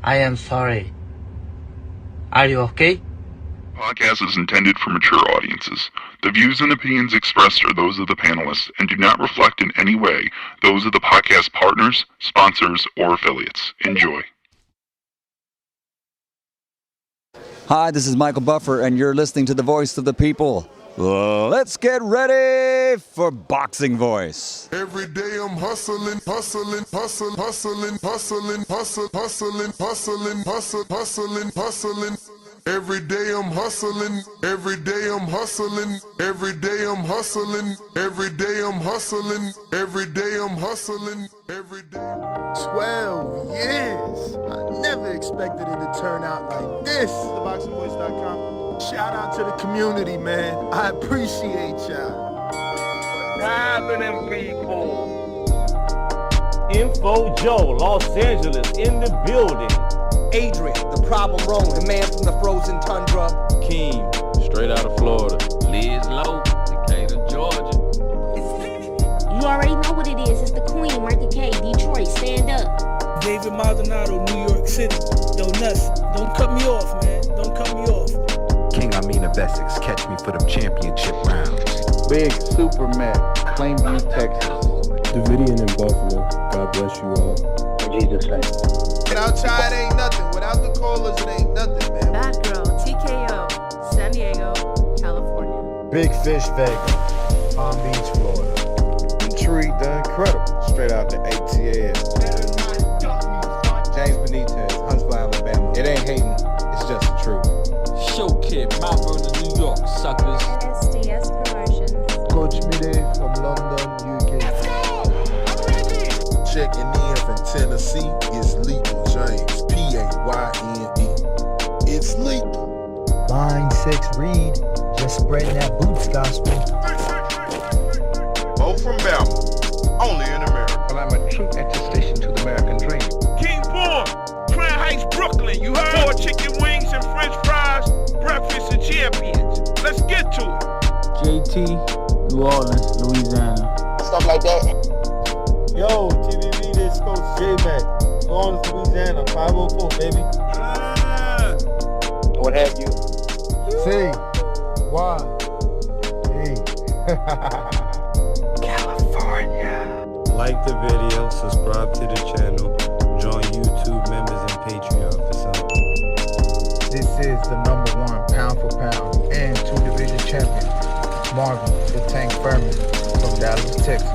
I am sorry. Are you okay? Podcast is intended for mature audiences. The views and opinions expressed are those of the panelists and do not reflect in any way those of the podcast partners, sponsors, or affiliates. Enjoy. Hi, this is Michael Buffer, and you're listening to the voice of the people. Let's get ready for Boxing Voice. Every day I'm hustling, hustling, hustling, hustling, hustling, hustling, hustling, hustling, hustling, hustling. Every day I'm hustling, every day I'm hustling, every day I'm hustling, every day I'm hustling, every day I'm hustling, every day. 12 years. I never expected it to turn out like this. TheBoxingVoice.com. Shout out to the community, man. I appreciate y'all. What's happening, people? Info Joe, Los Angeles, in the building. Adrian, the problem wrong, the man from the frozen tundra. Keem, straight out of Florida. Liz Lowe, Decatur, Georgia. You already know what it is. It's the Queen, Martha K, Detroit, stand up. David Maldonado, New York City. Yo, Nuts, don't cut me off, man. Don't cut me off. King Amin of Essex, catch me for them championship rounds. Big Super Mac, Plainview, Texas. Davidian in Buffalo. God bless you all. Jesus' name. Without Chad ain't nothing. Without the callers, it ain't nothing, man. Bad Girl, TKO, San Diego, California. Big Fish, Vegas, Palm Beach, Florida. Intrigue, the Incredible, straight out the ATL. James Benitez, Huntsville, Alabama. It ain't hating, it's just the truth. Show Kid, Mount Vernon, New York, suckers. SDS Promotions. Coach Mide from London, UK. Checking in from Tennessee, it's Lethal James, P-A-Y-N-E. It's lethal. Line 6 Read, just spreading that boots gospel. Bo from Bama, only in America. Well, I'm a true attestation to the American dream. King Born, Crown Heights, Brooklyn. You heard? 4 chicken wings and french fries, breakfast of champions. Let's get to it. JT, New Orleans, Louisiana. Stuff like that. Yo, TVV, this Coach J-Mac. New Orleans, Louisiana, 504, baby. What have you? C. Y. E. California. Like the video, subscribe to the channel, join YouTube members and Patreon for some. This is the #1 pound for pound and 2-division champion, Marvin the Tank Furman from Dallas, Texas.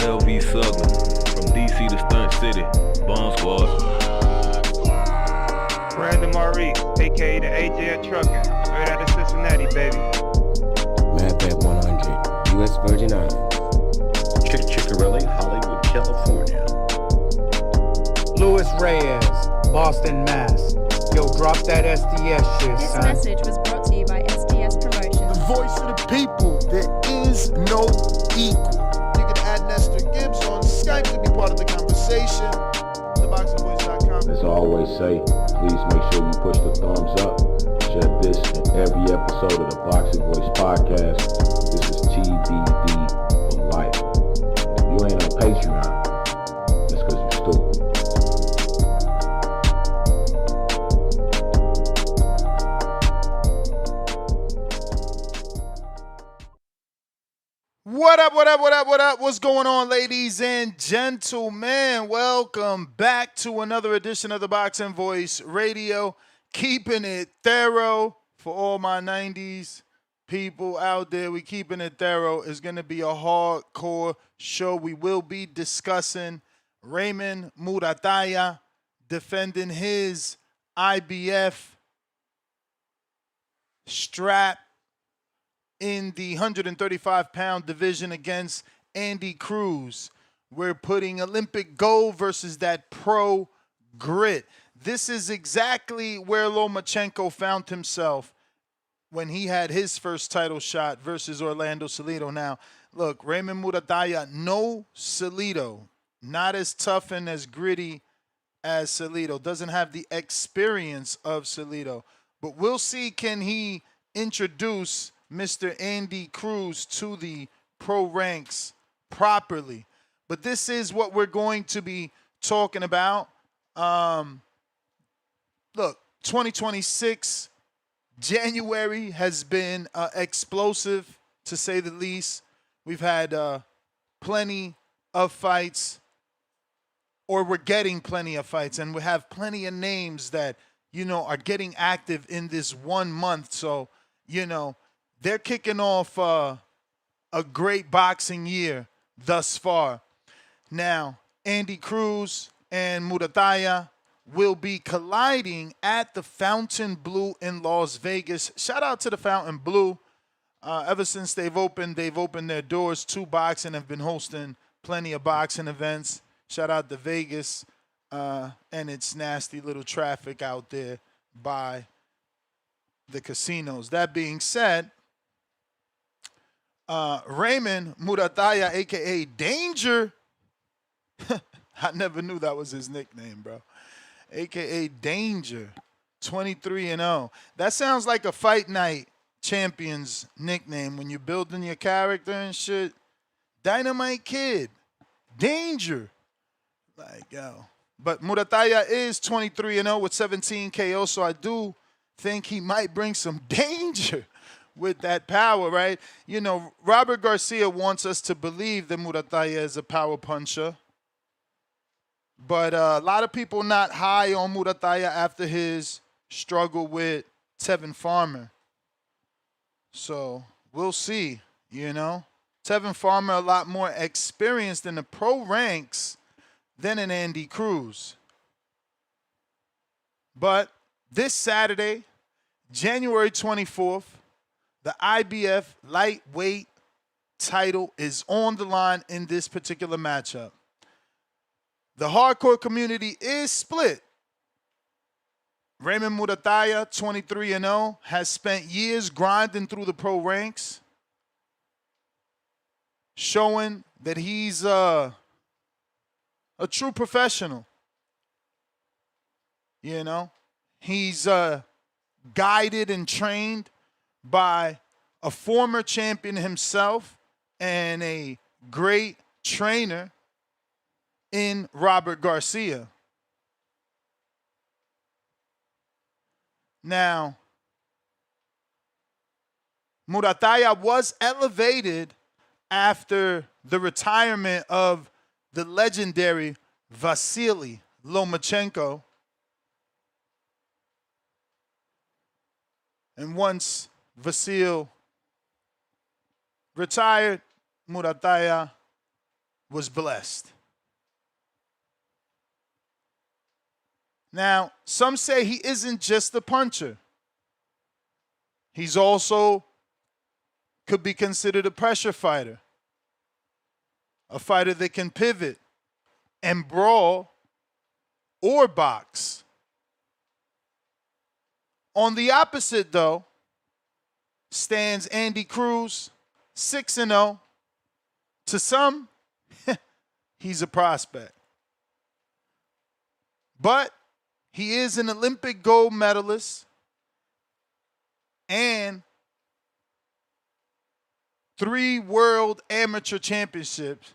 LV Southern, from DC to Stunt City, Bomb Squad. Brandon Marie, aka the AJ Trucking, straight out of Cincinnati, baby. Madbat 100, U.S. Virgin Islands. Chickarelli, Hollywood, California. Louis Reyes, Boston, Mass. Yo, drop that SDS shit, This son. message was brought to you by SDS Promotions. The voice of the people. There is no equal. You can add Nestor Gibbs on Skype to be part of the conversation. TheBoxingVoice.com. As I always say, please make sure you push the thumbs up. Share this in every episode of the Boxing Voice podcast. This is TBV for life. If you ain't on Patreon, that's because you're stupid. What up, what up, what up, what up? What's going on, ladies and gentlemen? Welcome back to another edition of the Boxing Voice Radio. Keeping it thorough for all my 90s people out there. We keeping it thorough. It's going to be a hardcore show. We will be discussing Raymond Muratalla defending his IBF strap in the 135-pound division against Andy Cruz. We're putting Olympic gold versus that pro grit. This is exactly where Lomachenko found himself when he had his first title shot versus Orlando Salido. Now, look, Raymond Muratalla, no Salido. Not as tough and as gritty as Salido. Doesn't have the experience of Salido. But we'll see, can he introduce Mr. Andy Cruz to the pro ranks properly. But this is what we're going to be talking about. Look, 2026, January has been explosive, to say the least. We've had plenty of fights, or we're getting plenty of fights, and we have plenty of names that, you know, are getting active in this 1 month. So, you know, they're kicking off a great boxing year thus far. Now, Andy Cruz and Muratalla will be colliding at the Fountain Blue in Las Vegas. Shout out to the Fountain Blue. Ever since they've opened their doors to boxing, have been hosting plenty of boxing events. Shout out to Vegas and its nasty little traffic out there by the casinos. That being said, Raymond Muratalla, a.k.a. Danger. I never knew that was his nickname, bro. A.k.a. Danger, 23-0. That sounds like a Fight Night Champions nickname when you're building your character and shit. Dynamite Kid, Danger. Like, yo. But Muratalla is 23-0 with 17 KO, so I do think he might bring some danger with that power, right? You know, Robert Garcia wants us to believe that Muratalla is a power puncher. But a lot of people not high on Muratalla after his struggle with Tevin Farmer. So we'll see, you know. Tevin Farmer a lot more experienced in the pro ranks than an Andy Cruz. But this Saturday, January 24th, the IBF lightweight title is on the line in this particular matchup. The hardcore community is split. Raymond Muratalla, 23-0, has spent years grinding through the pro ranks, showing that he's a true professional. You know, he's guided and trained by a former champion himself and a great trainer in Robert Garcia. Now, Muratalla was elevated after the retirement of the legendary Vasily Lomachenko. And once Vasil retired, Muratalla was blessed. Now, some say he isn't just a puncher. He's also could be considered a pressure fighter. A fighter that can pivot and brawl or box. On the opposite, though, stands Andy Cruz, 6-0. To some, he's a prospect. But he is an Olympic gold medalist and 3 world amateur championships.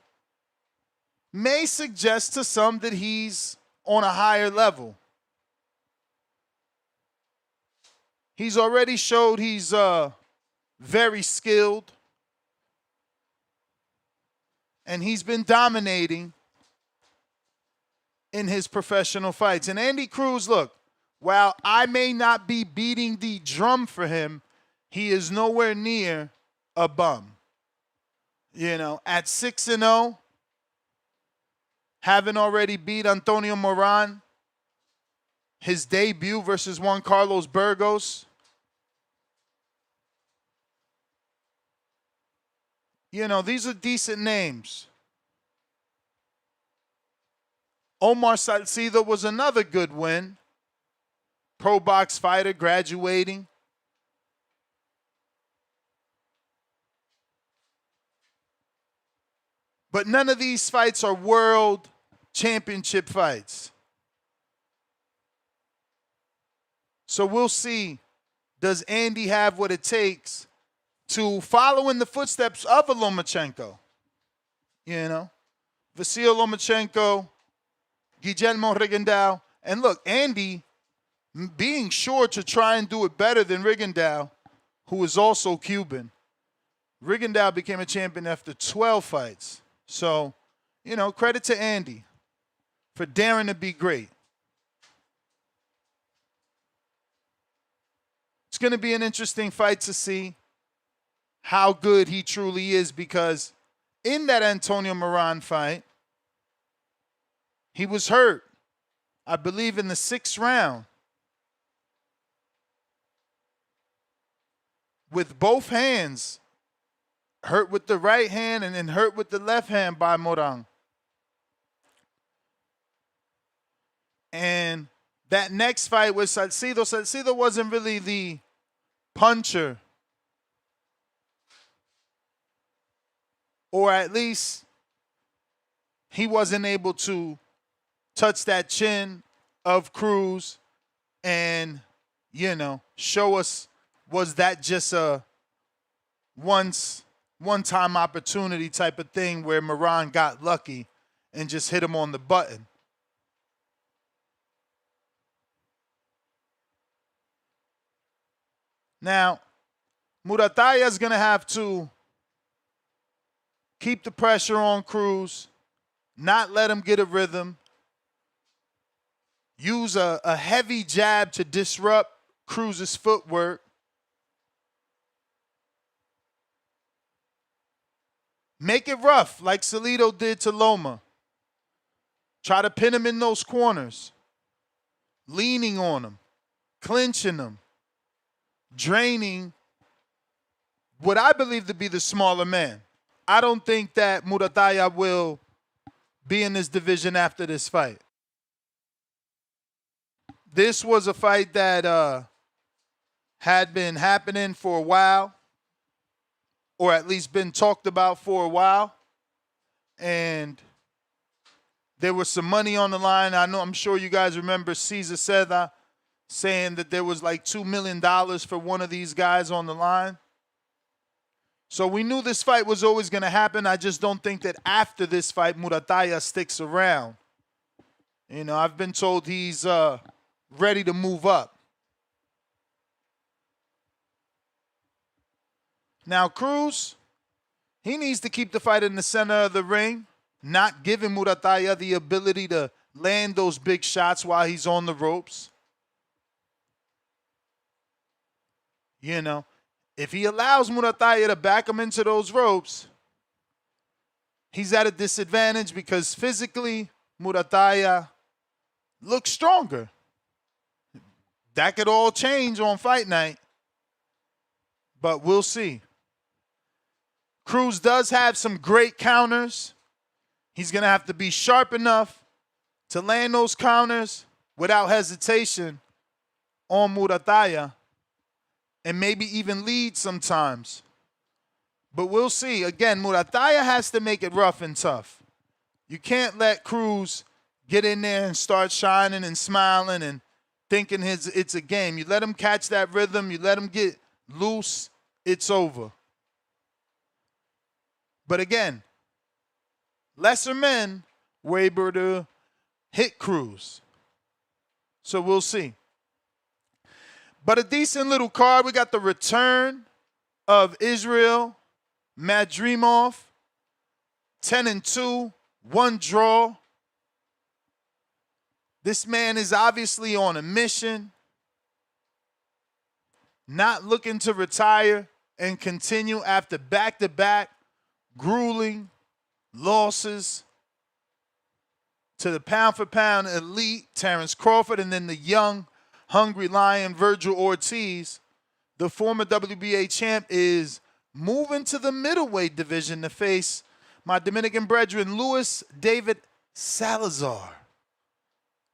May suggest to some that he's on a higher level. He's already showed he's very skilled. And he's been dominating in his professional fights. And Andy Cruz, look, while I may not be beating the drum for him, he is nowhere near a bum. You know, at 6-0, having already beat Antonio Moran, his debut versus Juan Carlos Burgos. You know, these are decent names. Omar Salcido was another good win. Pro box fighter graduating. But none of these fights are world championship fights. So we'll see, does Andy have what it takes to follow in the footsteps of a Lomachenko? You know? Vasil Lomachenko, Guillermo Rigondeaux. And look, Andy being sure to try and do it better than Rigondeaux, who is also Cuban. Rigondeaux became a champion after 12 fights. So, you know, credit to Andy for daring to be great. It's going to be an interesting fight to see how good he truly is, because in that Antonio Moran fight, he was hurt, I believe, in the 6th round. With both hands, hurt with the right hand and then hurt with the left hand by Moran. And that next fight with Salcido wasn't really the puncher, or at least he wasn't able to touch that chin of Cruz and, you know, show us, was that just a one-time opportunity type of thing where Moran got lucky and just hit him on the button. Now, Muratalla is going to have to keep the pressure on Cruz, not let him get a rhythm, use a heavy jab to disrupt Cruz's footwork, make it rough like Salido did to Loma. Try to pin him in those corners, leaning on him, clinching him, draining what I believe to be the smaller man. I don't think that Muratalla will be in this division after this fight. This was a fight that had been happening for a while, or at least been talked about for a while. And there was some money on the line. I'm sure you guys remember Cesar Seda saying that there was like $2 million for one of these guys on the line. So we knew this fight was always going to happen. I just don't think that after this fight, Muratalla sticks around. You know, I've been told he's ready to move up. Now, Cruz, he needs to keep the fight in the center of the ring, not giving Muratalla the ability to land those big shots while he's on the ropes. You know, if he allows Muratalla to back him into those ropes, he's at a disadvantage because physically, Muratalla looks stronger. That could all change on fight night, but we'll see. Cruz does have some great counters. He's going to have to be sharp enough to land those counters without hesitation on Muratalla, and maybe even lead sometimes. But we'll see. Again, Muratalla has to make it rough and tough. You can't let Cruz get in there and start shining and smiling and thinking it's a game. You let him catch that rhythm. You let him get loose. It's over. But again, lesser men were able to hit Cruz. So we'll see. But a decent little card. We got the return of Israil Madrimov, 10-2, 1 draw. This man is obviously on a mission, not looking to retire and continue after back-to-back grueling losses to the pound-for-pound elite Terrence Crawford and then the young Hungry Lion Virgil Ortiz. The former WBA champ is moving to the middleweight division to face my Dominican brethren, Luis David Salazar,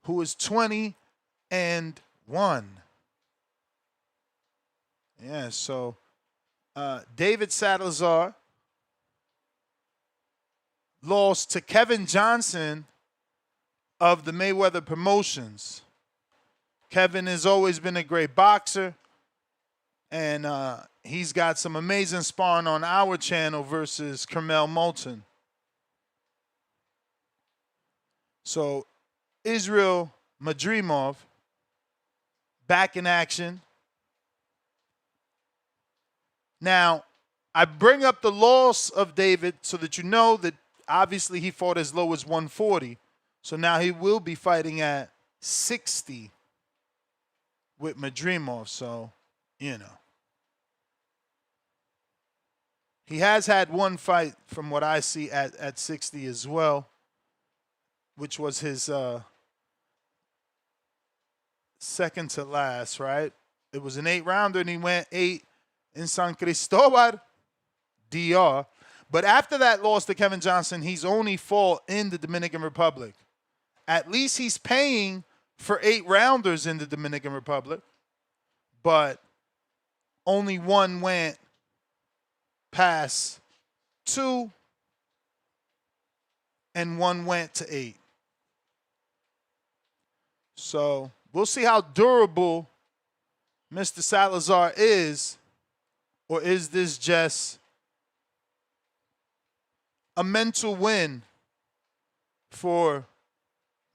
who is 20-1. Yeah, so David Salazar lost to Kevin Johnson of the Mayweather Promotions. Kevin has always been a great boxer, and he's got some amazing sparring on our channel versus Kermel Moulton. So Israil Madrimov back in action. Now, I bring up the loss of David so that you know that obviously he fought as low as 140. So now he will be fighting at 60 with Madrimov. So, you know. He has had one fight from what I see at 60 as well, which was his second to last, right? It was an 8-rounder, and he went 8 in San Cristobal, DR. But after that loss to Kevin Johnson, he's only fought in the Dominican Republic. At least he's paying for 8-rounders in the Dominican Republic, but only one went past 2, and one went to 8. So we'll see how durable Mr. Salazar is, or is this just a mental win for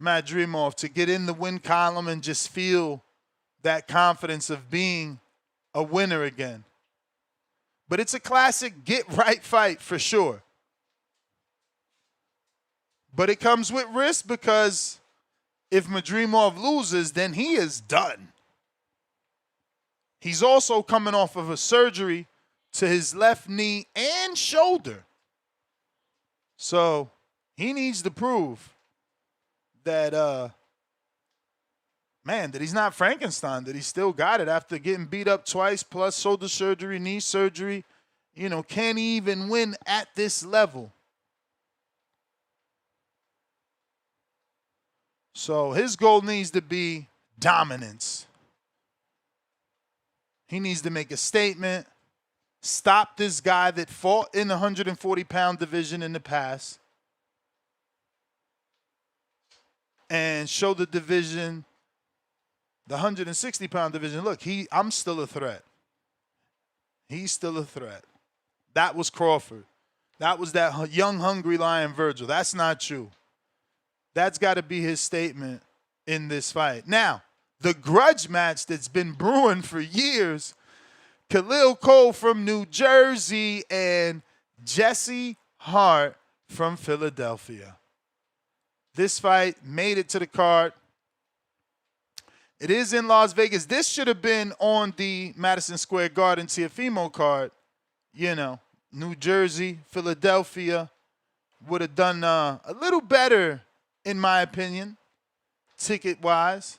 Madrimov to get in the win column and just feel that confidence of being a winner again. But it's a classic get-right fight for sure. But it comes with risk because if Madrimov loses, then he is done. He's also coming off of a surgery to his left knee and shoulder. So he needs to prove that, that he's not Frankenstein, that he still got it after getting beat up twice, plus shoulder surgery, knee surgery. You know, can he even win at this level? So his goal needs to be dominance. He needs to make a statement, stop this guy that fought in the 140-pound division in the past, and show the division, the 160-pound division, look, I'm still a threat. He's still a threat. That was Crawford. That was that young, hungry lion Virgil. That's not you. That's got to be his statement in this fight. Now, the grudge match that's been brewing for years, Khalil Coe from New Jersey and Jesse Hart from Philadelphia. This fight made it to the card. It is in Las Vegas. This should have been on the Madison Square Garden Teofimo card. You know, New Jersey, Philadelphia would have done a little better, in my opinion, ticket-wise,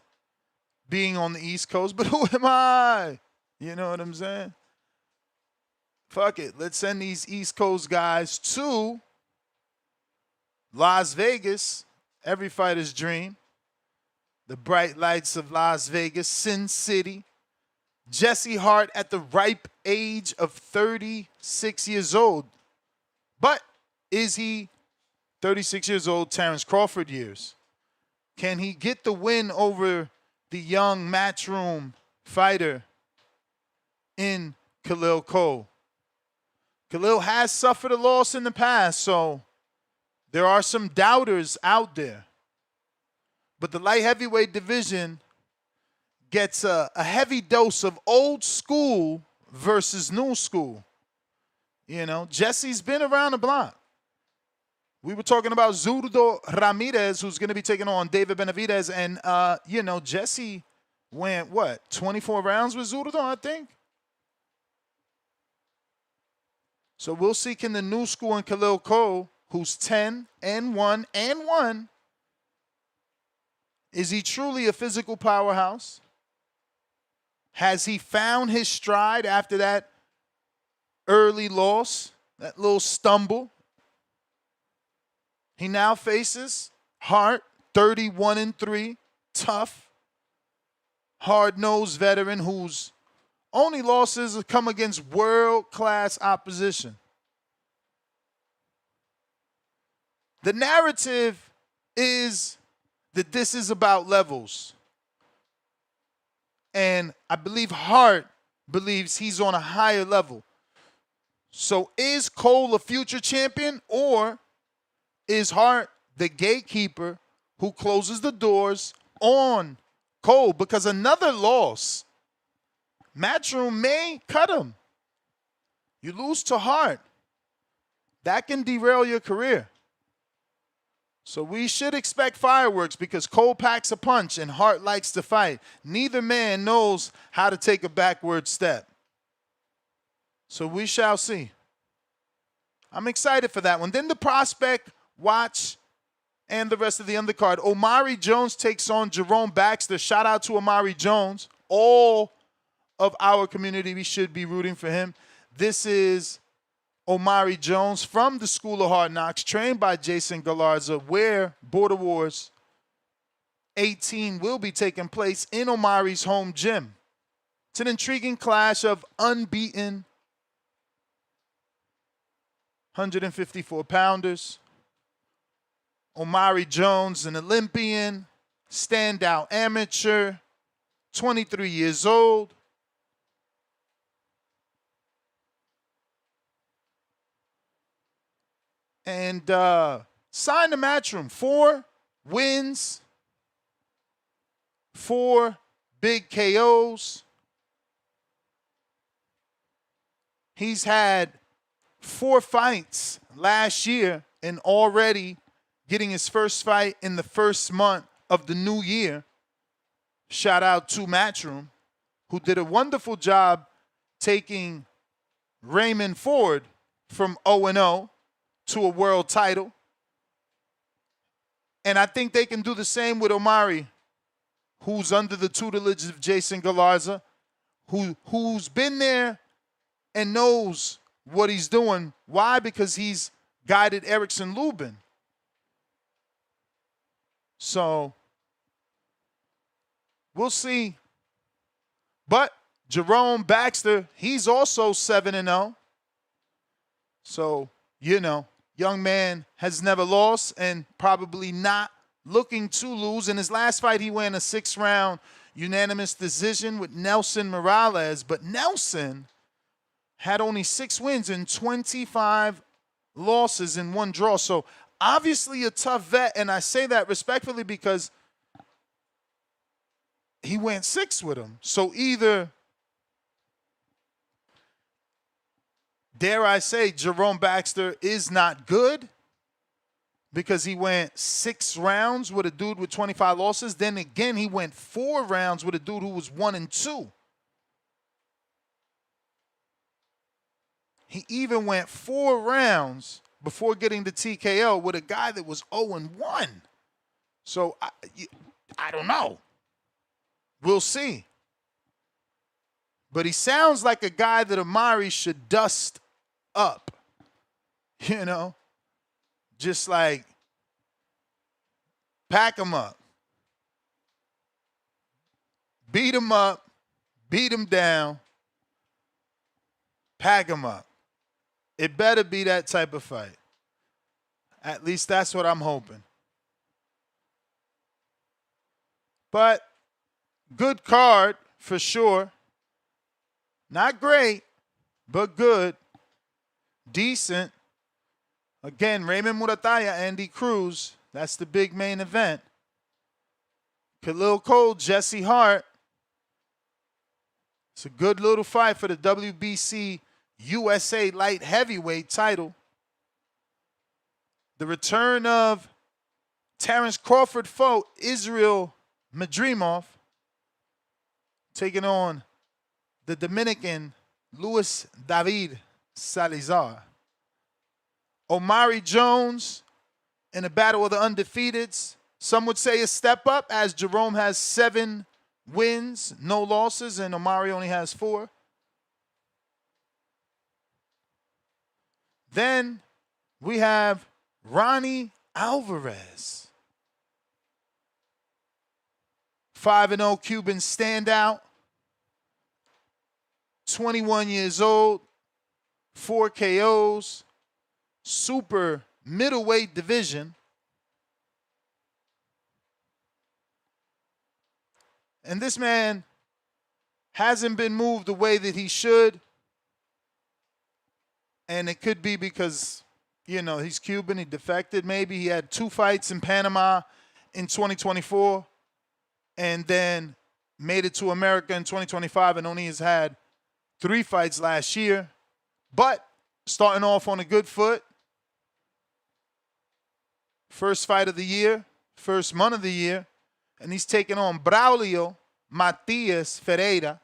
being on the East Coast. But who am I? You know what I'm saying? Fuck it. Let's send these East Coast guys to Las Vegas. Every fighter's dream. The bright lights of Las Vegas, Sin City. Jesse Hart at the ripe age of 36 years old. But is he 36 years old, Terrence Crawford years? Can he get the win over the young Matchroom fighter in Khalil Coe? Khalil has suffered a loss in the past, so there are some doubters out there. But the light heavyweight division gets a heavy dose of old school versus new school. You know, Jesse's been around the block. We were talking about Zurdo Ramirez, who's going to be taking on David Benavidez. And, you know, Jesse went, 24 rounds with Zurdo, I think? So we'll see, can the new school and Khalil Coe, who's 10-1, is he truly a physical powerhouse? Has he found his stride after that early loss, that little stumble? He now faces Hart, 31-3, tough, hard-nosed veteran whose only losses have come against world-class opposition. The narrative is that this is about levels. And I believe Hart believes he's on a higher level. So is Cole a future champion, or is Hart the gatekeeper who closes the doors on Coe, because another loss, Matchroom may cut him. You lose to Hart. That can derail your career. So we should expect fireworks because Coe packs a punch and Hart likes to fight. Neither man knows how to take a backward step. So we shall see. I'm excited for that one. Then the prospect watch and the rest of the undercard. Omari Jones takes on Jerome Baxter. Shout out to Omari Jones. All of our community, we should be rooting for him. This is Omari Jones from the School of Hard Knocks, trained by Jason Galarza, where Border Wars 18 will be taking place in Omari's home gym. It's an intriguing clash of unbeaten 154-pounders. Omari Jones, an Olympian, standout amateur, 23 years old. And signed to Matchroom. 4 wins, 4 big KOs. He's had 4 fights last year and already getting his first fight in the first month of the new year. Shout out to Matchroom, who did a wonderful job taking Raymond Ford from 0-0 to a world title. And I think they can do the same with Omari, who's under the tutelage of Jason Galarza, who's been there and knows what he's doing. Why? Because he's guided Erickson Lubin. So we'll see. But Jerome Baxter, he's also 7-0. So, you know, young man has never lost and probably not looking to lose. In his last fight, he won a 6-round unanimous decision with Nelson Morales. But Nelson had only 6 wins and 25 losses in 1 draw. So obviously a tough vet, and I say that respectfully because he went 6 with him. So either, dare I say, Jerome Baxter is not good because he went 6 rounds with a dude with 25 losses. Then again, he went 4 rounds with a dude who was 1-2. He even went 4 rounds before getting the TKO with a guy that was 0-1. So I don't know. We'll see. But he sounds like a guy that Omari should dust up. You know? Just like pack him up. Beat him up. Beat him down. Pack him up. It better be that type of fight. At least that's what I'm hoping. But good card for sure. Not great, but good. Decent. Again, Raymond Muratalla, Andy Cruz. That's the big main event. Khalil Coe, Jesse Hart. It's a good little fight for the WBC USA light heavyweight title. The return of Terrence Crawford foe, Israil Madrimov, taking on the Dominican Luis David Salazar. Omari Jones in a battle of the undefeateds. Some would say a step up, as Jerome has 7 wins, no losses, and Omari only has 4. Then we have Ronny Alvarez. 5-0 Cuban standout. 21 years old. 4 KOs. Super middleweight division. And this man hasn't been moved the way that he should. And it could be because, you know, he's Cuban, he defected. Maybe he had 2 fights in Panama in 2024 and then made it to America in 2025 and only has had 3 fights last year. But starting off on a good foot. First fight of the year, first month of the year. And he's taking on Braulio Matias Ferreira,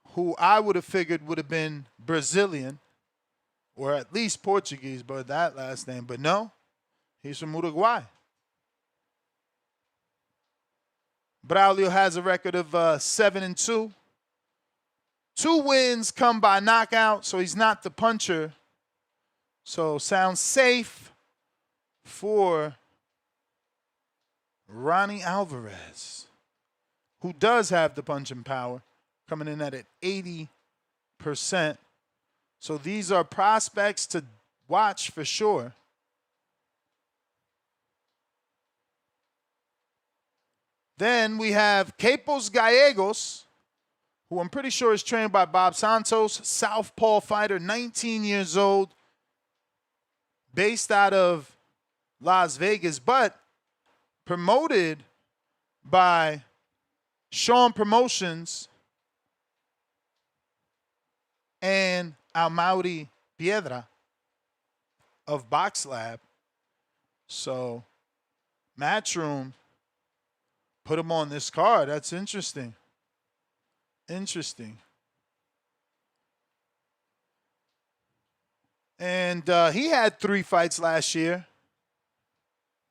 who I would have figured would have been Brazilian or at least Portuguese, but that last name. But no, he's from Uruguay. Braulio has a record of 7-2. 2 wins come by knockout, so he's not the puncher. So sounds safe for Ronny Alvarez, who does have the punching power, coming in at 80%. So these are prospects to watch for sure. Then we have Kaipo Gallegos, who I'm pretty sure is trained by Bob Santos, southpaw fighter, 19 years old, based out of Las Vegas, but promoted by Sean Promotions and Almauri Piedra of Box Lab. So Matchroom put him on this card. That's interesting. Interesting. And he had 3 fights last year.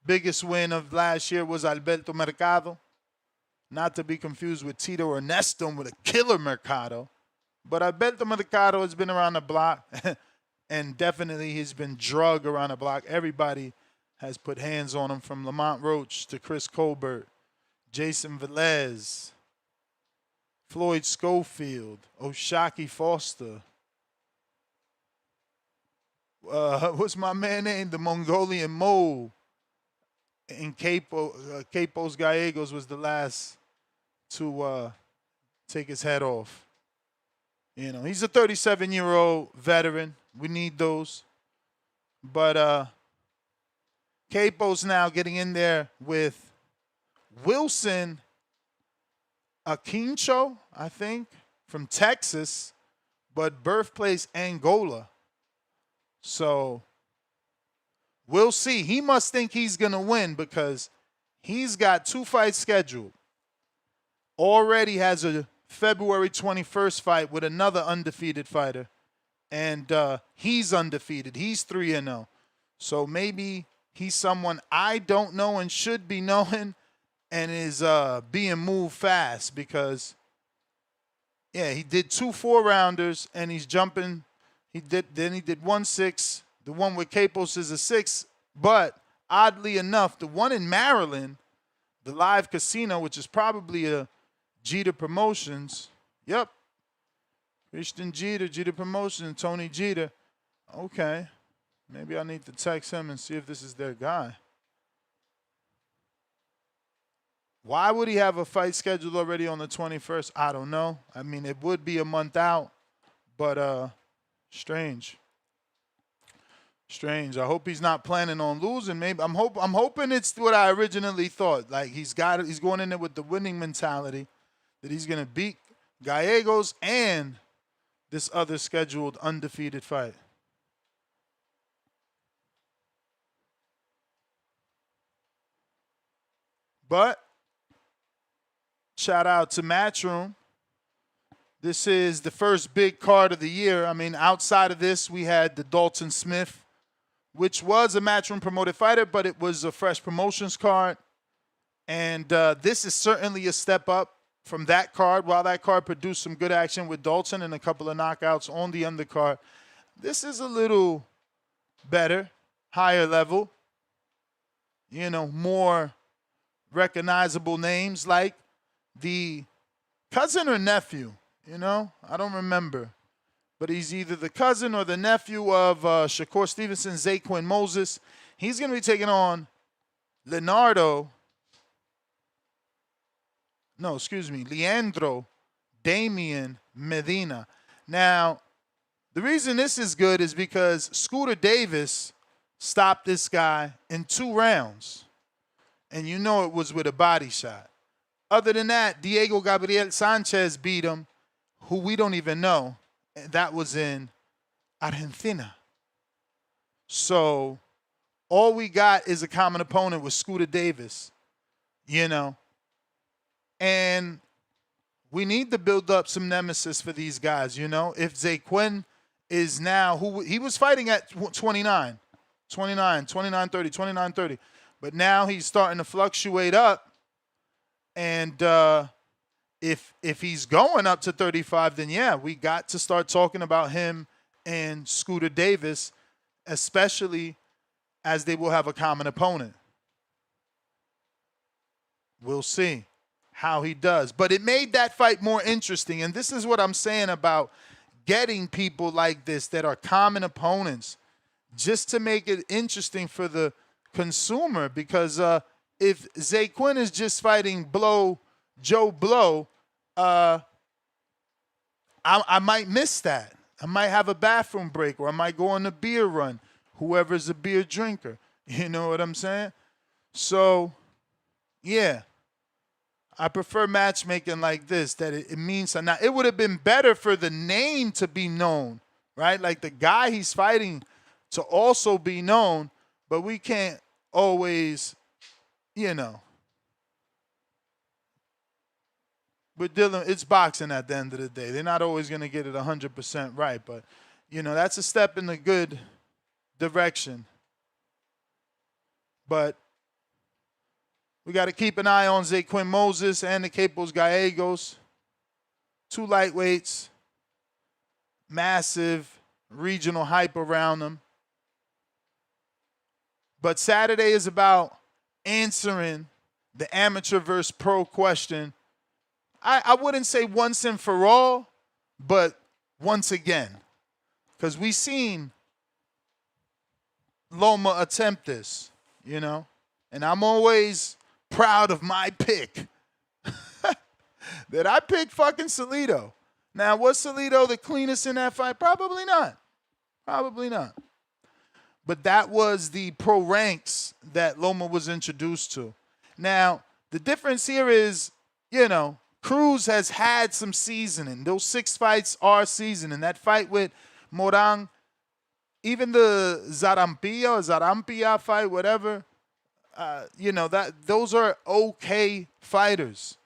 Biggest win of last year was Alberto Mercado. Not to be confused with Tito Ernesto with a killer Mercado. But Alberto Mercado has been around the block. And definitely he's been drugged around the block. Everybody has put hands on him, from Lamont Roach to Chris Colbert, Jason Velez, Floyd Schofield, Oshaki Foster. What's my man name? The Mongolian Mole. And Kaipo Gallegos was the last to take his head off. You know, he's a 37-year-old veteran. We need those. But Kaipo's now getting in there with Wilson Aquincho, I think, from Texas, but birthplace Angola. So we'll see. He must think he's going to win because he's got 2 fights scheduled. Already has a February 21st fight with another undefeated fighter. And he's undefeated. He's 3-0. So maybe he's someone I don't know and should be knowing and is being moved fast because, yeah, he did 2 4-rounders and he's jumping. He did 1 6. The one with Capos is a 6. But oddly enough, the one in Maryland, the Live Casino, which is probably a Jeter Promotions. Yep. Christian Jeter, Jeter Promotions, Tony Jeter. Okay. Maybe I need to text him and see if this is their guy. Why would he have a fight scheduled already on the 21st? I don't know. I mean, it would be a month out, but strange. Strange. I hope he's not planning on losing. Maybe I'm hoping it's what I originally thought. Like he's going in there with the winning mentality that he's going to beat Gallegos and this other scheduled undefeated fight. But shout out to Matchroom. This is the first big card of the year. I mean, outside of this, we had the Dalton Smith, which was a Matchroom promoted fighter, but it was a fresh promotions card. And this is certainly a step up from that card. While that card produced some good action with Dalton and a couple of knockouts on the undercard, this is a little better, higher level. You know, more recognizable names like the cousin or nephew, you know? I don't remember. But he's either the cousin or the nephew of Shakur Stevenson, Zquin Moses. He's going to be taking on Leandro Damian Medina. Now, the reason this is good is because Scooter Davis stopped this guy in 2 rounds. And you know it was with a body shot. Other than that, Diego Gabriel Sanchez beat him, who we don't even know. And that was in Argentina. So all we got is a common opponent with Scooter Davis, you know. And we need to build up some nemesis for these guys, you know. If Zquin is now, he was fighting at 29, 30. But now he's starting to fluctuate up. And if he's going up to 35, then yeah, we got to start talking about him and Scooter Davis, especially as they will have a common opponent. We'll see how he does. But it made that fight more interesting. And this is what I'm saying about getting people like this that are common opponents, just to make it interesting for the consumer. Because if Zquin is just fighting Joe Blow, I might miss that. I might have a bathroom break, or I might go on a beer run, whoever's a beer drinker. You know what I'm saying? So, yeah. I prefer matchmaking like this, that it means something. Now, it would have been better for the name to be known, right? Like the guy he's fighting to also be known, but we can't always, you know. We're dealing, it's boxing at the end of the day. They're not always going to get it 100% right, but, you know, that's a step in the good direction. But we got to keep an eye on Zaquin Moses and the Kaipo Gallegos. 2 lightweights, massive regional hype around them. But Saturday is about answering the amateur versus pro question. I wouldn't say once and for all, but once again. Because we've seen Loma attempt this, you know. And I'm always proud of my pick. That I picked fucking Salido. Now, was Salido the cleanest in that fight? Probably not. Probably not. But that was the pro ranks that Loma was introduced to. Now, the difference here is, you know, Cruz has had some seasoning. Those 6 fights are seasoning. That fight with Morang, even the Zarampia fight, whatever, you know, those are okay fighters.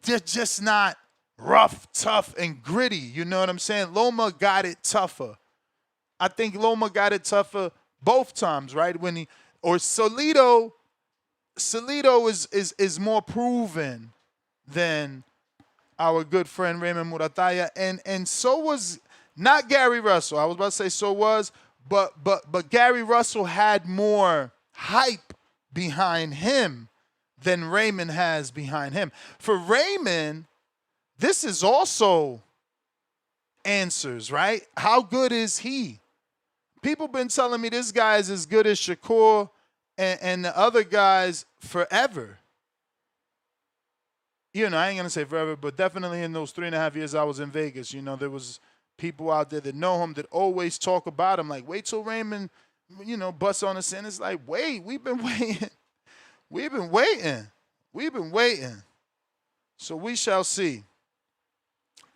They're just not rough, tough, and gritty. You know what I'm saying? Loma got it tougher. I think Loma got it tougher both times, right? Salido is more proven than our good friend Raymond Muratalla, and so was not Gary Russell. I was about to say so was, but Gary Russell had more hype behind him than Raymond has behind him. For Raymond, this is also answers, right? How good is he? People been telling me this guy is as good as Shakur and the other guys forever. You know, I ain't going to say forever, but definitely in those 3.5 years I was in Vegas, you know, there was people out there that know him that always talk about him. Like, wait till Raymond, you know, busts on the scene. It's like, wait, we've been waiting. We've been waiting. We've been waiting. So we shall see.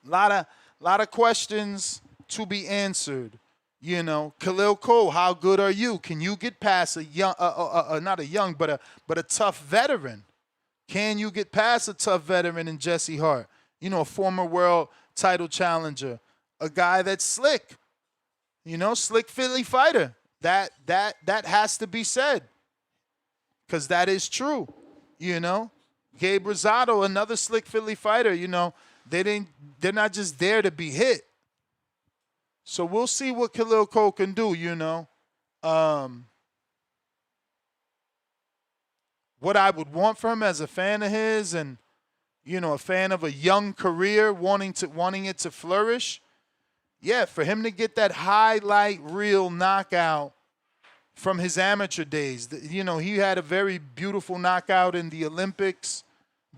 Lot of questions to be answered. You know, Khalil Coe, how good are you? Can you get past a young, not a young, but a tough veteran? Can you get past a tough veteran in Jesse Hart? You know, a former world title challenger, a guy that's slick. You know, slick Philly fighter. That has to be said, because that is true. You know, Gabe Rosado, another slick Philly fighter. You know, they're not just there to be hit. So we'll see what Khalil Coe can do. You know, what I would want for him as a fan of his, and you know, a fan of a young career, wanting it to flourish. Yeah, for him to get that highlight reel knockout from his amateur days. You know, he had a very beautiful knockout in the Olympics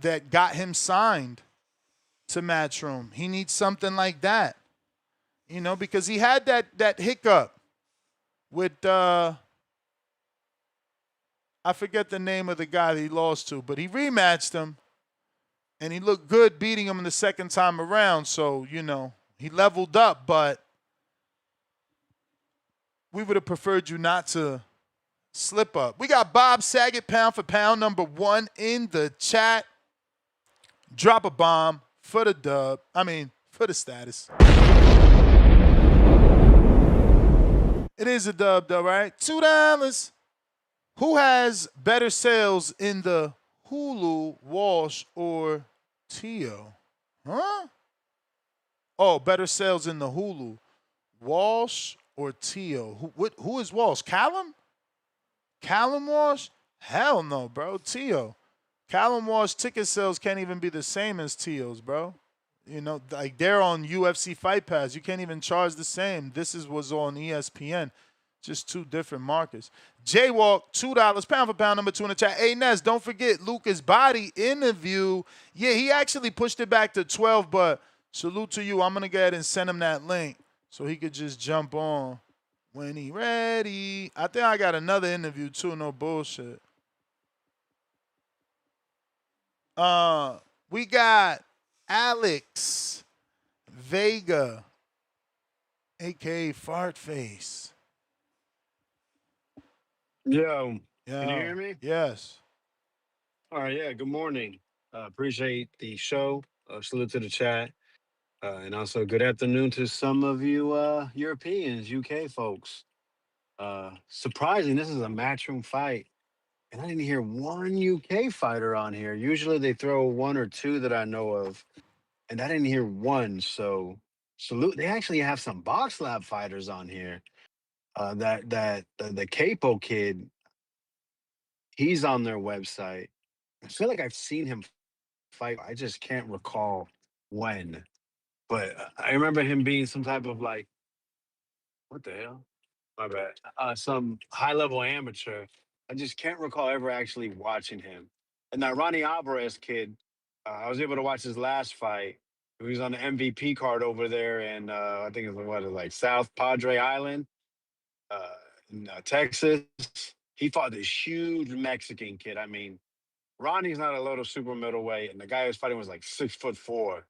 that got him signed to Matchroom. He needs something like that, you know, because he had that hiccup with I forget the name of the guy that he lost to, but he rematched him, and he looked good beating him in the second time around. So, you know, he leveled up, but we would have preferred you not to slip up. We got Bob Saget, pound for pound, #1 in the chat. Drop a bomb for the dub. I mean, for the status. It is a dub, though, right? $2. Who has better sales in the Hulu, Walsh, or Tio? Huh? Oh, better sales in the Hulu, Walsh or Tio? Who is Walsh? Callum? Callum Walsh? Hell no, bro. Tio. Callum Walsh ticket sales can't even be the same as Tio's, bro. You know, like they're on UFC Fight Pass. You can't even charge the same. This was on ESPN. Just two different markets. Jaywalk, $2, pound for pound, #2 in the chat. Hey, Ness, don't forget Lucas Body interview. Yeah, he actually pushed it back to 12, but salute to you. I'm going to go ahead and send him that link so he could just jump on when he ready. I think I got another interview, too. No bullshit. We got Alex Vega, a.k.a. Fartface. Yo, can you hear me? Yes. All right, yeah, good morning. Appreciate the show. Salute to the chat. And also good afternoon to some of you Europeans, UK folks. Surprising, this is a matchroom fight. And I didn't hear one UK fighter on here. Usually they throw one or two that I know of. And I didn't hear one. So salute. They actually have some box lab fighters on here. The Kaipo kid, he's on their website. I feel like I've seen him fight. I just can't recall when. But I remember him being some type of like, what the hell? My bad. Some high level amateur. I just can't recall ever actually watching him. And that Ronny Alvarez kid, I was able to watch his last fight. He was on the MVP card over there, and I think it was like South Padre Island, in Texas. He fought this huge Mexican kid. I mean, Ronnie's not a little super middleweight, and the guy who was fighting was like 6'4",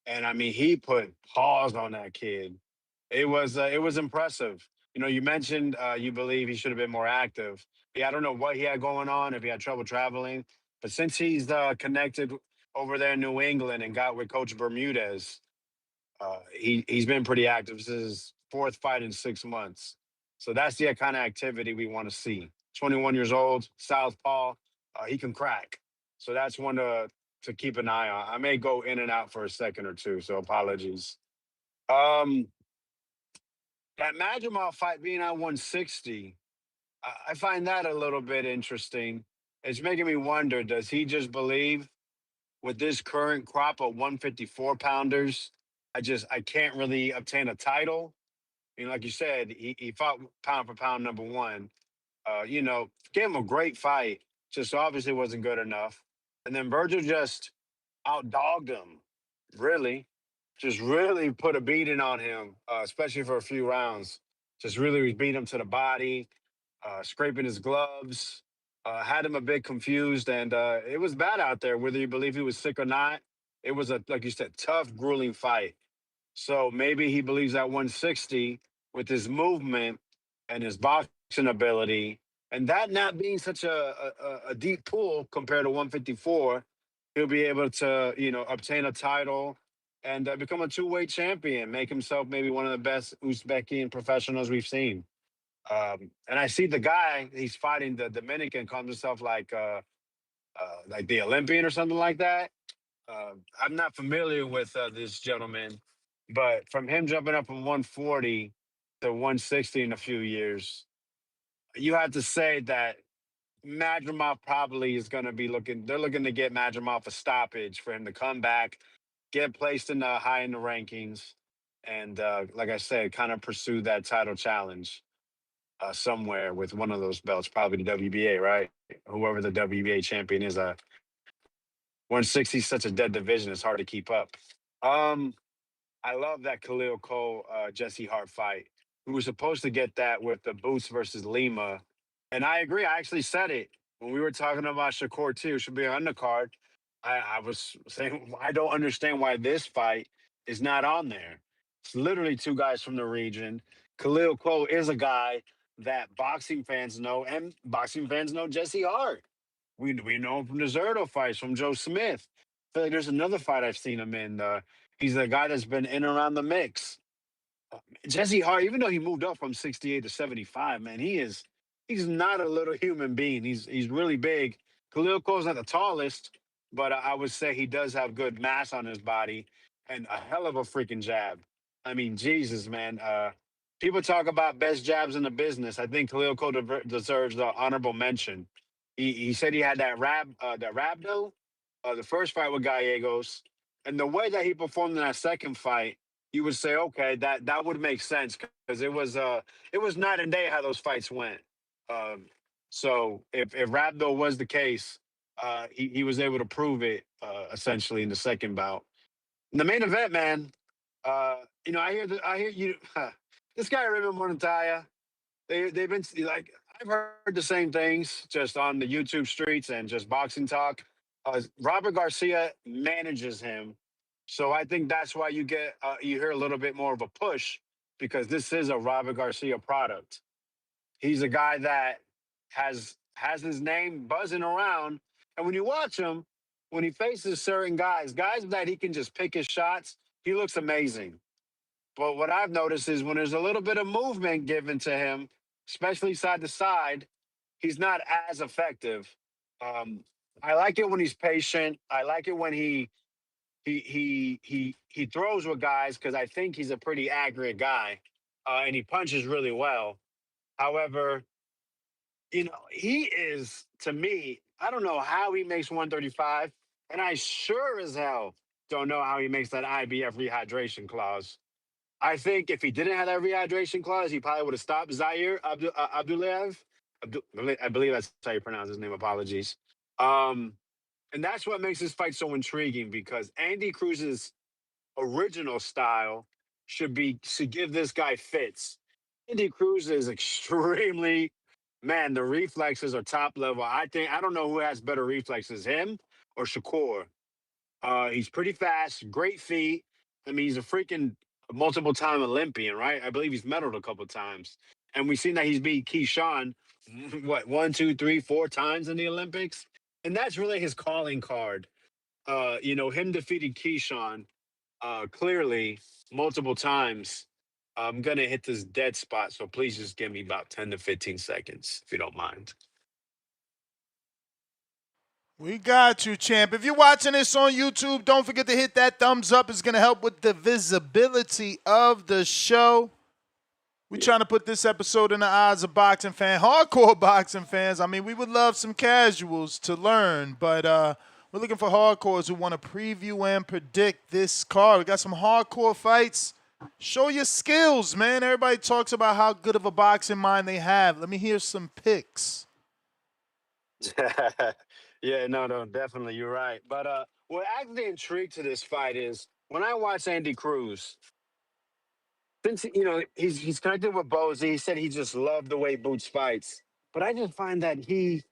and I mean he put paws on that kid. It was impressive. You know, you mentioned you believe he should have been more active. Yeah, I don't know what he had going on, if he had trouble traveling, but since he's connected over there in New England and got with Coach Bermudez, he's been pretty active. This is his 4th fight in 6 months, so that's the kind of activity we want to see. 21 years old, southpaw. He can crack. So that's one to keep an eye on. I may go in and out for a second or two, so apologies. That Madrimov fight being at 160, I find that a little bit interesting. It's making me wonder, does he just believe with this current crop of 154 pounders, I can't really obtain a title? You know, like you said, he fought pound for pound #1. You know, gave him a great fight, just obviously wasn't good enough. And then Virgil just outdogged him, really. Just really put a beating on him, especially for a few rounds. Just really beat him to the body, scraping his gloves, had him a bit confused. And it was bad out there, whether you believe he was sick or not. It was, like you said, tough, grueling fight. So maybe he believes at 160 with his movement and his boxing ability, and that not being such a deep pool compared to 154, he'll be able to, you know, obtain a title and become a two-weight champion, make himself maybe one of the best Uzbekian professionals we've seen. And I see the guy he's fighting, the Dominican, calls himself like the Olympian or something like that. I'm not familiar with this gentleman, but from him jumping up from 140 to 160 in a few years, you have to say that Madrimov probably is going to be looking. They're looking to get Madrimov a stoppage for him to come back, get placed in the high in the rankings, and like I said, kind of pursue that title challenge somewhere with one of those belts, probably the WBA, right? Whoever the WBA champion is. 160 is such a dead division; it's hard to keep up. I love that Khalil Coe Jesse Hart fight. We were supposed to get that with the Boots versus Lima. And I agree. I actually said it when we were talking about Shakur too, should be an undercard. I was saying I don't understand why this fight is not on there. It's literally two guys from the region. Khalil Coe is a guy that boxing fans know, and boxing fans know Jesse Hart. We know him from the Zerto fights, from Joe Smith. I feel like there's another fight I've seen him in. He's a guy that's been in and around the mix. Jesse Hart, even though he moved up from 68 to 75, man, he's not a little human being. He's really big. Khalil Coe's not the tallest, but I would say he does have good mass on his body and a hell of a freaking jab. I mean, Jesus, man. People talk about best jabs in the business. I think Khalil Coe deserves the honorable mention. He said he had that rhabdo, the first fight with Gallegos, and the way that he performed in that second fight, you would say, okay, that would make sense because it was night and day how those fights went. So if Rhabdo was the case, he was able to prove it essentially in the second bout. In the main event, man, I hear you. This guy Raymond Muratalla, they've been like I've heard the same things just on the YouTube streets and just boxing talk. Robert Garcia manages him, so I think that's why you hear a little bit more of a push because this is a Robert Garcia product. He's a guy that has his name buzzing around, and when you watch him, when he faces certain guys that he can just pick his shots, he looks amazing. But what I've noticed is when there's a little bit of movement given to him, especially side to side, he's not as effective. Um, I like it when he's patient. I like it when he throws with guys because I think he's a pretty accurate guy, and he punches really well. However, he is to me. I don't know how he makes 135, and I sure as hell don't know how he makes that IBF rehydration clause. I think if he didn't have that rehydration clause, he probably would have stopped Zaire Abdullayev. I believe that's how you pronounce his name. Apologies. And that's what makes this fight so intriguing because Andy Cruz's original style should give this guy fits. Andy Cruz is extremely, man, the reflexes are top level. I don't know who has better reflexes, him or Shakur. He's pretty fast, great feet. I mean, he's a freaking multiple-time Olympian, right? I believe he's medaled a couple times. And we've seen that he's beat Keyshawn, what, 1, 2, 3, 4 times in the Olympics? And that's really his calling card. Him defeating Keyshawn clearly multiple times. I'm going to hit this dead spot, so please just give me about 10 to 15 seconds, if you don't mind. We got you, champ. If you're watching this on YouTube, don't forget to hit that thumbs up. It's going to help with the visibility of the show. We're trying to put this episode in the eyes of boxing fans, hardcore boxing fans. I mean, we would love some casuals to learn, but we're looking for hardcores who want to preview and predict this card. We got some hardcore fights. Show your skills, man. Everybody talks about how good of a boxing mind they have. Let me hear some picks. Yeah, no, definitely, you're right. But what actually intrigued to this fight is when I watch Andy Cruz, since he's connected with Bozy, he said he just loved the way Boots fights. But I just find that he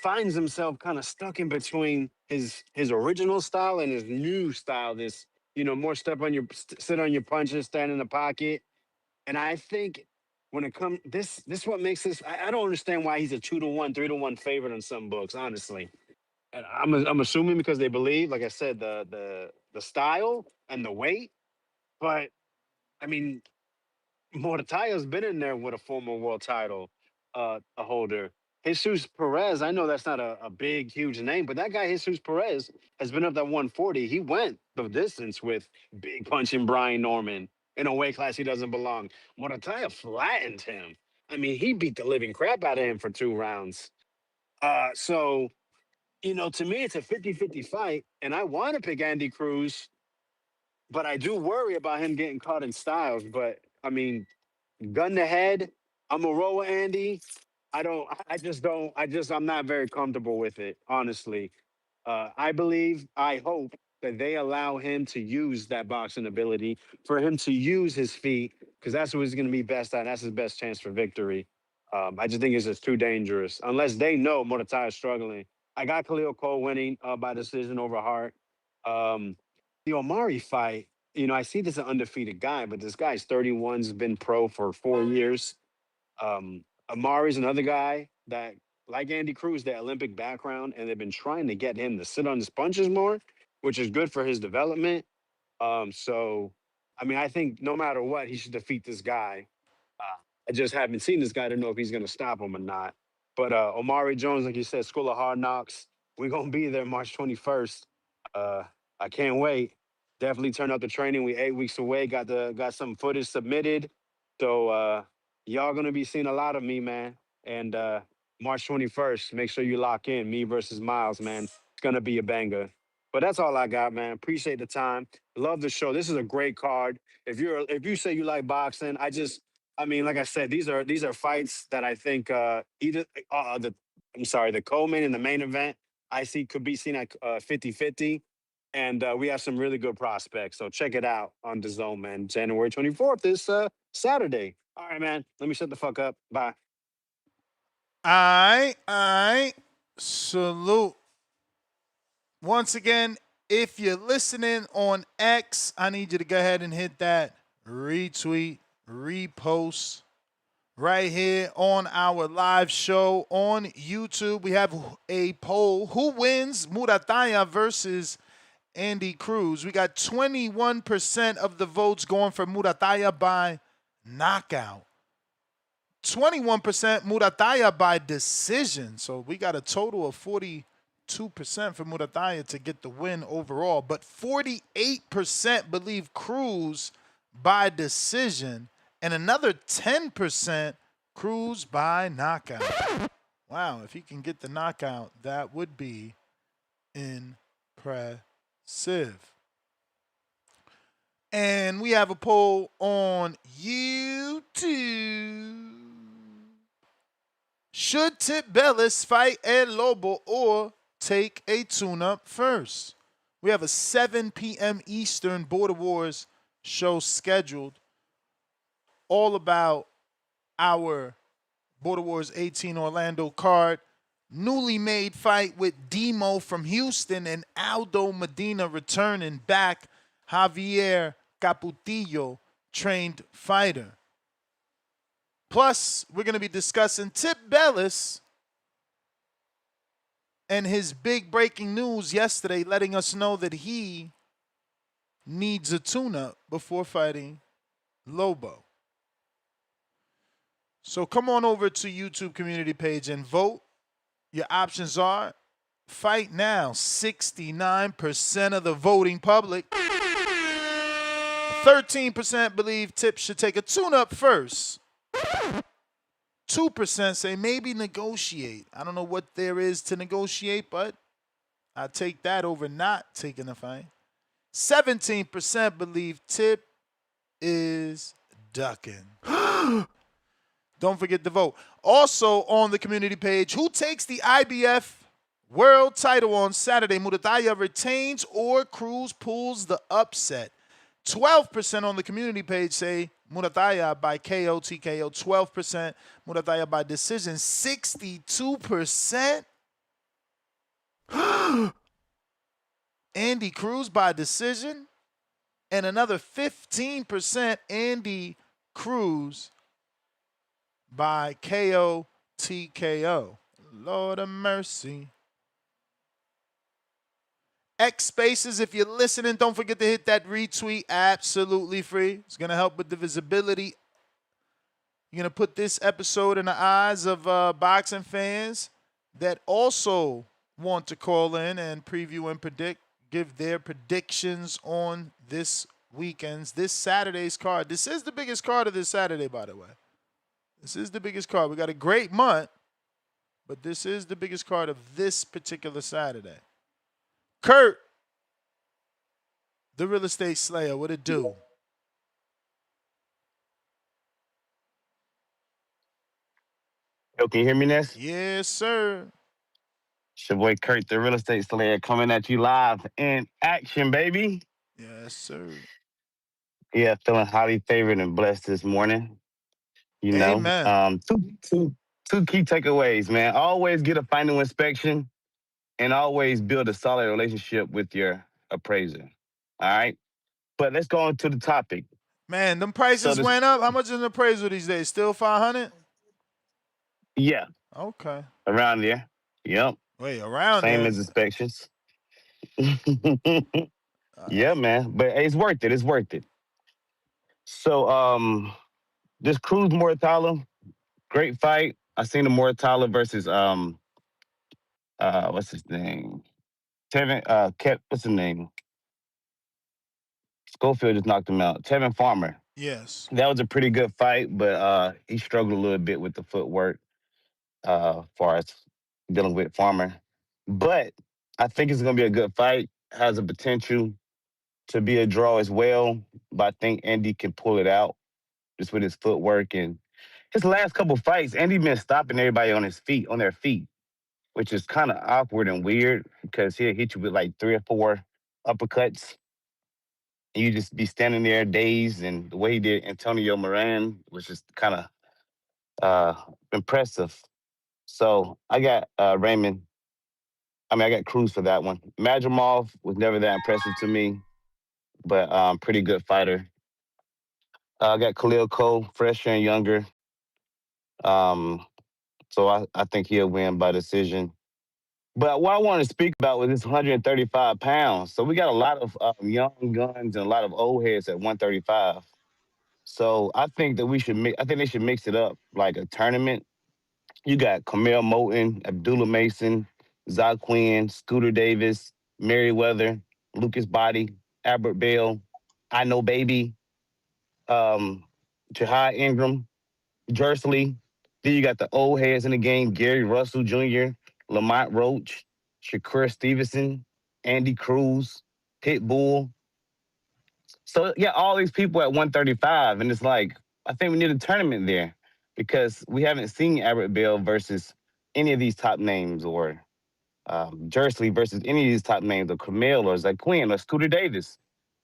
finds himself kind of stuck in between his original style and his new style. This more sit on your punches, stand in the pocket, and I think when it comes this what makes this. I don't understand why he's a 2-1, 3-1 favorite in some books, honestly. And I'm assuming because they believe, like I said, the style and the weight. But I mean, Mortalla's been in there with a former world title a holder. Jesus Perez, I know that's not a big, huge name, but that guy, Jesus Perez, has been up that 140. He went the distance with big punching Brian Norman in a weight class he doesn't belong. Muratalla flattened him. I mean, he beat the living crap out of him for 2 rounds. So, to me, it's a 50-50 fight, and I want to pick Andy Cruz, but I do worry about him getting caught in styles. But, I mean, gun to head, I'm a roll with Andy. I'm not very comfortable with it, honestly. I hope that they allow him to use that boxing ability, for him to use his feet, because that's what he's going to be best at. That's his best chance for victory. I just think it's just too dangerous. Unless they know Muratalla is struggling. I got Khalil Coe winning by decision over Hart. Um, the Omari fight, I see this an undefeated guy, but this guy's 31, has been pro for 4 years. Amari's another guy that, like Andy Cruz, that Olympic background, and they've been trying to get him to sit on his punches more, which is good for his development. I think no matter what, he should defeat this guy. I just haven't seen this guy to know if he's going to stop him or not. But Omari Jones, like you said, School of Hard Knocks, we're going to be there March 21st. I can't wait. Definitely turn out the training. We 8 weeks away. Got some footage submitted. So y'all going to be seeing a lot of me, man. And March 21st, make sure you lock in. Me versus Miles, man. It's going to be a banger. But that's all I got, man. Appreciate the time. Love the show. This is a great card. If you say you like boxing, like I said, these are fights that I think either the co-main and the main event I see could be seen at 50-50. And we have some really good prospects. So check it out on DAZN, man. January 24th this Saturday. All right, man. Let me shut the fuck up. Bye. I salute. Once again, if you're listening on X, I need you to go ahead and hit that retweet, repost right here on our live show on YouTube. We have a poll. Who wins Muratalla versus Andy Cruz? We got 21% of the votes going for Muratalla by knockout. 21% Muratalla by decision. So we got a total of 42% for Muratalla to get the win overall. But 48% believe Cruz by decision. And another 10% Cruz by knockout. Wow, if he can get the knockout, that would be impressive. And we have a poll on YouTube. Should Tip Bellis fight El Lobo or take a tune-up first? We have a 7 p.m. Eastern Border Wars show scheduled, all about our Border Wars 18 Orlando card. Newly made fight with Demo from Houston and Aldo Medina returning back. Javier Caputillo, trained fighter. Plus, we're going to be discussing Tip Bellis and his big breaking news yesterday, letting us know that he needs a tune-up before fighting Lobo. So come on over to YouTube community page and vote. Your options are fight now. 69% of the voting public. 13% believe Tip should take a tune-up first. 2% say maybe negotiate. I don't know what there is to negotiate, but I take that over not taking the fight. 17% believe Tip is ducking. Don't forget to vote. Also on the community page, who takes the IBF world title on Saturday? Muratalla retains or Cruz pulls the upset? 12% on the community page say Muratalla by KO, TKO. 12% Muratalla by decision. 62% Andy Cruz by decision. And another 15% Andy Cruz by KO, TKO. Lord of mercy. X Spaces, if you're listening, don't forget to hit that retweet. Absolutely free. It's going to help with the visibility. You're going to put this episode in the eyes of boxing fans that also want to call in and preview and give their predictions on this Saturday's card. This is the biggest card of this Saturday, by the way. This is the biggest card. We got a great month, but this is the biggest card of this particular Saturday. Kurt, the real estate slayer, what it do? Yo, can you hear me, Ness? Yes, sir. It's your boy Kurt, the real estate slayer, coming at you live in action, baby. Yes, sir. Yeah, feeling highly favored and blessed this morning. You know, Amen. Two key takeaways, man. Always get a final inspection and always build a solid relationship with your appraiser. All right. But let's go on to the topic. Man, them So prices this, went up. How much is an appraisal these days? Still 500? yeah, Okay. around there. Yep. Wait, around Same there. as inspections. Yeah, man. But it's worth it. It's worth it. So this Cruz Muratalla, great fight. I seen the Muratalla versus what's his name? Tevin what's his name? Schofield just knocked him out. Tevin Farmer. Yes. That was a pretty good fight, but he struggled a little bit with the footwork far as dealing with Farmer. But I think it's gonna be a good fight. Has a potential to be a draw as well. But I think Andy can pull it out just with his footwork and his last couple fights. Andy been stopping everybody on their feet, which is kind of awkward and weird because he'll hit you with like 3 or 4 uppercuts. And you just be standing there dazed, and the way he did Antonio Moran was just kind of impressive. So I got I got Cruz for that one. Madrimov was never that impressive to me, but pretty good fighter. I got Khalil Coe, fresher and younger. Um, so I think he'll win by decision. But what I want to speak about was this 135 pounds. So we got a lot of young guns and a lot of old heads at 135. So I think that I think they should mix it up like a tournament. You got Camille Moulton, Abdullah Mason, Zaquin, Scooter Davis, Merriweather, Lucas Body, Albert Bell, I Know Baby, um, Jahai Ingram, Jersley. Then you got the old heads in the game, Gary Russell Jr., Lamont Roach, Shakur Stevenson, Andy Cruz, Pitbull. So yeah, all these people at 135, and it's like I think we need a tournament there because we haven't seen Albert Bell versus any of these top names, or Jersley versus any of these top names, or Camille or Zaquin or Scooter Davis.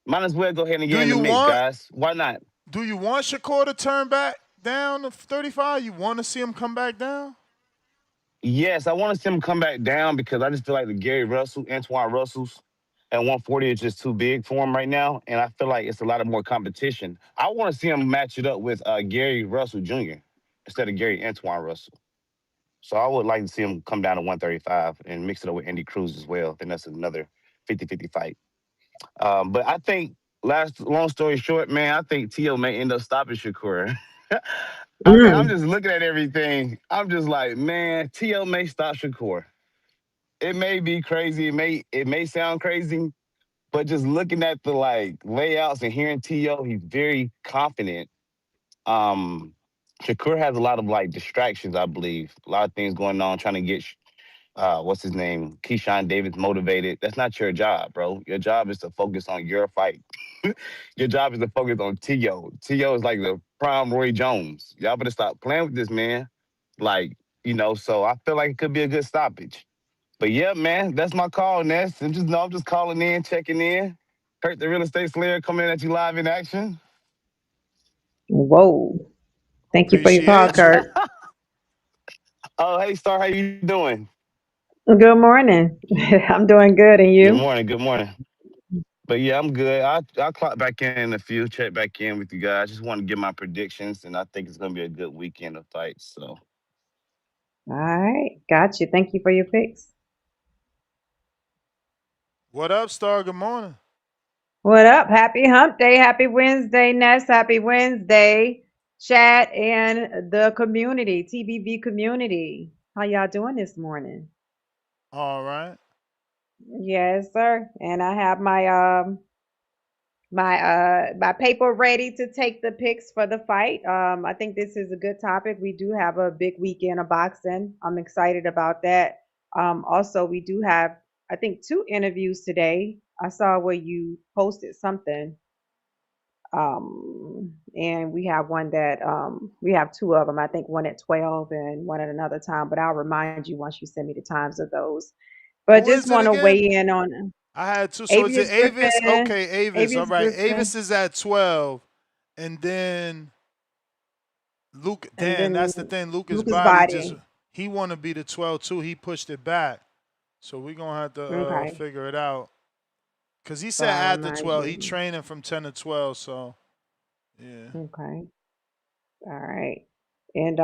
Might as well go ahead and get in the mix, guys. Why not? Do you want Shakur to turn back down to 35? You want to see him come back down? Yes, I want to see him come back down because I just feel like the Gary Russell, Antoine Russells at 140 is just too big for him right now, and I feel like it's a lot of more competition. I want to see him match it up with Gary Russell Jr. instead of Gary Antoine Russell. So I would like to see him come down to 135 and mix it up with Andy Cruz as well. Then that's another 50-50 fight. But I think, long story short, man, I think T.O. may end up stopping Shakur. I mean, I'm just looking at everything. I'm just like, man, T.O. may stop Shakur. It may be crazy. It may sound crazy, but just looking at the like layouts and hearing T.O., he's very confident. Shakur has a lot of like distractions, I believe. A lot of things going on, trying to get what's his name, Keyshawn Davis motivated. That's not your job, bro. Your job is to focus on your fight. Your job is to focus on T.O. T.O. is like the prime Roy Jones. Y'all better stop playing with this man. Like, so I feel like it could be a good stoppage. But yeah, man, that's my call, Ness. And I'm just calling in, checking in. Kurt, the real estate slayer, coming at you live in action. Whoa. Thank you for your call, Kurt. Oh, hey, Star, how you doing? Good morning. I'm doing good, and you? Good morning. But yeah, I'm good. I'll clock back in a few, check back in with you guys. Just want to give my predictions, and I think it's going to be a good weekend of fights. So. All right. Got you. Thank you for your picks. What up, Star? Good morning. What up? Happy hump day. Happy Wednesday, Ness. Happy Wednesday, chat and the community, TBV community. How y'all doing this morning? All right. Yes, sir. And I have my paper ready to take the picks for the fight. I think this is a good topic. We do have a big weekend of boxing. I'm excited about that. Also, we do have, I think, 2 interviews today. I saw where you posted something. And we have one that we have 2 of them. I think one at 12 and one at another time. But I'll remind you once you send me the times of those. But just want to weigh in on. I had 2. So is it Avis? Okay, Avis. All right. Griffin. Avis is at 12. And then Luke, and damn, then that's the thing. Lucas Lucas Body just Body. he want to be the 12 too. He pushed it back, so we're gonna have to Okay. figure it out. Cause he So said I after remind 12, he you. training from 10 to 12. So yeah. Okay. All right. And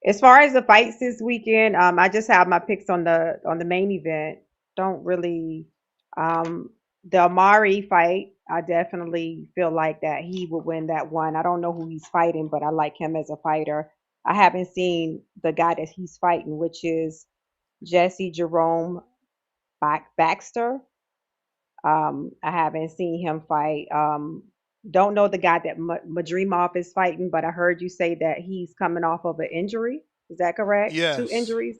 as far as the fights this weekend, I just have my picks on the main event. Don't really the Omari fight, I definitely feel like that he would win that one. I don't know who he's fighting, but I like him as a fighter. I haven't seen the guy that he's fighting, which is Jesse Jerome Baxter. I haven't seen him fight. Don't know the guy that Madrimov is fighting, but I heard you say that he's coming off of an injury. Is that correct? Two Yes. injuries?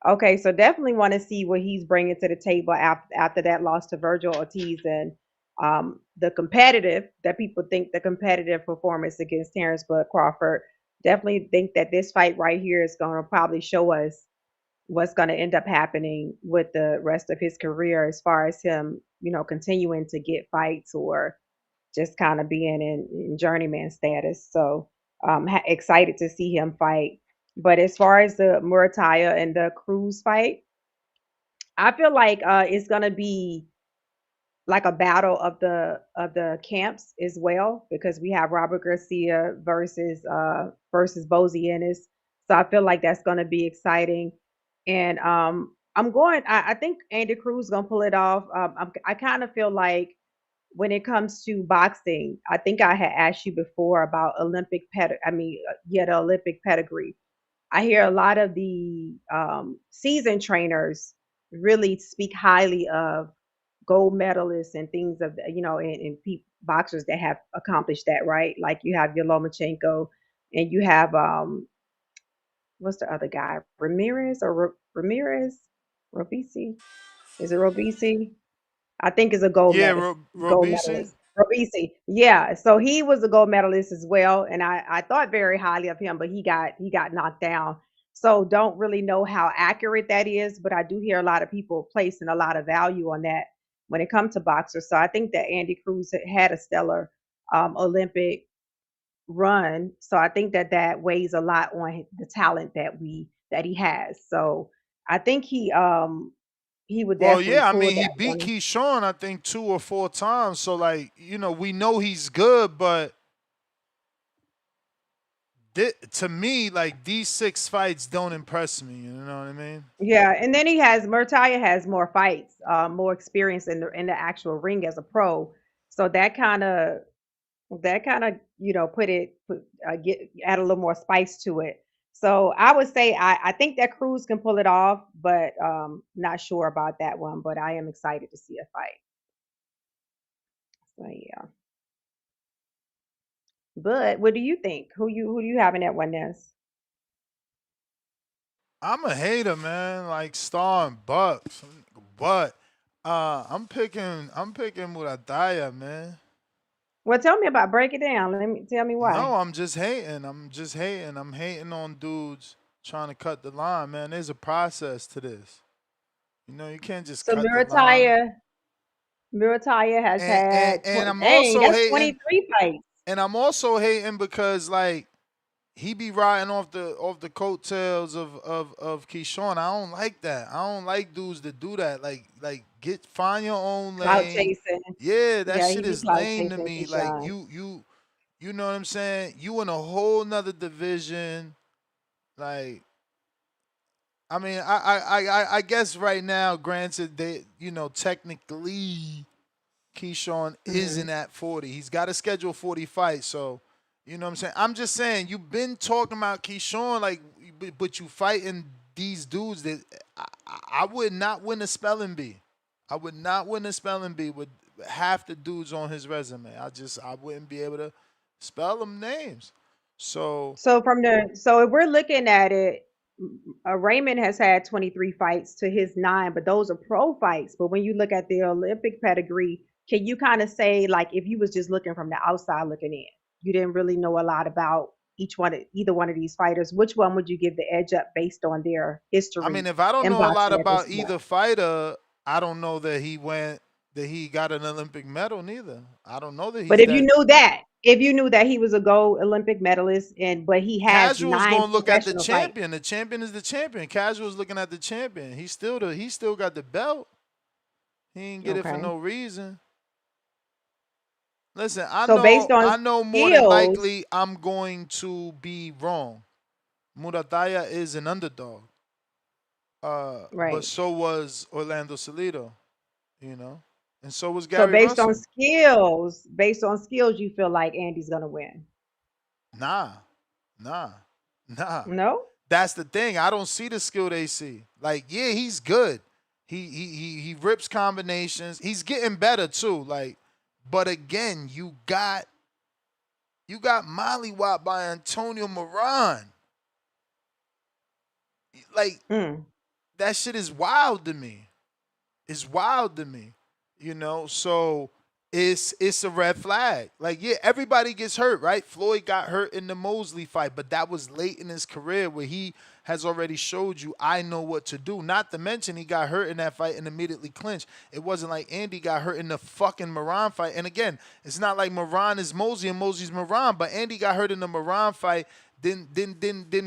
Okay, so definitely want to see what he's bringing to the table after that loss to Virgil Ortiz and the competitive that people think the competitive performance against Terrence Bud Crawford. Definitely think that this fight right here is going to probably show us what's going to end up happening with the rest of his career as far as him, continuing to get fights or just kind of being in journeyman status. So excited to see him fight. But as far as the Muratalla and the Cruz fight, I feel like it's gonna be like a battle of the camps as well because we have Robert Garcia versus Bozy Ennis. So I feel like that's gonna be exciting. And I think Andy Cruz gonna pull it off. I kind of feel like when it comes to boxing, I think I had asked you before about the Olympic pedigree. I hear a lot of the seasoned trainers really speak highly of gold medalists and things of and boxers that have accomplished that, right? Like you have your Lomachenko, and you have what's the other guy? Ramirez or Ramirez? Robisi? Is it Robisi? I think is a Yeah, gold Robisi. medalist. Robisi, yeah. So he was a gold medalist as well, and I thought very highly of him, but he got knocked down. So don't really know how accurate that is, but I do hear a lot of people placing a lot of value on that when it comes to boxers. So I think that Andy Cruz had a stellar Olympic run. So I think that weighs a lot on the talent that he has. So I think he would Well, definitely yeah, I pull mean, he that beat one. Keyshawn, I think, 2 or 4 times. So, like, we know he's good, but to me, like, these 6 fights don't impress me. You know what I mean? Yeah, and then Murtaya has more fights, more experience in the actual ring as a pro. So that kind of add a little more spice to it. So I would say I think that Cruz can pull it off, but not sure about that one. But I am excited to see a fight. So yeah. But what do you think? Who do you have in that one, Ness? I'm a hater, man. Like, Star and Bucks. But I'm picking Muratalla, man. Well, tell me about break it down. Tell me No, why. I'm just hating. I'm hating on dudes trying to cut the line, man. There's a process to this. You can't just So cut the line. Murataya has had And I'm also that's hating 23 fights. and I'm also hating because like he be riding off the coattails of Keyshawn. I don't like that. I don't like dudes that do that. Like find your own Clout lane. chasing. Yeah, that Yeah, he shit be is clout lame to chasing me. Like Keyshawn. you know what I'm saying? You in a whole nother division. Like I mean, I guess right now, granted, technically, Keyshawn isn't at 40. He's got a schedule 40 fights, so you know what I'm saying. I'm just saying you've been talking about Keyshawn, like, but you fighting these dudes that I would not win a spelling bee. I would not win a spelling bee with half the dudes on his resume. I wouldn't be able to spell them names. So So if we're looking at it, Raymond has had 23 fights to his 9, but those are pro fights. But when you look at the Olympic pedigree, can you kind of say, like, if you was just looking from the outside looking in, you didn't really know a lot about either one of these fighters, which one would you give the edge up based on their I history mean, if I don't in know a lot boxing at this about point? either fighter, I don't know that he got an Olympic medal neither. I don't know that But he's if you that. knew that, if you knew that he was a gold Olympic medalist but he has Casual's 9 gonna look at the professional fights. champion. The champion is the champion. Casual's looking at the champion. He still got the belt. He ain't get it for no reason. Listen, I know more than likely I'm going to be wrong. Muratalla is an underdog. Right. But so was Orlando Salido, and so was Gary So based Russell. on skills, you feel like Andy's gonna win? Nah. No. That's the thing. I don't see the skill they see. Like, yeah, he's good. He rips combinations. He's getting better too. Like, but again, you got mollywopped by Antonio Moran. Like, that shit is wild to me. It's wild to me. So it's a red flag. Like, yeah, everybody gets hurt, right? Floyd got hurt in the Mosley fight, but that was late in his career where he has already showed you, I know what to do. Not to mention he got hurt in that fight and immediately clinched. It wasn't like Andy got hurt in the fucking Moran fight. And again, it's not like Moran is Mosey and Mosey's Moran, but Andy got hurt in the Moran fight. Then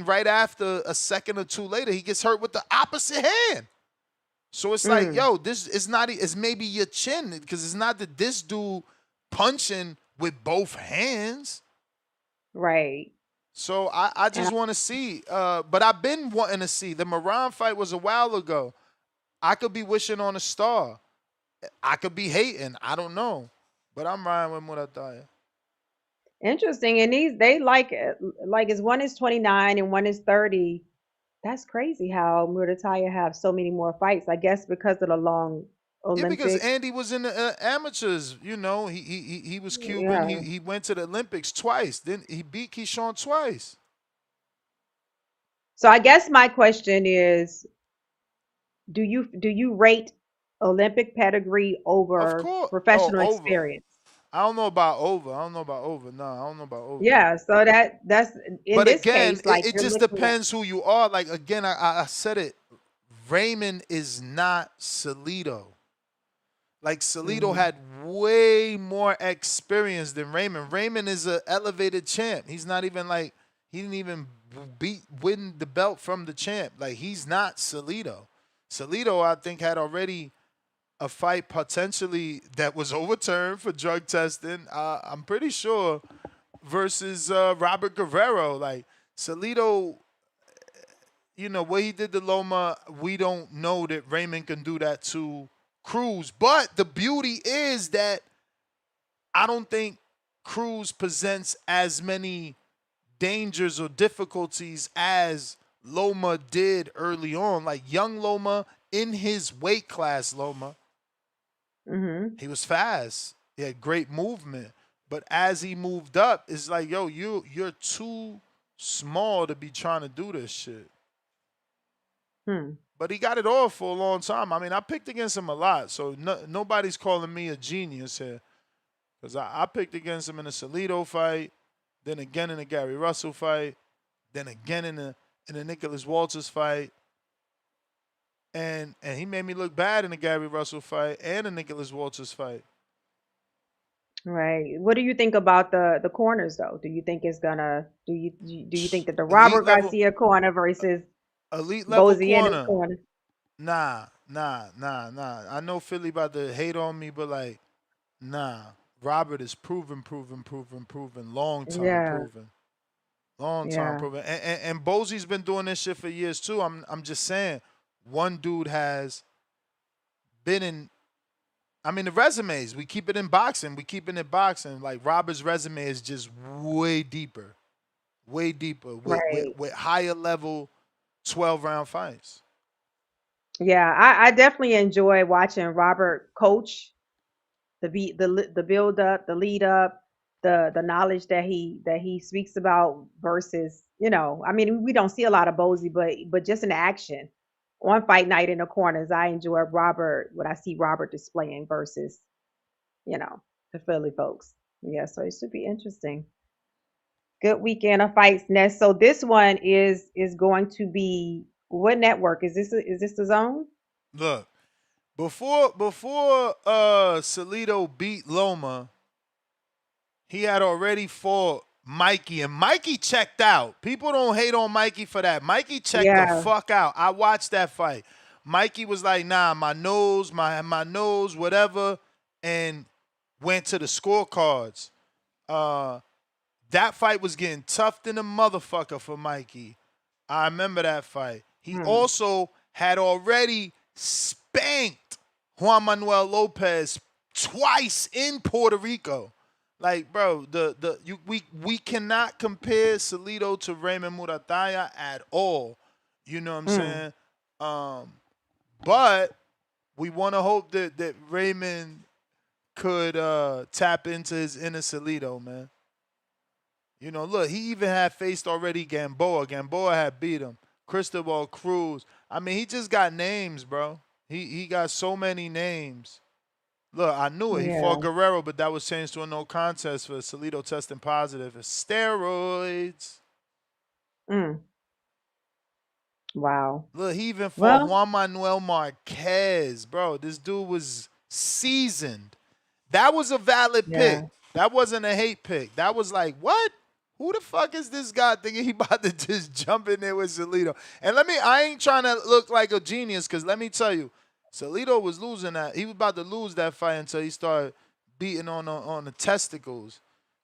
right after, a second or two later, he gets hurt with the opposite hand. So it's like, yo, this is not, it's maybe your chin, because it's not that this dude punching with both hands. Right. So I just want to see, but I've been wanting to see. The Moran fight was a while ago. I could be wishing on a star. I could be hating. I don't know. But I'm riding with Muratalla. Interesting. And they like as one is 29 and one is 30. That's crazy how Muratalla have so many more fights. I guess because of the long Olympics. Yeah, because Andy was in the amateurs. He was Cuban. Yeah. He went to the Olympics twice. Then he beat Keyshawn twice. So I guess my question is, do you rate Olympic pedigree over professional experience? I don't know about over. No, I don't know about over. Yeah, so that's in but this again, case, like it just depends who you are. Like, again, I said it. Raymond is not Salido. Like, Salido had way more experience than Raymond. Raymond is an elevated champ. He's not even like, he didn't even win the belt from the champ. Like, he's not Salido. Salido, I think, had already a fight potentially that was overturned for drug testing. I'm pretty sure versus Robert Guerrero. Like, Salido, what he did to Loma, we don't know that Raymond can do that to Cruz. But the beauty is that I don't think Cruz presents as many dangers or difficulties as Loma did early on. Like, young Loma in his weight class, Loma, he was fast. He had great movement. But as he moved up, it's like, yo, you're too small to be trying to do this shit. But he got it off for a long time. I mean, I picked against him a lot, so nobody's calling me a genius here. Because I picked against him in the Salido fight, then again in the Gary Russell fight, then again in the Nicholas Walters fight. And he made me look bad in the Gary Russell fight and the Nicholas Walters fight. Right. What do you think about the corners though? Do you think it's gonna? Do you think that the Robert Garcia corner versus elite level corner? Nah. I know Philly about to hate on me, but like, nah. Robert is proven. Long time proven. And Bosey's been doing this shit for years too. I'm just saying. One dude has been in, I mean, the resumes, we keep it in boxing. Like, Robert's resume is just way deeper with higher level 12-round fights. Yeah, I definitely enjoy watching Robert coach the build up, the lead up, the knowledge that he speaks about versus, I mean, we don't see a lot of Bosey, but just in action. On fight night in the corners, I enjoy what I see Robert displaying versus, the Philly folks. Yeah, so it should be interesting. Good weekend of fights, Ness. So this one is going to be what network? Is this the Zone? Look, before Salido beat Loma, he had already fought Mikey, and Mikey checked out. People don't hate on Mikey for that. Mikey checked the fuck out. I watched that fight. Mikey was like, nah, my nose, whatever, and went to the scorecards. That fight was getting tough than a motherfucker for Mikey. I remember that fight. He also had already spanked Juan Manuel Lopez twice in Puerto Rico. Like, bro, we cannot compare Salido to Raymond Muratalla at all. You know what I'm saying? But we want to hope that Raymond could tap into his inner Salido, man. You know, look, he even had faced already Gamboa. Gamboa had beat him. Cristobal Cruz. I mean, he just got names, bro. He got so many names. Look, I knew it. He fought Guerrero, but that was changed to a no contest for Salido testing positive for steroids. Wow. Look, he even fought Juan Manuel Marquez, bro. This dude was seasoned. That was a valid pick. That wasn't a hate pick. That was like, what? Who the fuck is this guy thinking he about to just jump in there with Salido? And I ain't trying to look like a genius, because let me tell you, Salido was losing that. He was about to lose that fight until he started beating on the testicles.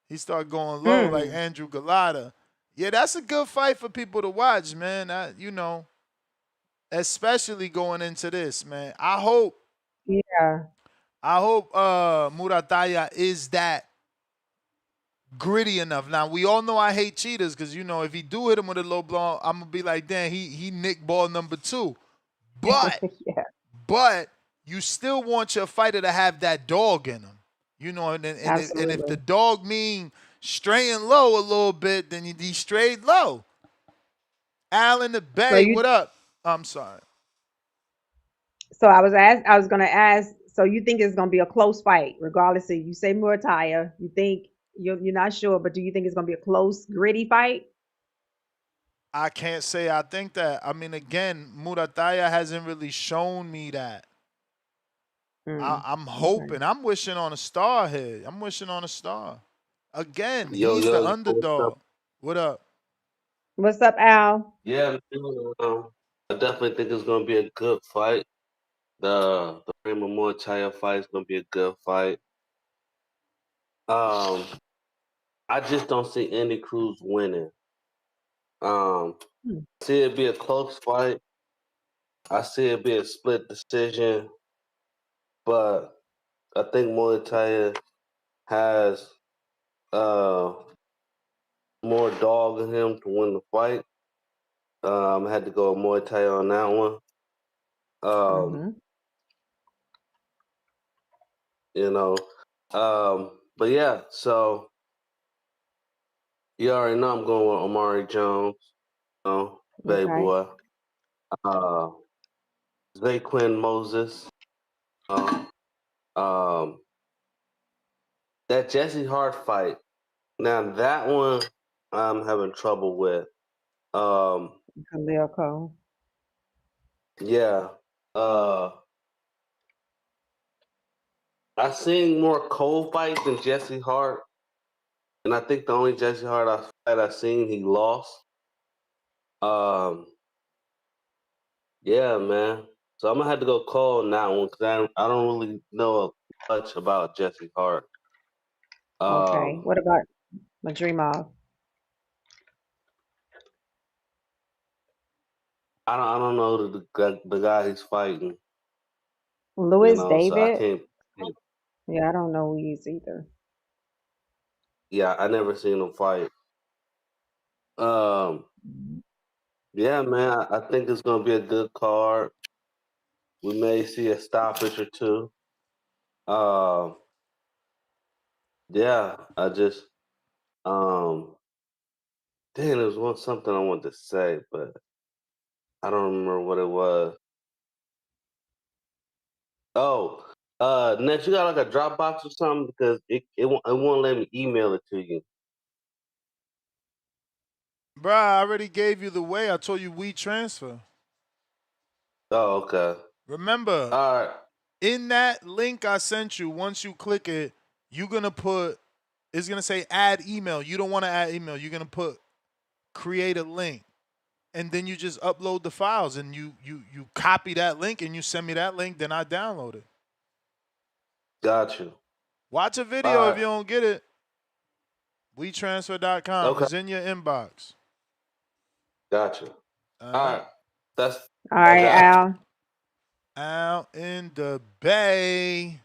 He started going low like Andrew Galata. Yeah, that's a good fight for people to watch, man. You know, especially going into this, man. I hope Muratalla is that gritty enough. Now, we all know I hate cheaters, because, you know, if he do hit him with a low blow, I'm going to be like, damn, he nicked ball number 2. But, but you still want your fighter to have that dog in him. You know, and if the dog mean straying low a little bit, then he strayed low. Al in the Bay, what up? I'm sorry. So I was going to ask, so you think it's going to be a close fight, regardless of, you say Muratalla, you think, you're not sure, but do you think it's going to be a close, gritty fight? I can't say I think that. I mean, again, Muratalla hasn't really shown me that. I'm hoping. I'm wishing on a star here. I'm wishing on a star. Again, he's the underdog. What up? What's up, Al? Yeah, I definitely think it's going to be a good fight. The Raymond Muratalla fight is going to be a good fight. I just don't see Andy Cruz winning. See it be a close fight. I see it be a split decision, but I think Muratalla has more dog in him to win the fight. I had to go with Muratalla on that one. You know, but yeah, so you already know I'm going with Omari Jones, baby boy. Zaquin Moses. That Jesse Hart fight. Now that one I'm having trouble with. Khalil Coe. Yeah. I've seen more Coe fights than Jesse Hart. And I think the only Jesse Hart fight I've seen, he lost. Yeah, man. So I'm going to have to go Coe on that one, because I don't really know much about Jesse Hart. Okay. What about Madrimov? I don't know the guy he's fighting. Luis David? So I can't. Yeah, I don't know who he is either. Yeah, I never seen him fight. Yeah, man, I think it's gonna be a good card. We may see a stoppage or two. Yeah, I just there was something I wanted to say, but I don't remember what it was. Oh, next you got like a Dropbox or something, because it won't let me email it to you. Bruh, I already gave you the way. I told you we transfer. Oh, okay. Remember, all right. In that link I sent you, once you click it, you're going to put, it's gonna say add email. You don't want to add email. You're gonna put create a link, and then you just upload the files, and you copy that link, and you send me that link. Then I download it. Got you. Watch a video All if you don't get it. WeTransfer.com. Okay. It's in your inbox. Got you. All right. That's all right, okay. Al. Out in the Bay.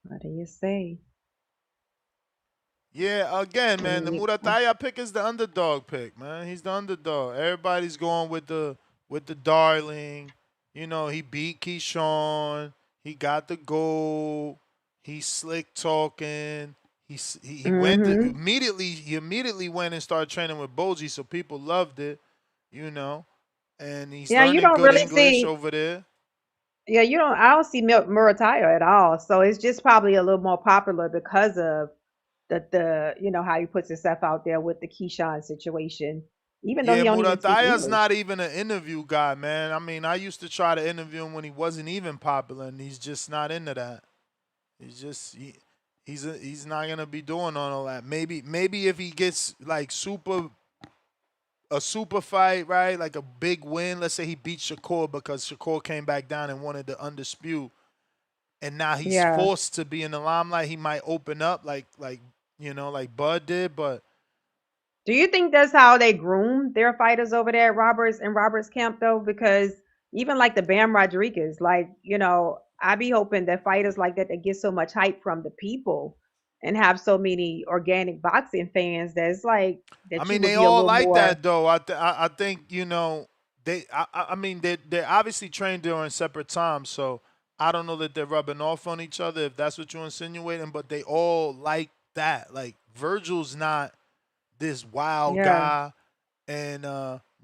What do you say? Yeah, again, man, the Muratalla pick is the underdog pick, man. He's the underdog. Everybody's going with the darling. You know, he beat Keyshawn. He got the gold. He's slick talking. He went to, immediately. He immediately went and started training with Boji, so people loved it. You know, and he's learning good really English over there. Yeah, I don't see Muratalla at all. So it's just probably a little more popular because of the how he puts himself out there with the Keyshawn situation. Even though he only Muratalla's not even an interview guy, man. I mean, I used to try to interview him when he wasn't even popular, and he's just not into that. He's just he's not gonna be doing all that. Maybe if he gets like a super fight, right? Like a big win. Let's say he beat Shakur because Shakur came back down and wanted to undispute, and now he's forced to be in the limelight. He might open up like Bud did. But do you think that's how they groom their fighters over there at Roberts camp though? Because even like the Bam Rodriguez, I be hoping that fighters like that get so much hype from the people and have so many organic boxing fans that it's like that. I mean, they all like that though. I think they're obviously trained during separate times, so I don't know that they're rubbing off on each other if that's what you're insinuating. But they all like that. Like Virgil's not this wild guy, and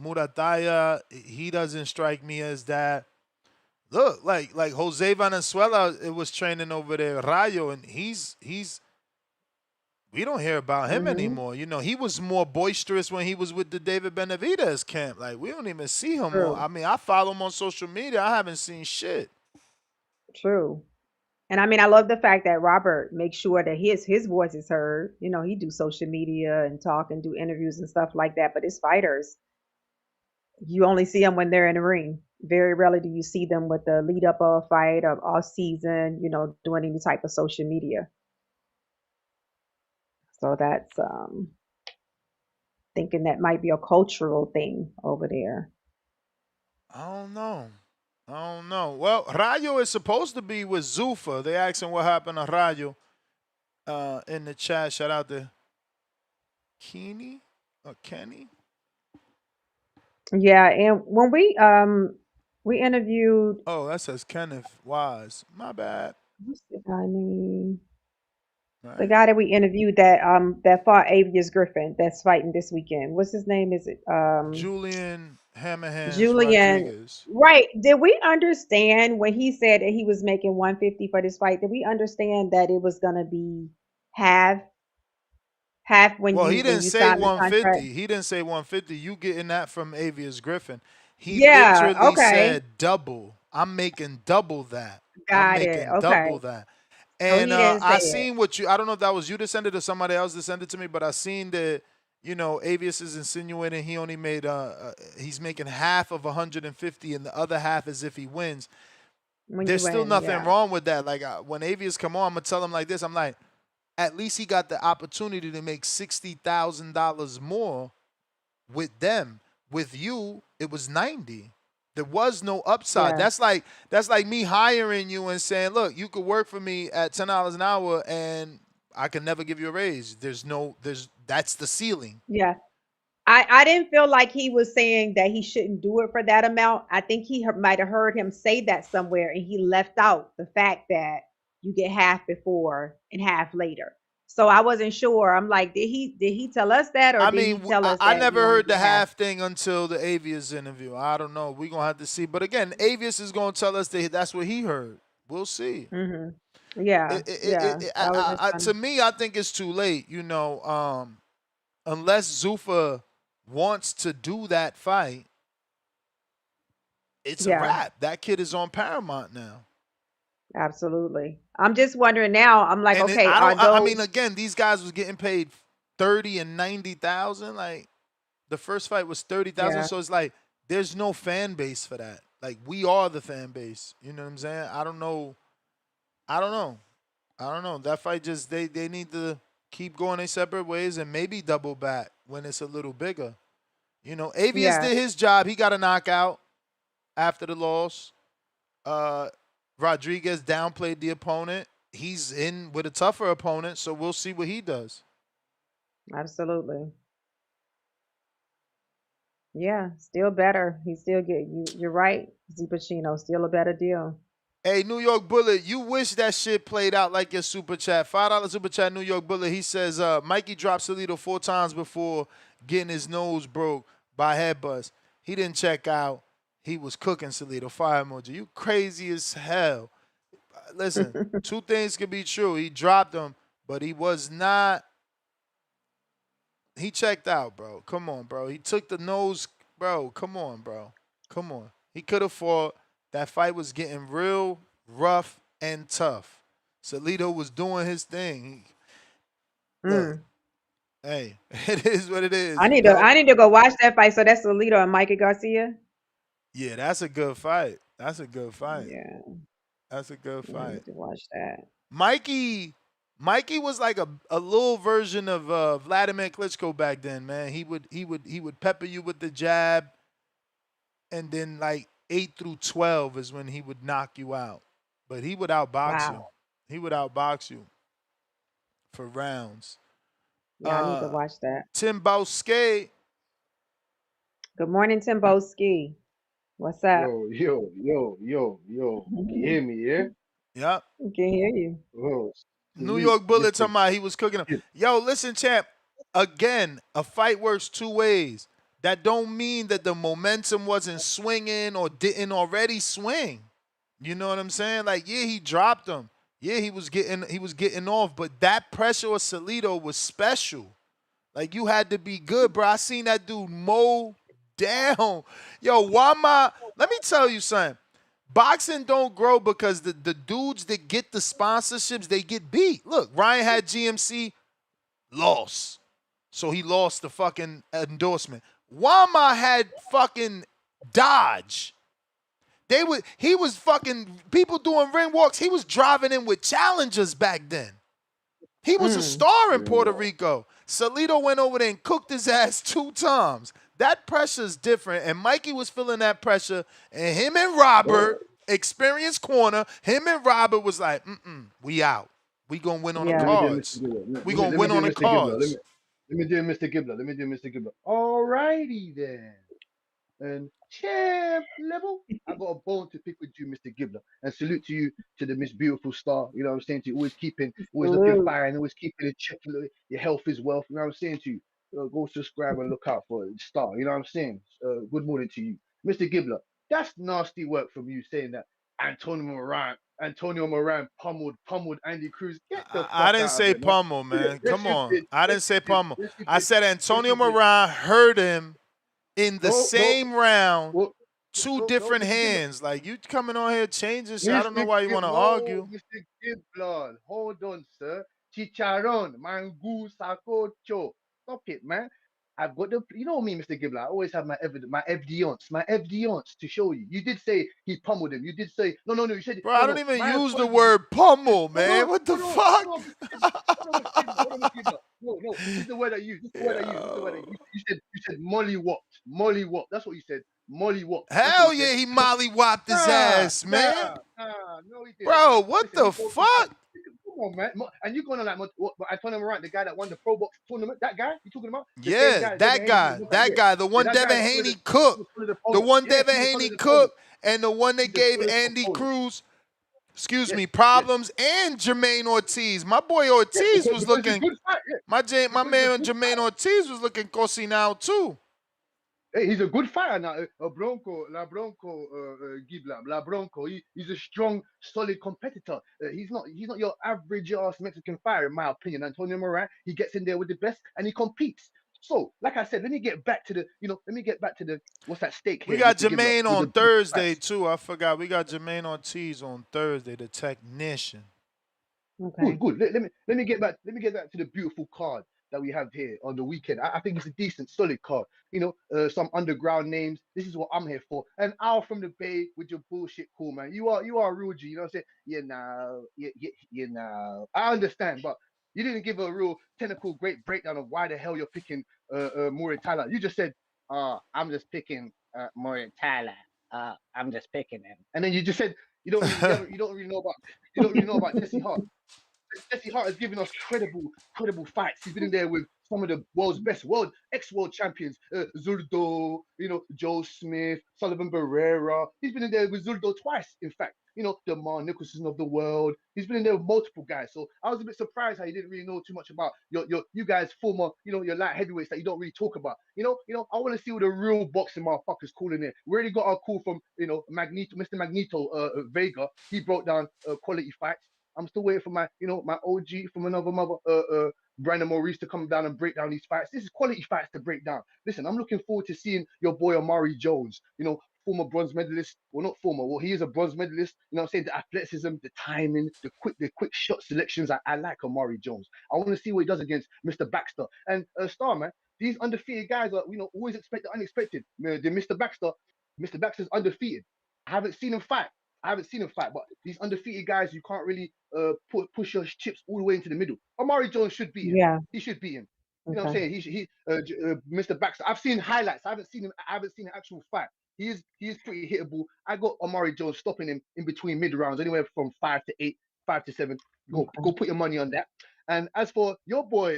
Muratalla, he doesn't strike me as that. Look, like Jose Valenzuela, it was training over there, Rayo, and he's. We don't hear about him anymore. You know, he was more boisterous when he was with the David Benavidez camp. Like, we don't even see him more. I mean, I follow him on social media. I haven't seen shit. True. And I mean, I love the fact that Robert makes sure that his voice is heard. You know, he do social media and talk and do interviews and stuff like that. But his fighters, you only see them when they're in the ring. Very rarely do you see them with the lead up of a fight or all season, doing any type of social media. So that's thinking that might be a cultural thing over there. I don't know. Well, Rayo is supposed to be with Zufa. They asking what happened to Rayo in the chat. Shout out to Kenny or Kenny. Yeah, and when we interviewed. Oh, that says Kenneth Wise. My bad. What's the guy name? Right. The guy that we interviewed that fought Avius Griffin that's fighting this weekend. What's his name? Is it Julian Hammerhands Rodriguez. Right. Did we understand when he said that he was making 150 for this fight? Did we understand that it was gonna be half when he didn't say 150. He didn't say 150. You getting that from Avius Griffin. He literally said double. I'm making double that. Got it. Okay. Double that. And I seen I don't know if that was you that sent it or somebody else that sent it to me, but I seen that, Avius is insinuating he only made, he's making half of 150 and the other half is if he wins. There's still nothing wrong with that. Like when Avius come on, I'm going to tell him like this. I'm like, at least he got the opportunity to make $60,000 more with them. With you, it was 90. There was no upside. Yeah. That's like me hiring you and saying, look, you could work for me at $10 an hour and I can never give you a raise. That's the ceiling. Yeah. I didn't feel like he was saying that he shouldn't do it for that amount. I think he might have heard him say that somewhere and he left out the fact that you get half before and half later. So I wasn't sure. I'm like, did he tell us that, or did he tell us? I never heard the half thing until the Avius interview. I don't know. We're gonna have to see. But again, Avius is gonna tell us that that's what he heard. We'll see. Mm-hmm. Yeah. To me, I think it's too late. Unless Zufa wants to do that fight, it's a wrap. That kid is on Paramount now. Absolutely. I'm just wondering now. I'm like, And okay, I are don't. I those? mean, again, these guys was getting paid 30 and 90,000. Like the first fight was 30,000. Yeah. So it's like there's no fan base for that. Like we are the fan base. You know what I'm saying? I don't know. I don't know. I don't know. That fight just they need to keep going their separate ways and maybe double back when it's a little bigger. You know, Avius Yeah. did his job. He got a knockout after the loss. Rodriguez downplayed the opponent. He's in with a tougher opponent, so we'll see what he does. Absolutely. Yeah. Still better. He still get you. You're right, Z Pacino. Still a better deal. Hey, New York Bullet, you wish that shit played out like your super chat. $5 super chat, New York Bullet. He says, Mikey dropped Salido 4 times before getting his nose broke by headbutts. He didn't check out. He was cooking Salido. Fire emoji. You crazy as hell. Listen, 2 things can be true. He dropped him, but he was not. He checked out, bro. Come on, bro. He took the nose. Bro, come on, bro. Come on. He could have fought. That fight was getting real rough and tough. Salido was doing his thing. Look, hey, it is what it is. I need to go watch that fight. So that's Alito and Mikey Garcia. Yeah, that's a good fight. That's a good fight. Yeah. That's a good I fight. need to watch that. Mikey was like a little version of Vladimir Klitschko back then, man. He would pepper you with the jab, and then like 8 through 12 is when he would knock you out. But he would outbox you. He would outbox you for rounds. Yeah, I need to watch that. Timbowski. Good morning, Timbowski. What's up? Yo. Can you hear me, yeah? Yep. I can hear you. Oh, New York Bullet talking about he was cooking him. Yo, listen, champ. Again, a fight works 2 ways. That don't mean that the momentum wasn't swinging or didn't already swing. You know what I'm saying? Like, yeah, he dropped him. Yeah, he was getting off, but that pressure of Salido was special. Like, you had to be good, bro. I seen that dude mow down. Yo, let me tell you something. Boxing don't grow because the dudes that get the sponsorships, they get beat. Look, Ryan had GMC, lost. So he lost the fucking endorsement. Wama had fucking Dodge. He was fucking people doing ring walks. He was driving in with Challengers back then. He was a star in Puerto Rico. Salido went over there and cooked his ass 2 times. That pressure's different, and Mikey was feeling that pressure, and him and Robert, experienced corner, him and Robert was like, we out. We gonna win on the cards. We gonna win on the cards. Let me do Mr. Gibbler. Alrighty then. And champ level, I got a bone to pick with you, Mr. Gibbler. And salute to you, to the Miss Beautiful Star. You know what I'm saying to you? Always looking fire and always keeping it checking. Your health is wealth. You know what I'm saying to you? Go subscribe and look out for the star. You know what I'm saying? Good morning to you, Mr. Gibbler. That's nasty work from you saying that Antonio Moran pummeled Andy Cruz. Get the fuck I didn't out say of here, pummel, man. Yes, Come you on. did. I didn't say pummel. Yes, you I did. said Antonio Yes, you did. Moran hurt him in the same round, Well, 2 different Mr. Gibbler. hands. Like, you coming on here changing shit. I don't know why you want to argue. Mr. Gibbler, hold on, sir. Chicharron, mango, sacocho. Stop it, man. I've got you know me, Mr. Gibbler. I always have my evidence to show you. You did say he pummeled him. You did say, no, you said, Bro, I don't even use the word pummel, man. What the fuck? Hold on, Mr. Gibbler. No, this is the word I use. You said mollywop. That's what you said. Mollywop. Hell yeah, he molly-whopped his ass, man. No, he didn't. Bro, what the fuck? Come on, man. And you going on like Antonio Morant, the guy that won the Pro Box tournament? That guy you talking about? Yeah, that guy. The one Devin Haney cooked. The one Devin Haney cooked, and the one that gave Andy Cruz, problems, and Jermaine Ortiz. My boy Ortiz was looking. My man Jermaine Ortiz was looking cocinado too. Hey, he's a good fighter now. La Bronco, Gibla, La Bronco. He's a strong, solid competitor. He's not your average ass Mexican fighter, in my opinion. Antonio Moran, he gets in there with the best and he competes. So, like I said, let me get back to the what's that stake We here, got Mr. Gibbler, Jermaine with on the Thursday facts. too. I forgot. We got Jermaine Ortiz on Thursday, the technician. Okay. Good. Let me get back to the beautiful card that we have here on the weekend. I think it's a decent, solid card. Some underground names. This is what I'm here for. And Al from the Bay with your bullshit call, man. You are a real G. You know what I'm saying? You know. I understand, but you didn't give a real technical great breakdown of why the hell you're picking Muratalla. You just said, I'm just picking Muratalla. I'm just picking him. And then you just said you don't really know about Jesse Hart. Jesse Hart has given us credible fights. He's been in there with some of the world's best ex-world champions, Zurdo, Joe Smith, Sullivan Barrera. He's been in there with Zurdo twice, in fact. The Mar Nicholson of the world. He's been in there with multiple guys. So I was a bit surprised how you didn't really know too much about you guys former, your light heavyweights that you don't really talk about. I want to see what the real boxing motherfuckers calling it. We already got our call from, Magneto, Mr. Magneto Vega. He broke down quality fights. I'm still waiting for my OG from another mother, Brandon Maurice to come down and break down these fights. This is quality fights to break down. Listen, I'm looking forward to seeing your boy Omari Jones, former bronze medalist. Well, not former. Well, he is a bronze medalist. I'm saying? The athleticism, the timing, the quick shot selections. I like Omari Jones. I want to see what he does against Mr. Baxter. And Star, man, these undefeated guys are, always expect the unexpected. Mr. Baxter's undefeated. I haven't seen him fight. But these undefeated guys, you can't really push your chips all the way into the middle. Omari Jones should beat him. Yeah. He should beat him. You Okay. know what I'm saying? Mr. Baxter. I've seen highlights. I haven't seen an actual fight. He is pretty hittable. I got Omari Jones stopping him in between mid rounds, anywhere from 5 to 8, 5 to 7. Go put your money on that. And as for your boy,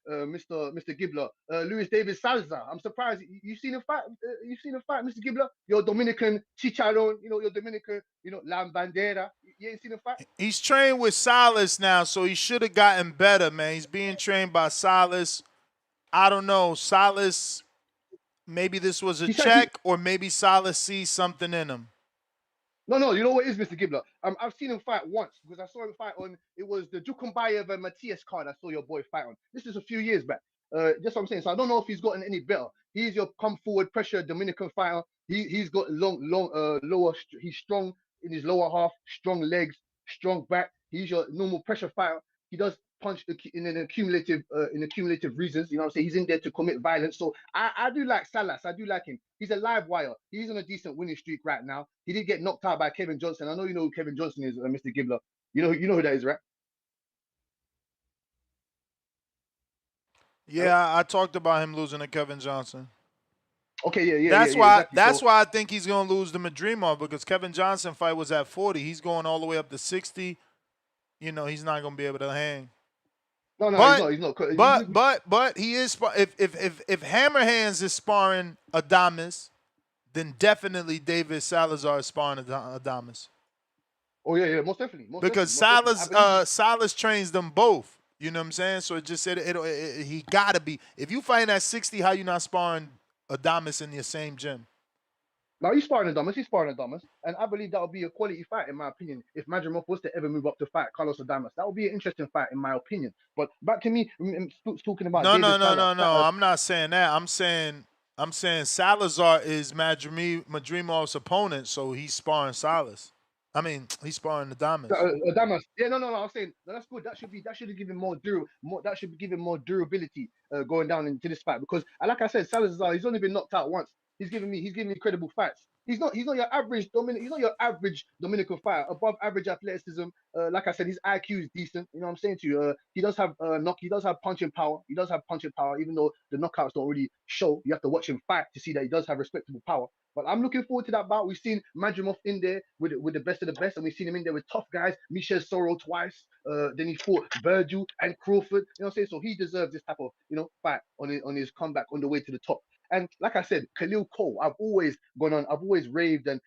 Mr. Gibbler, Luis David Salazar, I'm surprised you've seen him fight. Mr. Gibbler. Your Dominican Chicharron, your Dominican, La Bandera. You ain't seen him fight. He's trained with Salas now, so he should have gotten better, man. He's being trained by Salas. I don't know, Salas. Maybe this was a check, or maybe Salas sees something in him. No, you know what it is, Mr. Gibbler? I've seen him fight once because I saw him fight it was the Jukumbayev and Matias card I saw your boy fight on. This is a few years back. Just what I'm saying. So I don't know if he's gotten any better. He's your come forward pressure Dominican fighter. He's got lower. He's strong in his lower half, strong legs, strong back. He's your normal pressure fighter. He does punch in accumulative reasons. You know what I'm saying? He's in there to commit violence. So I do like Salas. I do like him. He's a live wire. He's on a decent winning streak right now. He did get knocked out by Kevin Johnson. I know you know who Kevin Johnson is, Mr. Gibbler. You know who that is, right? Yeah, I talked about him losing to Kevin Johnson. Okay, yeah. That's why. Exactly. That's why I think he's gonna lose to Madrimov, because Kevin Johnson fight was at 40. He's going all the way up to 60. He's not gonna be able to hang. No, he's not. But he is. If Hammer Hands is sparring Adames, then definitely David Salazar is sparring Adames. Oh yeah, most definitely. Because Salas trains them both. You know what I'm saying? So it just said he gotta be. If you fighting at 60, how you not sparring Adames in your same gym? No, he's sparring Adames, and I believe that would be a quality fight, in my opinion. If Madrimov was to ever move up to fight Carlos Adames, that would be an interesting fight, in my opinion. But back to me, talking about No. I'm not saying that. I'm saying Salazar is Madrimov's opponent, so he's sparring Salas. I mean, he's sparring Adames. Adames. Yeah, no. I'm saying that's good. That should give him more durability going down into this fight, because, like I said, Salazar, he's only been knocked out once. He's giving me credible fights. He's not your average Dominican fighter. Above average athleticism. Like I said, his IQ is decent. You know what I'm saying to you? He does have he does have punching power. Even though the knockouts don't really show. You have to watch him fight to see that he does have respectable power. But I'm looking forward to that bout. We've seen Madrimov in there with the best of the best, and we've seen him in there with tough guys. Michel Soro twice. Then he fought Virgil and Crawford. You know what I'm saying? So he deserves this type of fight on his comeback on the way to the top. And like I said, Khalil Coe, I've always raved and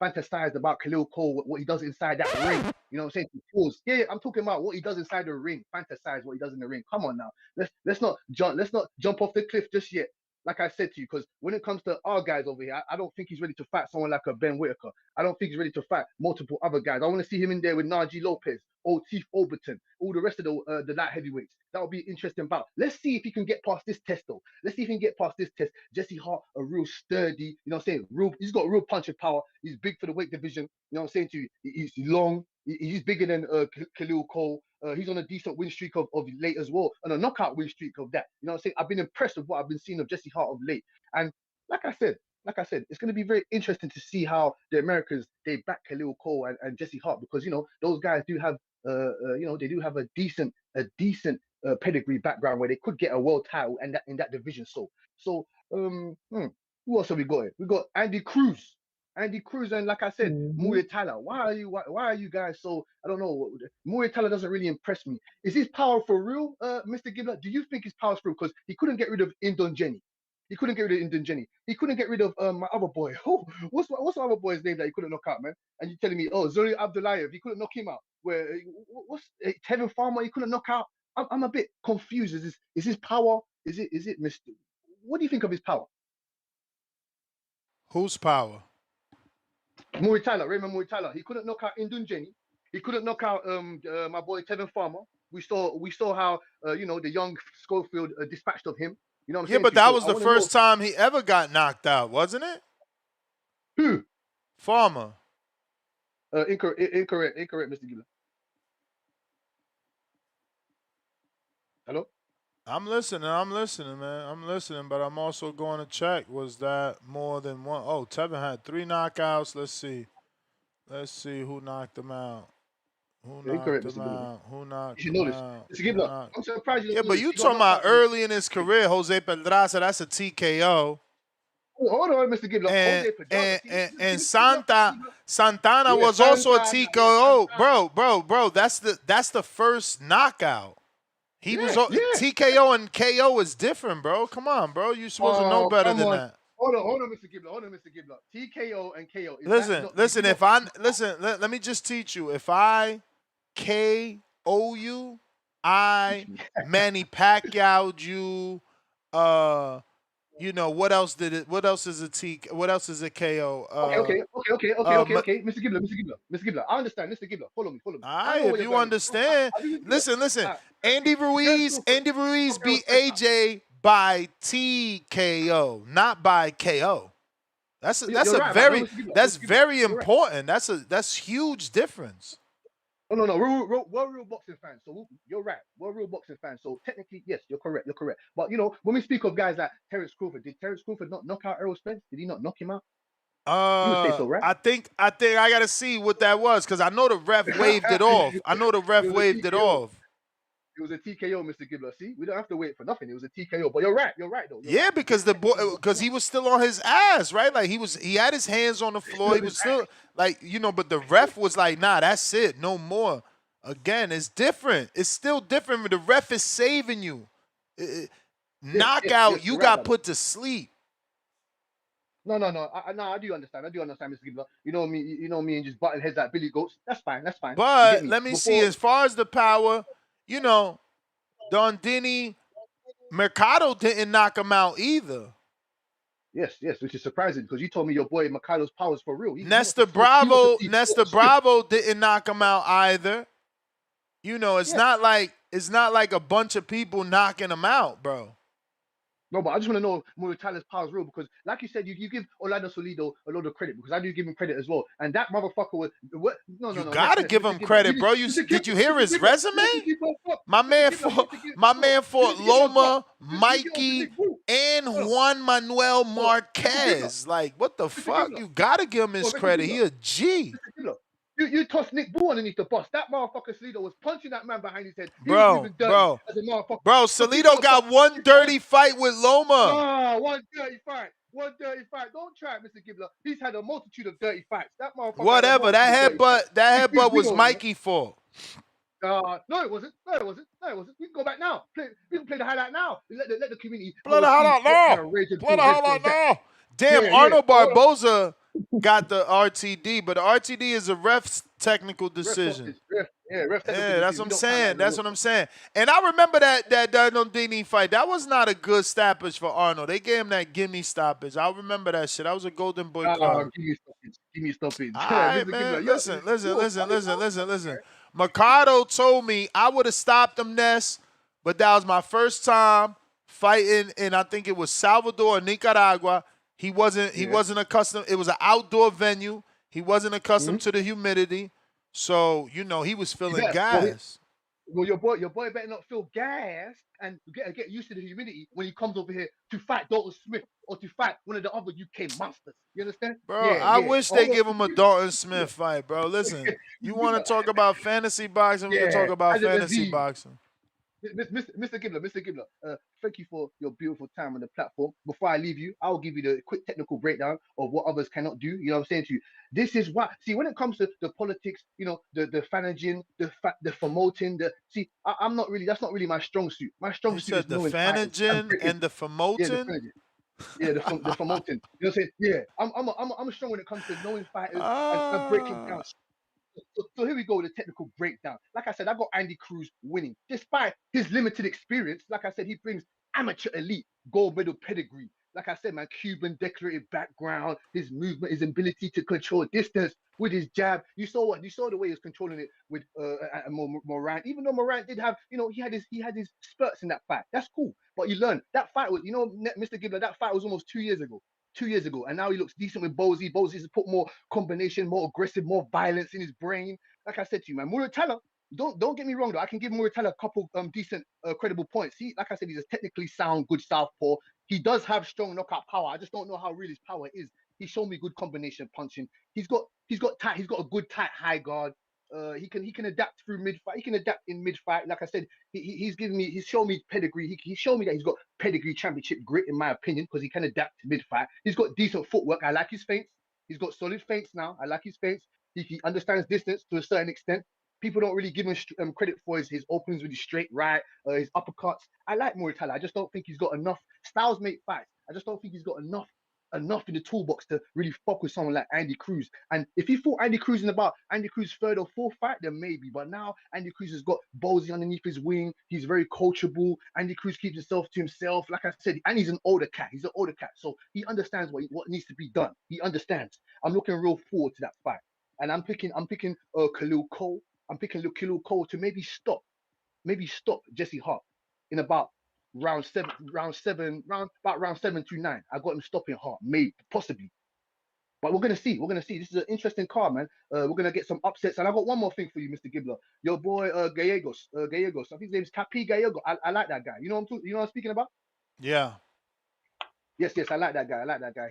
fantasized about Khalil Coe, what he does inside that ring. You know what I'm saying? Pause. Yeah, I'm talking about what he does inside the ring. Fantasize what he does in the ring. Come on now. Let's not jump off the cliff just yet. like I said to you, because when it comes to our guys over here, I don't think he's ready to fight someone like a Ben Whitaker. I don't think he's ready to fight multiple other guys. I want to see him in there with Najee Lopez, O'Teef Overton, all the rest of the light heavyweights. That would be an interesting bout. Let's see if he can get past this test, though. Let's see if he can get past this test. Jesse Hart, a real sturdy, you know what I'm saying? He's got real punching power. He's big for the weight division. You know what I'm saying to you? He's long. He's bigger than Khalil Coe. He's on a decent win streak of late as well, and a knockout win streak of that. You know what I'm saying? I've been impressed with what I've been seeing of Jesse Hart of late. And like I said, it's going to be very interesting to see how the Americans, they back Khalil Coe and Jesse Hart, because, you know, those guys do have, you know, they do have a decent pedigree background where they could get a world title and in that division. So who else have we got here? We got Andy Cruz. And like I said, Muratalla. Why are you guys so, I don't know, Muratalla doesn't really impress me. Is his power for real, Mr. Gibbler? Do you think his power's for real? Because he couldn't get rid of Indonjeni. He couldn't get rid of my other boy. What's the other boy's name that he couldn't knock out, man? And you're telling me, Zuri Abdullayev, he couldn't knock him out. Where what's Tevin Farmer, he couldn't knock out. I'm a bit confused. Is his power? Is it Mr. What do you think of his power? Whose power? Muratalla, Raymond Muratalla. He couldn't knock out Indunjeni. He couldn't knock out my boy Tevin Farmer. We saw how you know, the young Schofield dispatched of him. You know what I'm saying? Yeah, but that was the first time he ever got knocked out, wasn't it? Who? Farmer. Incorrect, Mr. Gila. Hello? I'm listening, man. I'm listening, but I'm also going to check. Was that more than one? Oh, Tevin had 3 knockouts. Let's see who knocked him out. Who knocked him out? I'm surprised you. Yeah, but you talking about early in his career, Jose Pedraza, that's a TKO. Hold on, Mr. Gibbler. And Santana was also a TKO. Bro, that's the first knockout. He was TKO and KO is different, bro. Come on, bro. You're supposed to know better than that. Hold on, Mr. Gibbler. TKO and KO. Listen. Let me just teach you. If I KO you, I Manny Pacquiao'd you. You know what else did it? What else is a T? What else is a KO? Okay. Mr. Gibbler. I understand, Mr. Gibbler. Follow me. All right, if you understand. Listen. Andy Ruiz beat AJ by TKO, not by KO. That's very important. That's huge difference. No. We're real boxing fans, so you're right. We're real boxing fans, so technically, yes, you're correct. But you know, when we speak of guys like Terence Crawford, did Terence Crawford not knock out Errol Spence? Did he not knock him out? You would say so, right? I think I gotta see what that was, because I know the ref waved it off. It was a TKO, Mr. Gibbler. See, we don't have to wait for nothing. It was a TKO. But you're right though. Yeah, because because he was still on his ass, right? Like he had his hands on the floor. He was still like, you know, but the ref was like, nah, that's it, no more. Again, it's different. It's still different. The ref is saving you. Knockout, you got put to sleep. No. I do understand, Mr. Gibbler. You know me, and just butting heads like Billy Goats. That's fine. But let me see, as far as the power, you know, Dondini Mercado didn't knock him out either. Yes, which is surprising because you told me your boy Mercado's powers for real. Nestor Bravo didn't knock him out either. You know, it's not like a bunch of people knocking him out, bro. No, but I just want to know Muratalla's power is real because, like you said, you give Orlando Solido a lot of credit because I do give him credit as well. And that motherfucker was no. You gotta give him credit, bro. Did you hear his resume? My man fought Loma, Mikey, and Juan Manuel Marquez. Like, what the fuck? You gotta give him his credit. He a G. You tossed Nick Boo underneath the bus. That motherfucker Salido was punching that man behind his head. Bro, Salido got one dirty fight with Loma. One dirty fight. Don't try it, Mr. Gibbler. He's had a multitude of dirty fights. That motherfucker. Whatever. That headbutt was Mikey's fault. No, it wasn't. We can go back now. We can play the highlight now. Let the community play the highlight now. Damn, Arnold Barboza got the RTD, but the RTD is a ref's technical decision. Yeah, ref technical Yeah, that's decision. what We I'm don't count that saying. in the That's rules. what I'm saying. And I remember that Nondini fight. That was not a good stoppage for Arnold. They gave him that gimme stoppage. I remember that shit. That was a golden boy call. Give me stoppage. Give me stoppage. All right, Mr. man. Gibbler, Listen. Mercado told me I would have stopped him, Ness, but that was my first time fighting in, I think it was Salvador or Nicaragua. He wasn't accustomed. It was an outdoor venue. He wasn't accustomed to the humidity. So, he was feeling gas. Well, your boy better not feel gas and get used to the humidity when he comes over here to fight Dalton Smith or to fight one of the other UK monsters. You understand? Bro, I wish they give him a Dalton Smith fight, bro. Listen, you want to talk about fantasy boxing? We can talk about fantasy boxing. Mr. Gibbler, thank you for your beautiful time on the platform. Before I leave you, I'll give you the quick technical breakdown of what others cannot do. You know what I'm saying to you? This is why. See, when it comes to the politics, the fanaging, the promoting, I'm not really. That's not really my strong suit. My strong suit is the knowing fanaging and the promoting. Yeah, the promoting. You know what I'm saying? Yeah, I'm strong when it comes to knowing fighters and breaking down. So here we go with the technical breakdown. Like I said, I got Andy Cruz winning. Despite his limited experience, like I said, he brings amateur elite gold medal pedigree. Like I said, man, Cuban decorated background, his movement, his ability to control distance with his jab. You saw the way he was controlling it with Moran. Even though Moran did have, he had his spurts in that fight. That's cool. But you learn that fight was, Mr. Gibbler, that fight was almost 2 years ago. 2 years ago, and now he looks decent with Bozy. Bozy's put more combination, more aggressive, more violence in his brain. Like I said to you, man, Muratalla, don't get me wrong though. I can give Muratalla a couple decent, credible points. Like I said, he's a technically sound, good southpaw. He does have strong knockout power. I just don't know how real his power is. He showed me good combination punching. He's got a good tight high guard. He can adapt through mid fight. He can adapt in mid fight. Like I said, he's shown me pedigree. He showed me that he's got pedigree championship grit, in my opinion, because he can adapt to mid fight. He's got decent footwork. I like his feints. He's got solid feints now. I like his feints. He understands distance to a certain extent. People don't really give him credit for his openings with his straight right, his uppercuts. I like Muratalla. I just don't think he's got enough styles make fights. I just don't think he's got enough in the toolbox to really fuck with someone like Andy Cruz. And if he fought Andy Cruz in about Andy Cruz's third or fourth fight, then maybe. But now Andy Cruz has got Bozy underneath his wing. He's very coachable. Andy Cruz keeps himself to himself. Like I said, and he's an older cat. So he understands what needs to be done. He understands. I'm looking real forward to that fight. And I'm picking Khalil Coe. I'm picking Khalil Coe to maybe stop Jesse Hart in about round 7 to 9. I got him stopping Hart, maybe, possibly. But we're gonna see. This is an interesting card, man. We're gonna get some upsets. And I got one more thing for you, Mr. Gibbler. Your boy Gallegos. I think his name's Kaipo Gallegos. I like that guy. You know what I'm speaking about? Yeah. Yes, I like that guy.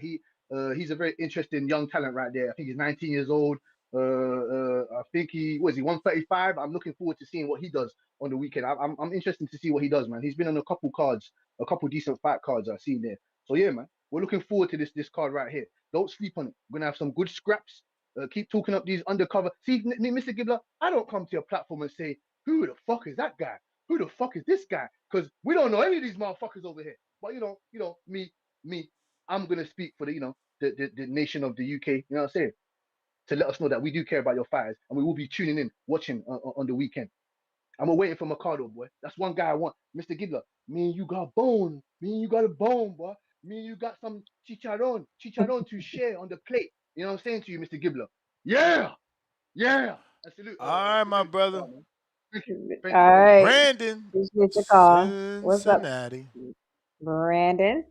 He's a very interesting young talent right there. I think he's 19 years old. I think he 135. I'm looking forward to seeing what he does on the weekend. I'm interested to see what he does, man. He's been on a couple decent fight cards I've seen there. So yeah, man, we're looking forward to this card right here. Don't sleep on it. We're gonna have some good scraps. Keep talking up these undercover. See, Mr. Gibbler, I don't come to your platform and say, who the fuck is that guy? Who the fuck is this guy? Because we don't know any of these motherfuckers over here. But me, I'm gonna speak for the nation of the UK. You know what I'm saying? To let us know that we do care about your fighters, and we will be tuning in, watching on the weekend. And we're waiting for Mercado, boy. That's one guy I want. Mr. Gibbler, me and you got bone. Me and you got a bone, boy. Me and you got some chicharron to share on the plate. You know what I'm saying to you, Mr. Gibbler? Yeah. Salute. All right, my brother. Thank you. All right. Brandon, Appreciate the call. What's up, Cincinnati. Brandon?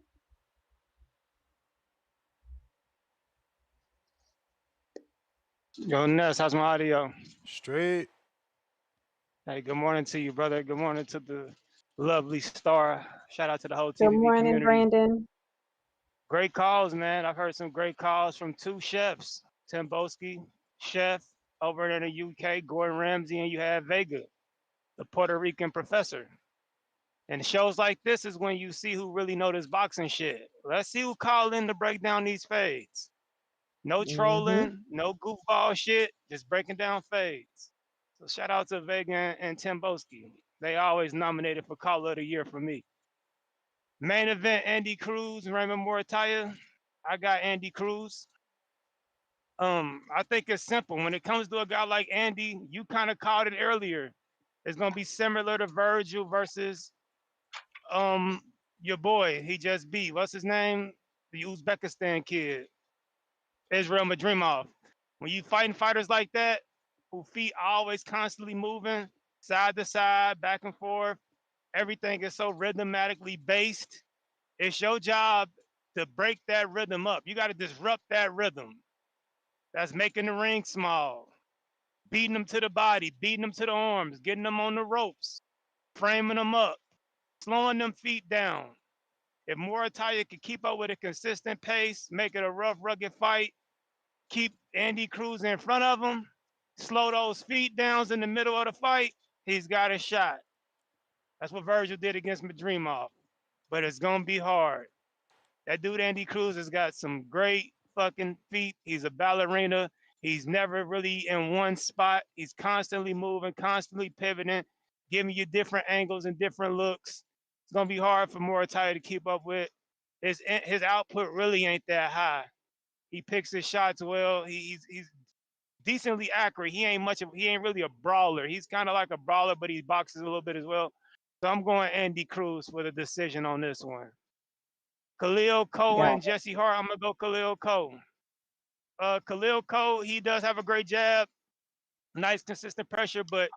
Yo, Ness, how's my audio? Straight. Hey, good morning to you, brother. Good morning to the lovely star. Shout out to the whole Good TVV morning, community. Brandon. Great calls, man. I've heard some great calls from two chefs, Tim Boski, chef over in the UK, Gordon Ramsay, and you have Vega, the Puerto Rican professor. And shows like this is when you see who really know this boxing shit. Let's see who called in to break down these fades. No trolling, no goofball shit, just breaking down fades. So shout out to Vega and Tim Boski. They always nominated for Caller of the Year for me. Main event, Andy Cruz, Raymond Muratalla. I got Andy Cruz. I think it's simple. When it comes to a guy like Andy, you kind of called it earlier. It's gonna be similar to Virgil versus um your boy. He just beat. What's his name? The Uzbekistan kid, Israil Madrimov. When you fighting fighters like that, who feet always constantly moving side to side, back and forth, everything is so rhythmatically based. It's your job to break that rhythm up. You got to disrupt that rhythm. That's making the ring small, beating them to the body, beating them to the arms, getting them on the ropes, framing them up, slowing them feet down. If Muratalla can keep up with a consistent pace, make it a rough, rugged fight, keep Andy Cruz in front of him, slow those feet downs in the middle of the fight, he's got a shot. That's what Virgil did against Madrimov. But it's going to be hard. That dude, Andy Cruz, has got some great fucking feet. He's a ballerina. He's never really in one spot. He's constantly moving, constantly pivoting, giving you different angles and different looks. It's going to be hard for Muratalla to keep up with. His output really ain't that high. He picks his shots well. He's decently accurate. He ain't really a brawler. He's kind of like a brawler, but he boxes a little bit as well. So I'm going Andy Cruz for the decision on this one. Khalil Coe Got and Jesse Hart. I'm gonna go Khalil Coe. Khalil Coe, he does have a great jab, nice consistent pressure, but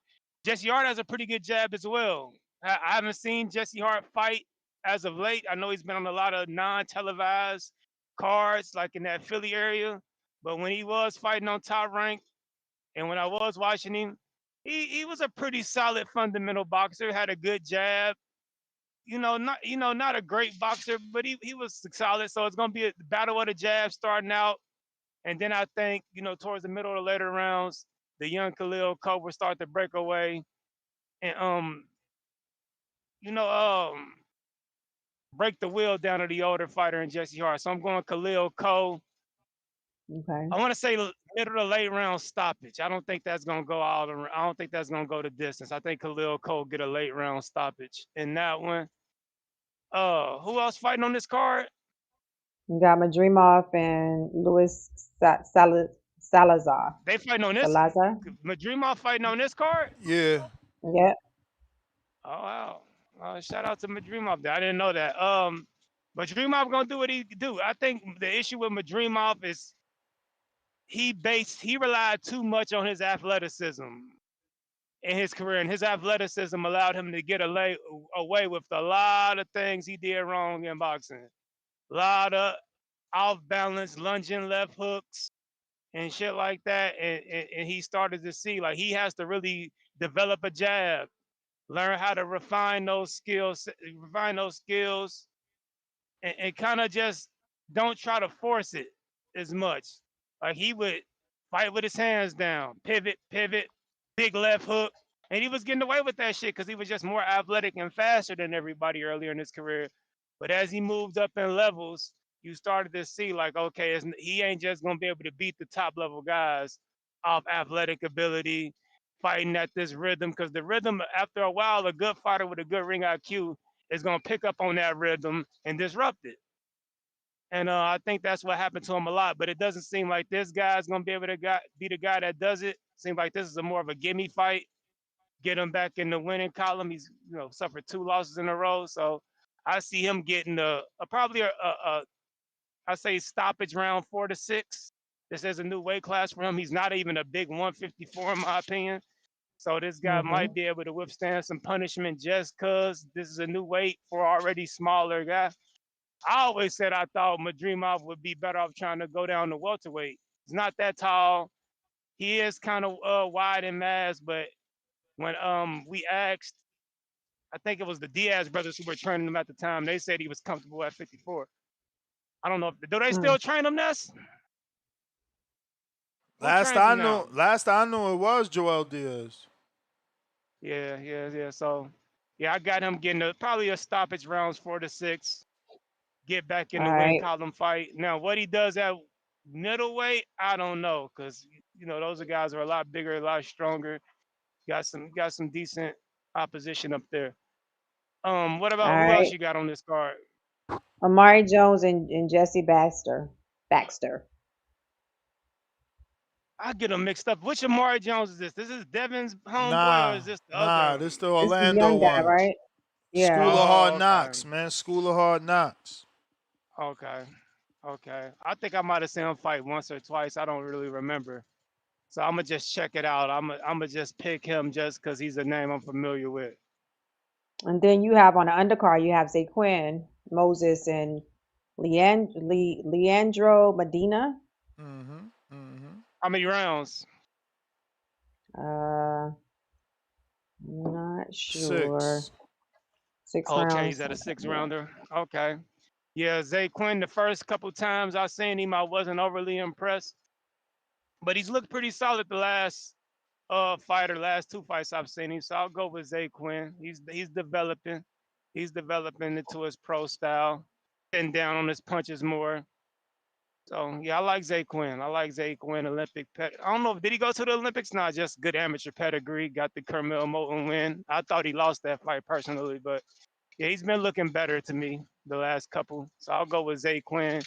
Jesse Hart has a pretty good jab as well. I haven't seen Jesse Hart fight as of late. I know he's been on a lot of non-televised cards, like in that Philly area. But when he was fighting on Top Rank, and when I was watching him, he was a pretty solid fundamental boxer. Had a good jab. Not a great boxer, but he was solid. So it's gonna be a battle of the jab starting out, and then I think towards the middle of the later rounds, the young Khalil Coe will start to break away and you know break the wheel down to the older fighter in Jesse Hart. So I'm going Khalil Coe. Okay. I want to say middle to late round stoppage. I don't think that's gonna go all around. I don't think that's gonna go the distance. I think Khalil Coe get a late round stoppage in that one. Who else fighting on this card? You got Madrimov and Luis Salazar. They fighting on this. Salazar. Madrimov fighting on this card. Yeah. Yeah. Oh wow! Shout out to Madrimov. I didn't know that. Madrimov gonna do what he do. I think the issue with Madrimov is he relied too much on his athleticism in his career, and his athleticism allowed him to get away with a lot of things he did wrong in boxing. A lot of off balance, lunging left hooks and shit like that. And he started to see like he has to really develop a jab, learn how to refine those skills, and kind of just don't try to force it as much. Like he would fight with his hands down, pivot, big left hook. And he was getting away with that shit because he was just more athletic and faster than everybody earlier in his career. But as he moved up in levels, you started to see like, okay, he ain't just gonna be able to beat the top level guys off athletic ability, fighting at this rhythm. Because the rhythm, after a while, a good fighter with a good ring IQ is gonna pick up on that rhythm and disrupt it. And I think that's what happened to him a lot. But it doesn't seem like this guy's gonna be able to be the guy that does it. Seems like this is a more of a gimme fight. Get him back in the winning column. He's suffered 2 losses in a row, so I see him getting probably I say stoppage round 4 to 6. This is a new weight class for him. He's not even a big 154 in my opinion. So this guy might be able to withstand some punishment just because this is a new weight for already smaller guy. I always said I thought Madrimov would be better off trying to go down to welterweight. He's not that tall. He is kind of wide in mass, but when we asked, I think it was the Diaz brothers who were training him at the time, they said he was comfortable at 54. I don't know. Do they still train him, Ness? Last I knew, it was Joel Diaz. Yeah. So, yeah, I got him getting probably a stoppage rounds 4 to 6. Get back in the win column fight. Now, what he does at middleweight, I don't know, because those guys are a lot bigger, a lot stronger. Got some decent opposition up there. What about who else you got on this card? Omari Jones and Jesse Baxter. I get them mixed up. Which Omari Jones is this? This is Devin's homeboy, or Nah, is this the nah, other? this the This is the Orlando young guy, one. right? School Yeah. of Hard Oh, Knocks, okay. man. School of Hard Knocks. Okay. Okay. I think I might have seen him fight once or twice. I don't really remember. So I'm gonna just check it out. I'm gonna just pick him just because he's a name I'm familiar with. And then you have on the undercard, you have Zaquin Moses and Leandro Medina. How many rounds? Not sure. 6 Okay, rounds. he's at a 6 Yeah. rounder. Okay. Yeah, Zaquin, the first couple times I seen him, I wasn't overly impressed. But he's looked pretty solid the last last 2 fights I've seen him. So I'll go with Zaquin. He's developing. He's developing into his pro style. Getting down on his punches more. So yeah, I like Zaquin. I like Zaquin Olympic I don't know, did he go to the Olympics? Nah, just good amateur pedigree. Got the Kermel Moulton win. I thought he lost that fight personally, but yeah, he's been looking better to me the last couple. So I'll go with Zaquin.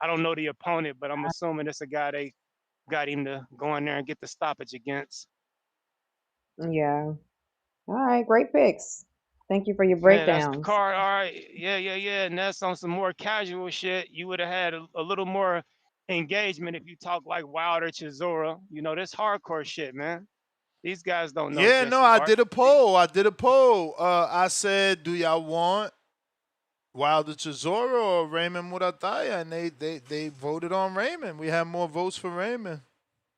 I don't know the opponent, but I'm assuming it's a guy they got him to go in there and get the stoppage against. Yeah. All right, great picks. Thank you for your Yeah, that's the breakdowns. card. All right. Yeah. And that's on some more casual shit. You would have had a little more engagement if you talk like Wilder, Chisora. You know, this hardcore shit, man. These guys don't know Yeah, no, Jesse I Hart. did a poll. I said, do y'all want Wilder Chisora or Raymond Muratalla? And they voted on Raymond. We had more votes for Raymond.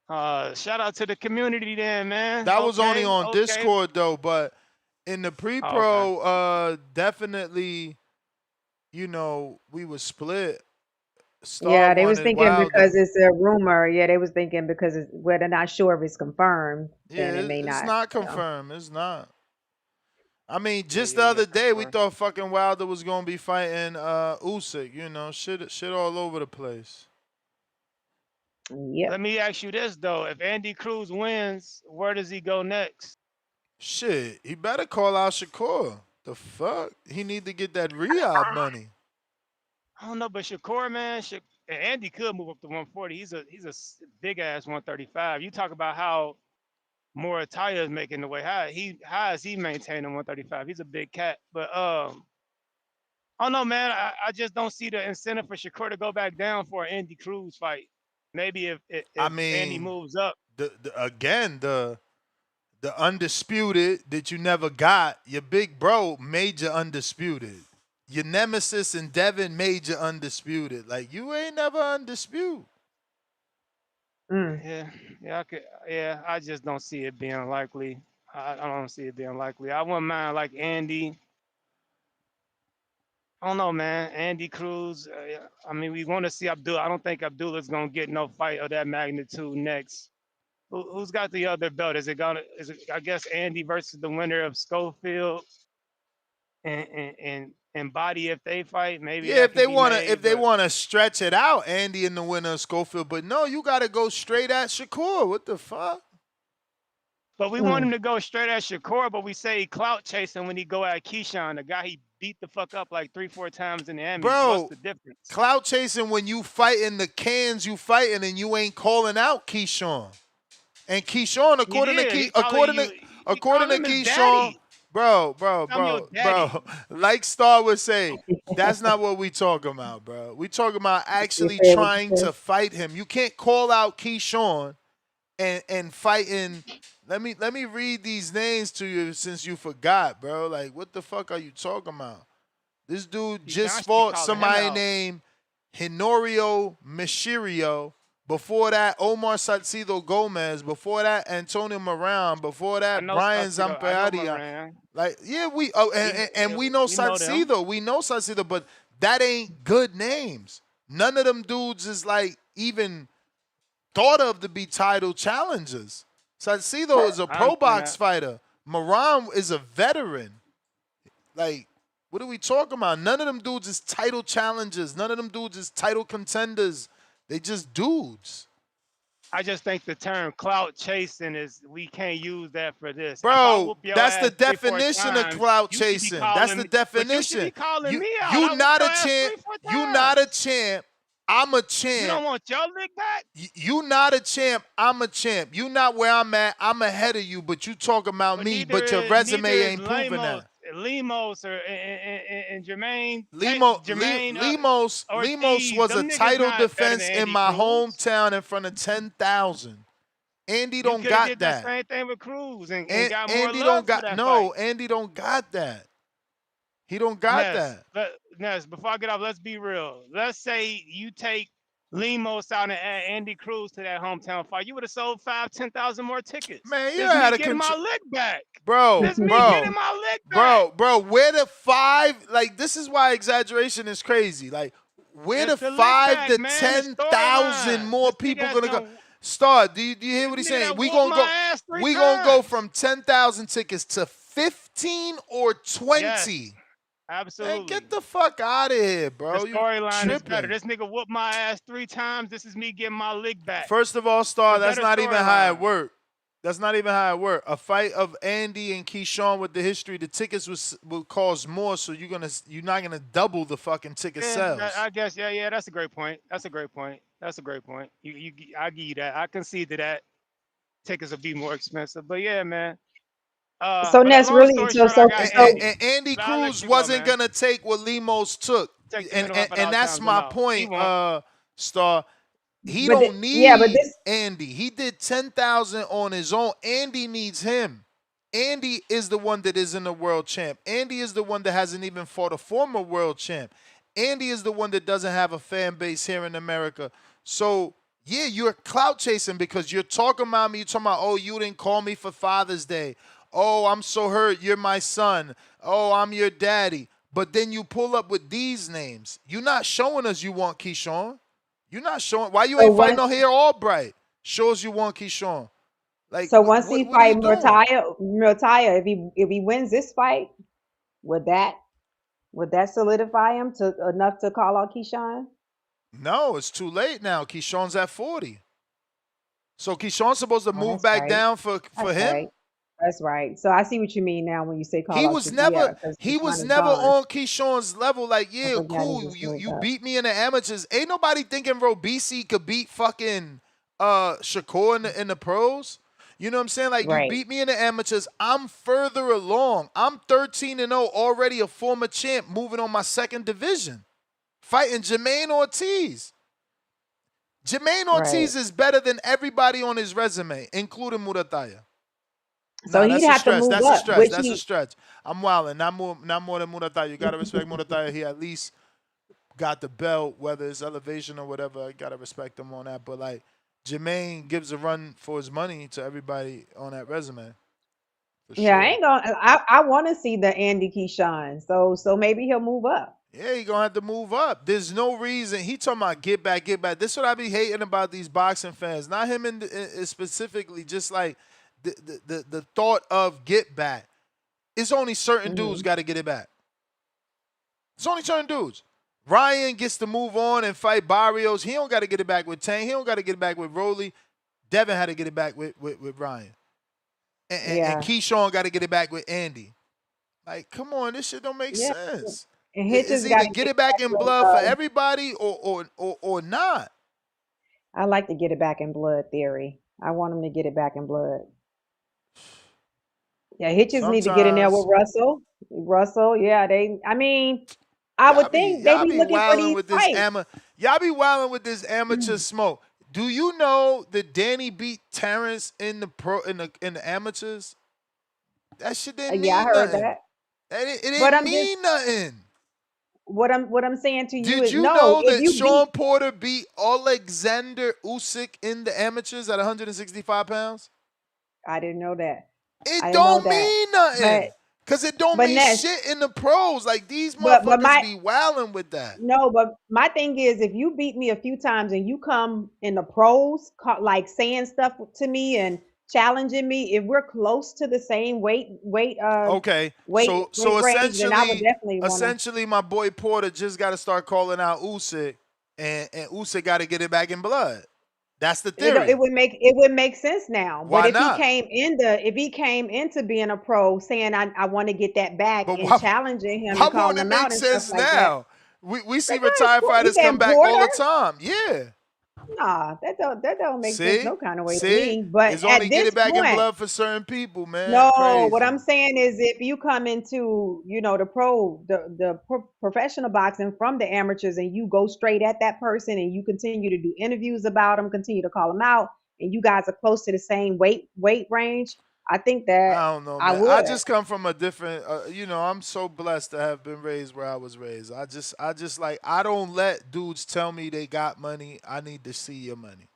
Shout out to the community then, man. That was only on Discord though, but in the pre-pro, definitely, you know, we were split. Yeah, they was thinking Wilder. because it's a rumor. Yeah, they was thinking because well, they're not sure if it's confirmed. Yeah, then it may it's not. not confirmed. It's not. I mean, just the other day we thought fucking Wilder was gonna be fighting Usyk. You know, shit all over the place. Yeah. Let me ask you this though: if Andy Cruz wins, where does he go next? Shit, he better call out Shakur. The fuck? He need to get that Riad money. I don't know, but Shakur, man, Andy could move up to 140. He's a big ass 135. You talk about how Muratalla is making the way. How is he maintaining 135? He's a big cat, but I don't know, man. I just don't see the incentive for Shakur to go back down for an Andy Cruz fight. Maybe if Andy moves up. The undisputed that you never got, your big bro made you undisputed. Your nemesis and Devin made you undisputed. Like, you ain't never undisputed. Yeah, I just don't see it being likely. I don't see it being likely. I wouldn't mind like Andy. I don't know, man. Andy Cruz. I mean, we want to see Abdul. I don't think Abdullah's gonna get no fight of that magnitude next. Who's got the other belt? Is it, I guess, Andy versus the winner of Schofield and Body if they fight? Maybe. Yeah, if they wanna stretch it out, Andy and the winner of Schofield. But no, you gotta go straight at Shakur. What the fuck? But we want him to go straight at Shakur, but we say he clout chasing when he go at Keyshawn, the guy he beat the fuck up like 3-4 times in the Emmys. Bro, what's the difference? Clout chasing when you fighting the cans you fighting and you ain't calling out Keyshawn. And Keyshawn, according to Keyshawn, bro, like Star would say, that's not what we talking about, bro. We talking about actually trying to fight him. You can't call out Keyshawn and fighting. Let me read these names to you since you forgot, bro. Like, what the fuck are you talking about? This dude just fought somebody named Hinorio Mishirio. Before that, Omar Salcido Gomez. Before that, Antonio Moran. Before that, Brian Zamparia. Like, yeah, we know Salcido. We know Salcido, but that ain't good names. None of them dudes is like even thought of to be title challengers. Salcido is a pro box fighter. Moran is a veteran. Like, what are we talking about? None of them dudes is title challengers. None of them dudes is title contenders. They just dudes. I just think the term clout chasing we can't use that for this. Bro, that's the definition of clout chasing. That's the definition. You should be calling me out. You not a champ. You not a champ I'm a You champ. don't want your lick back? You not a champ. I'm a champ. You not where I'm at. I'm ahead of you, but you talk about But me, neither but your is resume ain't proving that. Lemos or and Jermaine Lemos Ortiz, was a them niggas title not better than defense in Andy my Cruz. hometown in front of 10,000. Andy You don't could have got did that. the same thing with Cruz and got more Andy love don't for got that no. fight. Andy don't got that. He don't got that. Ness, before I get off, let's be real. Let's say you take Lemos out and add Andy Cruz to that hometown fight. You would have sold 10,000 more tickets. Man, you're This out me of getting my control. lick back. Bro, This me getting my lick back. Bro, where the 5? Like, this is why exaggeration is crazy. Like, where It's the the 5 lick to back, man. The 10,000 storyline. more This people nigga gonna that's go? Star, do you hear what he's nigga saying? that We whooped gonna go. my ass 3 We gonna go times. from 10,000 tickets to 15 or 20. Yes, absolutely. Man, get the fuck out of here, bro. The You storyline is better. tripping. This nigga whooped my ass 3 times. This is me getting my lick back. First of all, Star, The that's better not even how it storyline. worked. That's not even how it worked. A fight of Andy and Keyshawn with the history, the tickets will cost more, so you're not gonna double the fucking ticket sales. I guess, yeah, that's a great point. That's a great point. I give you that. I concede to that. Tickets will be more expensive, but yeah, man. So But Ness, long really, story so short, I got Andy. And Andy But I'll let Cruz you go, wasn't man. gonna take what Lemos took, Take the and middle up at all that's times, my no. He point, won't. Star. He But don't need yeah, but this Andy. He did 10,000 on his own. Andy needs him. Andy is the one that isn't a world champ. Andy is the one that hasn't even fought a former world champ. Andy is the one that doesn't have a fan base here in America. So, yeah, you're clout chasing because you're talking about me. You're talking about, oh, you didn't call me for Father's Day. Oh, I'm so hurt. You're my son. Oh, I'm your daddy. But then you pull up with these names. You're not showing us you want Keyshawn. You're not showing. Why you ain't fighting no hair Albright? Shows you want Keyshawn. Like, so once he what are you fight doing? Muratalla, if he wins this fight, would that solidify him enough to call out Keyshawn? No, it's too late now. Keyshawn's at 40. So Keyshawn's supposed to move back right. down for him? Right. That's right. So I see what you mean now when you say call He out was Keyshawn. never Yeah, he was Keyshawn never is gone. on Keyshawn's level. Like, yeah, forgot he cool. just You moved up. beat me in the amateurs. Ain't nobody thinking Robisi could beat fucking Shakur in the pros. You know what I'm saying? Like, Right. you beat me in the amateurs. I'm further along. I'm 13-0, already a former champ, moving on my second division, fighting Jermaine Ortiz. Jermaine Ortiz is better than everybody on his resume, including Muratalla. So he'd have to move That's up. a stretch. Which That's a stretch. I'm wilding. Not more than Muratalla. You gotta respect Muratalla. He at least got the belt, whether it's elevation or whatever. I gotta respect him on that. But like, Jermaine gives a run for his money to everybody on that resume. Yeah, I ain't gonna. I want to see the Andy Keyshawn. So maybe he'll move up. Yeah, you're going to have to move up. There's no reason. He talking about get back. This is what I be hating about these boxing fans. Not him in specifically, just like the thought of get back. It's only certain dudes got to get it back. It's only certain dudes. Ryan gets to move on and fight Barrios. He don't got to get it back with Tank. He don't got to get it back with Rolly. Devin had to get it back with Ryan. And Keyshawn got to get it back with Andy. Like, come on, this shit don't make sense. And It's either get it back in blood for everybody or not. I like to get it back in blood theory. I want him to get it back in blood. Yeah, Hitches need to get in there with Russell. Yeah, I would think they be looking for these fights. Y'all be wilding with this amateur smoke. Do you know that Danny beat Terrence in the amateurs? That shit didn't mean nothing. I heard that. It didn't mean nothing. What I'm saying to you Did is you know that Sean Porter beat Alexander Usyk in the amateurs at 165 pounds? I didn't know that. It don't mean nothing. Because it don't mean shit in the pros. Like, these motherfuckers be wilding with that. No, but my thing is, if you beat me a few times and you come in the pros, like saying stuff to me and challenging me, if we're close to the same weight okay. Weight So range, then I would definitely essentially, my boy Porter just got to start calling out Usyk, and Usyk got to get it back in blood. That's the theory. It would make sense now. Why but if not? he came into being a pro saying I want to get that back and challenging him and calling him out and stuff like that. We see That guy's retired fighters you come said back all the Porter? time. Yeah. Nah, that don't make sense See? no kind of way to See? me. But It's at only get this it back in point, blood for certain people, man. no, what Crazy. I'm saying is if you come into, the professional boxing from the amateurs and you go straight at that person and you continue to do interviews about them, continue to call them out, and you guys are close to the same weight range, I think that I don't know, I man. I would. just come from a different, I'm so blessed to have been raised where I was raised. I just like, I don't let dudes tell me they got money. I need to see your money.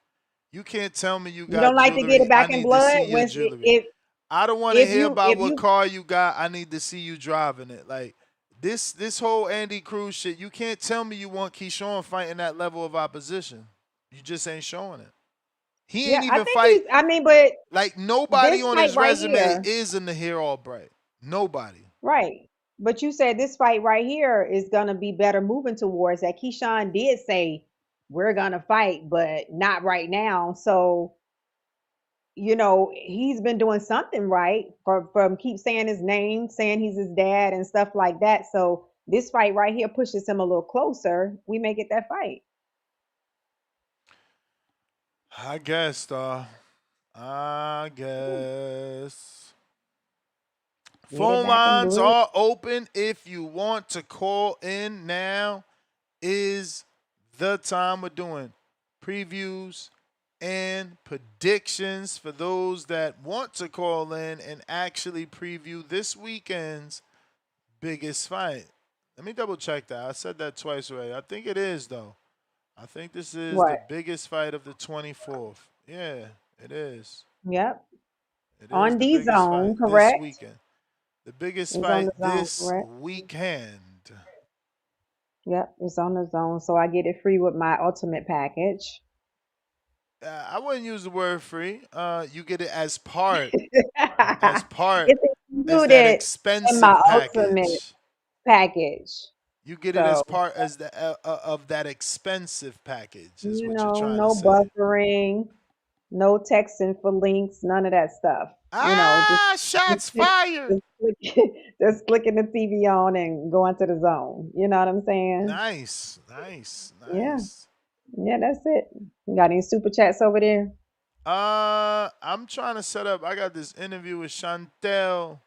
You can't tell me you You don't got like to get jewelry. it I back in need to see blood your when jewelry. I don't want to if hear you about if what you car you got. I need to see you driving it. Like this whole Andy Cruz shit, you can't tell me you want Keyshawn fighting that level of opposition. You just ain't showing it. He yeah, ain't I even think fight. but Like nobody this on fight his right resume here, is in the Nahir Albright. Nobody. right? But you said this fight right here is gonna be better moving towards that. Keyshawn did say we're gonna fight, but not right now. So he's been doing something right from keep saying his name, saying he's his dad and stuff like that. So this fight right here pushes him a little closer. We may get that fight. I guess, though. I guess. Get it Phone back in lines blue. are open. If you want to call in now, is the time. We're doing previews and predictions for those that want to call in and actually preview this weekend's biggest fight. Let me double check that. I said that twice already. I think it is, though. I think this is the What? biggest fight of the 24th. Yeah, it is. Yep. It is On the D biggest zone, fight this correct? weekend. The biggest It's on fight the zone, this correct? weekend. Yep, it's on the zone. So I get it free with my ultimate package. I wouldn't use the word free. You get it as part It's as that included in my expensive ultimate package. package. You get it as So, part as the of that expensive package is what you're trying to no say. buffering, no texting for links, none of that stuff. Shots fired. Just clicking the TV on and going to the zone. You know what I'm saying? Nice. Yeah. Yeah, that's it. You got any super chats over there? I'm trying to set up. I got this interview with Shantel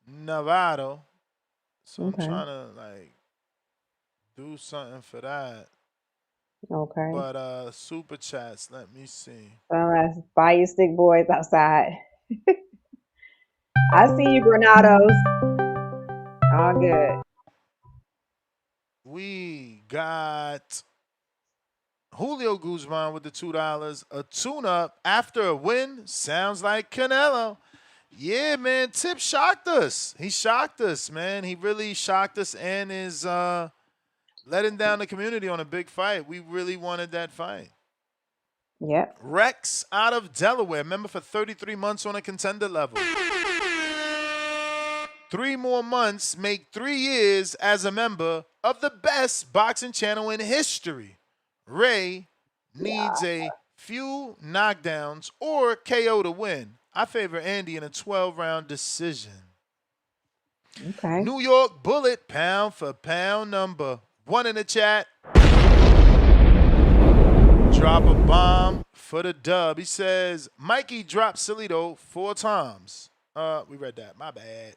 Navarro, so I'm Okay. trying to do something for that. Okay. But super chats, let me see. That's Fire Stick Boys outside. I see you, Granados. All good. We got Julio Guzman with the $2. A tune-up after a win. Sounds like Canelo. Yeah, man. Tip shocked us. He shocked us, man. He really shocked us and is letting down the community on a big fight. We really wanted that fight. Yep. Rex out of Delaware. Member for 33 months on a contender level. 3 more months make 3 years as a member of the best boxing channel in history. Ray needs a few knockdowns or KO to win. I favor Andy in a 12-round decision. Okay. New York Bullet, pound for pound, number 1 in the chat. Drop a bomb for the dub. He says, Mikey dropped Silito 4 times. We read that. My bad.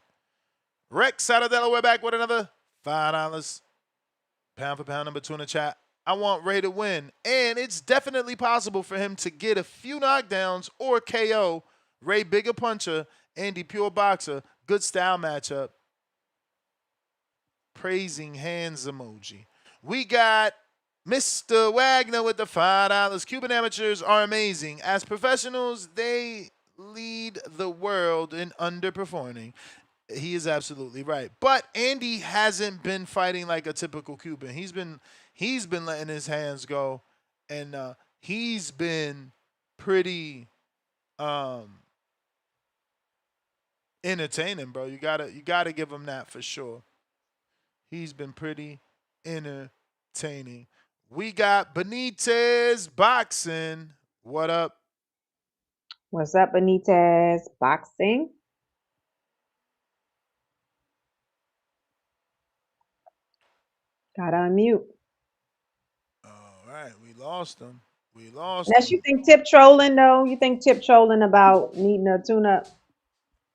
Rex out of Delaware back with another $5. Pound for pound, number 2 in the chat. I want Ray to win, and it's definitely possible for him to get a few knockdowns or KO. Ray, bigger puncher. Andy, pure boxer. Good style matchup. Praising hands emoji. We got Mr. Wagner with the $5. Cuban amateurs are amazing. As professionals, they lead the world in underperforming. He is absolutely right. But Andy hasn't been fighting like a typical Cuban. He's been letting his hands go, and he's been pretty entertaining, bro. You gotta give him that for sure. He's been pretty entertaining. We got Benitez Boxing. What up? What's up, Benitez Boxing? Got to unmute. All right, we lost him. We lost Unless him. you think Tip trolling, though. You think Tip trolling about needing a tune-up?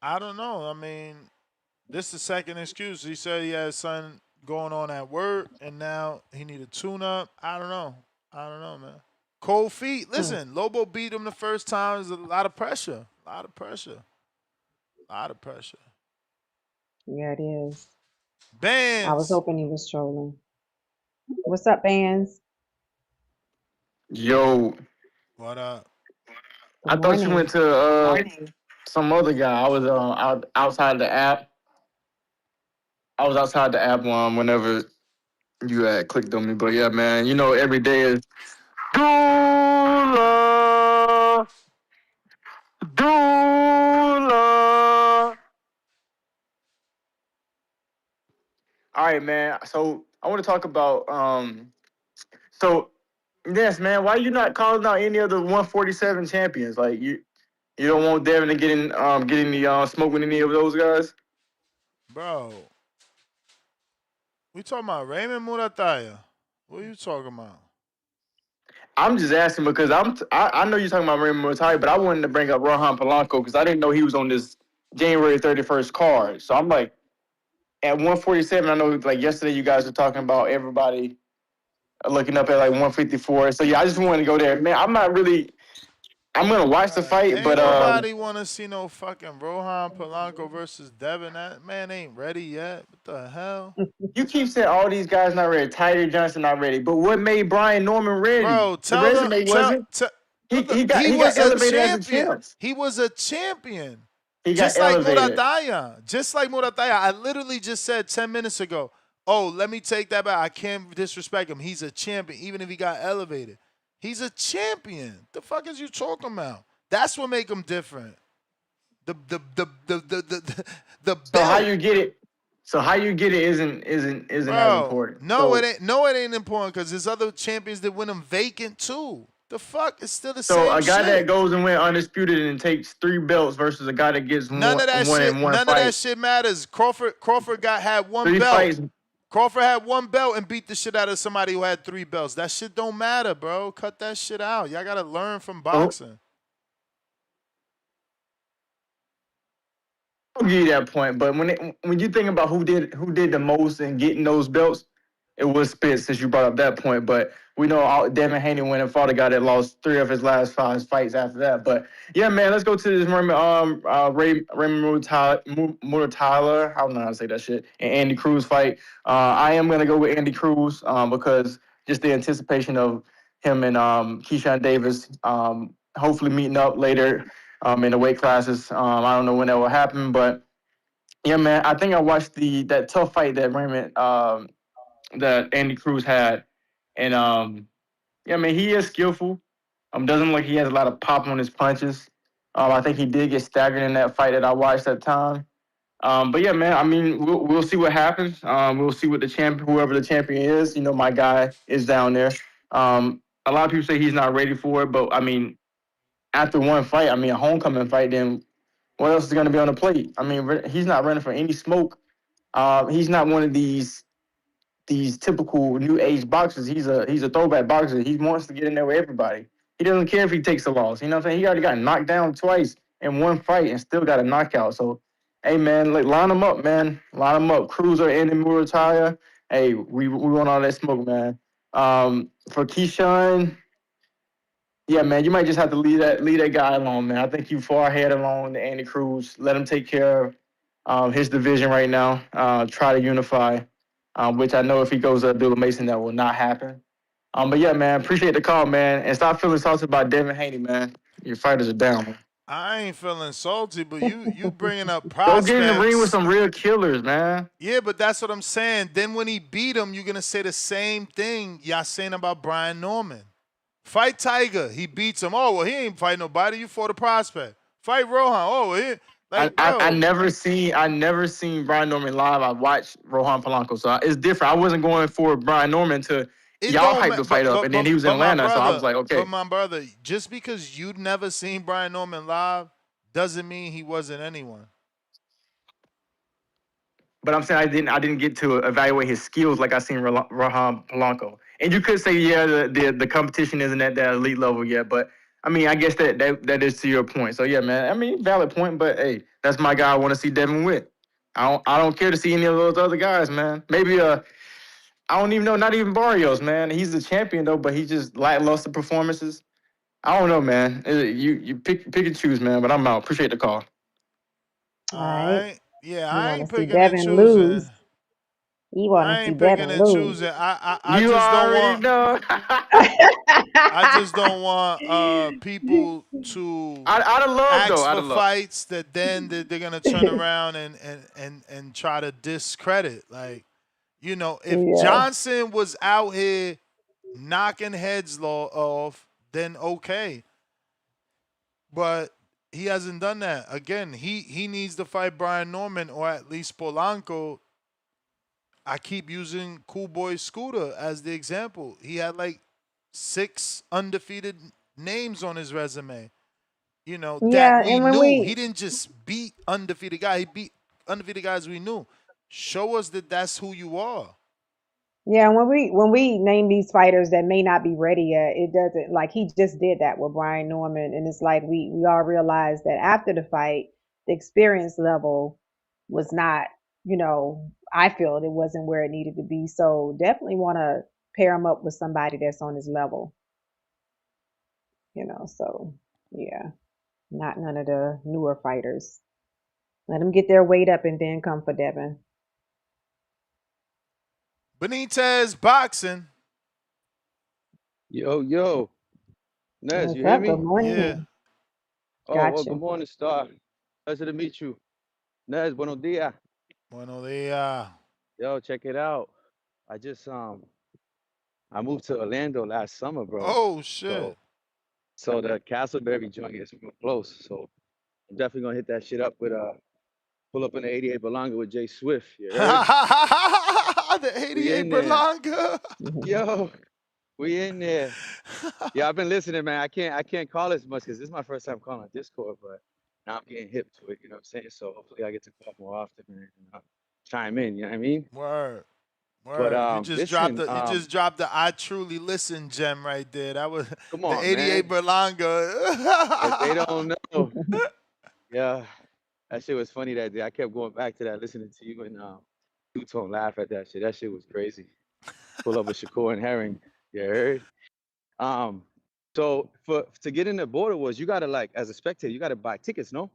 I don't know. I mean, this is the second excuse. He said he had something going on at work, and now he need a tune-up. I don't know. I don't know, man. Cold feet. Listen, Lobo beat him the first time. There's a lot of pressure. A lot of pressure. A lot of pressure. Yeah, it is. Bands. I was hoping he was trolling. What's up, Bands? Yo. What up? I thought you went to some other guy. I was outside the app. I was outside the app whenever you had clicked on me. But yeah, man, you know every day is Dula. Dula. All right, man. So I want to talk about so yes, man, why you not calling out any of the 147 champions? Like you don't want Devin to get in the smoke with any of those guys? Bro. We talking about Raymond Muratalla. What are you talking about? I'm just asking because I know you're talking about Raymond Muratalla, but I wanted to bring up Rohan Polanco because I didn't know he was on this January 31st card. So I'm like, at 147, I know like yesterday you guys were talking about everybody looking up at like 154. So yeah, I just wanted to go there. Man, I'm gonna watch the fight, Ain't but nobody want to see no fucking Rohan Polanco versus Devin. That man ain't ready yet. What the hell? You keep saying all these guys not ready. Tyler Johnson not ready. But what made Brian Norman ready? Bro, The resume wasn't. He got elevated as a champ. He was a champion. He got just like elevated. Muratalla. Just like Muratalla. I literally just said 10 minutes ago, oh, let me take that back. I can't disrespect him. He's a champion, even if he got elevated. He's a champion. The fuck is you talking about? That's what make him different. The So how you get it? So how you get it isn't as important. No, it ain't. No, it ain't important because there's other champions that win them vacant too. The fuck? It's still the same shit. So a guy that goes and wins undisputed and takes 3 belts versus a guy that gets none of that shit. None of that shit matters. Crawford had one 3 belt. fights. Crawford had 1 belt and beat the shit out of somebody who had 3 belts. That shit don't matter, bro. Cut that shit out. Y'all gotta learn from boxing. I'll give you that point, but when you think about who did the most in getting those belts, it was Spitz, since you brought up that point. But we know Devin Haney went and fought a guy that lost 3 of his last 5 fights after that. But yeah, man, let's go to this Raymond Muratalla. I don't know how to say that shit. And Andy Cruz fight. I am gonna go with Andy Cruz because just the anticipation of him and Keyshawn Davis hopefully meeting up later. In the weight classes. I don't know when that will happen, but yeah, man, I think I watched that tough fight that that Andy Cruz had, and yeah, man, he is skillful. Doesn't look like he has a lot of pop on his punches. I think he did get staggered in that fight that I watched that time. But yeah, man, I mean, we'll see what happens. We'll see what whoever the champion is. You know, my guy is down there. A lot of people say he's not ready for it, but I mean, after one fight, I mean, a homecoming fight, then what else is going to be on the plate? I mean, he's not running for any smoke. He's not one of these typical new age boxers. He's a throwback boxer. He wants to get in there with everybody. He doesn't care if he takes a loss. You know what I'm saying? He already got knocked down twice in one fight and still got a knockout. So, hey, man, line him up, man. Line him up. Cruiser, Andy Muratalla. Hey, we want all that smoke, man. For Keyshawn, yeah, man, you might just have to leave that guy alone, man. I think you far ahead along the Andy Cruz. Let him take care of his division right now. Try to unify, which I know if he goes to Abdullah Mason, that will not happen. But yeah, man, appreciate the call, man, and stop feeling salty about Devin Haney, man. Your fighters are down, man. I ain't feeling salty, but you bringing up prospects. Go get in the ring with some real killers, man. Yeah, but that's what I'm saying. Then when he beat him, you're gonna say the same thing y'all saying about Brian Norman. Fight Tiger, he beats him. Oh well, he ain't fight nobody. You fought a prospect. Fight Rohan. Oh, well, I never seen Brian Norman live. I watched Rohan Polanco, so it's different. I wasn't going for Brian Norman to y'all hype the fight up, and then he was in Atlanta, so I was like, okay. But my brother, just because you'd never seen Brian Norman live doesn't mean he wasn't anyone. But I'm saying I didn't get to evaluate his skills like I seen Rohan Polanco. And you could say, yeah, the competition isn't at that elite level yet, but I mean, I guess that is to your point. So yeah, man, I mean, valid point, but hey, that's my guy I want to see Devin with. I don't care to see any of those other guys, man. Maybe I don't even know, not even Barrios, man. He's the champion though, but he just lackluster performances. I don't know, man. You pick and choose, man. But I'm out. Appreciate the call. All right. Yeah, You I want to ain't see picking and Devin choosing. lose. You want I to see ain't picking Devin and lose. choosing. I You just don't already want. know. I just don't want people to Out of love, though. ask Out for of love. fights that then they're gonna turn around and try to discredit. Like, you know, if Yeah. Johnson was out here knocking heads off, then okay. But he hasn't done that. Again, he needs to fight Brian Norman or at least Polanco. I keep using Cool Boy Scooter as the example. He had like 6 undefeated names on his resume. You know, that Yeah, we and when knew. He we didn't just beat undefeated guys. He beat undefeated guys we knew. Show us that that's who you are. Yeah, when we name these fighters that may not be ready yet, it doesn't like he just did that with Brian Norman, and it's like we all realized that after the fight, the experience level was not, I feel it wasn't where it needed to be. So definitely want to pair him up with somebody that's on his level, So yeah, not none of the newer fighters. Let them get their weight up and then come for Devin. Benitez boxing. Yo. Nez, What's you hear up? Good me? morning. Yeah. Oh, good morning, Star. Pleasure to meet you. Nez, buenos dias. Buenos dias. Yo, check it out. I just I moved to Orlando last summer, bro. Oh shit. So the Castleberry joint is real close. So I'm definitely gonna hit that shit up with pull up in the 88 Belonga with Jay Swift. You heard? The We 88 in there. Berlanga. Yo, we in there. Yeah, I've been listening, man. I can't call as much because this is my first time calling on Discord, but now I'm getting hip to it. You know what I'm saying? So hopefully I get to call more often and chime in. You know what I mean? Word. But You just listen, dropped the I truly listen gem right there. That was come the on, 88 man. Berlanga. If they don't know, yeah, that shit was funny that day. I kept going back to that, listening to you and Two-Tone laugh at that shit. That shit was crazy. Pull up with Shakur and Herring. You heard? So to get in the border was you gotta like as a spectator, you gotta buy tickets, no?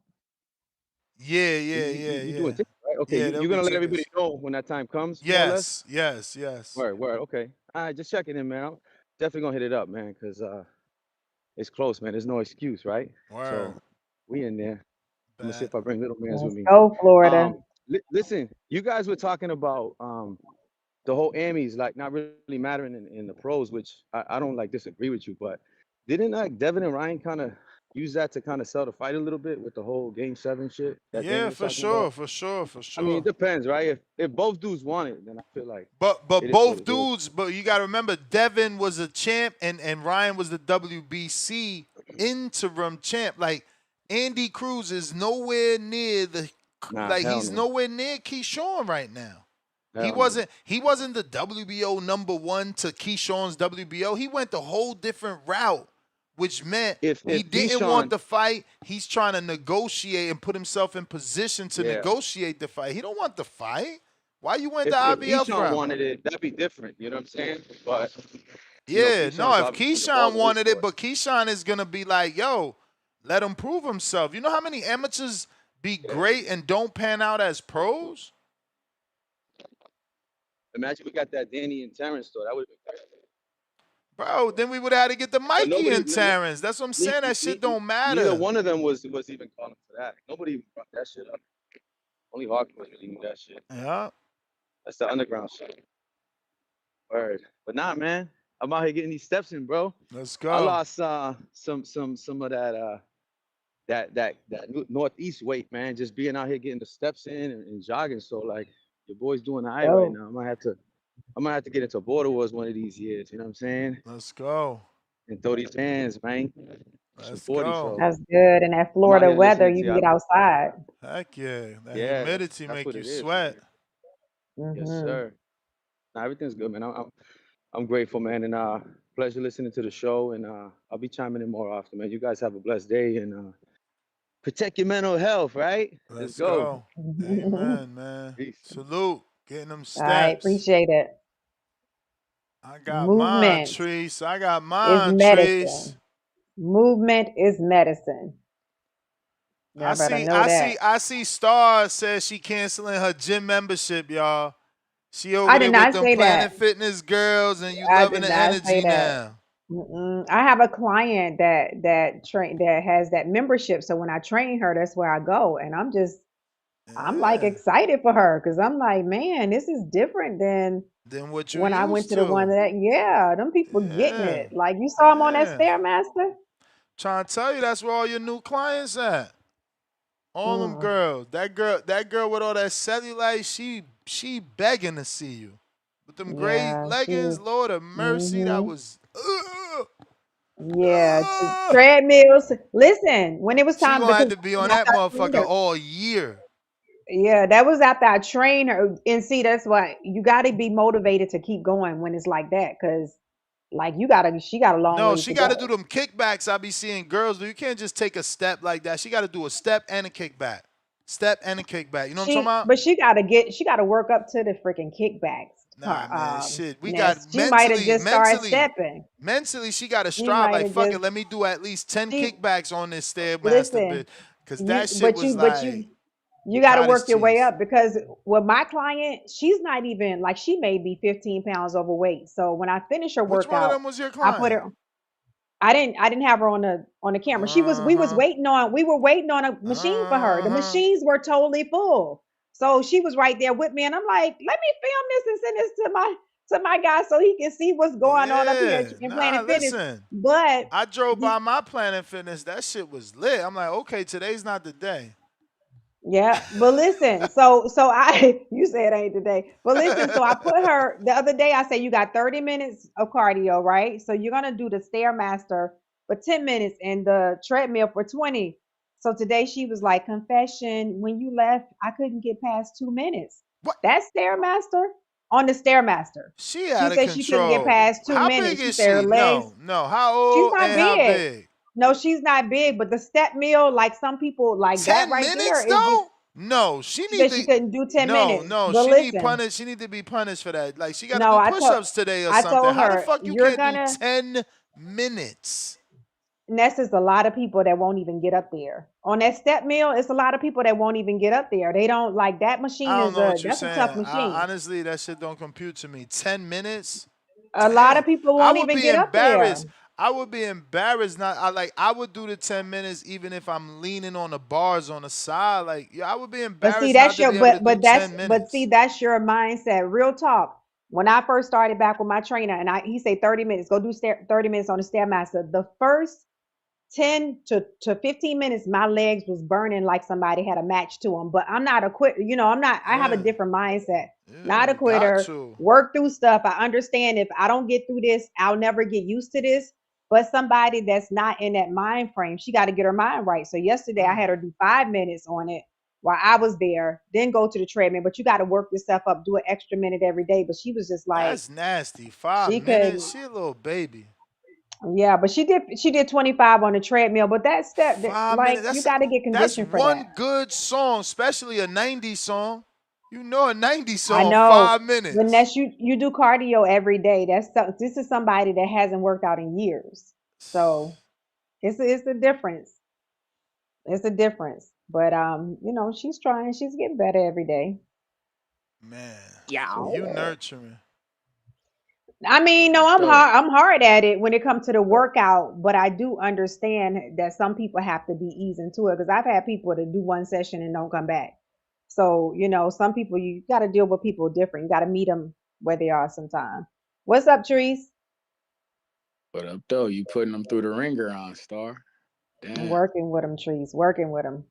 Yeah. You doing tickets, right? Okay, Yeah, there'll you're be gonna let everybody tickets. know when that time comes, more or less. Yes. Word. Okay. All right, just checking in, man. I'm definitely gonna hit it up, man, because it's close, man. There's no excuse, right? Word. So we in there. I'm gonna see if I bring little mans with Let's me. go, Florida. Listen, you guys were talking about the whole Emmys like not really mattering in the pros, which I don't like disagree with you, but didn't like Devin and Ryan kind of use that to kind of sell the fight a little bit with the whole Game 7 shit that Dana Yeah, was for talking sure, about? for sure. I mean, it depends, right? If both dudes want it, then I feel like But it is what both it is. dudes, but you gotta remember Devin was a champ and Ryan was the WBC interim champ. Like Andy Cruz is nowhere near he's nowhere near Keyshawn right now. He wasn't the WBO #1 to Keyshawn's WBO. He went the whole different route, which meant if he didn't want the fight. He's trying to negotiate and put himself in position to negotiate the fight. He don't want the fight. Why you went the if IBF Keyshawn route? wanted it, that'd be different. You know what I'm saying? But Yeah, no, if Keyshawn's obviously the Keyshawn ball in his wanted it, court. but Keyshawn is gonna be like, yo, let him prove himself. You know how many amateurs be great and don't pan out as pros? Imagine we got that Danny and Terrence though. That would have been great. Bro, then we would have had to get the Mikey and Terrence. That's what I'm saying. That shit don't matter. Neither one of them was even calling for that. Nobody even brought that shit up. Only Hawkins really knew that shit. Yeah. That's the underground shit. Word. But nah, man. I'm out here getting these steps in, bro. Let's go. I lost some of that northeast weight, man. Just being out here getting the steps in and jogging. So like your boy's doing all right right now. I'm gonna have to get into border wars one of these years. You know what I'm saying? Let's go. And throw these hands, man. Let's 40, go. so That's good. And that I'm out Florida here weather, listening you to can get y'all. outside. Heck yeah. That Yeah, humidity that's make what you it is, sweat. man. Yes, Mm-hmm. sir. Nah, everything's good, man. I'm grateful, man, and pleasure listening to the show. And I'll be chiming in more often, man. You guys have a blessed day and protect your mental health, right? Let's Let's go. go. Amen, man. Peace. Salute. Getting them All right, steps. appreciate it. I got mine, Movement Trees. I got is mine, Trees. medicine. Movement is medicine. Y'all better know that. I see Star says she canceling her gym membership, y'all. She I over did there with not them say Planet that. Fitness girls and you I loving did the not say energy that. now. I have a client that has that membership. So when I train her, that's where I go, and I'm like Yeah. excited for her because I'm like, man, this is different than Than what you when I went used to the one to. that, yeah, them people getting Yeah. it. Like you saw them on that Yeah. Stairmaster. Trying to tell you that's where all your new clients at. All them Mm, girls. That girl with all that cellulite, she begging to see you. With them gray yeah, leggings, Lord of mercy, that hmm was yeah, treadmills. Listen, when it was she time gonna have because to be on that after I trained motherfucker her, all year. yeah, that was after I trained her. And see, that's why you got to be motivated to keep going when it's like that, because like she got a long No, ways she to got to do go. them kickbacks. I be seeing girls do. You can't just take a step like that. She got to do a step and a kickback. Step and a kickback. You know what I'm talking about? But she got to work up to the freaking kickbacks Nah, part. man, shit. We got Ness, she might have just started stepping. mentally, she got to She strive might like, have fuck it, just let me do at least 10 she kickbacks on this Stairmaster listen. bitch. Because that shit But was you but like you got to cottage work your way cheese. up because with my client, she's not even like she may be 15 pounds overweight. So when I finish her Which one of workout, them was your I put client? her. I didn't have her on the camera. Uh-huh. We were waiting on a machine for her. The Uh-huh. machines were totally full. So she was right there with me and I'm like, let me film this and send this to my guy so he can see what's going on up here Yeah. in Nah, Planet Fitness. listen. But I drove by he my Planet Fitness. That shit was lit. I'm like, okay, today's not the day. Yeah, but listen, so I you said ain't today. But listen, so I put her the other day, I said you got 30 minutes of cardio, right? So you're gonna do the Stairmaster for 10 minutes and the treadmill for 20. So today she was like, confession, when you left, I couldn't get past 2 minutes. What? That Stairmaster on the Stairmaster. She She out of said she couldn't get control. past two How big minutes. She is said her she? legs, No. How she's old not and how big. big? No, she's not big, but the step meal, like some people like that 10 right there minutes is just though? No, she she need said she to. couldn't do 10 minutes. No, But she need listen, punished. She need to be punished for that. Like she got to no, do push-ups today or I something. told How the her, fuck you you're can't do gonna, 10 minutes? Ness is a lot of people that won't even get up there. On that step meal, it's a lot of people that won't even get up there. They don't like that I machine don't know what you're that's a tough saying. machine. Honestly, that shit don't compute to me. 10 minutes? A lot Damn. of people I won't would even be get up there. embarrassed. I would be embarrassed. I would do the 10 minutes even if I'm leaning on the bars on the side. Like, yeah, I would be But see, embarrassed not to be able to do 10 but see, minutes. that's your mindset. Real talk. When I first started back with my trainer, and he said 30 minutes, go do 30 minutes on the Stairmaster. The first 10 to 15 minutes, my legs was burning like somebody had a match to them. But I'm not a quitter. I have a Yeah. different mindset. Yeah, Not a you got quitter. to. Work through stuff. I understand if I don't get through this, I'll never get used to this. But somebody that's not in that mind frame, she got to get her mind right. So yesterday I had her do 5 minutes on it while I was there, then go to the treadmill. But you got to work yourself up, do an extra minute every day. But she was just like, That's nasty. she 5 minutes? couldn't. She a little baby. Yeah, but she did 25 on the treadmill, but that step that 5 minutes. like you got to get That's conditioned for that. one good song, especially a 90s song. You know a 90s I song, know, 5 minutes. Vanessa, you do cardio every day. This is somebody that hasn't worked out in years, so it's a difference. It's a difference, but she's trying. She's getting better every day. Man, She's you better. nurturing. I mean, no, I'm Dope. hard. I'm hard at it when it comes to the workout, but I do understand that some people have to be eased into it because I've had people that do one session and don't come back. So some people you got to deal with people different. You got to meet them where they are sometime. What's up, Trees? What up, though? You putting them through the ringer on, Star? Damn. Working with them, Trees. Working with them.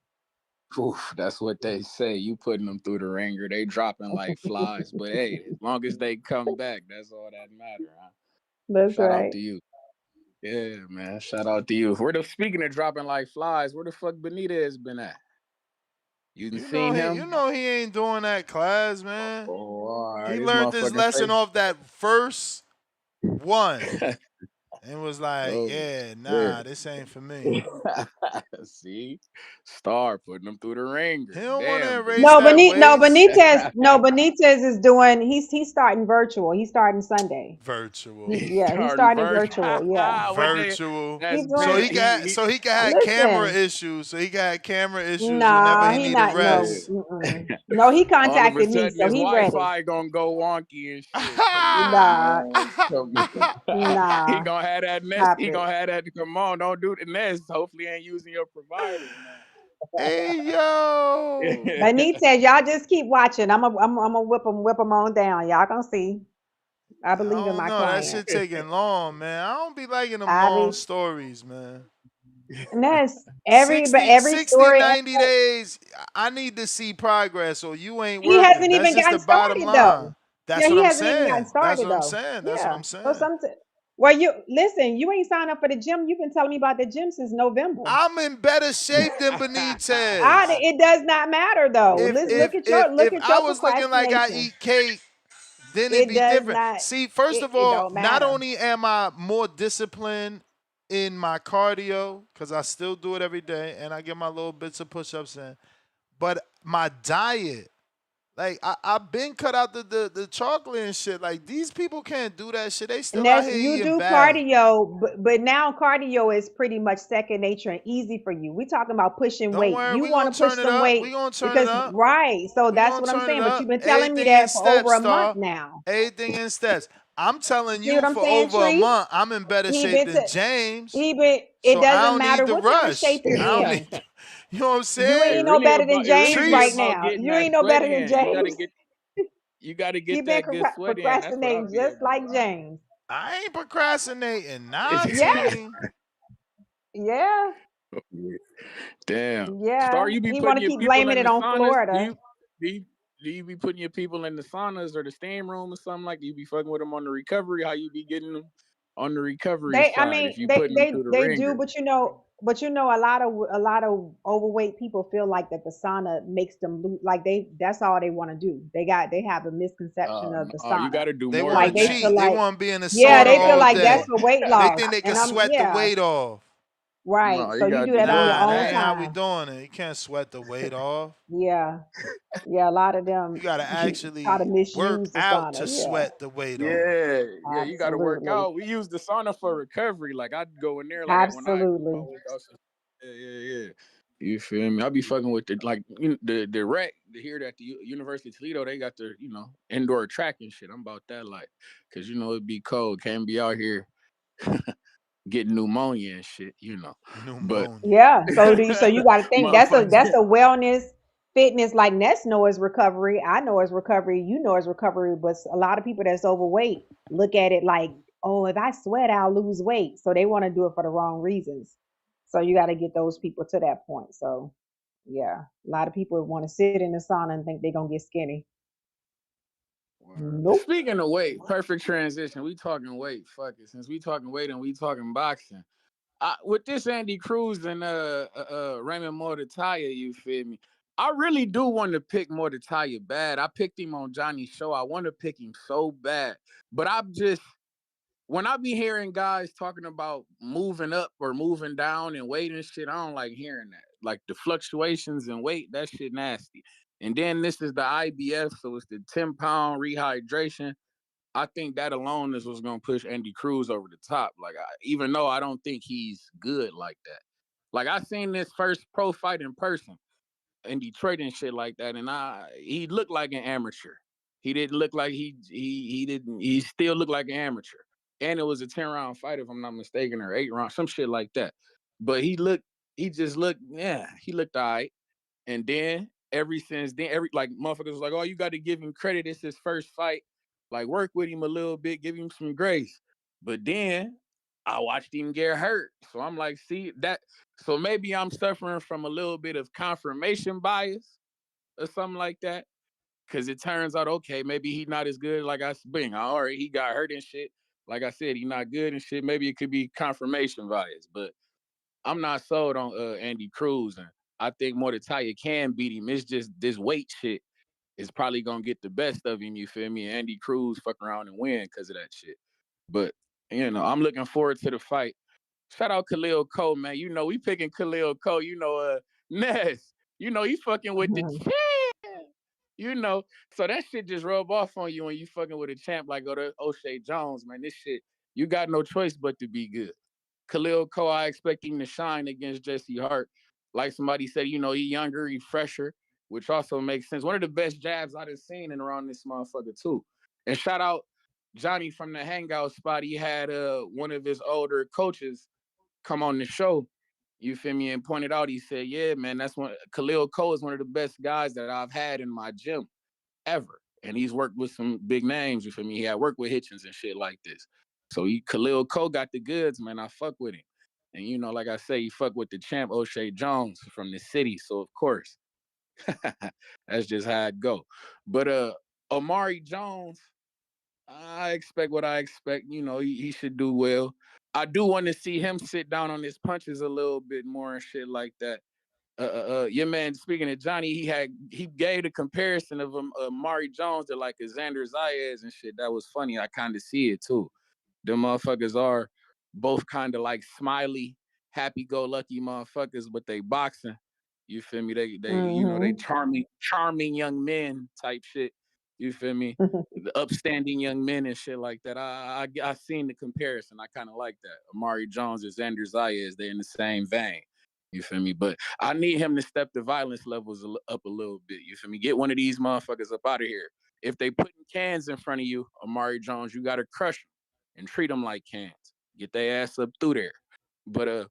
Oof, that's what they say. You putting them through the ringer. They dropping like flies. But hey, as long as they come back, that's all that matter, huh? That's Shout out right. to you. Yeah, man. Shout out to you. Speaking of dropping like flies, where the fuck Benitez been at? You done You know seen he, him? you know he ain't doing that class, man. Oh, all right. He This learned his motherfucking lesson off that first one face. and was like, Oh, yeah, shit. nah, this ain't for me. See? Star putting him through the ringer. He don't want to Damn, erase No, that waste. Benitez is doing. He's starting virtual. He's starting Sunday. Virtual. He's starting starting virtual. virtual. Yeah, What they? Virtual. he's That's So doing. he big. got so he can have camera Listen, issues. So he got camera issues whenever nah, he he need a not. No, rest. no, he All of a contacted me, sudden, so his he ready. Wi-Fi gonna go wonky and shit. Come on, Nah, man. He nah, gonna have that nest. stop He it. gonna have that. Come on, don't do the nest. Hopefully, ain't using your provider, Hey man. yo. Benitez, y'all just keep watching. I'm a whip him on down. Y'all gonna see. I I believe in don't my know. That client. shit taking long, man. I don't be liking them I long be, stories, man. and that's Sixty, every 60, story. 90 days. I need to see progress, or you ain't He working. hasn't That's even just gotten the bottom started though. line. That's Yeah, what he I'm hasn't even gotten saying. That's started what I'm though. saying. That's what Yeah. I'm So saying. well, you listen. You ain't signed up for the gym. You've been telling me about the gym since November. I'm in better shape than Benitez. It does not matter though. If Let's if if look if at I your was looking like I procrastination. eat cake, then it'd It be does different. not. See, first of It all, don't not matter. only am I more disciplined in my cardio, because I still do it every day and I get my little bits of push-ups in, but my diet, like I've been cut out the chocolate and shit. Like these people can't do that shit. They And still out that's here you eating do bad. cardio, but now cardio is pretty much second nature and easy for you. We talking about pushing Don't weight. worry, You we want gonna to push turn it some up. We weight gonna turn it because up. right. So We that's gonna what I'm turn it saying. But up. you've been telling me Everything that in for over steps, a month Star. now. Everything in steps. I'm telling See what you, I'm for saying, over a Tree? month, I'm in better He shape been than to James. he been. It So I doesn't don't need matter the what kind of rush. shape you're I don't in. need. You know what I'm You saying? ain't no better than It really James be right Trees. about now. getting You that ain't no sweat better than in. James. You gotta get You've been that good sweat in. That's what I procrastinating be just able to like James. I ain't procrastinating. Yes. Nothing. Yeah. do. Damn. Star, Yeah. you be He want putting to your keep people blaming in it the on saunas? Florida. Do you do you be putting your people in the saunas or the steam room or something like that? You be fucking with them on the recovery? How you be getting them on the recovery They, I side mean, if you putting them through the they do, ringer? but a lot of overweight people feel like that the sauna makes them lose, like that's all they want to do. They have a misconception of the No, you sauna. got to do They more want Like to than they that. feel cheat. They like, want to be in the yeah, sauna they You got feel all to like do that's more. day. for weight They loss. think they can And I'm, sweat the yeah, weight off. right. No, So you you got to do do that on more your Nah, than own that ain't that. how we time. doing it. You can't sweat the weight off. Yeah. Yeah. A lot of You them gotta try to actually work misuse the out sauna. to Yeah. sweat the weight off. Yeah, you got to work Absolutely. out. We use the sauna for recovery. Like I go in there, like when I do my Absolutely. workouts. Yeah. You feel me? I be fucking with the rec here at the University of Toledo. They got their indoor track and shit. I'm about that cause it'd be cold. Can't be out here getting pneumonia and shit. But Pneumonia. Yeah. So you got to think that's motherfucker. a wellness fitness like Ness know is recovery. I know it's recovery. You know it's recovery. But a lot of people that's overweight look at it like, oh, if I sweat, I'll lose weight. So they want to do it for the wrong reasons. So you got to get those people to that point. So yeah, a lot of people want to sit in the sauna and think they're gonna get skinny. Nope. Speaking of weight, perfect transition. We talking weight. Fuck it. Since we talking weight and we talking boxing. With this Andy Cruz and Raymond Muratalla, you feel me? I really do want to pick Muratalla bad. I picked him on Johnny's show. I want to pick him so bad. But when I be hearing guys talking about moving up or moving down in weight and shit, I don't like hearing that. Like the fluctuations in weight, that shit nasty. And then this is the IBF, so it's the 10-pound rehydration. I think that alone is what's going to push Andy Cruz over the top. Like, even though I don't think he's good like that. Like, I seen this first pro fight in person in Detroit and shit like that, and he looked like an amateur. He didn't look like he still looked like an amateur. And it was a 10-round fight, if I'm not mistaken, or 8-round, some shit like that. But he looked all right. And then ever since then, like motherfuckers was like, oh, you got to give him credit. It's his first fight. Like work with him a little bit, give him some grace. But then I watched him get hurt. So I'm like, see that. So maybe I'm suffering from a little bit of confirmation bias or something like that. Cause it turns out, okay, maybe he's not as good like I been. All right, he got hurt and shit. Like I said, he's not good and shit. Maybe it could be confirmation bias, but I'm not sold on Andy Cruz. And I think Muratalla can beat him. It's just this weight shit is probably gonna get the best of him. You feel me? Andy Cruz fuck around and win because of that shit. But I'm looking forward to the fight. Shout out Khalil Coe, man. We picking Khalil Coe. Ness. He fucking with the champ. So that shit just rub off on you when you fucking with a champ like O'Shea Jones, man. This shit, you got no choice but to be good. Khalil Coe, I expect him to shine against Jesse Hart. Like somebody said, he younger, he fresher, which also makes sense. One of the best jabs I've seen in around this motherfucker too. And shout out Johnny from the Hangout spot. He had one of his older coaches come on the show, you feel me, and pointed out, he said, yeah, man, Khalil Coe is one of the best guys that I've had in my gym ever. And he's worked with some big names, you feel me? He had worked with Hitchens and shit like this. So Khalil Coe got the goods, man. I fuck with him. And like I say, he fuck with the champ O'Shea Jones from the city. So of course, that's just how it go. But Omari Jones, I expect what I expect. He should do well. I do want to see him sit down on his punches a little bit more and shit like that. Your man, speaking of Johnny, he gave the comparison of Omari Jones to like a Xander Zayas and shit. That was funny. I kind of see it too. Them motherfuckers are both kind of like smiley, happy-go-lucky motherfuckers, but they boxing. You feel me? They they charming young men type shit. You feel me? The upstanding young men and shit like that. I seen the comparison. I kind of like that. Omari Jones and Xander Zayas, they're in the same vein. You feel me? But I need him to step the violence levels up a little bit. You feel me? Get one of these motherfuckers up out of here. If they putting cans in front of you, Omari Jones, you got to crush them and treat them like cans. Get their ass up through there. But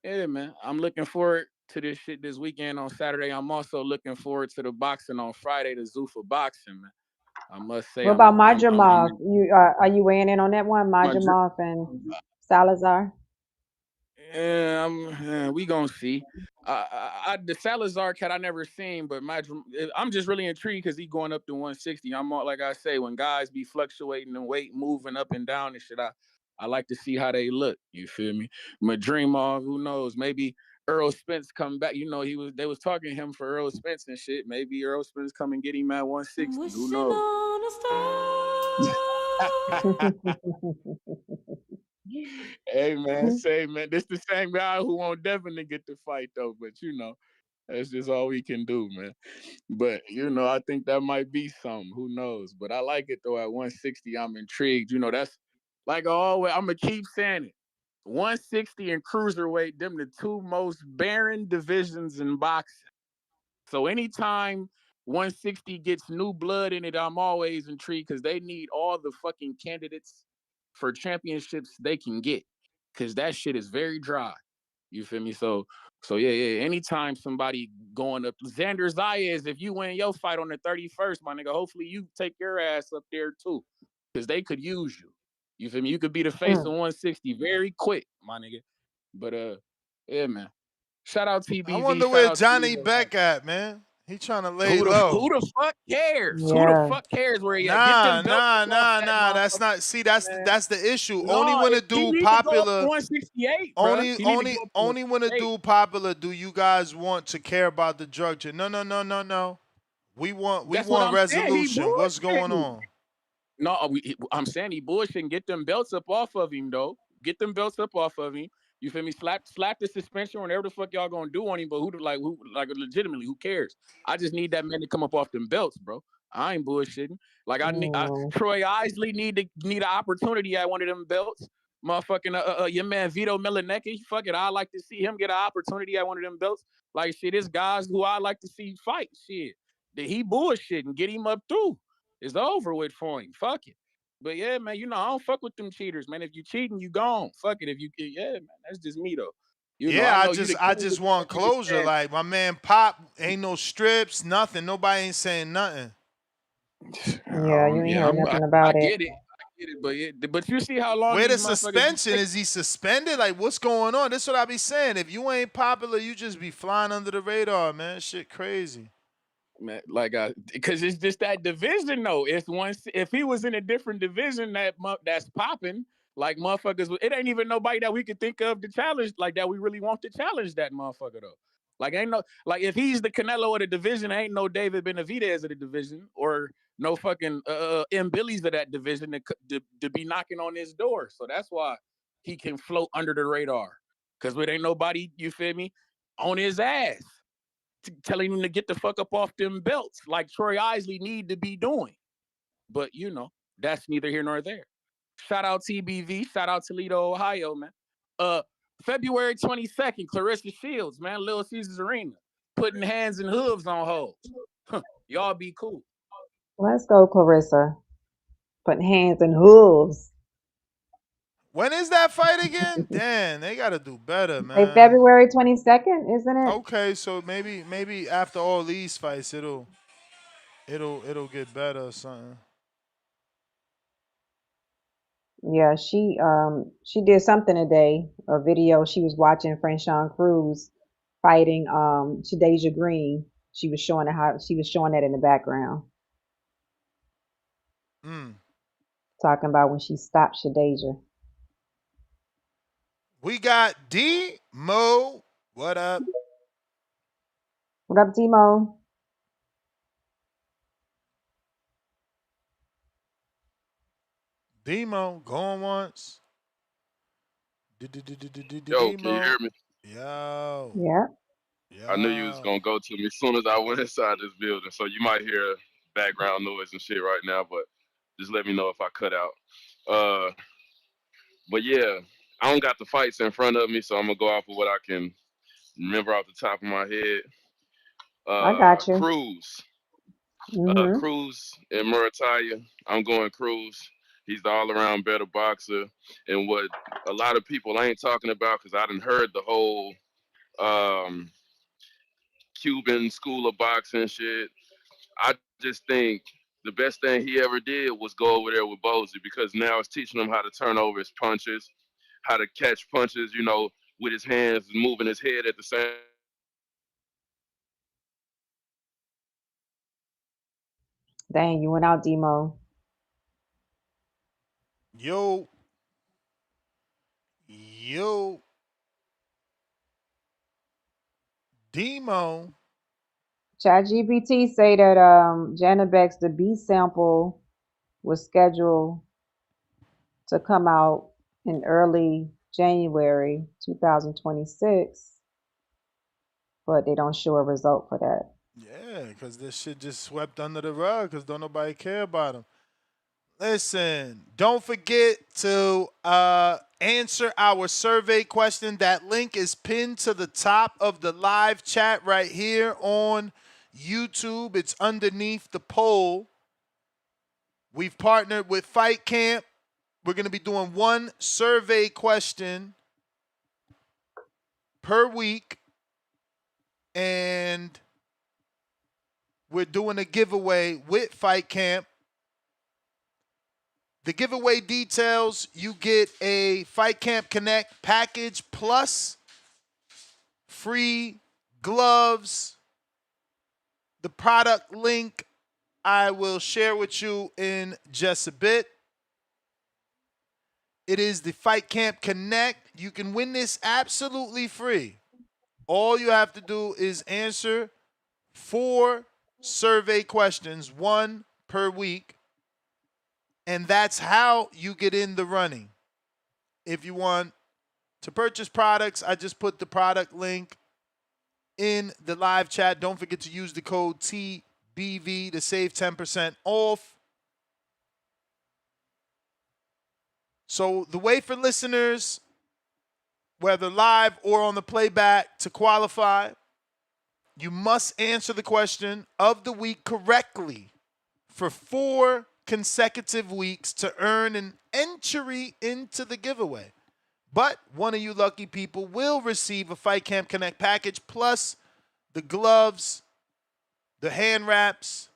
yeah, man, I'm looking forward to this shit this weekend on Saturday. I'm also looking forward to the boxing on Friday, the Zufa boxing, man. I must say. What about Madrimov? Are you weighing in on that one, Madrimov and Salazar? Yeah, we gonna see. The Salazar cat I never seen, but I'm just really intrigued because he's going up to 160. I'm all, like I say, when guys be fluctuating in weight, moving up and down and shit, I like to see how they look. You feel me? Madrimov, who knows? Maybe Earl Spence come back. They was talking to him for Earl Spence and shit. Maybe Earl Spence come and get him at 160. Who knows? Hey man, this the same guy who want Devin to get the fight though, but that's just all we can do, man. But I think that might be something. Who knows? But I like it though. At 160, I'm intrigued. That's like always. I'm gonna keep saying it. 160 and cruiserweight, them the two most barren divisions in boxing. So anytime 160 gets new blood in it, I'm always intrigued because they need all the fucking candidates for championships they can get, because that shit is very dry. You feel me? So yeah. Anytime somebody going up, Xander Zayas, if you win your fight on the 31st, my nigga, hopefully you take your ass up there too, because they could use you. You feel me? You could be the face of 160 very quick, my nigga. But yeah, man. Shout out TBV. I wonder where Johnny Beck at, man. He trying to lay low. Who the fuck cares? Yeah. Who the fuck cares where he at? Nah. That's not. See, that's the issue. No, only when a dude popular. 168. Only when a dude popular do you guys want to care about the drug check. No. We want resolution. What's going on? No, I'm saying he bullshitting. Get them belts up off of him though. Get them belts up off of him. You feel me? Slap the suspension, whatever the fuck y'all gonna do on him. But who legitimately, who cares? I just need that man to come up off them belts, bro. I ain't bullshitting. Like Troy Isley need an opportunity at one of them belts. Motherfucking your man Vito Milanecki, fuck it. I like to see him get an opportunity at one of them belts. Like shit, this guys who I like to see fight. Shit, he bullshitting. Get him up through. It's over with for him. Fuck it. But yeah, man, I don't fuck with them cheaters, man. If you cheating, you gone. Fuck it. Man, that's just me though. I just want closure. Like my man Pop, ain't no strips, nothing. Nobody ain't saying nothing. Yeah, you ain't heard nothing about it. I get it, but you see how long. Where the suspension? Is he suspended? Like what's going on? That's what I be saying. If you ain't popular, you just be flying under the radar, man. Shit crazy. Man, because it's just that division though. It's if he was in a different division that's popping, like motherfuckers, it ain't even nobody that we could think of to challenge like that. We really want to challenge that motherfucker though. Like if he's the Canelo of the division, ain't no David Benavidez of the division or no fucking M. Billies of that division to be knocking on his door. So that's why he can float under the radar. Because there ain't nobody, you feel me, on his ass telling him to get the fuck up off them belts like Troy Isley need to be doing. But, that's neither here nor there. Shout out TBV. Shout out Toledo, Ohio, man. February 22nd, Clarissa Shields, man, Little Caesars Arena, putting hands and hooves on hoes. Y'all be cool. Let's go, Clarissa. Putting hands and hooves. When is that fight again? Damn, they gotta do better, man. Hey, February 22nd, isn't it? Okay, so maybe after all these fights, it'll get better or something. Yeah, she did something today, a video. She was watching Franchon Cruz fighting Shadeja Green. She was showing that in the background. Talking about when she stopped Shadeja. We got D-Mo. What up? What up, D-Mo? D-Mo, going once. Yo, can you hear me? Yo. Yeah. I knew you was gonna go to me as soon as I went inside this building, so you might hear background noise and shit right now, but just let me know if I cut out. But yeah, I don't got the fights in front of me, so I'm gonna go off of what I can remember off the top of my head. I got you. Cruz. Mm-hmm. Cruz and Muratalla. I'm going Cruz. He's the all-around better boxer. And what a lot of people ain't talking about, because I done heard the whole Cuban school of boxing shit. I just think the best thing he ever did was go over there with Bozy, because now it's teaching him how to turn over his punches, how to catch punches, with his hands and moving his head at the same. Dang, you went out, D-Mo. Yo. D-Mo. ChatGPT say that Janabek's The Beast sample was scheduled to come out in early January 2026, but they don't show a result for that. Yeah, because this shit just swept under the rug because don't nobody care about him. Listen, don't forget to answer our survey question. That link is pinned to the top of the live chat right here on YouTube. It's underneath the poll. We've partnered with Fight Camp. We're going to be doing one survey question per week. And we're doing a giveaway with Fight Camp. The giveaway details, you get a Fight Camp Connect package plus free gloves. The product link I will share with you in just a bit. It is the Fight Camp Connect. You can win this absolutely free. All you have to do is answer 4 survey questions, 1 per week. And that's how you get in the running. If you want to purchase products, I just put the product link in the live chat. Don't forget to use the code TBV to save 10% off. So the way for listeners, whether live or on the playback, to qualify, you must answer the question of the week correctly for 4 consecutive weeks to earn an entry into the giveaway. But one of you lucky people will receive a Fight Camp Connect package plus the gloves, the hand wraps,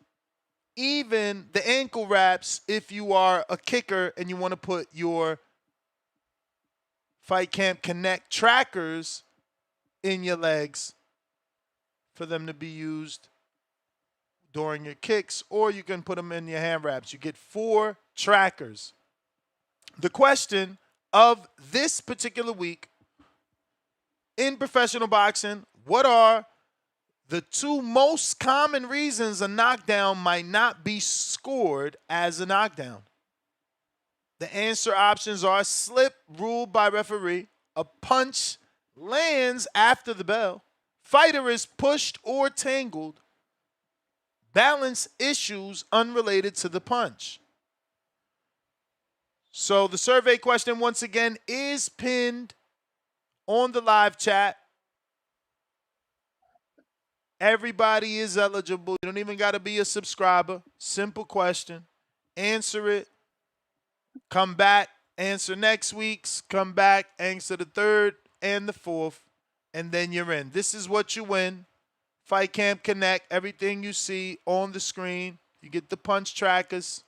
even the ankle wraps if you are a kicker and you want to put your Fight Camp Connect trackers in your legs for them to be used during your kicks, or you can put them in your hand wraps. You get 4 trackers. The question of this particular week in professional boxing, what are The two most common reasons a knockdown might not be scored as a knockdown. The answer options are slip ruled by referee, a punch lands after the bell, fighter is pushed or tangled, balance issues unrelated to the punch. So the survey question, once again, is pinned on the live chat. Everybody is eligible. You don't even got to be a subscriber. Simple question. Answer it. Come back. Answer next week's. Come back. Answer the third and the fourth. And then you're in. This is what you win. Fight Camp Connect. Everything you see on the screen. You get the punch trackers.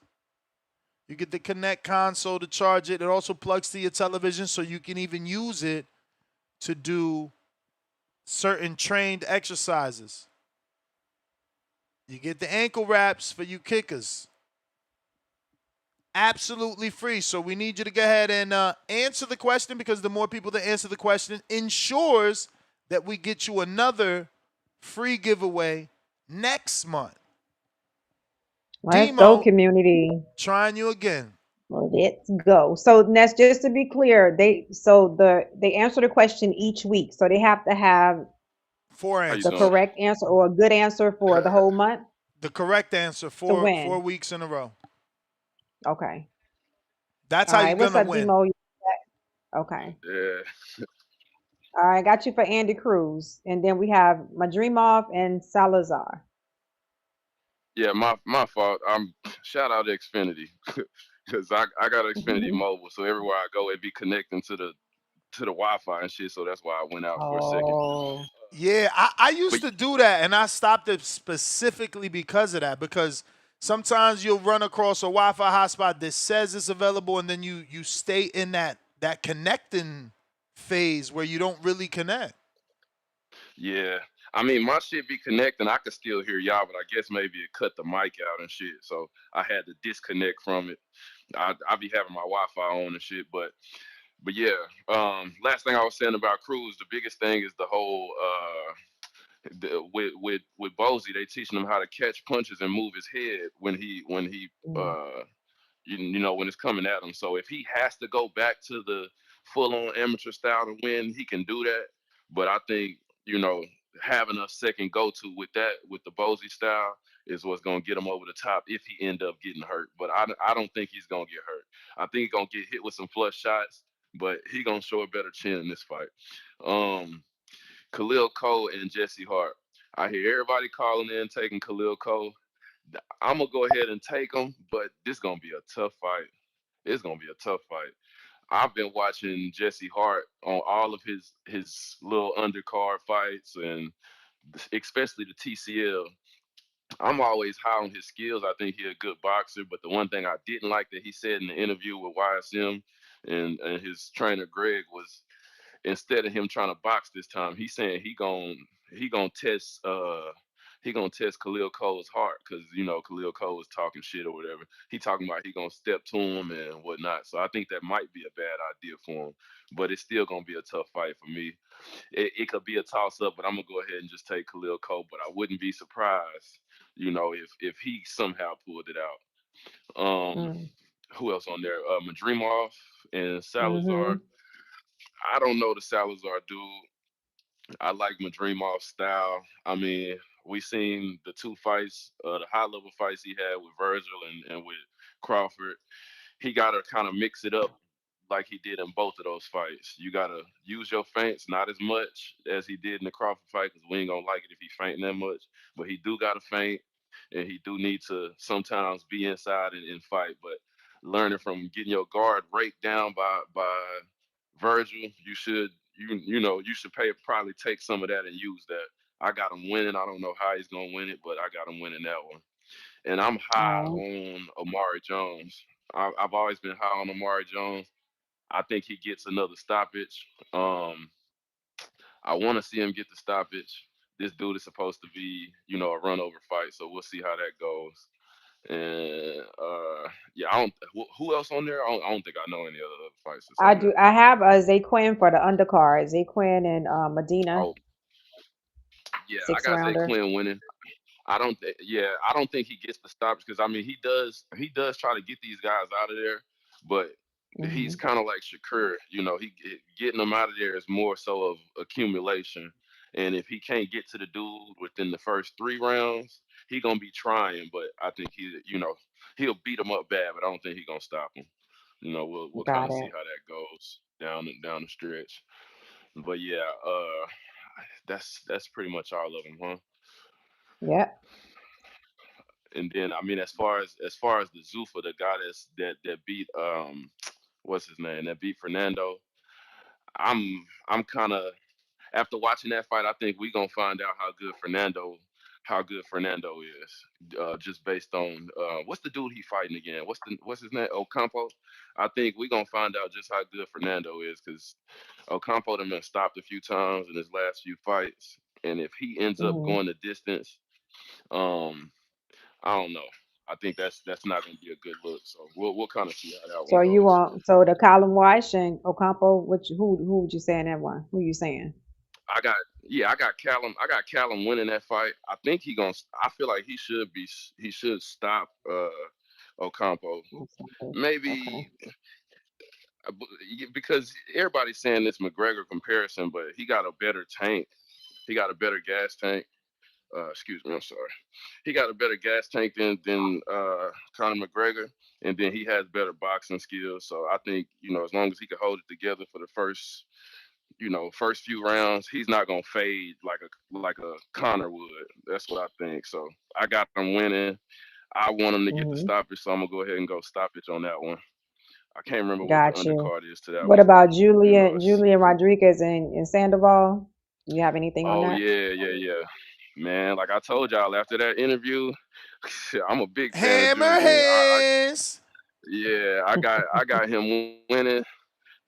You get the Connect console to charge it. It also plugs to your television so you can even use it to do certain trained exercises. You get the ankle wraps for you kickers. Absolutely free. So we need you to go ahead and answer the question, because the more people that answer the question ensures that we get you another free giveaway next month. Let's go, Demo, community. trying you again. Well, let's go. So that's just to be clear. They answer the question each week. So they have to have Four How you answers. the doing? correct answer or a good answer for the whole month The correct answer to 4 win. weeks in a row. Okay. That's All how right. you're What's going up, to win. Demo? Okay. Yeah. All right. Got you for Andy Cruz. And then we have Madrimov and Salazar. Yeah, my fault. Shout out to Xfinity because I got an Xfinity mobile, so everywhere I go, it be connecting to the Wi-Fi and shit. So that's why I went out for a second. Oh. Yeah, I used But to do that, and I stopped it specifically because of that. Because sometimes you'll run across a Wi-Fi hotspot that says it's available, and then you stay in that connecting phase where you don't really connect. yeah, I mean my shit be connecting. I could still hear y'all, but I guess maybe it cut the mic out and shit. So I had to disconnect from it. I be having my Wi-Fi on and shit, but yeah. Last thing I was saying about Cruz, the biggest thing is the whole with Bozy, they teaching him how to catch punches and move his head when he you know when it's coming at him. So if he has to go back to the full on amateur style to win, he can do that. But I think having a second go to with the Bozy style is what's gonna get him over the top if he end up getting hurt. But I don't think he's gonna get hurt. I think he's gonna get hit with some flush shots, but he gonna show a better chin in this fight. Khalil Coe and Jesse Hart. I hear everybody calling in taking Khalil Coe. I'm gonna go ahead and take him, but this gonna be a tough fight. It's gonna be a tough fight. I've been watching Jesse Hart on all of his little undercard fights, and especially the TCL. I'm always high on his skills. I think he's a good boxer, but the one thing I didn't like that he said in the interview with YSM and his trainer Greg was, instead of him trying to box this time, he's saying he gonna test Khalil Coe's heart, because Khalil Coe is talking shit or whatever. He talking about he gonna step to him and whatnot. So I think that might be a bad idea for him, but it's still gonna be a tough fight for me. It could be a toss up, but I'm gonna go ahead and just take Khalil Coe. But I wouldn't be surprised, if he somehow pulled it out. Who else on there? Madrimov and Salazar. I don't know the Salazar dude. I like Madrimov's style. I mean, we seen the two fights, the high level fights he had with Virgil and with Crawford. He got to kind of mix it up like he did in both of those fights. You got to use your feints, not as much as he did in the Crawford fight, because we ain't going to like it if he fainting that much. But he do got to feint, and he do need to sometimes be inside and fight. But learning from getting your guard raked down by Virgil, you should probably take some of that and use that. I got him winning. I don't know how he's gonna win it, but I got him winning that one. And I'm high on Omari Jones. I've always been high on Omari Jones. I think he gets another stoppage. I want to see him get the stoppage. This dude is supposed to be, a run over fight, so we'll see how that goes. And yeah, I don't. Who else on there? I don't think I know any other fights that's I on there. do. I have a Zaquin for the undercard. Zaquin and Medina. Oh, Yeah, I Six got rounder. Zaquin winning. I don't think he gets the stops because I mean he does try to get these guys out of there, but he's Hmm. kind of like Shakur. Getting them out of there is more so of accumulation. And if he can't get to the dude within the first 3 rounds, he gonna be trying. But I think he'll beat him up bad, but I don't think he gonna stop him. We'll kind Got of see it. how that goes down the stretch. But yeah, that's pretty much all of them, huh? Yep. And then I mean, as far as the Zufa, the guy that beat what's his name, that beat Fernando. I'm kind of after watching that fight, I think we gonna find out how good Fernando is, just based on what's the dude he fighting again? What's his name? Ocampo. I think we gonna find out just how good Fernando is because Ocampo done been stopped a few times in his last few fights, and if he ends up Hmm. going the distance, um, I don't know. I think that's not going to be a good look. So we'll kind of see how that one So you goes. want so the Colin Wash and Ocampo? Who would you say in that one? Who you saying? I got I got Callum. I got Callum winning that fight. I think he gonna. I feel like he should stop Ocampo. Okay. Maybe because everybody's saying this McGregor comparison, but he got a better tank. He got a better gas tank. Excuse me, I'm sorry. He got a better gas tank than Conor McGregor, and then he has better boxing skills. So I think as long as he can hold it together for the first few rounds, he's not gonna fade like a Conor would. That's what I think. So I got him winning. I want him to get the Hmm. stoppage, so I'm gonna go ahead and go stoppage on that one. I can't remember what the Got you. undercard is to that What one, but about Julian it's Julian Rodriguez and Sandoval? You have anything on oh that? yeah. Man, like I told y'all after that interview, I'm a big fan of Hammer Julian. hands. Yeah, I got him winning.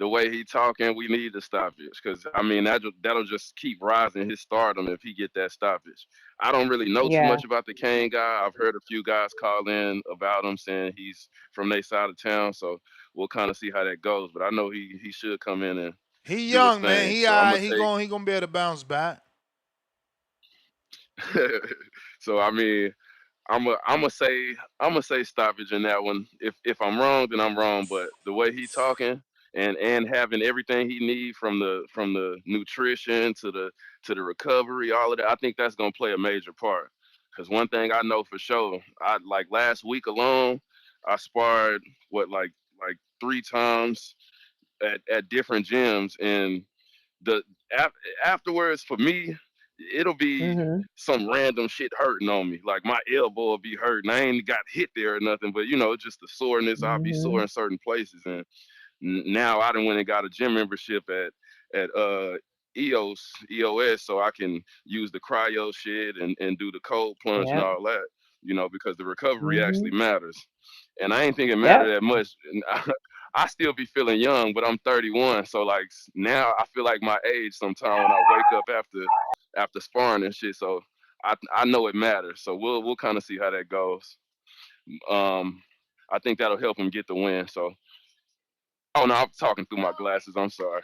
The way he talking, we need the stoppage because I mean that'll just keep rising his stardom if he get that stoppage. I don't really know too Yeah. much about the Kane guy. I've heard a few guys call in about him saying he's from their side of town, so we'll kind of see how that goes. But I know he should come in and He do his young, man. thing. He So I'm gonna he gonna be able to bounce back. take. So I mean, I'm gonna say stoppage in that one. If I'm wrong, then I'm wrong. But the way he talking and having everything he need from the nutrition to the recovery, all of that, I think that's gonna play a major part. Cause one thing I know for sure, I like last week alone, I sparred like 3 times at different gyms, and the af- afterwards for me, it'll be Mhm. some random shit hurting on me. Like my elbow will be hurting. I ain't got hit there or nothing, but just the soreness. I'll be sore Mhm. in certain places, and now I done went and got a gym membership at EOS, so I can use the cryo shit and do the cold plunge and Yep. all that. Because the recovery actually Mhm. matters. And I ain't think it mattered Yep. that much. And I still be feeling young, but I'm 31, so like now I feel like my age sometimes when I wake up after sparring and shit. So I know it matters. So we'll kind of see how that goes. Um, I think that'll help him get the win. So oh no, I'm talking through my glasses. I'm sorry.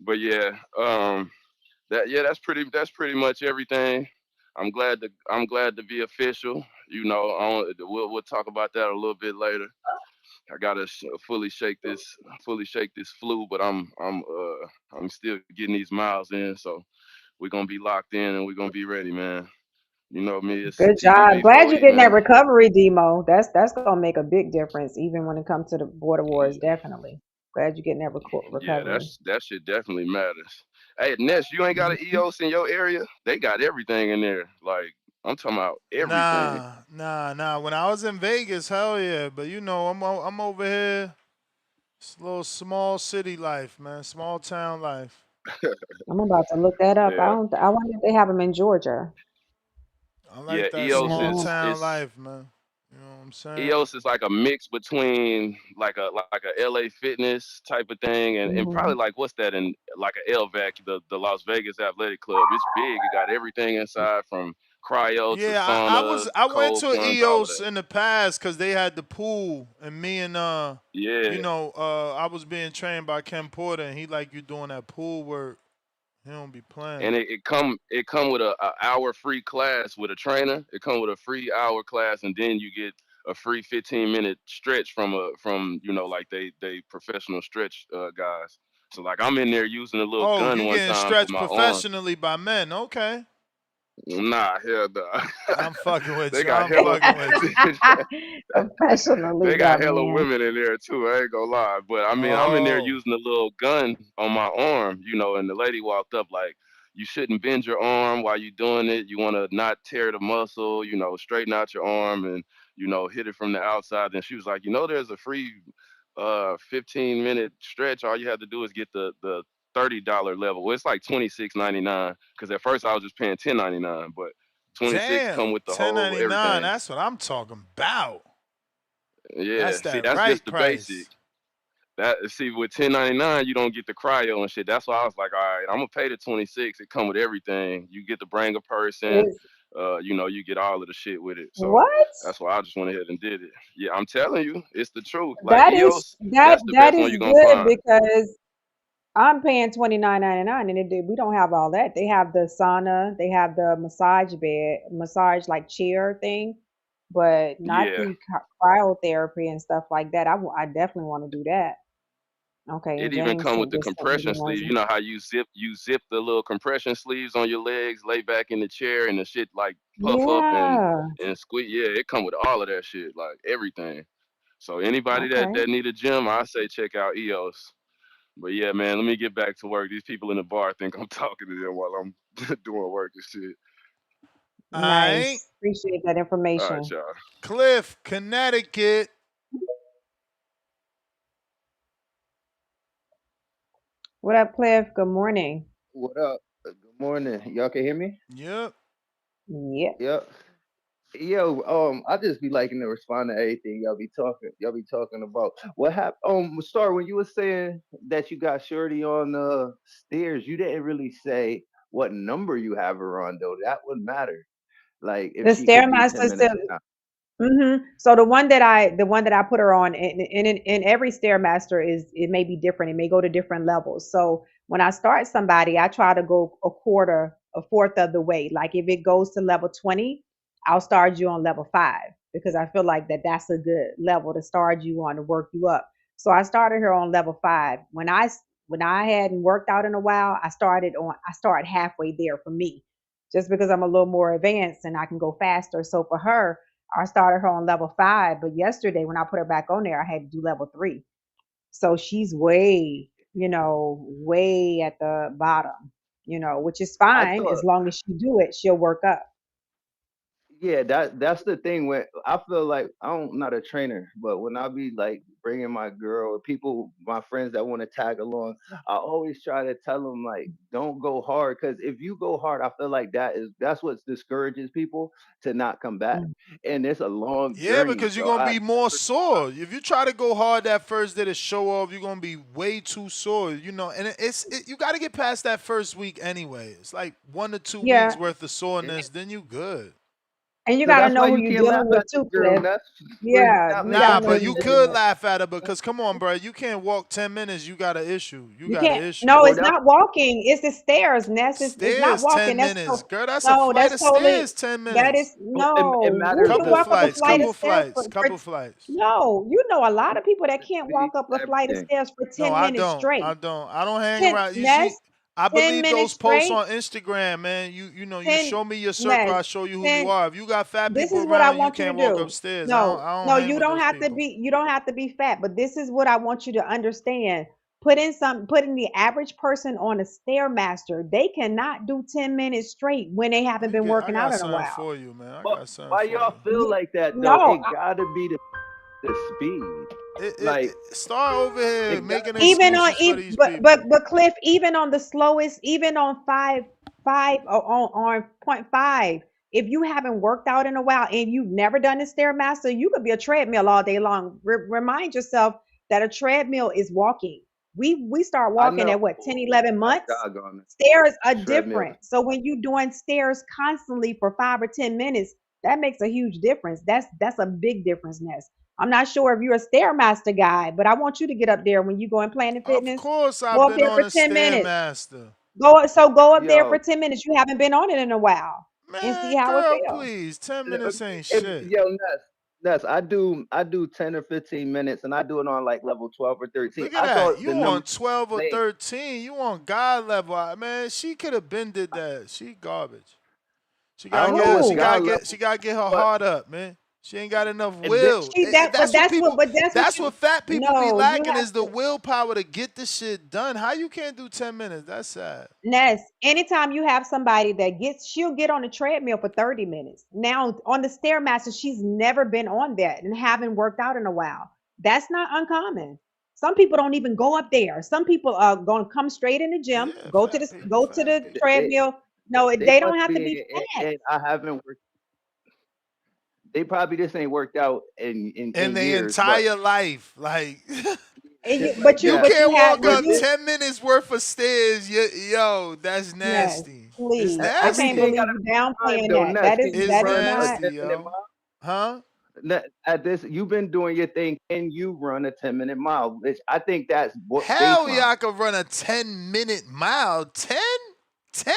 But yeah, that's pretty much everything. I'm glad to be official. We'll talk about that a little bit later. I gotta fully shake this flu, but I'm still getting these miles in, so we're gonna be locked in and we're gonna be ready, man. You know me, it's Good job. TBV Glad you're 4E, getting that man. recovery, Demo. That's gonna make a big difference, even when it comes to the border wars. Definitely. Glad you're getting that Yeah, recovery. that shit definitely matters. Hey, Ness, you ain't got an Mhm. EOS in your area? They got everything in there. Like I'm talking about everything. Nah. When I was in Vegas, hell yeah. But I'm over here. It's a little small city life, man. Small town life. I'm about to look that up. I Yeah, don't. I wonder if they have them in Georgia. I yeah. like that EOS small is Yeah. town is life, man. You know what I'm saying? EOS is like a mix between like a LA Fitness type of thing and probably Mhm. like what's that in like a LVAC, the Las Vegas Athletic Club. It's big. It got everything inside from cryo to Yeah, sauna, I went cold to plunge, all of EOS that. in the past because they had the pool, and me and Yeah, I was being trained by Ken Porter, and he like you doing that pool work. He don't be playing. And it come with a hour free class with a trainer. It come with a free hour class, and then you get a free 15-minute stretch from like they professional stretch guys. So like I'm in there using a little Oh, gun you one getting time for stretched my arm. professionally by men? Okay. Nah, hell no. I'm fucking with They you. got I'm hella fucking with you. Professionally, they got by hella man. women in there too. I ain't gonna lie, but I mean, I'm in there Oh. using a little gun on my arm, and the lady walked up like, "You shouldn't bend your arm while you're doing it. You want to not tear the muscle. Straighten out your arm and hit it from the outside." And she was like, "There's a free 15-minute stretch. All you have to do is get the $30 level. Well, it's like $26.99 because at first I was just paying $10.99, but 26 come Damn. with the whole 10.99. everything." That's what I'm talking about. Yeah, That's see, that that's just right the basic. price. With 10.99 you don't get the cryo and shit. That's why I was like, all right, I'm gonna pay the 26. It come with everything. You get to bring a person. Is You get all of the shit with it. So what? that's why I just went ahead and did it. Yeah, I'm telling you, it's the truth. Like That is EOS, that that's the that best one is you're gonna good find. because I'm paying $29.99 and we don't have all that. They have the sauna, they have the massage bed, massage like chair thing, but not Yeah, the cryotherapy and stuff like that. I definitely want to do that. Okay, it and even James come with the just sent me the compression ones. sleeve. You know how you zip the little compression sleeves on your legs, lay back in the chair, and the shit like puff up Yeah. and squeeze. Yeah, it come with all of that shit, like everything. So anybody that Okay. that need a gym, I say check out EOS. But yeah, man, let me get back to work. These people in the bar think I'm talking to them while I'm doing work and shit. All right. Nice. Appreciate that All right, information. y'all. Cliff, Connecticut. What up, Cliff? Good morning. What up? Good morning. Y'all can hear me? Yep. Yep. Yep. Yo, I just be liking to respond to everything y'all be talking about. What happened? Star, when you were saying that you got Shorty on the stairs, you didn't really say what number you have her on though. That would matter. Like if The she could do Stairmaster 10 minutes still. or not. So the one that I put her on, in every stairmaster it may be different. It may go to different levels. So when I start somebody, I try to go a fourth of the way. Like if it goes to level 20, I'll start you on level 5 because I feel like that's a good level to start you on to work you up. So I started her on level 5. When I hadn't worked out in a while, I start halfway there for me, just because I'm a little more advanced and I can go faster. So for her, I started her on level 5, but yesterday when I put her back on there, I had to do level 3. So she's way at the bottom, which is I fine thought as long as she do it, she'll work up. Yeah, that's the thing. When I feel like I'm not a trainer, but when I be like bringing my girl or people, my friends that want to tag along, I always try to tell them like, don't go hard, because if you go hard, I feel like that's what discourages people to not come back, Mm. and it's a long Yeah, journey. because you're So gonna I be more sore. If you try to go hard that first day to show off, you're gonna be way too sore. And you got to get past that first week anyway. It's like 1 to 2 weeks Yeah, worth of soreness, then you good. and you so got to that's why know who you you're can't laugh dealing with at the too, girl. Cliff. That's we're Yeah, not you got to Nah, making know but who sense you you're to dealing could me. with. laugh at her because come on, bro, you can't walk 10 minutes. You got an issue. You You got an can't. issue. No, Well, it's that's not walking. It's the stairs, Ness. It's not Stairs walking. 10 minutes, girl. That's a No, flight that's of totally. stairs. 10 That is minutes. it no. Who matters can Couple the walk up a flights. flight of Couple stairs flights. for Couple flights. no? You know a lot of people that can't walk speed, up a flight of everything. stairs for No, 10 I minutes don't. straight. I don't. I don't hang 10 around. You see, Ness, I 10 believe those minutes posts straight. on Instagram, man. You 10 show me your circle, Ness, I show you who you 10. are. If you got fat This people is what I around, you want you to can't walk do. upstairs. No, I don't no, hang you with don't those have to people. be. You don't have to be fat. But this is what I want you to understand. Putting the average person on a stairmaster. They cannot do 10 minutes straight when they haven't been I working out got in a something while. for you, man. I But got something why for y'all you. feel like that though? No, It gotta be the speed. Like Start over here it got making even on excuses for these but people. but but Cliff, even on the slowest, even on five or on point five, if you haven't worked out in a while and you've never done a stairmaster, you could be a treadmill all day long. Remind yourself that a treadmill is walking. We start I walking know at what, 10, 11 I months. jog on Stairs are the treadmill. different. So when you're doing stairs constantly for 5 or 10 minutes, that makes a huge difference. That's a big difference, Ness. I'm not sure if you're a stairmaster guy, but I want you to get up there when you go in Planet Of Fitness. course, Go I've up been there on for a 10 minutes. stairmaster. Go up there for Yo, 10 minutes. You haven't been on it in a while, and see Man, how it girl, feels. please. 10 minutes ain't if, shit. yo, Ness, I do 10 or 15 minutes, and I do it on like level 12 or 13. Look at I that. thought You the on number 12 or was 13. You on God level. Man, she could have been did that. She garbage. She I gotta don't know get what's she Who? God gotta level, get she gotta get her but heart up, man. She ain't got enough and then, will. She that, but That's what that's what that's you. what fat people be No, you lacking have is the to. willpower to get the shit done. How you can't do 10 minutes? That's sad. Ness, anytime you have somebody that she'll get on the treadmill for 30 minutes. Now on the Stairmaster, she's never been on that and haven't worked out in a while. That's not uncommon. Some people don't even go up there. Some people are going to come straight in the gym, Yeah, fat people, go to fat the people. they treadmill. No, they they don't must have to be be, fat. and I haven't worked. They probably just ain't worked out In in their years, but entire life. Like shit like But you that. can't walk But up this 10 minutes worth of stairs. Yo, that's Ness, nasty. It's please. I can't everything nasty. got believe to you be timed downplaying though. that. Ness, That is can you It's that is run a not. nasty, 10-minute yo. mile? Huh? At this, you've been doing your thing. Can you run a 10-minute mile? Which I think that's what Hell baseline. yeah, I could run a 10-minute mile. 10? 10?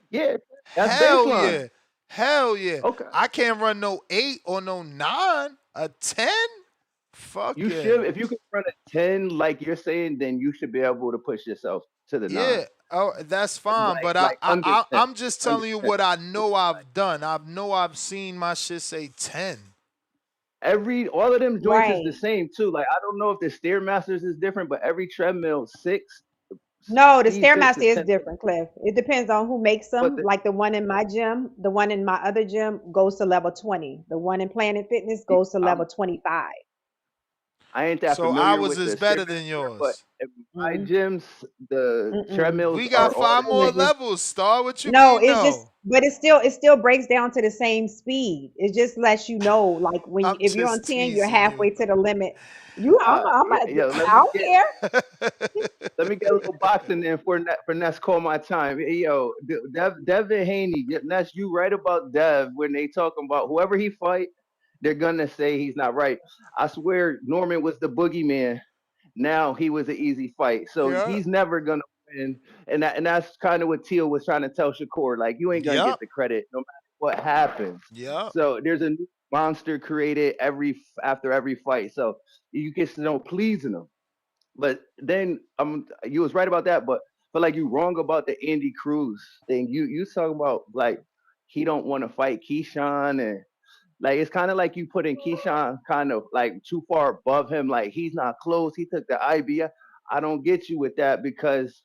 Yeah, that's Hell baseline. yeah. Hell yeah. Okay. I can't run no 8 or no 9. A 10? Fuck You yeah. should, if you can run a 10 like you're saying, then you should be able to push yourself to the 9. Yeah. Oh, that's fine. But Like under 10. I'm just Under telling you 10. what I know I've done. I know I've seen my shit say 10. All of them joints is the Right. same too. Like I don't know if the Stairmasters is different, but every treadmill 6, No, the speed 6 Stairmaster is is 10. different, Cliff. It depends on who makes But them. Like the one in my gym, the one in my other gym goes to level 20. The one in Planet Fitness goes to level 25. I ain't that So I familiar was with is the better than Stairmaster, but yours. in my Mm-mm. gyms, the Mm-mm. treadmills We got are all 5 the more same. Mm-mm. levels, Star. What you No, mean it's just, no? but it still breaks down to the same speed. It just lets you know, like I'm if you're on just 10, you're teasing you. halfway to the limit. You, Yo, I don't care. let me get a little boxing in for Ness call my time. Yo, Devin Haney, Ness, you right about Dev when they talking about whoever he fight, they're gonna say he's not right. I swear Norman was the boogeyman. Now he was an easy fight, so Yeah. he's never gonna win. And that's kind of what Teal was trying to tell Shakur. Like you ain't gonna get Yep. the credit no matter what happens. Yep. So there's a new monster created after every fight. So you get to know pleasing them. But then you was right about that, but feel like you wrong about the Andy Cruz thing. You talking about like he don't want to fight Keyshawn and like it's kind of like you putting Keyshawn kind of like too far above him. Like he's not close. He took the IBF. I don't get you with that because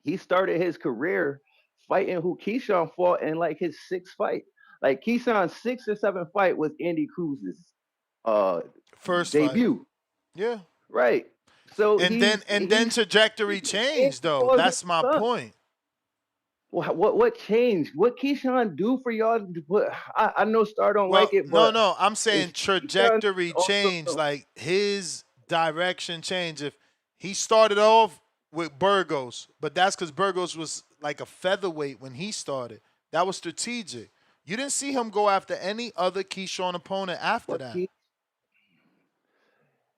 he started his career fighting who Keyshawn fought in like his 6th fight. Like Keyshawn's 6th or 7th fight was Andy Cruz's uh First fight. debut. Yeah. Right. So And then trajectory changed though. That's my point. What changed? What Keyshawn do for y'all? I know Star don't Well, like it, but no, I'm is saying Keyshawn trajectory changed, also like his direction changed. If he started off with Burgos, but that's because Burgos was like a featherweight when he started. That was strategic. You didn't see him go after any other Keyshawn opponent after that.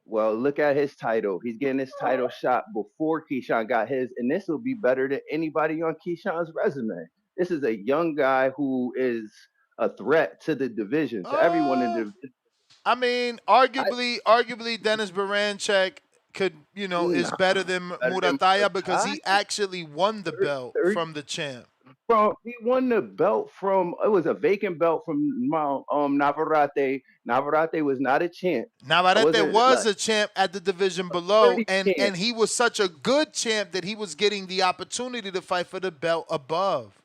well, look at his title. He's getting his title shot before Keyshawn got his, and this will be better than anybody on Keyshawn's resume. This is a young guy who is a threat to the division, to everyone in the division. I mean, arguably Dennis Baranchek could, is better than Better than Muratalla because Muratalla? he actually won the belt from the champ. He won the belt from it was a vacant belt from Navarrete. Navarrete was not a champ. Navarrete was a champ at the division below, and champ. he was such a good champ that he was getting the opportunity to fight for the belt above.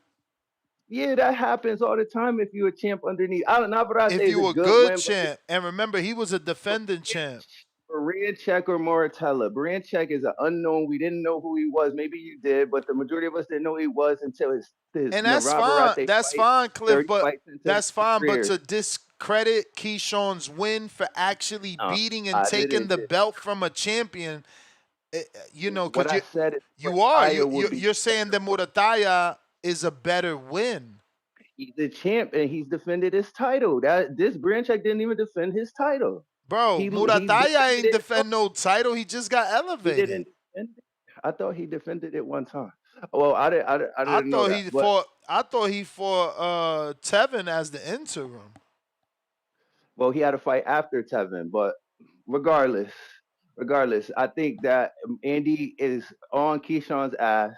Yeah, that happens all the time if you're a champ underneath. Navarrete If is you a a good good win, champ, and remember, he was a defending champ. Baranchek or Muratalla. Baranchek is an unknown. We didn't know who he was. Maybe you did, but the majority of us didn't know who he was until his And that's fine. That's fine, Cliff. 30 But fights into that's his fine. But career. to discredit Keyshawn's win for actually beating and I taking didn't the belt from a champion, What because I said is you're saying that Muratalla is a better win. He's a champ and he's defended his title. This Baranchek didn't even defend his title. Bro, Muratalla ain't defend no title. He just got He elevated. didn't defend it. I thought he defended it one time. Well, I I didn't know thought that, he but fought. I thought he fought Tevin as the interim. well, he had a fight after Tevin. But regardless, regardless, I think that Andy is on Keyshawn's ass.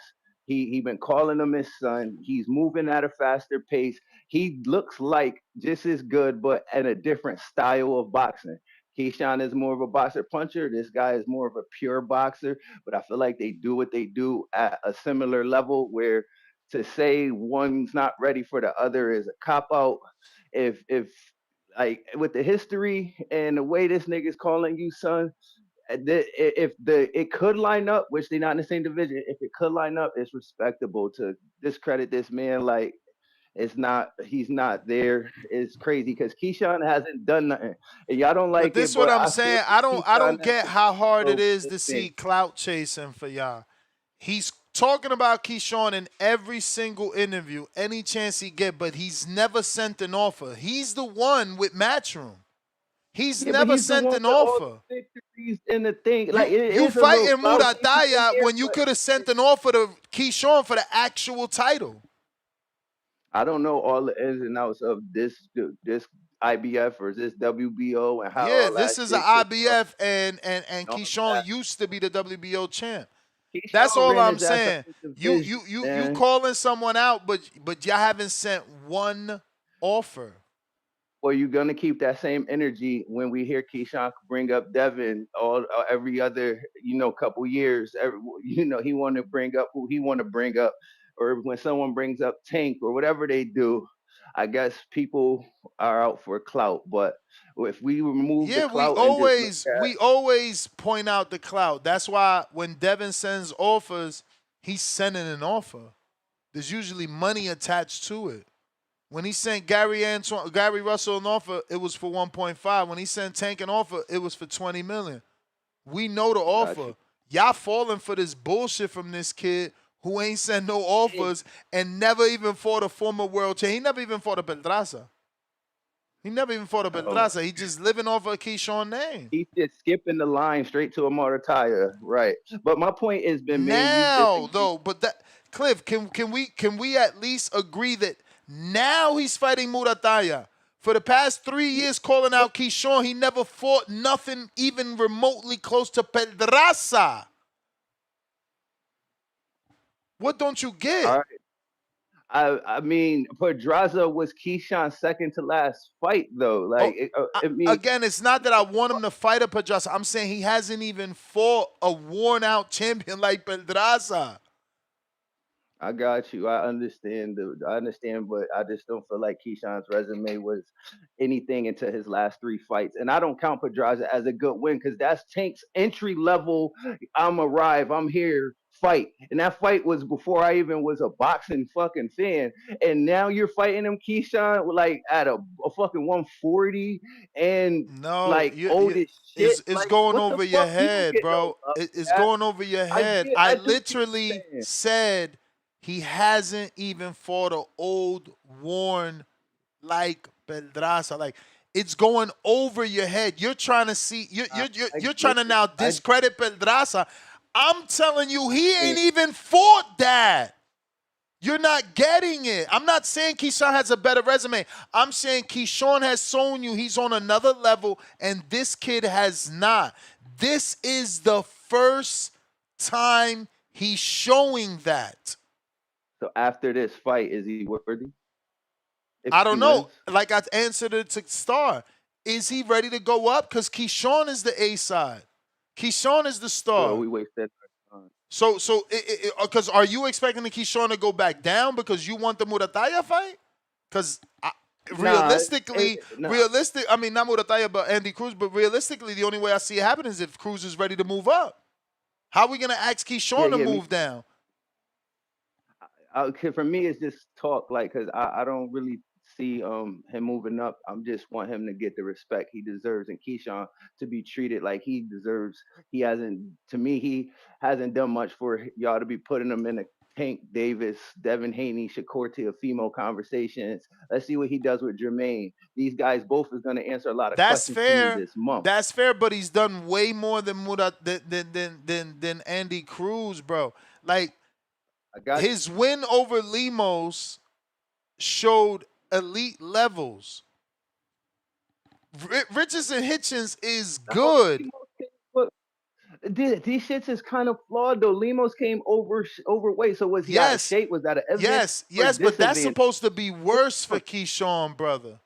He been calling him his son. He's moving at a faster pace. He looks like just as good, but at a different style of boxing. Keyshawn is more of a boxer puncher. This guy is more of a pure boxer. But I feel like they do what they do at a similar level. Where to say one's not ready for the other is a cop out. If like with the history and the way this nigga's calling you son, if the it could line up, which they're not in the same division, if it could line up, it's respectable. To discredit this man, like it's not, he's not there. It's crazy because Keyshawn hasn't done nothing, and y'all don't But like this it, is what but I'm I feel saying. like I Keyshawn don't has get to how hard it go is this to see thing. clout chasing for y'all. He's talking about Keyshawn in every single interview, any chance he get, but he's never sent an offer. He's the one with Matchroom. He's Yeah, but never he's the sent one an with all offer. the victories in the thing. Like it You is a little fighting clout chasing in Muratalla there, when you but could have sent an offer to Keyshawn for the actual title. I don't know all the ins and outs of this IBF or this WBO and how Yeah, all that this is an shit kicked off. IBF and Knowing Keyshawn that used to be the WBO champ. That's Keyshawn all ran I'm his ass up saying. his You division, you you you man. calling someone out, but y'all haven't sent one offer. Or you gonna keep that same energy when we hear Keyshawn bring up Devin all every other couple years? He want to bring up who he want to bring up, or when someone brings up Tank or whatever they do. I guess people are out for clout, but if we remove the Yeah, we clout and just look always at we always point out the clout. That's why when Devin sends offers, he's sending an offer. There's usually money attached to it. When he sent Gary Russell an offer, it was for 1.5. When he sent Tank an offer, it was for 20 million. We know the Gotcha. offer. Y'all falling for this bullshit from this kid who ain't sent no offers and never even fought a former world champ. He never even fought a Pedraza. He never even fought a Pedraza. He just living off of Keyshawn name. He's just skipping the line straight to a Muratalla, right? But my point has been made. You Now disagree. though, but that Cliff, can we at least agree that now he's fighting Muratalla? For the past 3 years calling out Keyshawn, he never fought nothing even remotely close to Pedraza. What don't you get? All right. I mean, Pedraza was Keyshawn's second to last fight, though. Like, Again, it's not that I want him to fight a Pedraza. I'm saying he hasn't even fought a worn-out champion like Pedraza. I got you. I understand. But I just don't feel like Keyshawn's resume was anything into his last 3 fights, and I don't count Pedraza as a good win because that's Tank's entry level. I'm here fight, and that fight was before I even was a boxing fucking fan, and now you're fighting him, Keyshawn, like at a fucking 140 and No, like old as shit. it's Like, going what the over your fuck? You don't head, get no bro. love for It's that. going over your head. I I do get what you're literally saying. said he hasn't even fought an old, worn like Pedraza. Like, it's going over your head. You're trying to see. You're trying to now discredit Pedraza. I'm telling you, he ain't even fought that. You're not getting it. I'm not saying Keyshawn has a better resume. I'm saying Keyshawn has shown you he's on another level, and this kid has not. This is the first time he's showing that. So after this fight, is he worthy? If I don't he know. wins? Like I answered it to Star. Is he ready to go up? Because Keyshawn is the A side. Keyshawn is the star. So we wasted our time. So, because are you expecting the Keyshawn to go back down because you want the Muratalla fight? Because realistically, I mean, not Muratalla, but Andy Cruz, but realistically, the only way I see it happen is if Cruz is ready to move up. How are we going to ask Keyshawn to move down? For me, it's just talk, like, because I don't really see him moving up. I'm just want him to get the respect he deserves, and Keyshawn to be treated like he deserves. He hasn't done much for y'all to be putting him in a Tank Davis, Devin Haney, Shakur Teofimo conversations. Let's see what he does with Jermaine. These guys both is going to answer a lot of questions to me this month. That's fair, but he's done way more than Andy Cruz, bro. Like, his win over Lemos showed elite levels. Richardson Hitchens is good. These shits is kind of flawed though. Lemos came overweight, so was he out of shape? Was that an advantage? Yes, but that's supposed to be worse for Keyshawn, brother.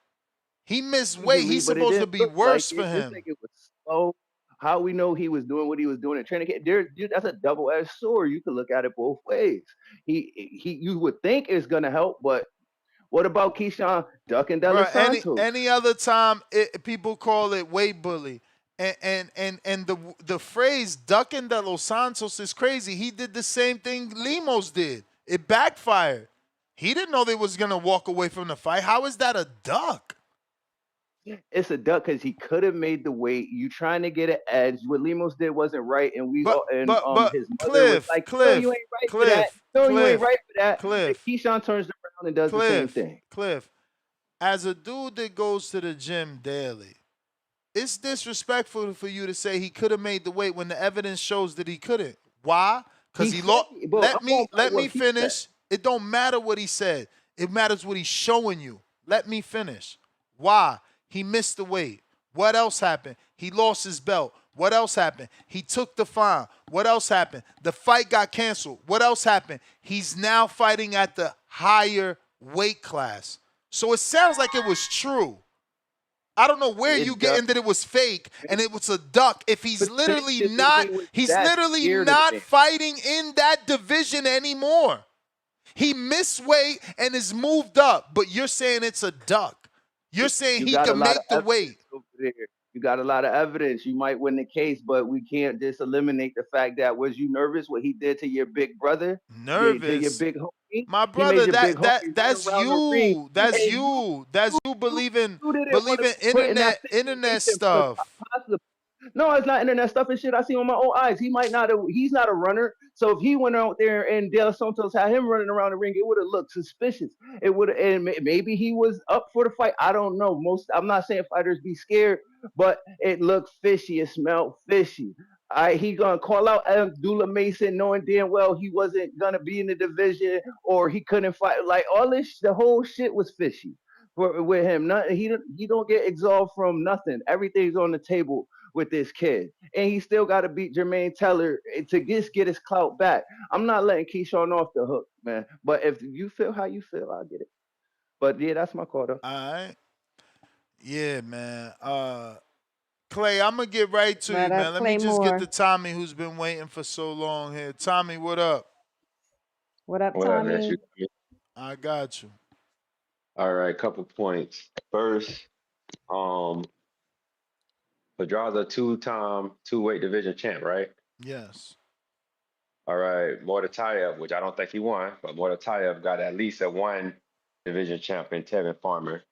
He missed weight. He's supposed to be worse for him. This nigga was slow. How we know he was doing what he was doing in training camp? That's a double-edged sword. You can look at it both ways. You would think it's gonna help, but what about Keyshawn ducking De Los Santos? Any other time, people call it weight bully. And the phrase ducking De Los Santos is crazy. He did the same thing Lemos did. It backfired. He didn't know they was going to walk away from the fight. How is that a duck? It's a duck because he could have made the weight. You trying to get an edge. What Lemos did wasn't right, and his mother was like, "No, you ain't right for that. No, you ain't right for that." Cliff. And Keyshawn turns around and does the same thing. Cliff, as a dude that goes to the gym daily, it's disrespectful for you to say he could have made the weight when the evidence shows that he couldn't. Why? Because he lost. Let me finish. It don't matter what he said. It matters what he's showing you. Let me finish. Why? He missed the weight. What else happened? He lost his belt. What else happened? He took the fine. What else happened? The fight got canceled. What else happened? He's now fighting at the higher weight class. So it sounds like it was true. I don't know where you getting that it was fake and it was a duck. If he's literally not fighting in that division anymore. He missed weight and is moved up, but you're saying it's a duck. You're saying he can make the weight. You got a lot of evidence. You might win the case, but we can't just eliminate the fact that was you nervous what he did to your big brother? Nervous. To your big homie? My brother, that's you. That's you. That's you believing internet stuff. No, it's not internet stuff and shit. I see on my own eyes. He's not a runner. So if he went out there and De Los Santos had him running around the ring, it would have looked suspicious. It would, and maybe he was up for the fight. I don't know. I'm not saying fighters be scared, but it looked fishy. It smelled fishy. He gonna call out Abdullah Mason, knowing damn well he wasn't gonna be in the division or he couldn't fight. Like all this, the whole shit was fishy with him. He don't get absolved from nothing. Everything's on the table with this kid, and he still got to beat Jermaine Taylor to just get his clout back. I'm not letting Keyshawn off the hook, man. But if you feel how you feel, I get it. But yeah, that's my call though. All right. Yeah, man. Clay, I'm gonna get right to you, man. Let me just get to Tommy, who's been waiting for so long here. Tommy, what up? What up, Tommy? I got you. All right, couple points. First, Pedraza two-time two-weight division champ, right? Yes. All right, Muratalla, which I don't think he won, but Muratalla got at least a one division champion, Tevin Farmer.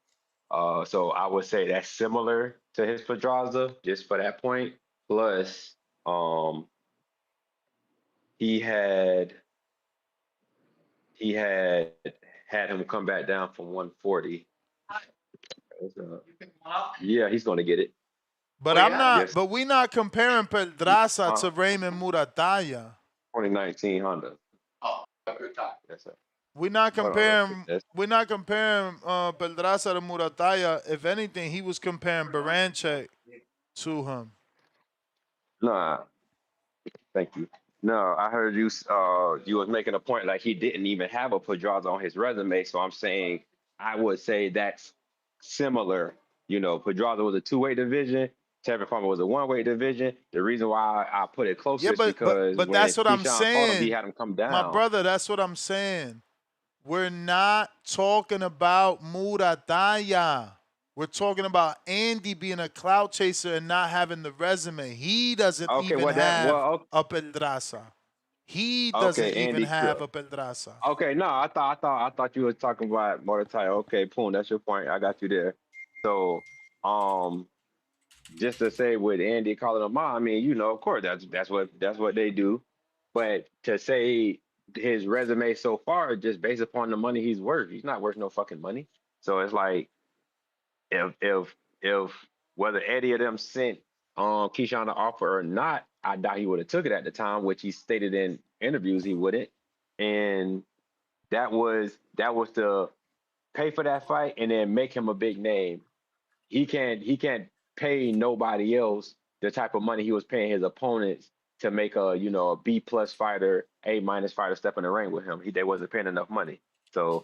So I would say that's similar to his Pedraza, just for that point. Plus, he had him come back down from 140. Yeah, he's going to get it. But But we're not comparing Pedraza to Raymond Muratalla. 2019 Honda. Yes, sir. We're not comparing. Pedraza to Muratalla. If anything, he was comparing Baranchek to him. Nah, thank you. No, I heard you. You was making a point like he didn't even have a Pedraza on his resume. So I'm saying I would say that's similar. You know, Pedraza was a two-weight division. Tevin Farmer was a one-weight division. The reason why I put it closer is because but that's what I'm saying. He had him come down. My brother, that's what I'm saying. We're not talking about Muratalla. We're talking about Andy being a clout chaser and not having the resume. He doesn't have a Pedraza. He doesn't even have a Pedraza. Okay, no, I thought you were talking about Muratalla. Okay, boom, that's your point. I got you there. So, just to say with Andy calling him mom, I mean, you know, of course that's what they do. But to say his resume so far, just based upon the money he's not worth no fucking money. So it's like if whether Eddie or them sent Keyshawn the offer or not, I doubt he would have took it at the time, which he stated in interviews he wouldn't. and that was to pay for that fight and then make him a big name. He can't pay nobody else the type of money he was paying his opponents to make a a B+ fighter, A- fighter step in the ring with him. They wasn't paying enough money. So,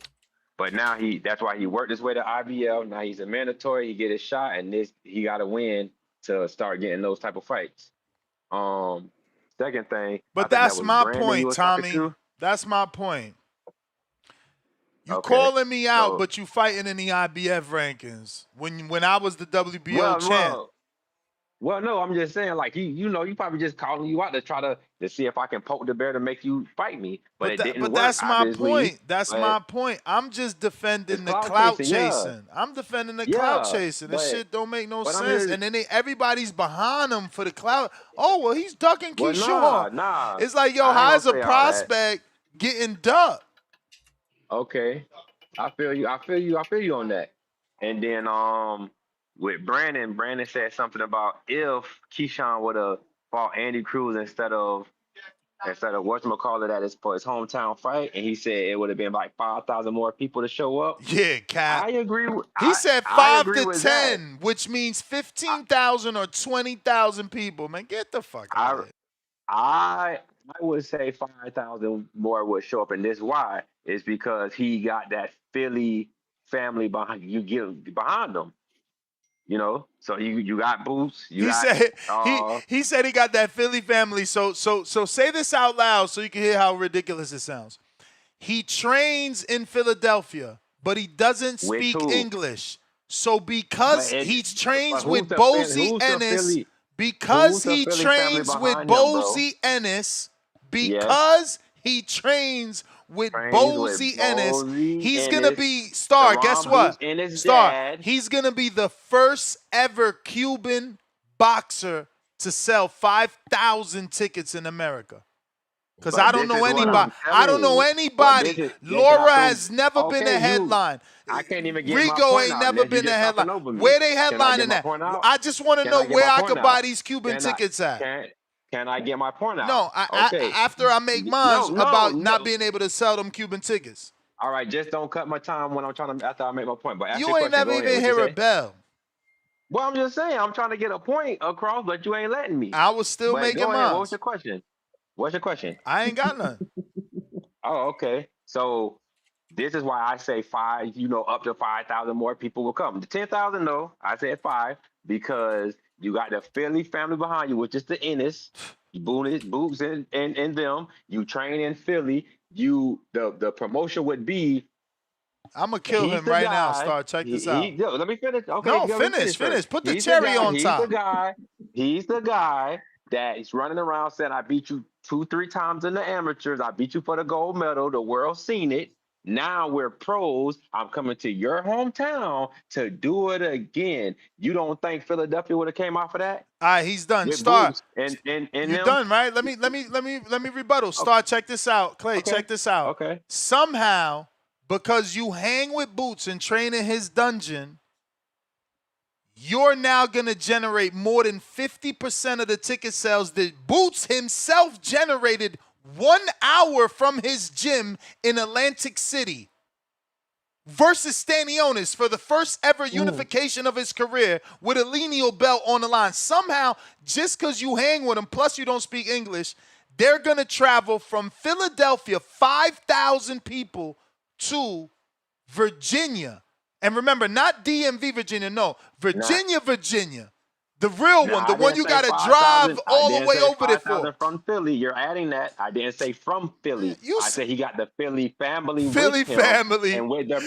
but now that's why he worked his way to IBL. Now he's a mandatory. He get his shot, and he got to win to start getting those type of fights. Second thing, But I think that that's was my Brandon you point, was talking Tommy. to. That's my point. You Okay. calling me out, So, but you fighting in the IBF rankings when I was the WBO champ. Well, no, I'm just saying, like, you probably just calling you out to try to see if I can poke the bear to make you fight me, but it didn't work. That's my obviously, point. That's my point. I'm just defending the clout clout chasing, yeah. chasing. I'm defending the clout chasing. This shit don't make no sense. And then everybody's behind him for the clout. Oh, well, he's ducking Keyshawn. Nah. It's like, yo, how's a prospect getting ducked? Okay, I feel you on that. And then with Brandon said something about if Keyshawn would have fought Andy Cruz instead of whatchamacallit at his hometown fight, and he said it would have been like 5,000 more people to show up. Yeah, Cap. I agree. He said 5 to 10, that. which means 15,000 or 20,000 people. Man, get the fuck out of here. I would say 5,000 more would show up, and this why is because he got that Philly family behind him. So you got Boots. He said he got that Philly family. So say this out loud so you can hear how ridiculous it sounds. He trains in Philadelphia, but he doesn't speak English. So because he trains with Bozy Ennis, because he trains with Bozy Ennis, because he trains with Bozy Ennis, he's going to be, Star, guess what? Star, he's going to be the first ever Cuban boxer to sell 5,000 tickets in America. Because I don't know anybody. Laura has never been a headline. I can't even get Rico my point ain't out never been a headline. Where they headlining at? I just want to know where I could buy these Cuban tickets at. Can I get my point out? No, after I make mine about not being able to sell them Cuban tickets. All right, just don't cut my time when I'm trying to after I make my point. But you ain't never even hear a bell. Well, I'm just saying, I'm trying to get a point across, but you ain't letting me. I was still making mine. What's your question? I ain't got none. Oh, okay. So this is why I say 5, up to 5,000 more people will come. The 10,000, no, I said 5 because you got the Philly family behind you, which is the Ennis, Boots and them. You train in Philly. The promotion would be. I'm going to kill him right now, Star. Check this out. Let me finish. Okay, no, finish. Put the cherry on top. He's the guy that is running around saying, I beat you 2-3 times in the amateurs. I beat you for the gold medal. The world's seen it. Now we're pros. I'm coming to your hometown to do it again. You don't think Philadelphia would have came off of that? All right, he's done. Star, and you're done, right? Let me rebuttal. Star, check this out. Clay, check this out. Okay. Somehow, because you hang with Boots and train in his dungeon, you're now going to generate more than 50% of the ticket sales that Boots himself generated 1 hour from his gym in Atlantic City versus Stanionis for the first ever unification of his career with a lineal belt on the line. Somehow, just because you hang with him, plus you don't speak English, they're going to travel from Philadelphia, 5,000 people, to Virginia. And remember, not DMV, Virginia, no. Virginia. The real one, the one you got to drive all the way over there for. From Philly, you're adding that. I didn't say from Philly. I said he got the Philly family. Family. And with the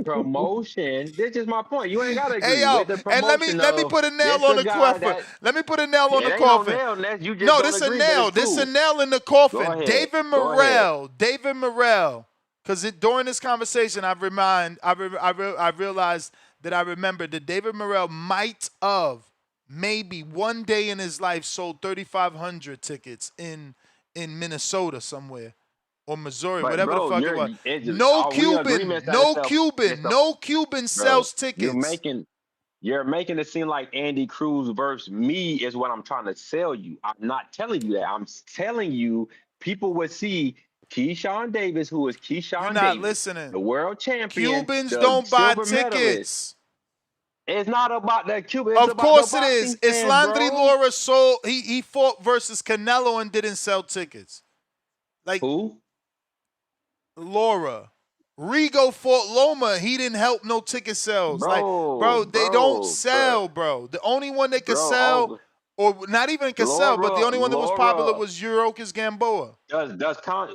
promotion, this is my point. You ain't got to agree. Hey, yo, with the promotion and let me put a nail on the coffin. Let me put a nail on the coffin. No, this a nail. This a nail in the coffin. David Morrell. Because during this conversation, I realized that I remembered that David Morrell might have maybe one day in his life sold 3,500 tickets in Minnesota somewhere or Missouri, whatever the fuck it was. No Cuban sells tickets. You're making it seem like Andy Cruz versus me is what I'm trying to sell you. I'm not telling you that. I'm telling you people would see Keyshawn Davis, who is You're Keyshawn not Davis, listening. the world champion, Cubans the don't buy silver medalist. tickets. It's not about the Cuban. It's Of about the course it boxing is. fans, Islandri bro. Laura sold. He fought versus Canelo and didn't sell tickets. Like who? Laura. Rigo fought Loma. He didn't help no ticket sales. They don't sell, bro. The only one that could sell, or not even could sell, but the only one that was popular was Yurokis Gamboa.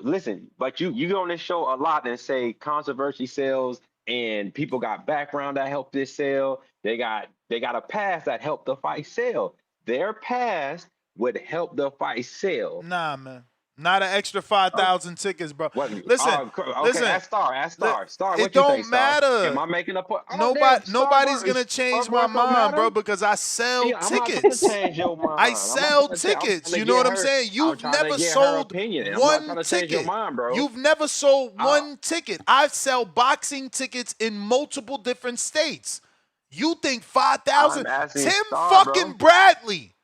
Listen, but you go on this show a lot and say controversy sells, and people got background that helped this sell. They got a past that helped the fight sell. Their past would help the fight sell. Nah, man. Not an extra 5,000 tickets, bro. Listen, listen. Ask Star. Star, what it you don't think, Star? matter. Am I making a point? Nobody's gonna change my mind, bro, because I sell tickets. I'm not gonna change your mind. I sell tickets. You know what I'm saying? You've never sold one ticket. You've never sold one ticket. I sell boxing tickets in multiple different states. You think 5,000? Tim fucking Bradley.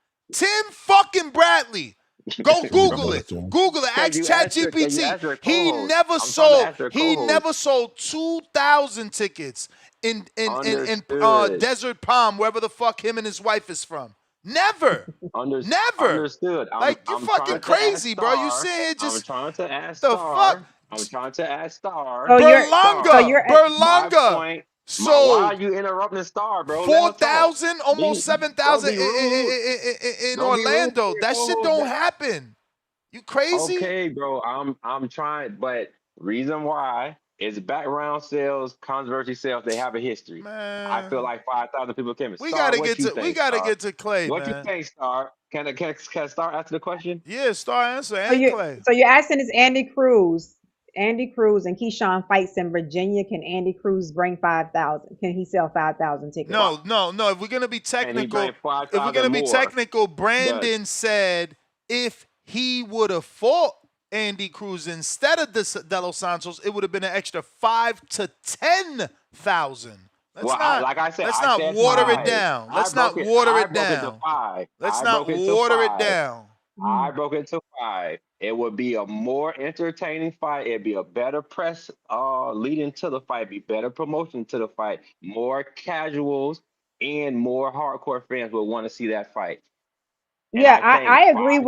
Go Google it. Google it. Ask ChatGPT. He never sold 2,000 tickets in Desert Palm, wherever the fuck him and his wife is from. Never. Never. Understood. You're fucking crazy, bro. You sit here just. I'm trying to ask the Star. fuck. I'm trying to ask Star. Berlanga. So why are you interrupting Star, bro? 4,000, almost 7,000 in Orlando. That shit don't happen. You crazy? Okay, bro. I'm trying, but reason why is background sales, controversy sales. They have a history. Man. I feel like 5,000 people came. We gotta get to Clay. What man. you think, Star? Can Star answer the question? Yeah, Star answer and Clay. So you're asking is Andy Cruz and Keyshawn fights in Virginia. Can Andy Cruz bring 5,000? Can he sell 5,000 tickets? No. If we're gonna be technical, Brandon said if he would have fought Andy Cruz instead of De Los Santos, it would have been an extra 5,000 to 10,000. Let's not water it down. Let's not water it down. I broke it to 5. It would be a more entertaining fight. It'd be a better press leading to the fight, be better promotion to the fight. More casuals and more hardcore fans would want to see that fight. Yeah, I agree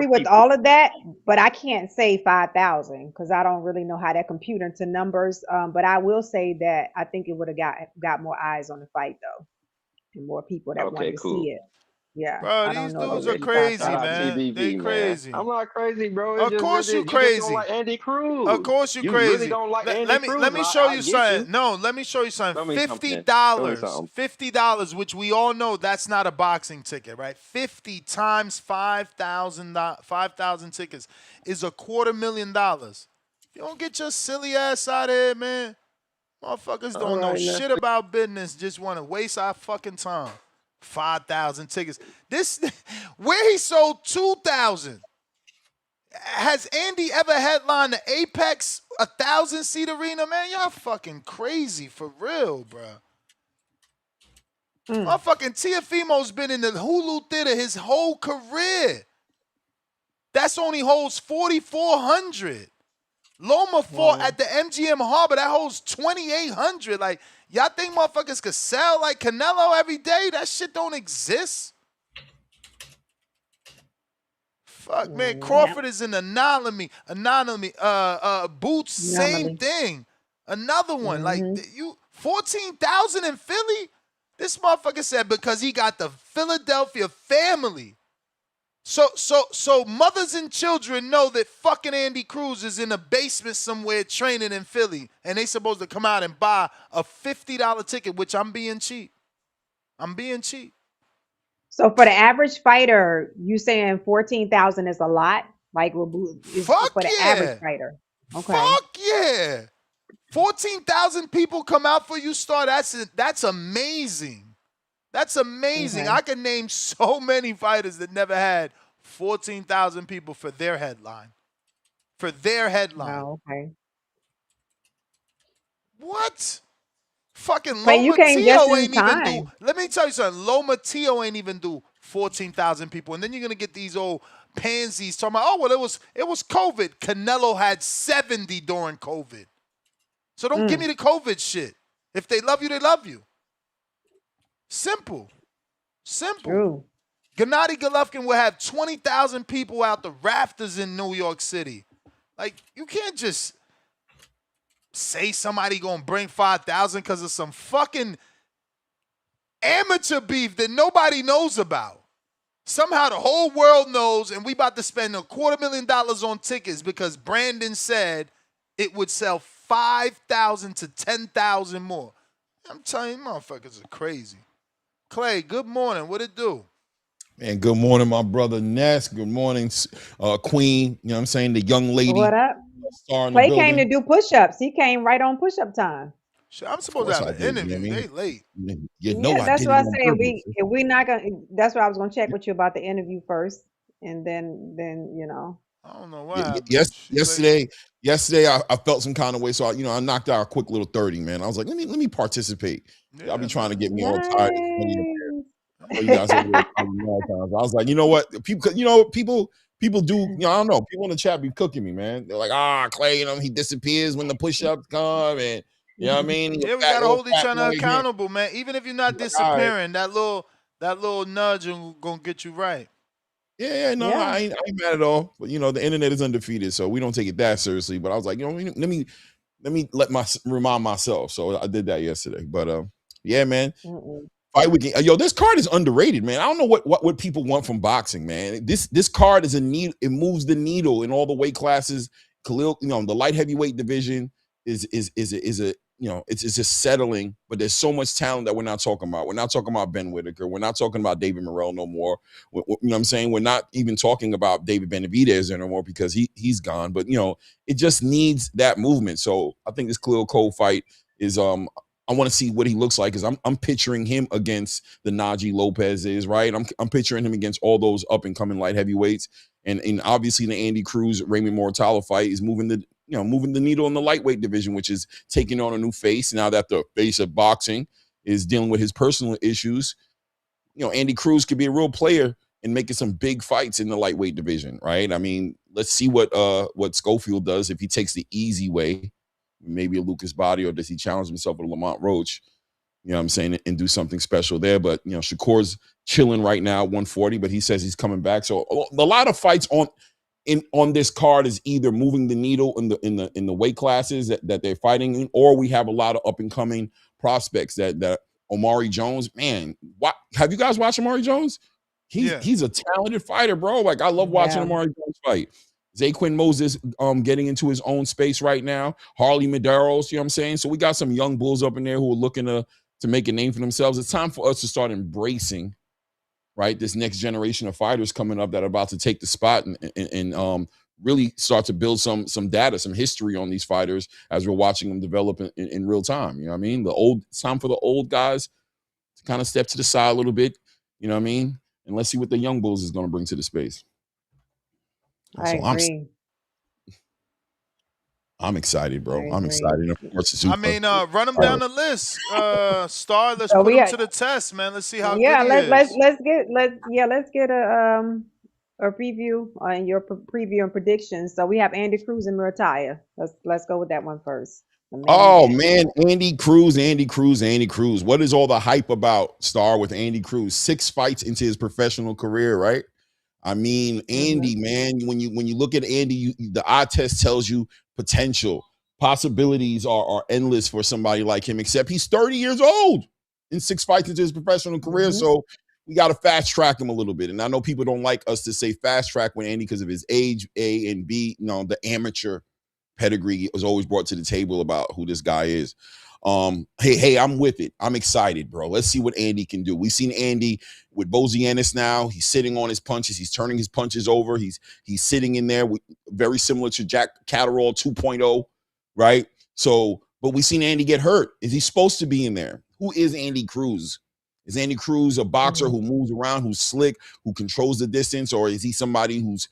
with all of that, but I can't say 5,000 because I don't really know how that compute into numbers. But I will say that I think it would have got more eyes on the fight though, and more people that wanted to see it. Yeah, bro, these dudes are crazy, man. They crazy. I'm not crazy, bro. Of course you crazy. Don't like Andy Cruz. Of course you crazy. Really don't like Andy Cruz. Let me show you something. No, let me show you something. $50. $50, which we all know that's not a boxing ticket, right? 50 times 5,000 tickets is $250,000. You don't get your silly ass out of here, man. Motherfuckers don't know shit about business. Just want to waste our fucking time. 5,000 tickets. Where he sold 2,000. Has Andy ever headlined the Apex 1,000-seat arena? Man, y'all fucking crazy for real, bro. Motherfucking Tiafimo's been in the Hulu Theater his whole career. That's only holds 4,400. Loma fought at the MGM Harbor. That holds 2,800. Like, y'all think motherfuckers could sell like Canelo every day? That shit don't exist. Fuck, man. Crawford is an anomaly. Boots, same thing. Another one. Like, 14,000 in Philly? This motherfucker said because he got the Philadelphia family. So mothers and children know that fucking Andy Cruz is in a basement somewhere training in Philly, and they supposed to come out and buy a $50 ticket, which I'm being cheap. So for the average fighter, you saying 14,000 is a lot? Like for the average fighter. Okay. Fuck yeah. 14,000 people come out for you, Star. That's amazing. That's amazing. I can name so many fighters that never had 14,000 people for their headline. Oh, okay. What? Fucking But you Loma came just Tio in ain't even do. time. Let me tell you something. Loma Tio ain't even do 14,000 people, and then you're gonna get these old pansies talking about, oh well, it was COVID. Canelo had 70 during COVID. So don't give me the COVID shit. If they love you, they love you. Simple. True. Gennady Golovkin will have 20,000 people out the rafters in New York City. Like, you can't just say somebody gonna bring 5,000 because of some fucking amateur beef that nobody knows about. Somehow the whole world knows, and we about to spend $250,000 on tickets because Brandon said it would sell 5,000 to 10,000 more. I'm telling you, motherfuckers are crazy. Clay, good morning. What it do? Man, good morning, my brother Ness. Good morning, Queen. You know what I'm saying? The young lady. What up? Star in the Clay building. came to do push-ups. He came right on push-up time. Shit, I'm supposed to have an interview. You know They late. You know I that's did what I it on say. purpose. If we not gonna, that's what I was gonna check with you about the interview first, and then you know. I don't know what happened. Yesterday I felt some kind of way, so I knocked out a quick little 30, man. I was like, let me participate. Yeah, Y'all be trying to get me nice. all tired. You guys over there I was like, you know what? People do, I don't know. People in the chat be cooking me, man. They're like, Clay, he disappears when the push-ups come, and you know what I mean? Yeah, we gotta hold each other accountable, man. Even if you're not disappearing, that little nudge gonna get you right. I ain't mad at all. But the internet is undefeated, so we don't take it that seriously. But I was like, let me remind myself. So I did that yesterday. But yeah, man. Fight weekend. This card is underrated, man. I don't know what people want from boxing, man. This card is a needle. It moves the needle in all the weight classes. Khalil, the light heavyweight division is it's just settling, but there's so much talent that we're not talking about. We're not talking about Ben Whitaker. We're not talking about David Morrell no more. You know what I'm saying? We're not even talking about David Benavidez anymore because he's gone. But it just needs that movement. So I think this Khalil Coe fight is I want to see what he looks like because I'm picturing him against the Najee Lopez's, right? I'm picturing him against all those up and coming light heavyweights, and obviously the Andy Cruz Raymond Muratalla fight is moving the needle in the lightweight division, which is taking on a new face now that the face of boxing is dealing with his personal issues. Andy Cruz could be a real player and making some big fights in the lightweight division, right? I mean, let's see what Schofield does if he takes the easy way. Maybe a Lucas Body, or does he challenge himself with Lamont Roach? You know what I'm saying? And do something special there. But, Shakur's chilling right now at 140, but he says he's coming back. So a lot of fights on this card is either moving the needle in the weight classes that they're fighting in, or we have a lot of up and coming prospects that Omari Jones, man, have you guys watched Omari Jones? He's a talented fighter, bro. Like, I love watching Omari Jones fight. Zquin Moses getting into his own space right now. Harley Mederos, you know what I'm saying? So we got some young bulls up in there who are looking to make a name for themselves. It's time for us to start embracing, right, this next generation of fighters coming up that are about to take the spot and really start to build some data, some history on these fighters as we're watching them develop in real time. You know what I mean? It's time for the old guys to kind of step to the side a little bit, you know what I mean? And let's see what the young bulls is going to bring to the space. I agree. I'm excited, bro. I'm excited. Of course, Zufa. I mean, run them down the list. Star, let's put him to the test, man. Let's see how good he is. Let's get a preview on your preview and predictions. So we have Andy Cruz and Muratalla. Let's go with that one first. Man, Andy Cruz. What is all the hype about, Star, with Andy Cruz? 6 fights into his professional career, right? I mean, Andy, man, when you look at Andy, the eye test tells you potential. Possibilities are endless for somebody like him, except he's 30 years old in 6 fights into his professional career. So we got to fast track him a little bit. And I know people don't like us to say fast track with Andy because of his age, A, and B, the amateur pedigree was always brought to the table about who this guy is. Hey, I'm with it. I'm excited, bro. Let's see what Andy can do. We've seen Andy with Bozianis now. He's sitting on his punches. He's turning his punches over. He's sitting in there, very similar to Jack Catterall 2.0, right? So, but we've seen Andy get hurt. Is he supposed to be in there? Who is Andy Cruz? Is Andy Cruz a boxer who moves around, who's slick, who controls the distance, or is he somebody who's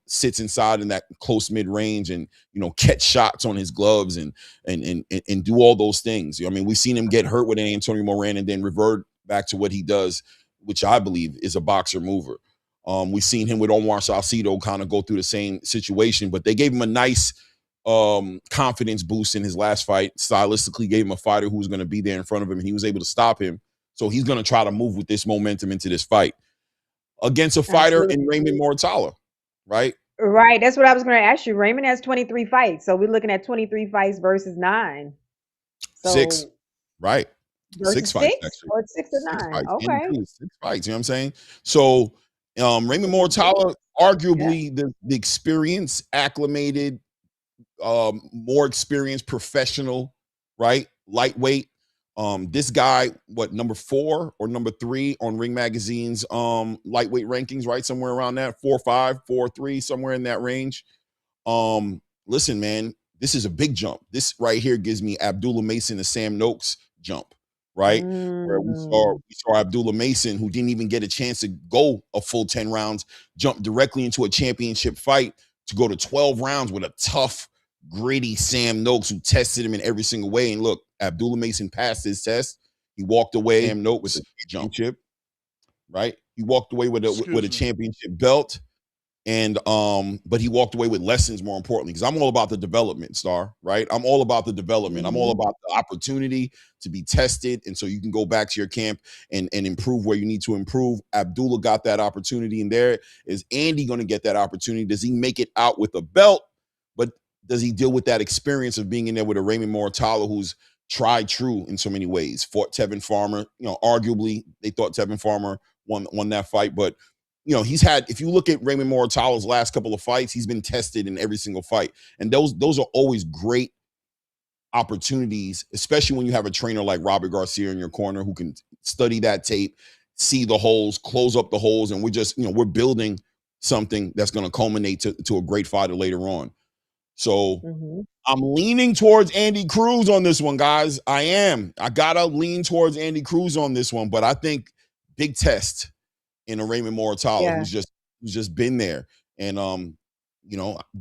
sits inside in that close mid range and catch shots on his gloves and do all those things. I mean, we've seen him get hurt with Antonio Moran and then revert back to what he does, which I believe is a boxer mover. We've seen him with Omar Salcido kind of go through the same situation, but they gave him a nice confidence boost in his last fight. Stylistically gave him a fighter who was going to be there in front of him, and he was able to stop him. So he's going to try to move with this momentum into this fight against a fighter in Raymond Muratalla, right? Right. That's what I was going to ask you. Raymond has 23 fights. So we're looking at 23 fights versus 9. So 6, right? 6 fights, actually. Or 6 or 9. Okay. 6 fights, you know what I'm saying? So Raymond Muratalla, arguably the experience, acclimated, more experienced professional, right? Lightweight. This guy, number 4 or number 3 on Ring Magazine's lightweight rankings, right? Somewhere around that 4-5, 4-3, somewhere in that range. Listen, man, this is a big jump. This right here gives me Abdullah Mason and Sam Noakes jump, right? Where we saw Abdullah Mason, who didn't even get a chance to go a full 10 rounds, jump directly into a championship fight to go to 12 rounds with a tough, gritty Sam Noakes who tested him in every single way. And look, Abdullah Mason passed his test. He walked away. Sam Noakes with a championship, right? He walked away with a championship belt. And but he walked away with lessons, more importantly, because I'm all about the development, Star, right? I'm all about the development. I'm all about the opportunity to be tested, and so you can go back to your camp and improve where you need to improve. Abdullah got that opportunity, and there is Andy going to get that opportunity. Does he make it out with a belt? But does he deal with that experience of being in there with a Raymond Muratalla who's tried true in so many ways? Fought Tevin Farmer, arguably they thought Tevin Farmer won that fight, but he's had, if you look at Raymond Muratalla's last couple of fights, he's been tested in every single fight. And those are always great opportunities, especially when you have a trainer like Robert Garcia in your corner who can study that tape, see the holes, close up the holes, and we're just, we're building something that's going to culminate to a great fighter later on. So I'm leaning towards Andy Cruz on this one, guys. I am. I got to lean towards Andy Cruz on this one, but I think big test in a Raymond Muratalla who's just been there. And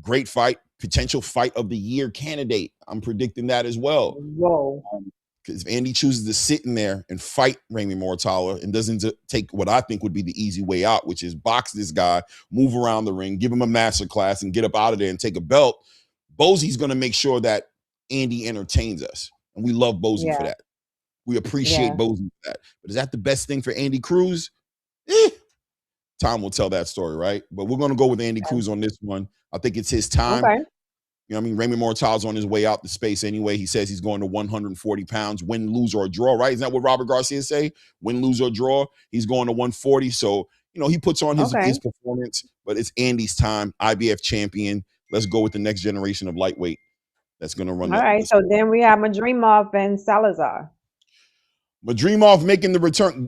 great fight, potential fight of the year candidate. I'm predicting that as well. Whoa. Because if Andy chooses to sit in there and fight Raymond Muratalla and doesn't take what I think would be the easy way out, which is box this guy, move around the ring, give him a master class, and get up out of there and take a belt, Bosie's going to make sure that Andy entertains us. And we love Bosie for that. We appreciate Bosie for that. But is that the best thing for Andy Cruz? Time will tell that story, right? But we're going to go with Andy Cruz on this one. I think it's his time. Okay. Raymond Muratalla's on his way out the space anyway. He says he's going to 140 pounds, win, lose, or draw, right? Isn't that what Robert Garcia say? Win, lose, or draw. He's going to 140. So, he puts on his performance, but it's Andy's time. IBF champion. Let's go with the next generation of lightweight that's going to run. All right. So then we have Madrimov and Salazar. Madrimov making the return.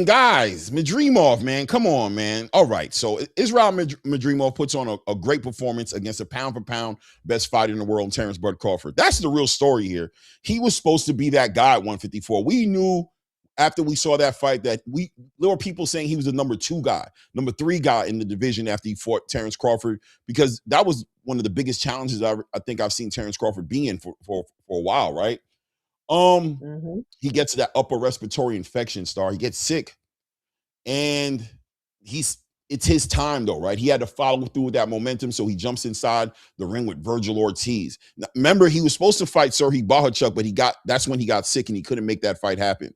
Guys, Madrimov, man, come on, man. All right, so Israil Madrimov puts on a great performance against a pound-for-pound best fighter in the world, Terrence Bud Crawford. That's the real story here. He was supposed to be that guy at 154. We knew after we saw that fight that there were people saying he was the number 2 guy, number 3 guy in the division after he fought Terrence Crawford, because that was one of the biggest challenges I think I've seen Terrence Crawford be in for a while, right? He gets that upper respiratory infection, Star. He gets sick, and it's his time though, right? He had to follow through with that momentum, so he jumps inside the ring with Virgil Ortiz. Now, remember, he was supposed to fight Serhii Bohachuk, but that's when he got sick and he couldn't make that fight happen.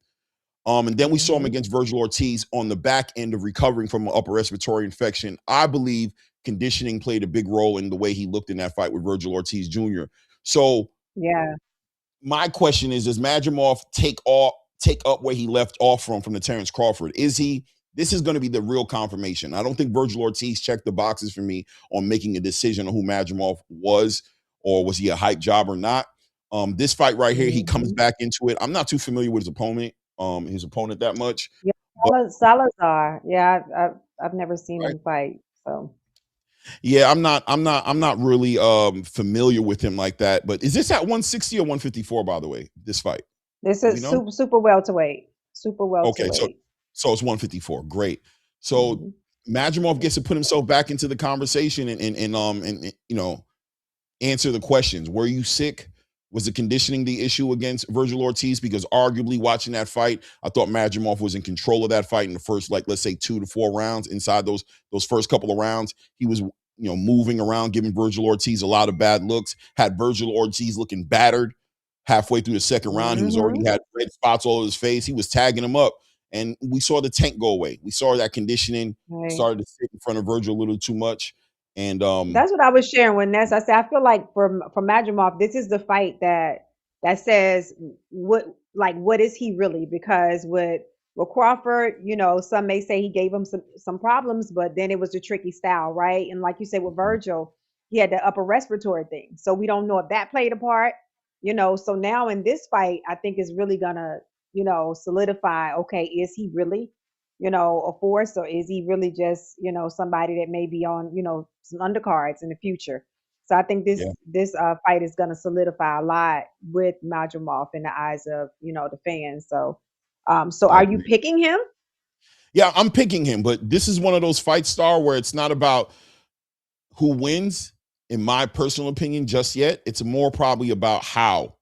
And then we saw him against Virgil Ortiz on the back end of recovering from an upper respiratory infection. I believe conditioning played a big role in the way he looked in that fight with Virgil Ortiz Jr. So my question is, does Madrimov take up where he left off from the Terrence Crawford? This is going to be the real confirmation. I don't think Virgil Ortiz checked the boxes for me on making a decision on who Madrimov was, or was he a hype job or not. This fight right here, he comes back into it. I'm not too familiar with his opponent that much. Yeah, Salazar. Yeah, I've never seen him fight. So yeah, I'm not really familiar with him like that. But is this at 160 or 154, by the way, this fight? This is super welterweight. Super welterweight. Okay, so it's 154. Great. So Madrimov gets to put himself back into the conversation and you know, answer the questions. Were you sick? Was the conditioning the issue against Virgil Ortiz? Because arguably watching that fight, I thought Madrimov was in control of that fight in the first, like, let's say 2 to 4 rounds. Inside those first couple of rounds, he was, you know, moving around, giving Virgil Ortiz a lot of bad looks, had Virgil Ortiz looking battered halfway through the second round. He was already had red spots all over his face. He was tagging him up. And we saw the tank go away. We saw that conditioning started to sit in front of Virgil a little too much. And that's what I was sharing with Ness. I said I feel like for Madrimov, this is the fight that says what is he really? Because with Crawford, you know, some may say he gave him some problems, but then it was a tricky style, right? And like you said with Virgil, he had the upper respiratory thing, so we don't know if that played a part, you know. So now in this fight, I think is really gonna, you know, solidify. Okay, is he really, you know, a force, or is he really just, you know, somebody that may be on, you know, some undercards in the future? So I think this fight is going to solidify a lot with Madrimov in the eyes of, you know, the fans. So, are you picking him? Yeah, I'm picking him, but this is one of those fights, Star, where it's not about who wins, in my personal opinion, just yet. It's more probably about how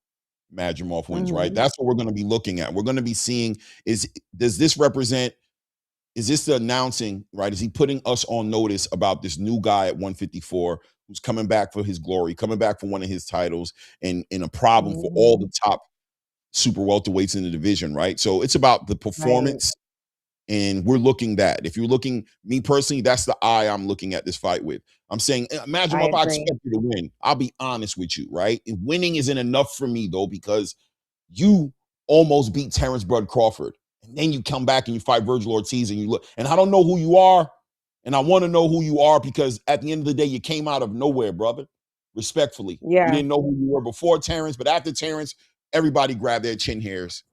Madrimov wins, right? That's what we're going to be looking at. We're going to be seeing does this represent, is this the announcing, right? Is he putting us on notice about this new guy at 154 who's coming back for his glory, coming back for one of his titles, and a problem for all the top super welterweights in the division, right? So it's about the performance, and we're looking that. If you're looking, me personally, that's the eye I'm looking at this fight with. I'm saying, imagine if I expect you to win. I'll be honest with you, right? And winning isn't enough for me, though, because you almost beat Terrence Bud Crawford. And then you come back and you fight Virgil Ortiz and you look, and I don't know who you are. And I want to know who you are, because at the end of the day, you came out of nowhere, brother. Respectfully. Yeah. We didn't know who you were before Terrence, but after Terrence, everybody grabbed their chin hairs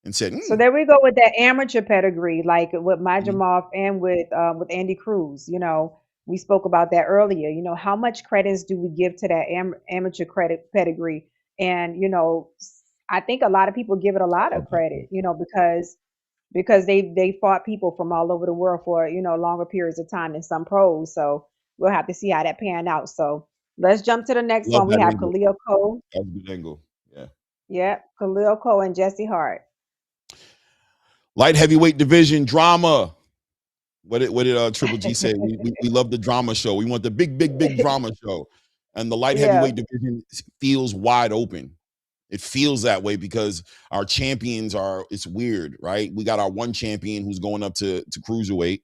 and said, So there we go with that amateur pedigree, like with Madrimov and with Andy Cruz. You know, we spoke about that earlier. You know, how much credence do we give to that amateur pedigree? And, you know, I think a lot of people give it a lot of credit, you know, because they fought people from all over the world for, you know, longer periods of time than some pros. So we'll have to see how that pan out. So let's jump to the next one. We have Khalil Coe. That's a good angle. Yeah. Yeah, Khalil Coe and Jesse Hart. Light heavyweight division drama. What did Triple G say? We love the drama show. We want the big drama show. And the light heavyweight division feels wide open. It feels that way because our champions it's weird, right? We got our one champion who's going up to cruiserweight,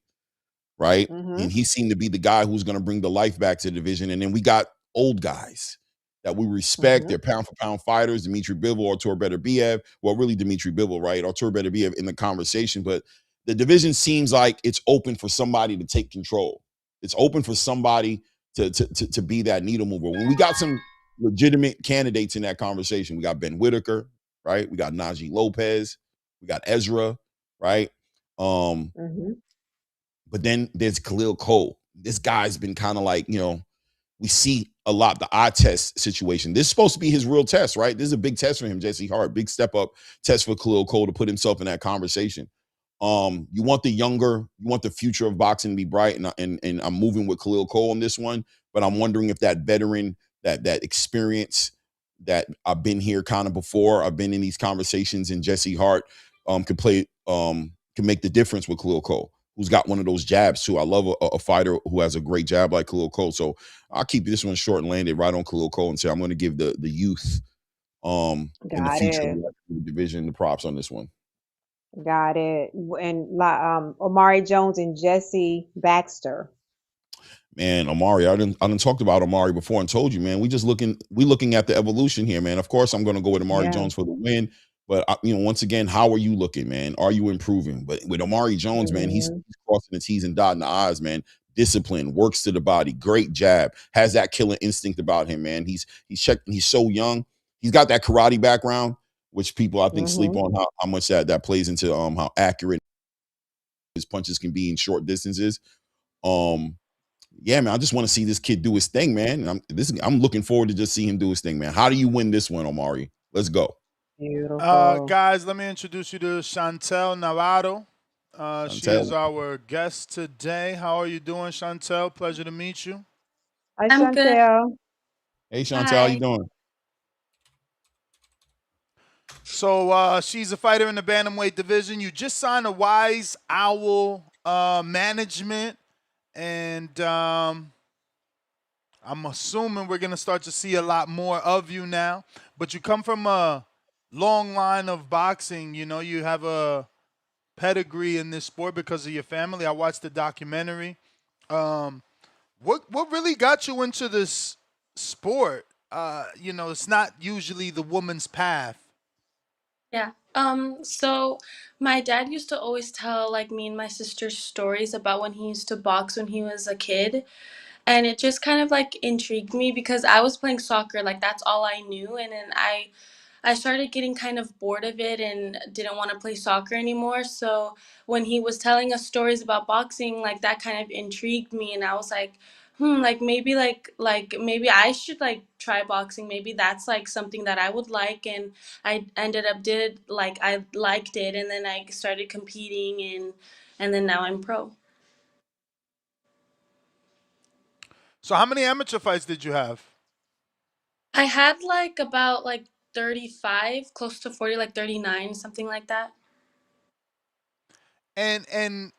right? And he seemed to be the guy who's going to bring the life back to the division. And then we got old guys that we respect. They're pound for pound fighters, Dmitry Bivol, Artur Beterbiev. Well, really Dmitry Bivol, right? Artur Beterbiev in the conversation. But the division seems like it's open for somebody to take control. It's open for somebody to be that needle mover. When we got some legitimate candidates in that conversation, we got Ben Whitaker, right? We got Najee Lopez, we got Ezra, right? But then there's Khalil Coe. This guy's been kind of like, you know, we see a lot the eye test situation. This is supposed to be his real test, right? This is a big test for him, Jesse Hart. Big step up test for Khalil Coe to put himself in that conversation. You want the future of boxing to be bright, and I'm moving with Khalil Coe on this one, but I'm wondering if that veteran, that experience that I've been here kind of before, I've been in these conversations, and Jesse Hart can make the difference with Khalil Coe, who's got one of those jabs too. I love a fighter who has a great jab like Khalil Coe. So I'll keep this one short and landed right on Khalil Coe and say I'm going to give the youth in the future of the division the props on this one. Got it. And Omari Jones and Jesse Baxter. Man, Omari, I done talked about Omari before and told you, man, we looking at the evolution here, man. Of course, I'm going to go with Omari Jones for the win. But, once again, how are you looking, man? Are you improving? But with Omari Jones, man, he's crossing the T's and dotting the I's, man. Discipline, works to the body, great jab, has that killer instinct about him, man. He's so young. He's got that karate background, which people, I think, sleep on how much that plays into how accurate his punches can be in short distances. Yeah, man, I just want to see this kid do his thing, man. And I'm looking forward to just see him do his thing, man. How do you win this one, Omari? Let's go. Beautiful. Guys, let me introduce you to Shantel Navarro. She is Chantel. our guest today. How are you doing, Shantel? Pleasure to meet you. Hi, I'm good. Chantel. Hey, Chantel, how you Hi. doing? So she's a fighter in the bantamweight division. You just signed a Wise Owl management, and I'm assuming we're gonna start to see a lot more of you now. But you come from a long line of boxing. You know, you have a pedigree in this sport because of your family. I watched the documentary. Um, what really got you into this sport? You know, it's not usually the woman's path. Yeah. So my dad used to always tell like me and my sister stories about when he used to box when he was a kid. And it just kind of like intrigued me because I was playing soccer, like that's all I knew. And then I started getting kind of bored of it and didn't want to play soccer anymore. So when he was telling us stories about boxing, like that kind of intrigued me, and I was like, like maybe I should like try boxing. Maybe that's like something that I would like, and I ended up did like I liked it, and then I started competing, and then now I'm pro. So how many amateur fights did you have? I had like about like 35, close to 40, like 39, something like that. And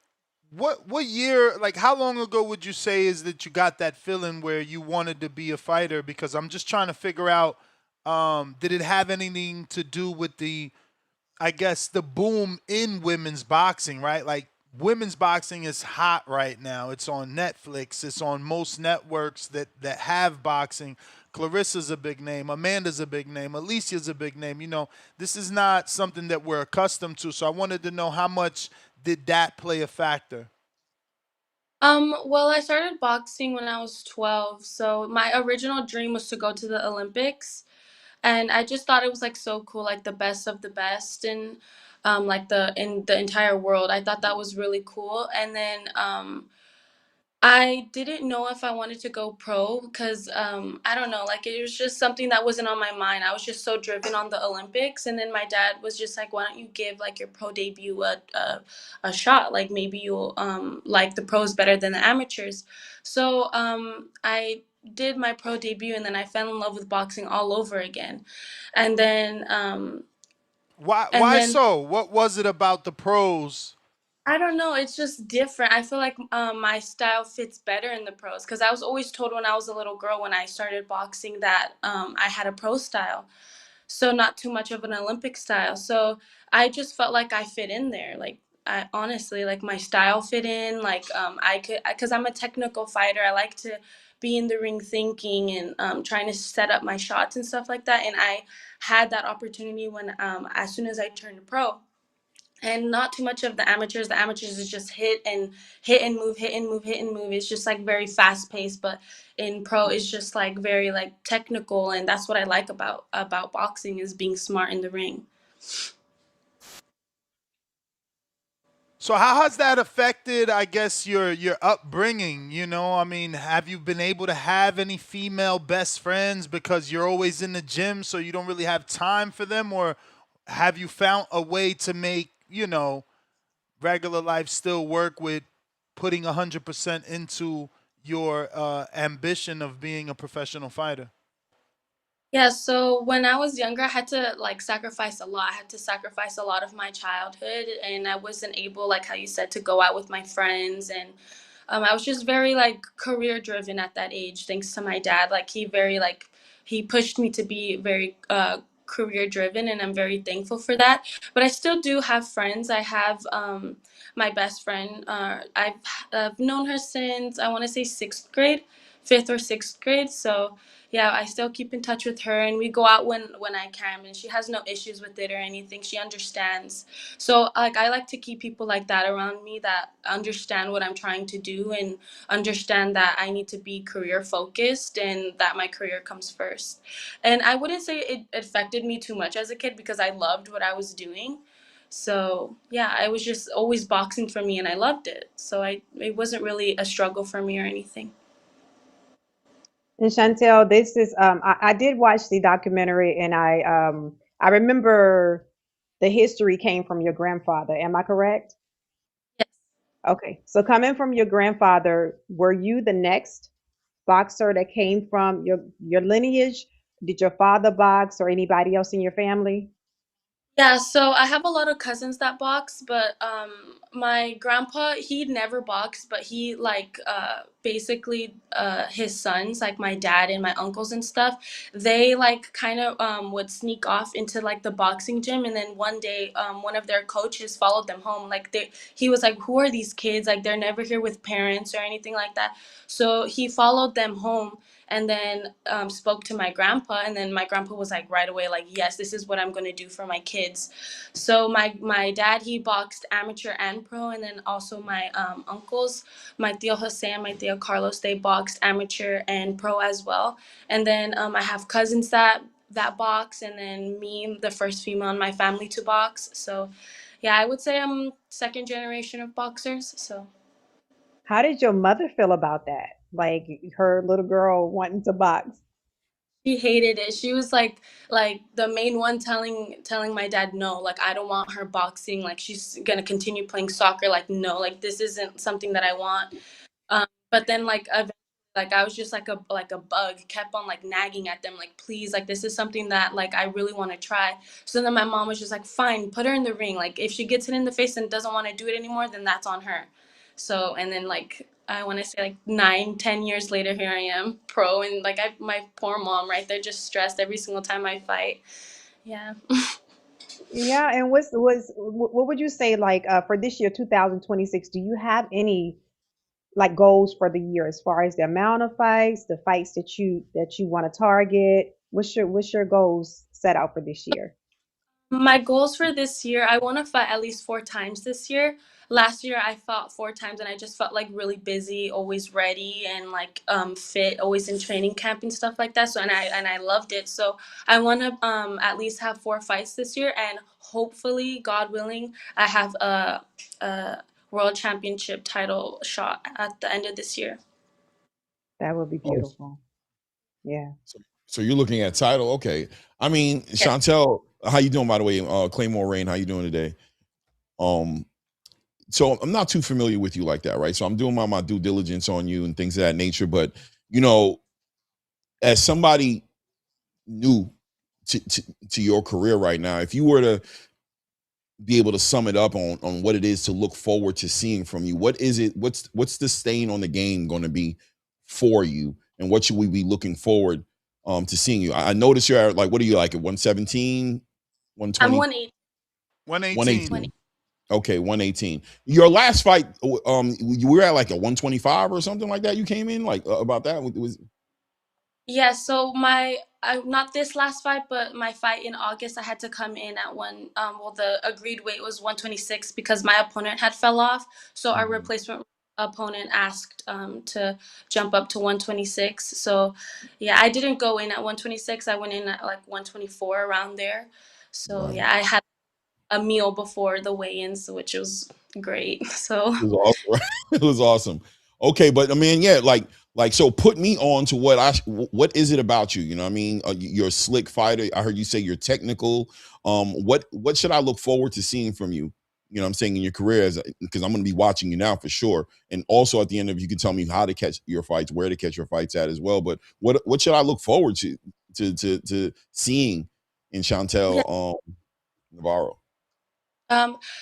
what year, like how long ago would you say is that you got that feeling where you wanted to be a fighter? Because I'm just trying to figure out, did it have anything to do with the, I guess, the boom in women's boxing, right? Like women's boxing is hot right now. It's on Netflix. It's on most networks that have boxing. Clarissa's a big name. Amanda's a big name. Alicia's a big name. You know, this is not something that we're accustomed to. So I wanted to know how much did that play a factor? Well, I started boxing when I was 12. So my original dream was to go to the Olympics, and I just thought it was like so cool, like the best of the best, and like the in the entire world. I thought that was really cool. And then I didn't know if I wanted to go pro because I don't know, like it was just something that wasn't on my mind. I was just so driven on the Olympics, and then my dad was just like, "Why don't you give like your pro debut a shot? Like maybe you'll like the pros better than the amateurs." So I did my pro debut, and then I fell in love with boxing all over again, and then Why and why then so? What was it about the pros? I don't know. It's just different. I feel like my style fits better in the pros because I was always told when I was a little girl when I started boxing that I had a pro style, so not too much of an Olympic style. So I just felt like I fit in there. Like I honestly like my style fit in. Like I could because I'm a technical fighter. I like to be in the ring thinking and trying to set up my shots and stuff like that. And I had that opportunity when as soon as I turned pro, and not too much of the amateurs. The amateurs is just hit and move, hit and move, hit and move. It's just like very fast paced, but in pro it's just like very like technical, and that's what I like about boxing is being smart in the ring. So how has that affected, I guess, your upbringing? You know, I mean, have you been able to have any female best friends because you're always in the gym, so you don't really have time for them, or have you found a way to make, you know, regular life still work with putting 100% into your ambition of being a professional fighter? Yeah, so when I was younger, I had to like sacrifice a lot. I had to sacrifice a lot of my childhood, and I wasn't able, like how you said, to go out with my friends. And I was just very like career driven at that age, thanks to my dad. Like he pushed me to be very career driven, and I'm very thankful for that. But I still do have friends. I have my best friend. I've known her since I want to say sixth grade, fifth or sixth grade. So yeah, I still keep in touch with her, and we go out when I can, and she has no issues with it or anything. She understands. So like I like to keep people like that around me that understand what I'm trying to do and understand that I need to be career focused and that my career comes first. And I wouldn't say it affected me too much as a kid because I loved what I was doing. So yeah, I was just always boxing for me, and I loved it. So it wasn't really a struggle for me or anything. And Chantel, this is I did watch the documentary, and I remember the history came from your grandfather. Am I correct? Okay, so coming from your grandfather, were you the next boxer that came from your lineage? Did your father box or anybody else in your family? Yeah, so I have a lot of cousins that box, but my grandpa, he never boxed, but he like basically his sons, like my dad and my uncles and stuff, they like kind of would sneak off into like the boxing gym, and then one day one of their coaches followed them home. Like he was like, "Who are these kids? Like they're never here with parents or anything like that." So he followed them home and then spoke to my grandpa, and then my grandpa was like right away like, yes, this is what I'm going to do for my kids. So my dad, he boxed amateur and pro, and then also my uncles, my tío Jose and my tío Carlos, they boxed amateur and pro as well. And then I have cousins that box, and then me, the first female in my family to box. So yeah, I would say I'm second generation of boxers. So How did your mother feel about that? Like her little girl wanting to box? she hated it. She was like the main one telling my dad no, like I don't want her boxing. Like she's gonna continue playing soccer. Like no, like this isn't something that I want. But then like eventually, like I was just like a bug, kept on like nagging at them, like please, like this is something that like I really want to try. So then my mom was just like, fine, put her in the ring. Like if she gets hit in the face and doesn't want to do it anymore, then that's on her. So and then like I want to say like 9-10 years later, here I am pro, and like my poor mom, right? They're just stressed every single time I fight. Yeah. Yeah, and what would you say like for this year 2026, do you have any like goals for the year as far as the amount of fights, the fights that you want to target? What's your goals set out for this year? My goals for this year, I want to fight at least 4 times this year. Last year I fought 4 times and I just felt like really busy, always ready and like fit, always in training camp and stuff like that. So and I loved it. So I want to at least have 4 fights this year, and hopefully, God willing, I have a world championship title shot at the end of this year. That would be Oh, beautiful. Yeah. so you're looking at title. Okay. I mean, Shantel, how you doing, by the way? Claymore Rain, how you doing today? So I'm not too familiar with you like that, right? So I'm doing my due diligence on you and things of that nature. But, you know, as somebody new to your career right now, if you were to be able to sum it up on what it is to look forward to seeing from you, what is it? What's the stain on the game going to be for you? And what should we be looking forward to seeing you? I noticed you're at, like, what are you like at 117, I'm 120? 180. 118. Okay, 118. Your last fight, you were at like a 125 or something like that. You came in like about that. Was Yeah, so not this last fight, but my fight in August, I had to come in at well, the agreed weight was 126 because my opponent had fell off. So our replacement opponent asked to jump up to 126. So yeah, I didn't go in at 126. I went in at like 124 around there. So right. yeah, I had a meal before the weigh-ins, which was great. So It was awesome. Right? It was awesome. Okay, but I mean, yeah, like so put me on to what is it about you? You know what I mean? You're a slick fighter. I heard you say you're technical. What should I look forward to seeing from you? You know what I'm saying, in your career, because I'm going to be watching you now for sure. And also at the end of it, you can tell me how to catch your fights, where to catch your fights at as well. But what should I look forward to seeing in Shantel Navarro?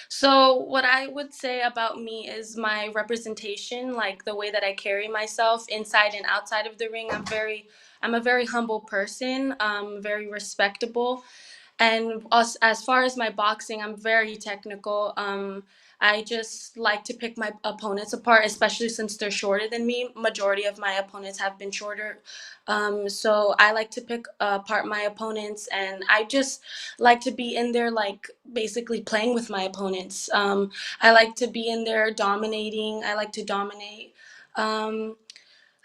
So what I would say about me is my representation, like the way that I carry myself inside and outside of the ring. I'm a very humble person, very respectable. And as far as my boxing, I'm very technical. I just like to pick my opponents apart, especially since they're shorter than me. Majority of my opponents have been shorter. So I like to pick apart my opponents, and I just like to be in there, like basically playing with my opponents. I like to be in there dominating. I like to dominate. Um,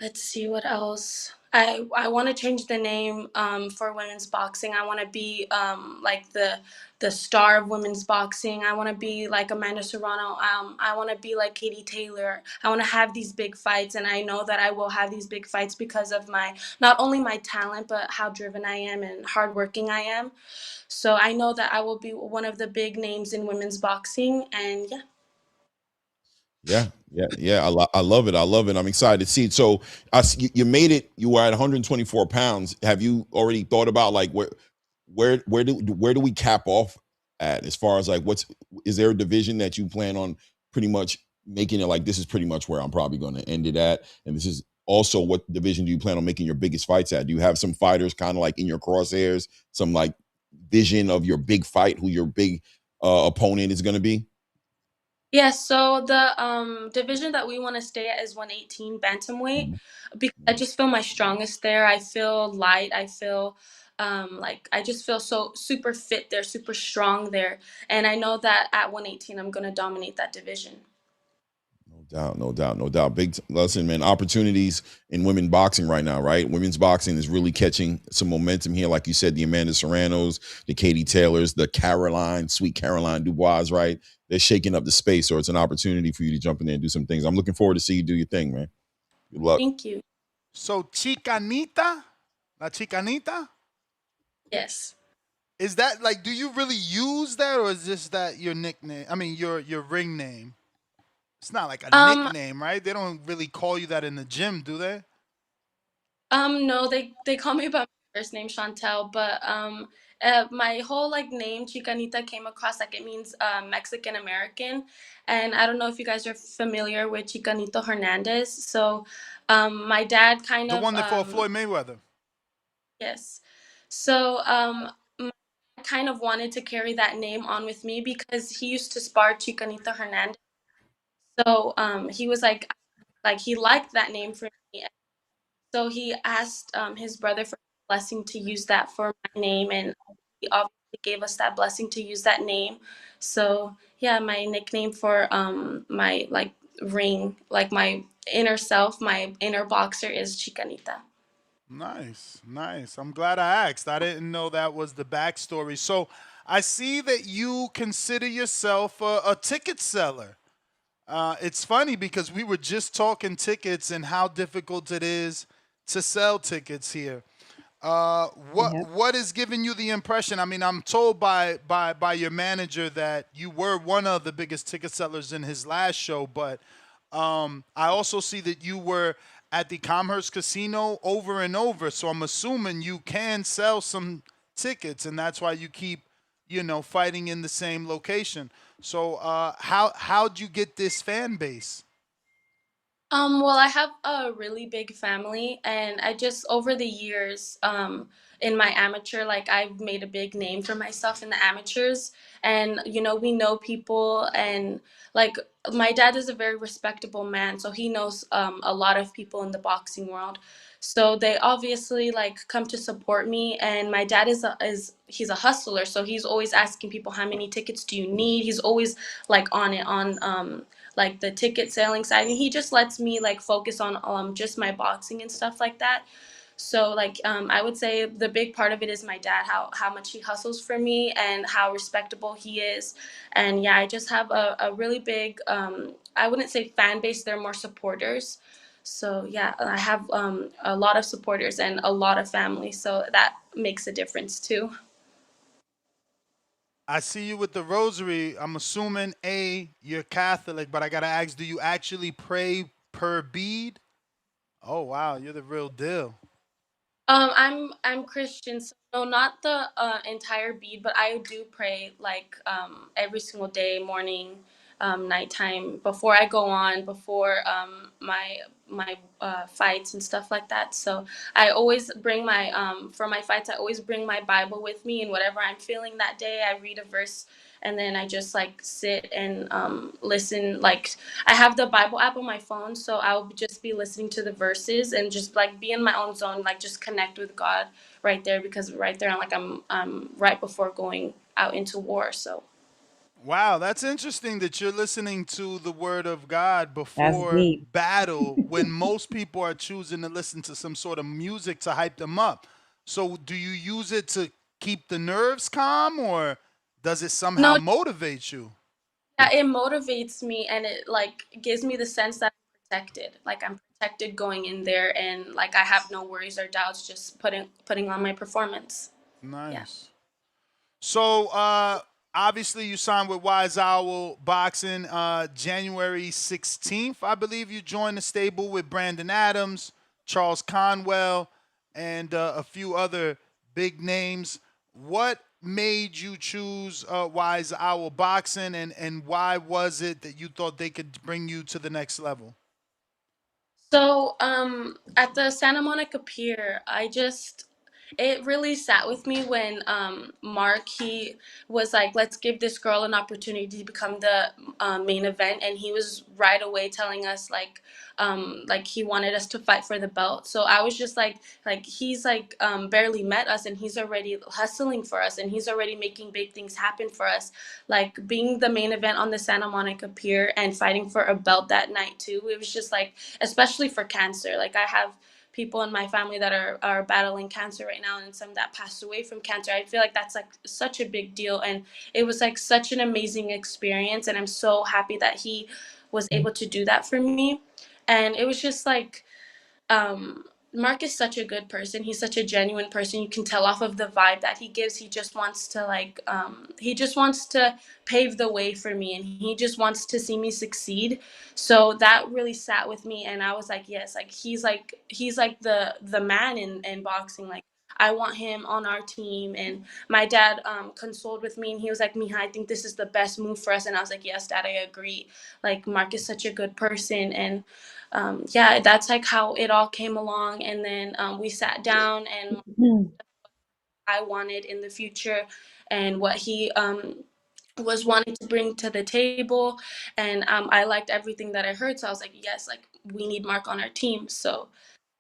Let's see what else. I want to change the name for women's boxing. I want to be like the star of women's boxing. I want to be like Amanda Serrano. I want to be like Katie Taylor. I want to have these big fights, and I know that I will have these big fights because of my not only my talent, but how driven I am and hardworking I am. So I know that I will be one of the big names in women's boxing, and yeah. Yeah. I love it. I love it. I'm excited to see it. So you made it. You were at 124 pounds. Have you already thought about like where do we cap off at as far as like is there a division that you plan on pretty much making it like this is pretty much where I'm probably going to end it at, and this is also what division do you plan on making your biggest fights at? Do you have some fighters kind of like in your crosshairs, some like vision of your big fight, who your big opponent is going to be? Yeah, so the division that we want to stay at is 118 bantamweight because I just feel my strongest there. I feel light. I feel like I just feel so super fit there, super strong there. And I know that at 118 I'm going to dominate that division. No doubt. Listen, man, opportunities in women boxing right now, right? Women's boxing is really catching some momentum here. Like you said, the Amanda Serranos, the Katie Taylors, the sweet Caroline Dubois, right? They're shaking up the space, so it's an opportunity for you to jump in there and do some things. I'm looking forward to see you do your thing, man. Good luck. Thank you. So Chicanita, La Chicanita? Yes. Is that like, do you really use that, or is just that your nickname? I mean, your ring name. It's not like a nickname, right? They don't really call you that in the gym, do they? No, they call me by my first name, Shantel, but my whole like name Chicanita came across like it means Mexican American, and I don't know if you guys are familiar with Chicanito Hernandez. So, my dad kind The of one that fought Floyd Mayweather. yes. So, my dad kind of wanted to carry that name on with me because he used to spar Chicanito Hernandez. So, he was like he liked that name for me. So he asked his brother for blessing to use that for my name, and he obviously gave us that blessing to use that name. So yeah, my nickname for my like ring, like my inner self, my inner boxer is Chicanita. Nice. I'm glad I asked. I didn't know that was the backstory. So I see that you consider yourself a ticket seller. It's funny because we were just talking tickets and how difficult it is to sell tickets here. What is giving you the impression? I mean, I'm told by your manager that you were one of the biggest ticket sellers in his last show, but I also see that you were at the Commerce Casino over and over. So I'm assuming you can sell some tickets, and that's why you keep, fighting in the same location. So how'd you get this fan base? Well, I have a really big family, and I just over the years, in my amateur, like I've made a big name for myself in the amateurs, and we know people, and like my dad is a very respectable man, so he knows a lot of people in the boxing world, so they obviously like come to support me, and my dad is he's a hustler, so he's always asking people how many tickets do you need. He's always like on it on like the ticket selling side, and he just lets me like focus on just my boxing and stuff like that. So like I would say the big part of it is my dad, how much he hustles for me and how respectable he is. And yeah, I just have a really big I wouldn't say fan base, they're more supporters. So yeah, I have a lot of supporters and a lot of family, so that makes a difference too. I see you with the rosary. I'm assuming you're Catholic, but I gotta ask, do you actually pray per bead? Oh wow, you're the real deal. I'm Christian, so no, not the entire bead, but I do pray like every single day, morning, nighttime, before I go on, before my fights and stuff like that. So I always bring my for my fights, I always bring my Bible with me, and whatever I'm feeling that day, I read a verse, and then I just like sit and listen. Like I have the Bible app on my phone, so I'll just be listening to the verses and just like be in my own zone, like just connect with God right there, because right there I'm right before going out into war. So Wow, that's interesting that you're listening to the word of God That's before deep. battle when most people are choosing to listen to some sort of music to hype them up. So do you use it to keep the nerves calm, or does it somehow no, motivate you? yeah, it motivates me, and it like gives me the sense that I'm protected. Like I'm protected going in there, and like I have no worries or doubts, just putting on my performance. Yeah. Nice. So obviously you signed with Wise Owl Boxing January 16th. I believe you joined the stable with Brandon Adams, Charles Conwell, and a few other big names. What made you choose Wise Owl Boxing, and why was it that you thought they could bring you to the next level? So, at the Santa Monica Pier, it really sat with me when Mark, he was like, let's give this girl an opportunity to become the main event, and he was right away telling us like he wanted us to fight for the belt. So I was just like he's like barely met us, and he's already hustling for us, and he's already making big things happen for us. Like being the main event on the Santa Monica Pier and fighting for a belt that night too. It was just like, especially for cancer. Like I have people in my family that are battling cancer right now, and some that passed away from cancer. I feel like that's like such a big deal, and it was like such an amazing experience, and I'm so happy that he was able to do that for me. And it was just like um Mark is such a good person. He's such a genuine person. You can tell off of the vibe that he gives. He just wants to he just wants to pave the way for me, and he just wants to see me succeed. So that really sat with me, and I was like, yes, like he's like the man in boxing. Like I want him on our team. And my dad consoled with me, and he was like, Mija, I think this is the best move for us. And I was like, yes, Dad, I agree. Like Mark is such a good person. And yeah, that's like how it all came along. And then we sat down, and I wanted in the future and what he was wanting to bring to the table. And I liked everything that I heard. So I was like, yes, like we need Mark on our team. So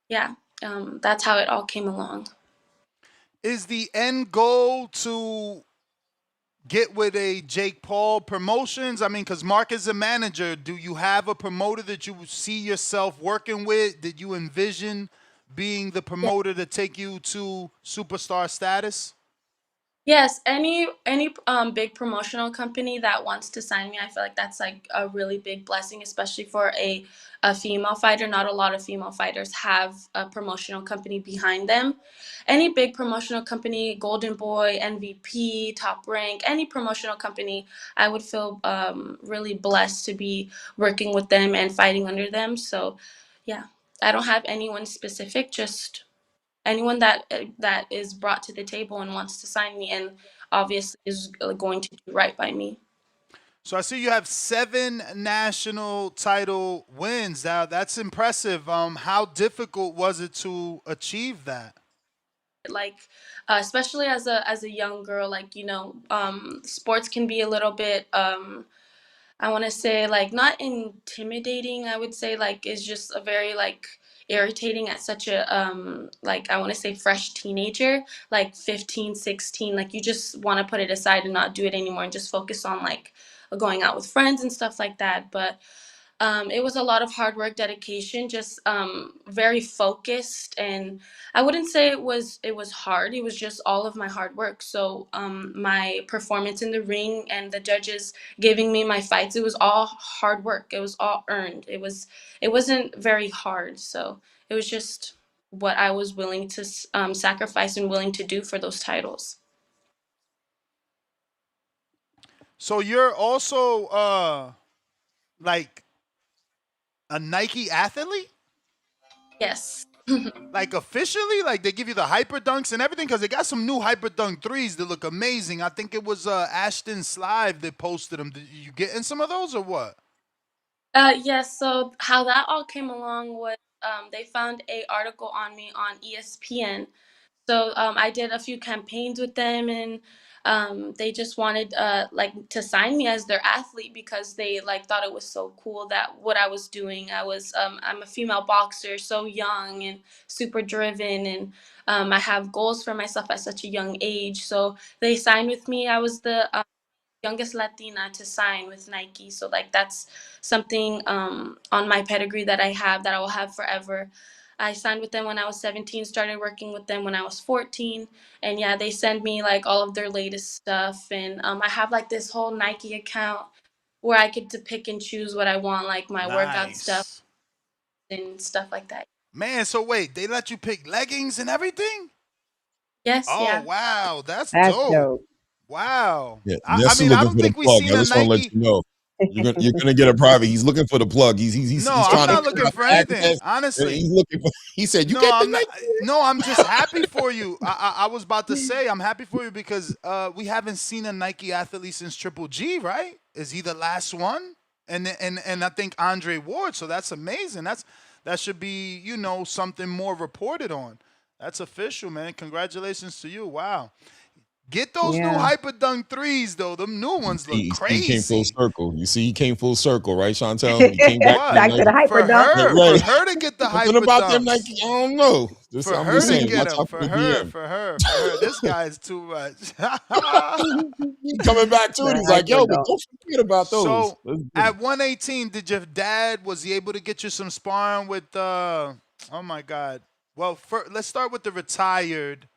yeah, that's how it all came along. Is the end goal to get with a Jake Paul Promotions? I mean, because Mark is a manager. Do you have a promoter that you see yourself working with? Did you envision being the promoter to take you to superstar status? Yes, any big promotional company that wants to sign me, I feel like that's like a really big blessing, especially for a female fighter. Not a lot of female fighters have a promotional company behind them. Any big promotional company, Golden Boy, MVP, Top Rank, any promotional company, I would feel really blessed to be working with them and fighting under them. So, yeah, I don't have anyone specific, just anyone that is brought to the table and wants to sign me, and obviously is going to do right by me. So I see you have 7 national title wins. Now that's impressive. How difficult was it to achieve that? Like especially as a young girl, like sports can be a little bit I want to say like not intimidating. I would say like is just a very like irritating at such a like I want to say fresh teenager, like 15, 16. Like you just want to put it aside and not do it anymore and just focus on like going out with friends and stuff like that. But it was a lot of hard work, dedication, just very focused. And I wouldn't say it was hard. It was just all of my hard work. So my performance in the ring and the judges giving me my fights, it was all hard work. It was all earned. It wasn't very hard. So it was just what I was willing to sacrifice and willing to do for those titles. So you're also like a Nike athlete? Yes. Like officially? Like they give you the hyper dunks and everything? Because they got some new hyper dunk threes that look amazing. I think it was Ashton Slive that posted them. Did you get in some of those or what? Yes, so how that all came along was they found a article on me on ESPN. So I did a few campaigns with them, and they just wanted like to sign me as their athlete because they like thought it was so cool that what I was doing. I'm a female boxer, so young and super driven, and I have goals for myself at such a young age. So they signed with me. I was the youngest Latina to sign with Nike. So like that's something on my pedigree that I have that I will have forever. I signed with them when I was 17, started working with them when I was 14. And yeah, they send me like all of their latest stuff. And I have like this whole Nike account where I get to pick and choose what I want, like my workout stuff and stuff like that. Man, so wait, they let you pick leggings and everything? Yes, Oh, yeah. wow. That's That's dope. dope. Wow. Yeah, I Nessa mean, I looking don't for the think we've plug. seen I a just want to let Nike. you know. You're gonna get a private. He's looking for the plug. No, He's I'm trying to not figure looking out for the anything. access. And Honestly. he's looking for. He said, "You No, get the I'm not. Nike." No, I'm just happy for you. I was about to say I'm happy for you because we haven't seen a Nike athlete since Triple G, right? Is he the last one? And I think Andre Ward. So that's amazing. That should be something more reported on. That's official, man. Congratulations to you. Wow. Get those new Yeah. Hyperdunk threes though. Them new ones look He came full crazy. circle. You see, he came full circle, right, Chantel? He came back to the What? Back to Nike. the hyper dunk. Yeah, For right. her to get the Something hyper about them dunks. Nike. I don't know. For I'm her just to saying. get Watch him. out for For the her. DM. For her. For her. This guy is too much. He coming back to it. The He's like, hyper yo, but dunk. don't forget about those. So Let's get it. at 118, did your dad was he able to get you some sparring with oh my god. Well, let's start with the retired.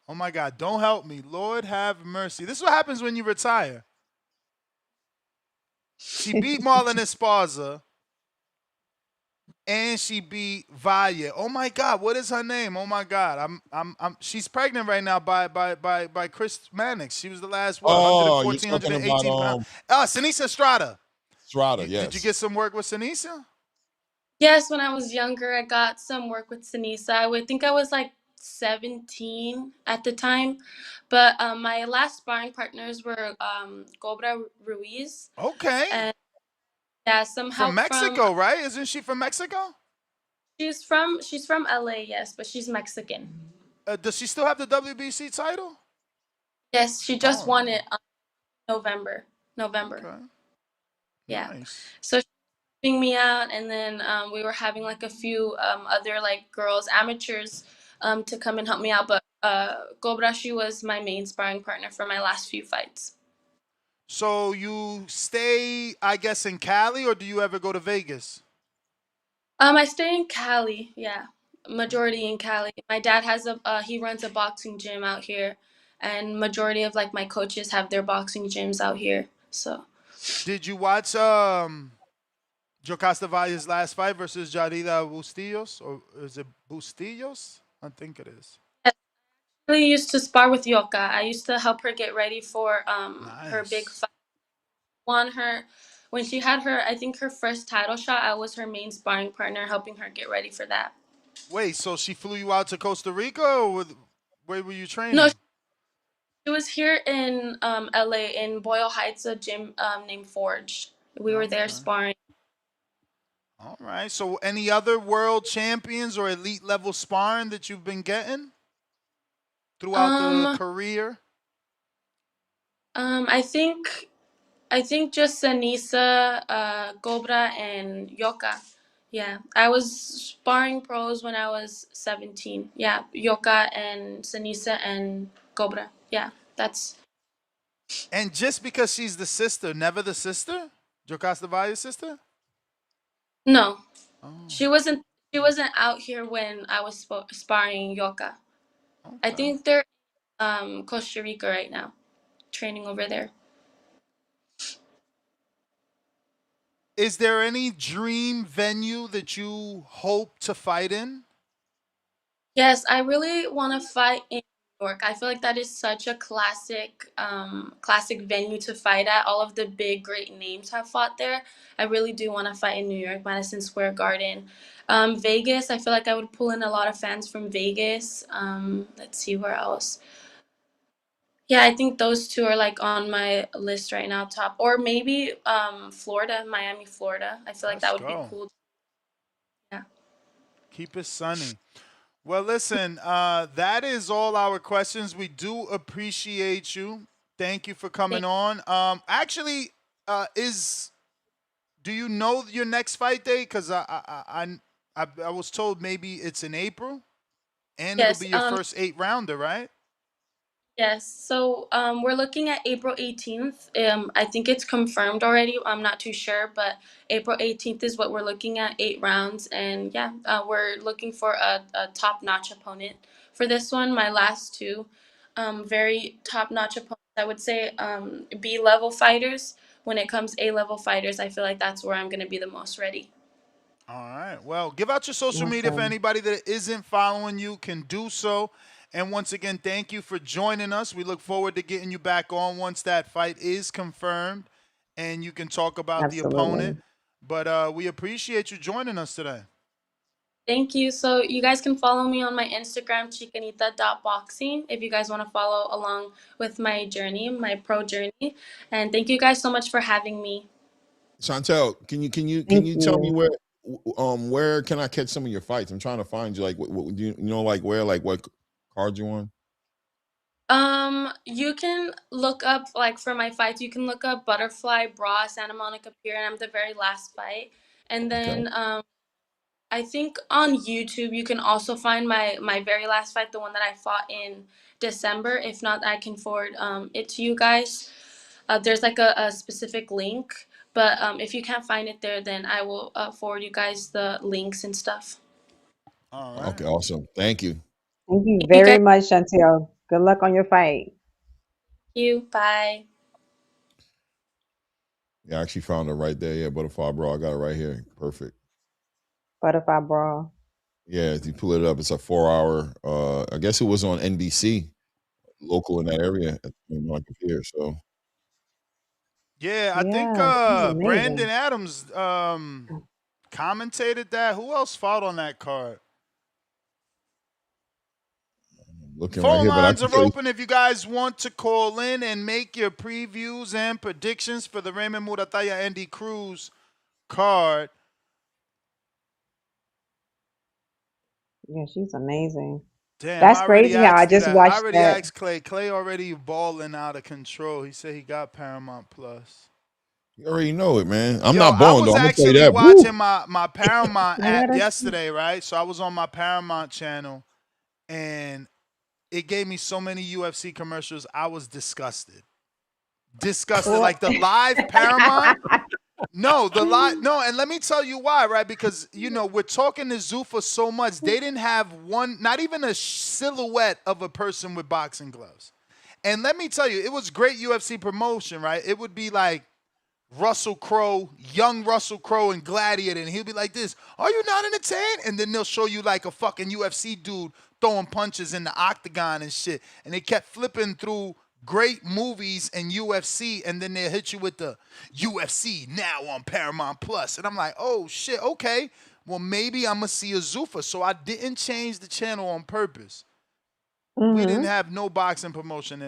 Oh my god, don't help me. Lord have mercy. This is what happens when you retire. She beat Marlon Esparza and she beat Valle. Oh my god, what is her name? Oh my god. She's pregnant right now by Chris Mannix. She was the last what, Oh, you're 114, talking about 118 pounds. Sinisa Estrada. Strada, Did you yes. get some work with Sinisa? Yes, when I was younger, I got some work with Sinisa. I would think I was like 17 at the time. But my last sparring partners were Cobra Ruiz Okay. and yeah, some From help from Mexico, right? Isn't she from Mexico? she's from LA, yes, but she's Mexican. Does she still have the WBC title? Yes, she just All won right. it November. November. Okay. Yeah. Nice. So she was helping me out, and then we were having like a few other like girls, amateurs, to come and help me out. But Cobra, she was my main sparring partner for my last few fights. So you stay, I guess, in Cali, or do you ever go to Vegas? I stay in Cali. Yeah, majority in Cali. My dad has he runs a boxing gym out here, and majority of like my coaches have their boxing gyms out here. So. Did you watch Jocasta Valle's last fight versus Jarida Bustillos? Or is it Bustillos? I think it is. I really used to spar with Yoka. I used to help her get ready for her big Nice. fight. Won her when she had her, I think her first title shot. I was her main sparring partner, helping her get ready for that. Wait, so she flew you out to Costa Rica, or where were you No, training? she was here in LA in Boyle Heights, a gym named Forge. We were there Okay. sparring. All right. So any other world champions or elite level sparring that you've been getting throughout the career? I think just Sanisa, Cobra, and Yoka. Yeah, I was sparring pros when I was 17. Yeah, Yoka and Sanisa and Cobra. Yeah, that's. And just because she's the sister, never the sister? Jocasta Valle's sister? No, Oh, she wasn't. She wasn't out here when I was sparring Yoka. I okay. think they're Costa Rica right now, training over there. Is there any dream venue that you hope to fight in? Yes, I really want to fight in New York. I feel like that is such a classic venue to fight at. All of the big, great names have fought there. I really do want to fight in New York, Madison Square Garden. Vegas, I feel like I would pull in a lot of fans from Vegas. Let's see where else. Yeah, I think those two are like on my list right now, top. Or maybe Florida, Miami, Florida. I feel like Let's that would be go. cool. Yeah. Keep it sunny. Well, listen, that is all our questions. We do appreciate you. Thank you for coming on. Actually, do you know your next fight date? Because I was told maybe it's in April, and it'll Yes. be your first 8-rounder, right? Yes. So we're looking at April 18th. I think it's confirmed already. I'm not too sure, but April 18th is what we're looking at, 8 rounds. And yeah, we're looking for a top-notch opponent for this one. My last two, very top-notch opponents. I would say B-level fighters. When it comes A-level fighters, I feel like that's where I'm going to be the most ready. All right. Well, give out your social media for Awesome. anybody that isn't following you can do so. And once again, thank you for joining us. We look forward to getting you back on once that fight is confirmed and you can talk about the opponent. Absolutely. But we appreciate you joining us today. Thank you. So you guys can follow me on my Instagram, chicanita.boxing, if you guys want to follow along with my journey, my pro journey. And thank you guys so much for having me. Shantel, can Thank you tell me you. where can I catch some of your fights? I'm trying to find you. Like, what do you know? Like where? Like what card you on? You can look up, like, for my fights, you can look up Butterfly Bra Santa Monica Pier, and I'm the very last fight. And then I think on YouTube you can also find my very last fight, the one that I fought in December. If not, I can forward it to you guys. There's like a specific link, but if you can't find it there, then I will forward you guys the links and stuff. All right. Okay, awesome. Thank you. Thank you You very guys, much, Shantel. Good luck on your fight. bye. Yeah, I actually found it right there. Yeah, Butterfly Bra. I got it right here. Perfect. Butterfly Bra. Yeah, if you pull it up, it's a 4-hour. I guess it was on NBC, local in that area. Like here, so Yeah, I think she's Brandon amazing. Adams commentated that. Who else fought on that card? looking right Phone here, but I lines can are tell you. open if you guys want to call in and make your previews and predictions for the Raymond Muratalla Andy Cruz card. Yeah, she's amazing. Damn, That's I already crazy how I asked you just that. I watched already that. asked Clay. Clay already balling out of control. He said he got Paramount Plus. You already know it, man. I'm Yo, not I balling though. was I'm gonna tell you actually that. Woo! watching my Paramount I app gotta. yesterday, right? So I was on my Paramount channel, and it gave me so many UFC commercials. I was disgusted. Disgusted. What? Like the live Paramount. No, and let me tell you why, right? Because, we're talking to Zufa so much. They didn't have one, not even a silhouette of a person with boxing gloves. And let me tell you, it was great UFC promotion, right? It would be like Russell Crowe, young Russell Crowe and Gladiator, and he'll be like this, "Are you not entertained?" And then they'll show you like a fucking UFC dude throwing punches in the octagon and shit. And they kept flipping through great movies and UFC, and then they'll hit you with the UFC now on Paramount Plus. And I'm like, oh shit, okay. Well, maybe I'm gonna see a Zufa. So I didn't change the channel on purpose. We didn't have no boxing promotion,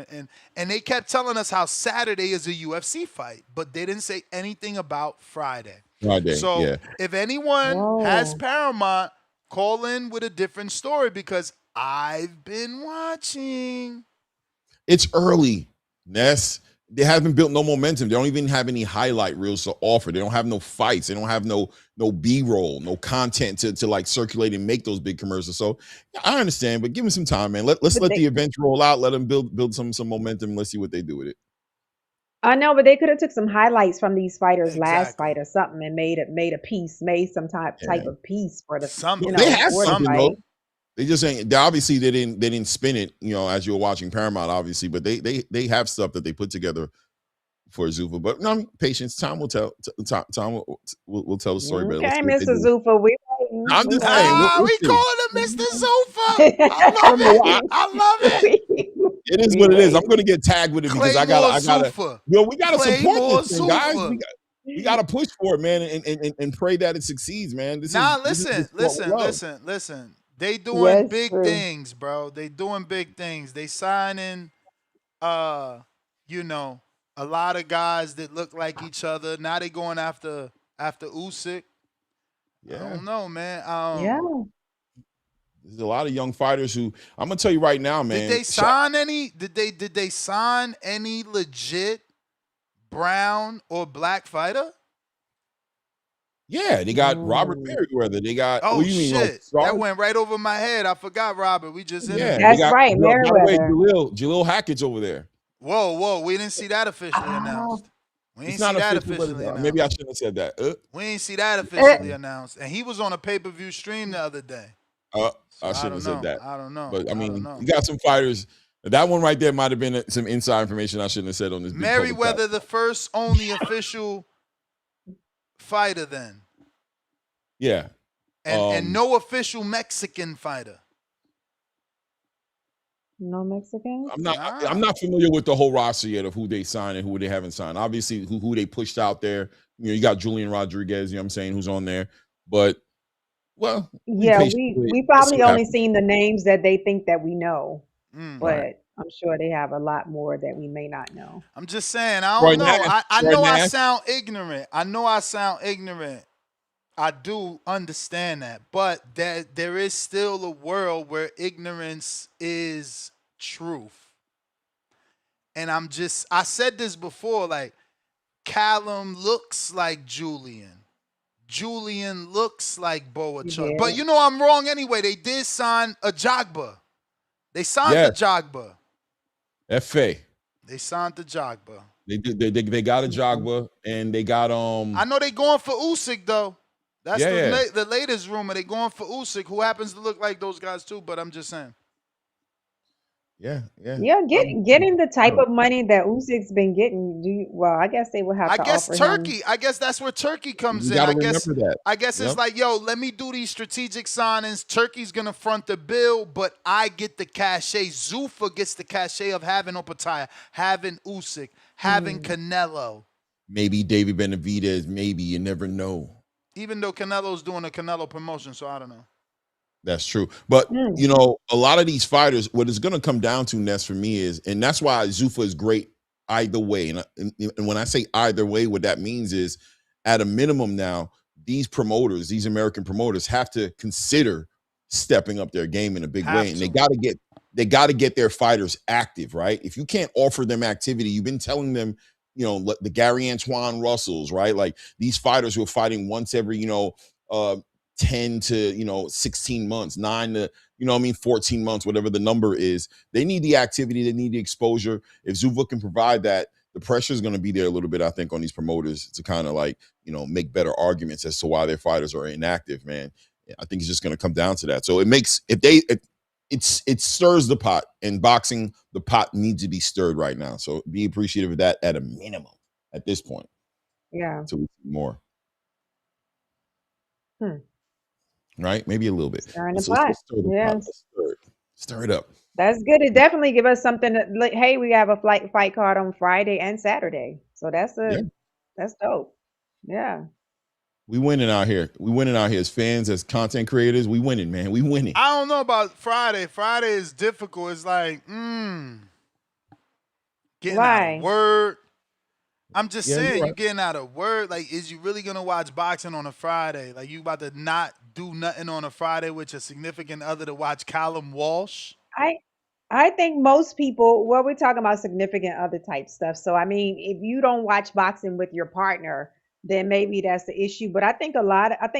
and they kept telling us how Saturday is a UFC fight, but they didn't say anything about Friday. Friday, So yeah. if anyone has Whoa. Paramount, call in with a different story because I've been watching. It's early, Ness. They haven't built no momentum. They don't even have any highlight reels to offer. They don't have no fights. They don't have no B-roll, no content to like circulate and make those big commercials. So yeah, I understand, but give them some time, man. Let's But let they, the events roll out. Let them build some momentum. Let's see what they do with it. I know, but they could have took some highlights from these fighters' last Exactly. fight or something and made a piece, made some type Yeah. of piece for the They have for the something fight. though. They just ain't. Obviously, they didn't spin it. As you were watching Paramount, obviously, but they have stuff that they put together for Zufa. But no, patience. Time will tell. Time will tell the story better. Let's Okay, see what they Mr. do. Zufa, we waiting. I'm We just saying. waiting. We'll We see. calling him Mr. Zufa. I love We're it. waiting. I love it. It is We what it is. I'm waiting. going to get tagged with it because I Claymore gotta. Zufa. We gotta support Claymore this thing, guys. Zufa. We gotta push for it, man, and pray that it succeeds, man. This is the sport we love. Listen. They doing Yes, big true. things, bro. They doing big things. They signing, a lot of guys that look like each other. Now they going after Usyk. I Yeah. don't know, man. Yeah. There's a lot of young fighters who I'm gonna tell you right now, man. Did they sign any? Did they sign any legit brown or black fighter? Yeah, they got Robert Merriweather. They got. Oh What do you mean? shit! That went right over my head. I forgot Robert. We just interviewed. Yeah, they got. right, By the way, Merriweather. Jalil Hackett's over there. Whoa! We didn't see that officially announced. We It's ain't not see that official, officially but announced. maybe I shouldn't have said that. We ain't see that officially announced, and he was on a pay-per-view stream the other day. I I shouldn't have said that. I don't know. But I mean, know. you got some fighters. That one right there might have been some inside information I shouldn't have said on this. Merriweather, the first only official fighter, then. Yeah. And no official Mexican fighter. No Mexicans? I'm not familiar with the whole roster yet of who they signed and who they haven't signed. Obviously, who they pushed out there. You know, you got Julian Rodriguez, you know what I'm saying, who's on there. But well, Yeah, we probably only seen the names that they think that we know. But right. I'm sure they have a lot more that we may not know. I'm just saying, I don't know. I know I sound ignorant. I do understand that. But there is still a world where ignorance is truth. And I said this before, like, Callum looks like Julian. Julian looks like Boachuk. But you know I'm wrong anyway. They did sign a Jogba. They signed the Jogba. FA. They signed the Jogba. They got a Jogba and they got I know they going for Usyk though. That's the latest rumor. They going for Usyk, who happens to look like those guys too. But I'm just saying. Yeah. Getting the type of money that Usyk's been getting. I guess they would have to offer Turkey. him. I guess that's where Turkey comes in. Remember that. I guess it's like, yo, let me do these strategic signings. Turkey's gonna front the bill, but I get the cachet. Zufa gets the cachet of having Opataya, having Usyk, having Canelo. Maybe David Benavidez. Maybe, you never know. Even though Canelo's doing a Canelo promotion, so I don't know. That's true. But, you know, a lot of these fighters, what it's going to come down to, Ness, for me is, and that's why Zufa is great either way. And when I say either way, what that means is, at a minimum now, these promoters, these American promoters, have to consider stepping up their game in a big way. And they got to get their fighters active, right? If you can't offer them activity, you've been telling them, you know, the Gary Antoine Russells, right? Like these fighters who are fighting once every, 10 to 16 months, 9 to 14 months, whatever the number is. They need the activity, they need the exposure. If Zufa can provide that, the pressure is going to be there a little bit, I think, on these promoters to kind of like, make better arguments as to why their fighters are inactive, man. I think it's just going to come down to that. So it makes, it stirs the pot. In boxing, the pot needs to be stirred right now. So be appreciative of that at a minimum at this point. Yeah. So we see more. Right? Maybe a little bit. Stir it up. That's good. It definitely give us something to, hey, we have a fight card on Friday and Saturday. So that's dope. Yeah. We winning out here. As fans, as content creators. We winning, man. We winning. I don't know about Friday. Friday is difficult. It's like, getting out of word. I'm just saying, you're getting out of word. Like, is you really gonna watch boxing on a Friday? Like, you about to not do nothing on a Friday with your significant other to watch Callum Walsh? I think most people, we're talking about significant other type stuff. So, I mean, if you don't watch boxing with your partner, then maybe that's the issue. But I think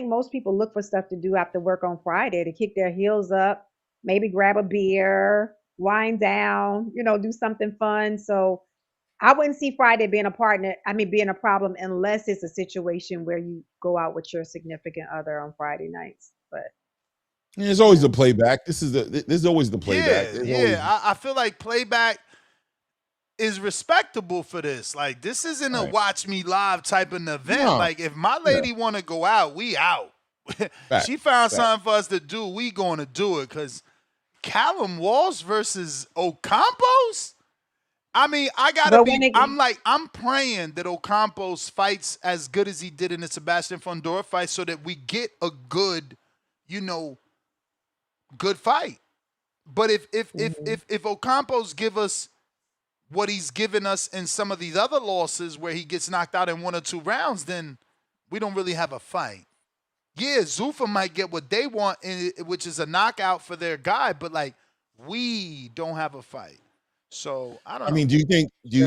most people look for stuff to do after work on Friday to kick their heels up, maybe grab a beer, wind down, do something fun. So I wouldn't see Friday being a problem unless it's a situation where you go out with your significant other on Friday nights. But there's always the playback. There's always the playback. I feel like playback is respectable for this. Like, this isn't a watch me live type of event. No. Like, if my lady want to go out, we out. She found something for us to do, we going to do it. Because Callum Walsh versus Ocampos? I mean, I'm praying that Ocampos fights as good as he did in the Sebastian Fundora fight so that we get a good, good fight. But if Ocampos give us what he's given us in some of these other losses where he gets knocked out in 1 or 2 rounds, then we don't really have a fight. Yeah, Zufa might get what they want, which is a knockout for their guy, but like, we don't have a fight. So I don't know. I mean, do you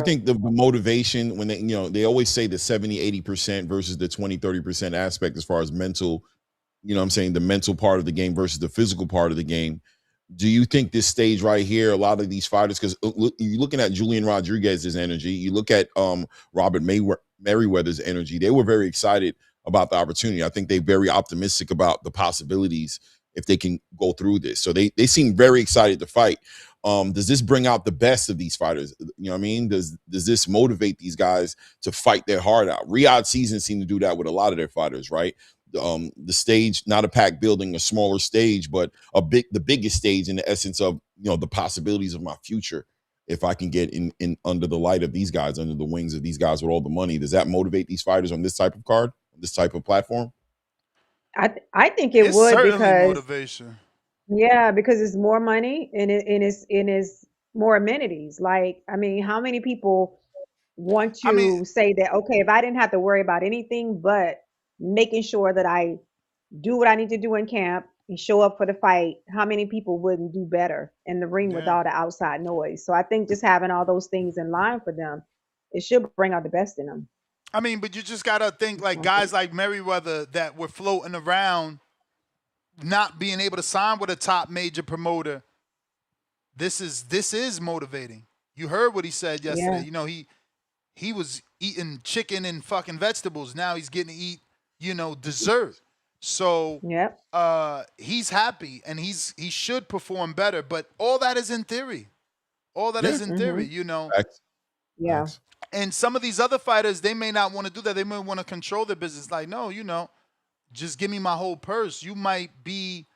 think the motivation when they always say the 70-80% versus the 20-30% aspect as far as mental, the mental part of the game versus the physical part of the game. Do you think this stage right here, a lot of these fighters, because you're looking at Julian Rodriguez's energy, you look at Robert Merriweather's energy, they were very excited about the opportunity. I think they're very optimistic about the possibilities if they can go through this. So they seem very excited to fight. Does this bring out the best of these fighters? You know what I mean? Does this motivate these guys to fight their heart out? Riad season seemed to do that with a lot of their fighters, right? The stage, not a packed building, a smaller stage, but the biggest stage in the essence of the possibilities of my future if I can get in under the light of these guys, under the wings of these guys with all the money. Does that motivate these fighters on this type of card, this type of platform? I think it It's would certainly because motivation. because it's more money and it's more amenities. Like, I mean, how many people want I mean, to say that, okay, if I didn't have to worry about anything but making sure that I do what I need to do in camp and show up for the fight, how many people wouldn't do better in the ring with yeah. all the outside noise? So I think just having all those things in line for them, it should bring out the best in them. I mean, but you just gotta think like guys like Merriweather that were floating around, not being able to sign with a top major promoter. This is motivating. You heard what he said yesterday. Yeah. You know, he was eating chicken and fucking vegetables. Now he's getting to eat, dessert. So Yep. he's happy and he should perform better. But all that is in theory. All that is in theory, Facts. Yeah. Facts. And some of these other fighters, they may not want to do that. They may want to control their business. Like, no, just give me my whole purse. You might be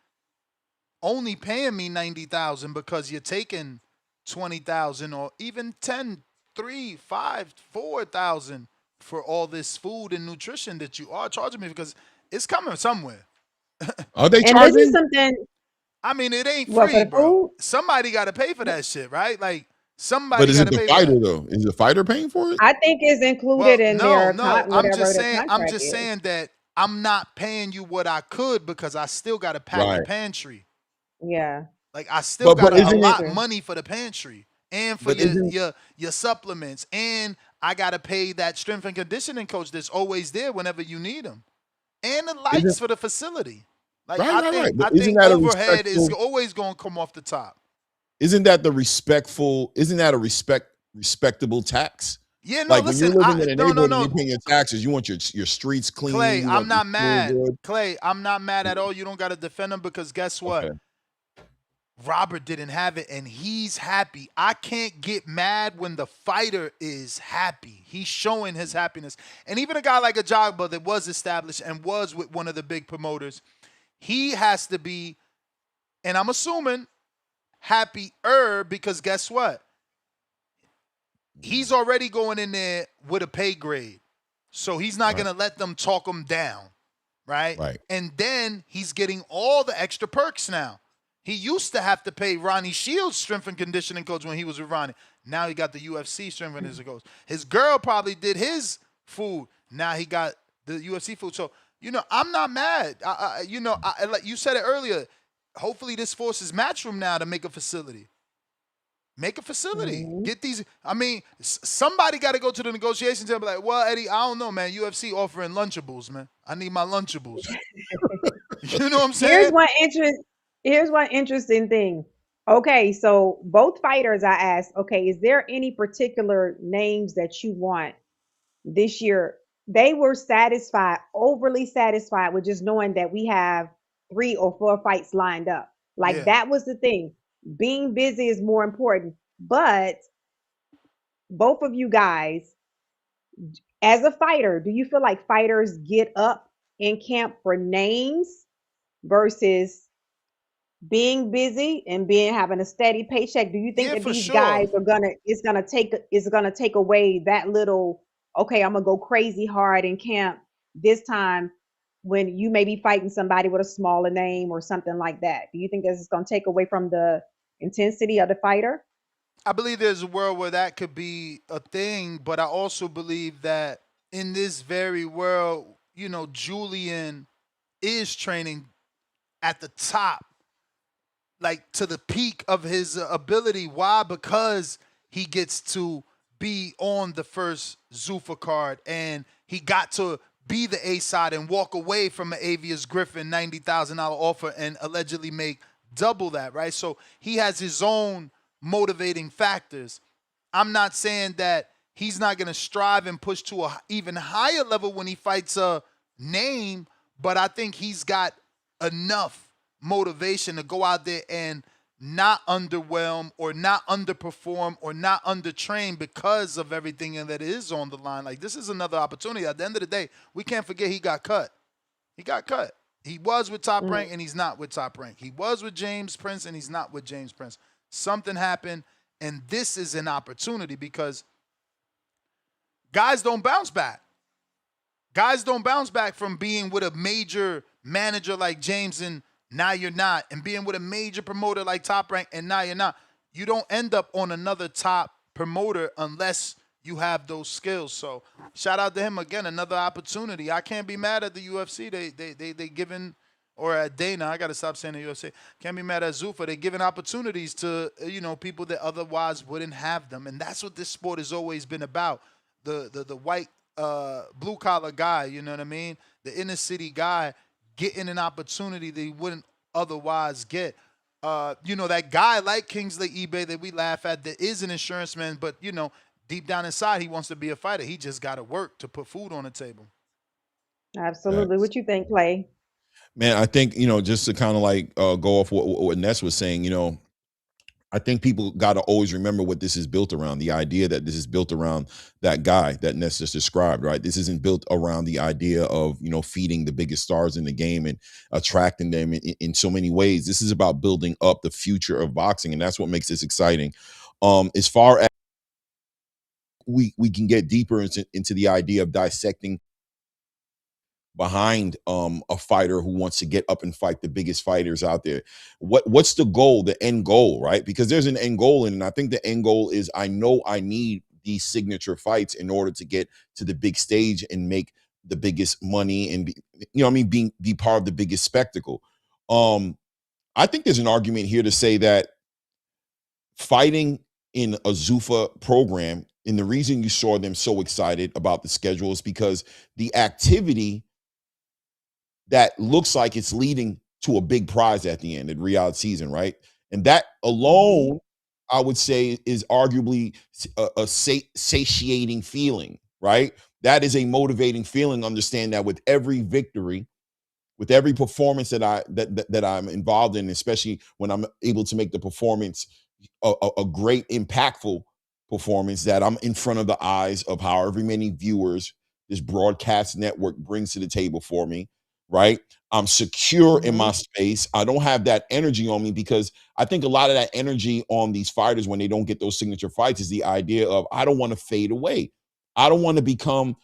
only paying me $90,000 because you're taking $20,000 or even 10, 3, 5, 4,000 for all this food and nutrition that you are charging me because it's coming somewhere. Are they And charging? this is something. I mean, it ain't What, for free, the bro. food? Somebody got to pay for that shit, right? Like But somebody is got it to the pay for fighter that. though? Is the fighter paying for it? I think is included in No, their I'm whatever just the saying. I'm contract just is. saying that I'm not paying you what I could because I still got to pack the Right. pantry. Yeah. Like I still got but to isn't it? allot money for the pantry and for But isn't your supplements, and I got to pay that strength and conditioning coach that's always there whenever you need him, and the lights isn't for the facility. Like right, right, right. I But isn't think that a overhead is respectful? always going to come off the top. Isn't that the respectful? Isn't that a respectable tax? Yeah, no, Like when listen, you're living in a no, neighborhood and no. you're paying your taxes, you want your streets clean. Clay, You I'm want your not school mad. good. Clay, I'm not mad at all. You don't got to defend him because guess what? Okay. Robert didn't have it and he's happy. I can't get mad when the fighter is happy. He's showing his happiness. And even a guy like Ajagba that was established and was with one of the big promoters, he has to be, and I'm assuming, happier because guess what? He's already going in there with a pay grade. So he's not going to let them talk him down, right? Right. And then he's getting all the extra perks now. He used to have to pay Ronnie Shields strength and conditioning coach when he was with Ronnie. Now he got the UFC strength and conditioning coach. His girl probably did his food. Now he got the UFC food. So, I'm not mad. Like you said it earlier, hopefully this forces Matchroom now to make a facility. Make a facility. Mhm. Get these. I mean, somebody got to go to the negotiations and be like, well, Eddie, I don't know, man. UFC offering Lunchables, man. I need my Lunchables. You know what I'm saying? Here's one interesting thing. Okay, so both fighters I asked, okay, is there any particular names that you want this year? They were overly satisfied with just knowing that we have 3 or 4 fights lined up. Like Yeah. that was the thing. Being busy is more important. But both of you guys, as a fighter, do you feel like fighters get up in camp for names versus being busy and having a steady paycheck? Do you think Yeah, that for these sure. guys it's gonna take away that little, okay, I'm gonna go crazy hard in camp this time when you may be fighting somebody with a smaller name or something like that? Do you think this is gonna take away from the intensity of the fighter? I believe there's a world where that could be a thing, but I also believe that in this very world, Julian is training at the top, like to the peak of his ability. Why? Because he gets to be on the first Zufa card and he got to be the A side and walk away from an Avius Griffin $90,000 offer and allegedly make double that, right? So he has his own motivating factors. I'm not saying that he's not going to strive and push to a even higher level when he fights a name, but I think he's got enough motivation to go out there and not underwhelm or not underperform or not undertrain because of everything that is on the line. Like, this is another opportunity. At the end of the day, we can't forget he got cut. He got cut. He was with Top Rank and he's not with Top Rank. He was with James Prince and he's not with James Prince. Something happened, and this is an opportunity because guys don't bounce back. Guys don't bounce back from being with a major manager like James and now you're not, and being with a major promoter like Top Rank and now you're not. You don't end up on another top promoter unless you have those skills. So shout out to him again, another opportunity. I can't be mad at the UFC. They giving, or at Dana. I gotta stop saying the UFC. Can't be mad at Zufa. They're giving opportunities to people that otherwise wouldn't have them, and that's what this sport has always been about. The white blue collar guy, you know what I mean? The inner city guy getting an opportunity they wouldn't otherwise get. That guy like Kingsley eBay that we laugh at that is an insurance man, but deep down inside he wants to be a fighter. He just got to work to put food on the table. Absolutely. What you think, Clay? Man, I think, just to kind of like go off what Ness was saying, I think people got to always remember what this is built around. The idea that this is built around that guy that Ness just described, right? This isn't built around the idea of, feeding the biggest stars in the game and attracting them in so many ways. This is about building up the future of boxing, and that's what makes this exciting. As far as we can get deeper into the idea of dissecting behind a fighter who wants to get up and fight the biggest fighters out there. What's the goal, the end goal, right? Because there's an end goal, and I think the end goal is I know I need these signature fights in order to get to the big stage and make the biggest money and be part of the biggest spectacle. I think there's an argument here to say that fighting in a Zufa program, and the reason you saw them so excited about the schedule is because the activity that looks like it's leading to a big prize at the end at Riad season, right? And that alone, I would say, is arguably a satiating feeling, right? That is a motivating feeling. Understand that with every victory, with every performance that I'm involved in, especially when I'm able to make the performance a great, impactful performance, that I'm in front of the eyes of however many viewers this broadcast network brings to the table for me, right? I'm secure in my space. I don't have that energy on me, because I think a lot of that energy on these fighters when they don't get those signature fights is the idea of, I don't want to fade away. I don't want to become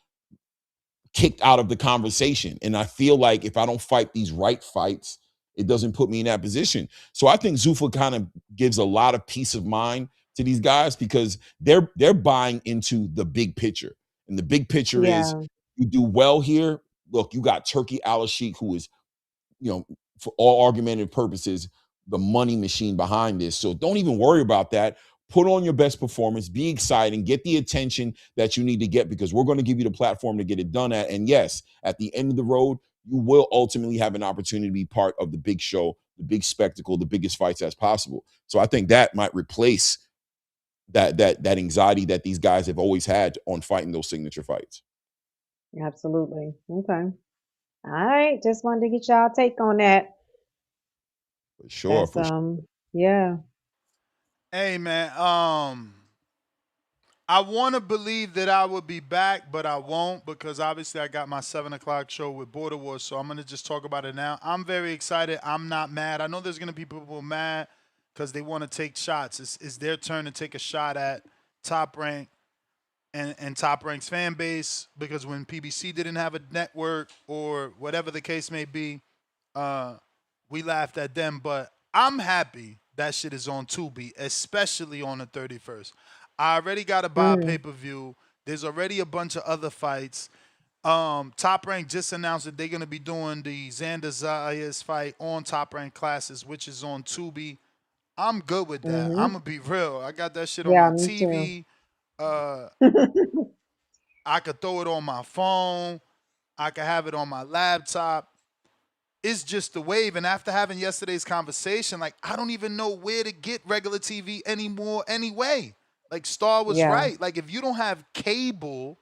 kicked out of the conversation. And I feel like if I don't fight these right fights, it doesn't put me in that position. So I think Zufa kind of gives a lot of peace of mind to these guys, because they're buying into the big picture. And the big picture is, you do well here. Look, you got Turkey Al-Sheikh, who is, for all argumentative purposes, the money machine behind this. So don't even worry about that. Put on your best performance, be exciting, get the attention that you need to get, because we're going to give you the platform to get it done at. And yes, at the end of the road, you will ultimately have an opportunity to be part of the big show, the big spectacle, the biggest fights as possible. So I think that might replace that anxiety that these guys have always had on fighting those signature fights. Absolutely. Okay. All right. Just wanted to get y'all take on that. Sure. Yeah. Hey man, I want to believe that I would be back, but I won't, because obviously I got my 7 o'clock show with Border Wars, so I'm going to just talk about it now. I'm very excited. I'm not mad. I know there's going to be people mad because they want to take shots. It's their turn to take a shot at Top Rank and Top Rank's fan base, because when PBC didn't have a network or whatever the case may be, we laughed at them. But I'm happy that shit is on Tubi, especially on the 31st. I already got to buy a pay-per-view. There's already a bunch of other fights. Top Rank just announced that they're going to be doing the Xander Zayas fight on Top Rank Classes, which is on Tubi. I'm good with that. I'm going to be real. I got that shit on my TV. I could throw it on my phone. I could have it on my laptop. It's just the wave. And after having yesterday's conversation, like, I don't even know where to get regular TV anymore anyway. Like, Star was right. Like, if you don't have cable,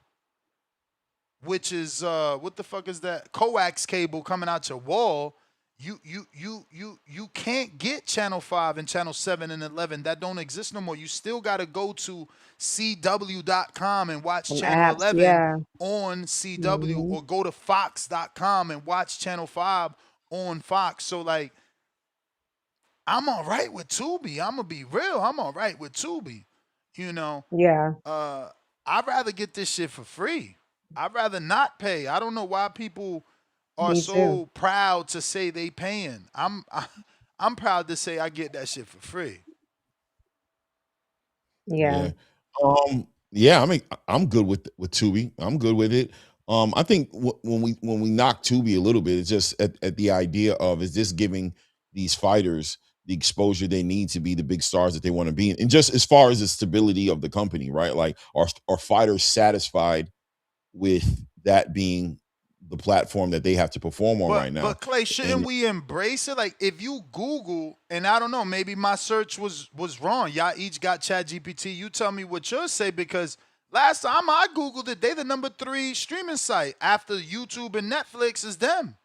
which is what the fuck is that? Coax cable coming out your wall, you can't get Channel 5 and Channel 7 and 11. That don't exist no more. You still got to go to CW.com and watch Channel 11 on CW, or go to Fox.com and watch Channel 5 on Fox. So, like, I'm all right with Tubi. I'm gonna be real. I'm all right with Tubi. You know, Yeah, uh, I'd rather get this shit for free. I'd rather not pay. I don't know why people are me too. so proud to say they paying. I'm proud to say I get that shit for free. Yeah, Yeah. Yeah, I mean, I'm good with Tubi. I'm good with it. I think when we knock Tubi a little bit, it's just at the idea of, is this giving these fighters the exposure they need to be the big stars that they want to be, and just as far as the stability of the company, right? Like, are fighters satisfied with that being the platform that they have to perform on right now? But Clay, shouldn't And we embrace it? Like, if you Google, and I don't know, maybe my search was wrong. Y'all each got Chat GPT. You tell me what yours say, because last time I Googled it, they the number 3 streaming site after YouTube and Netflix is them.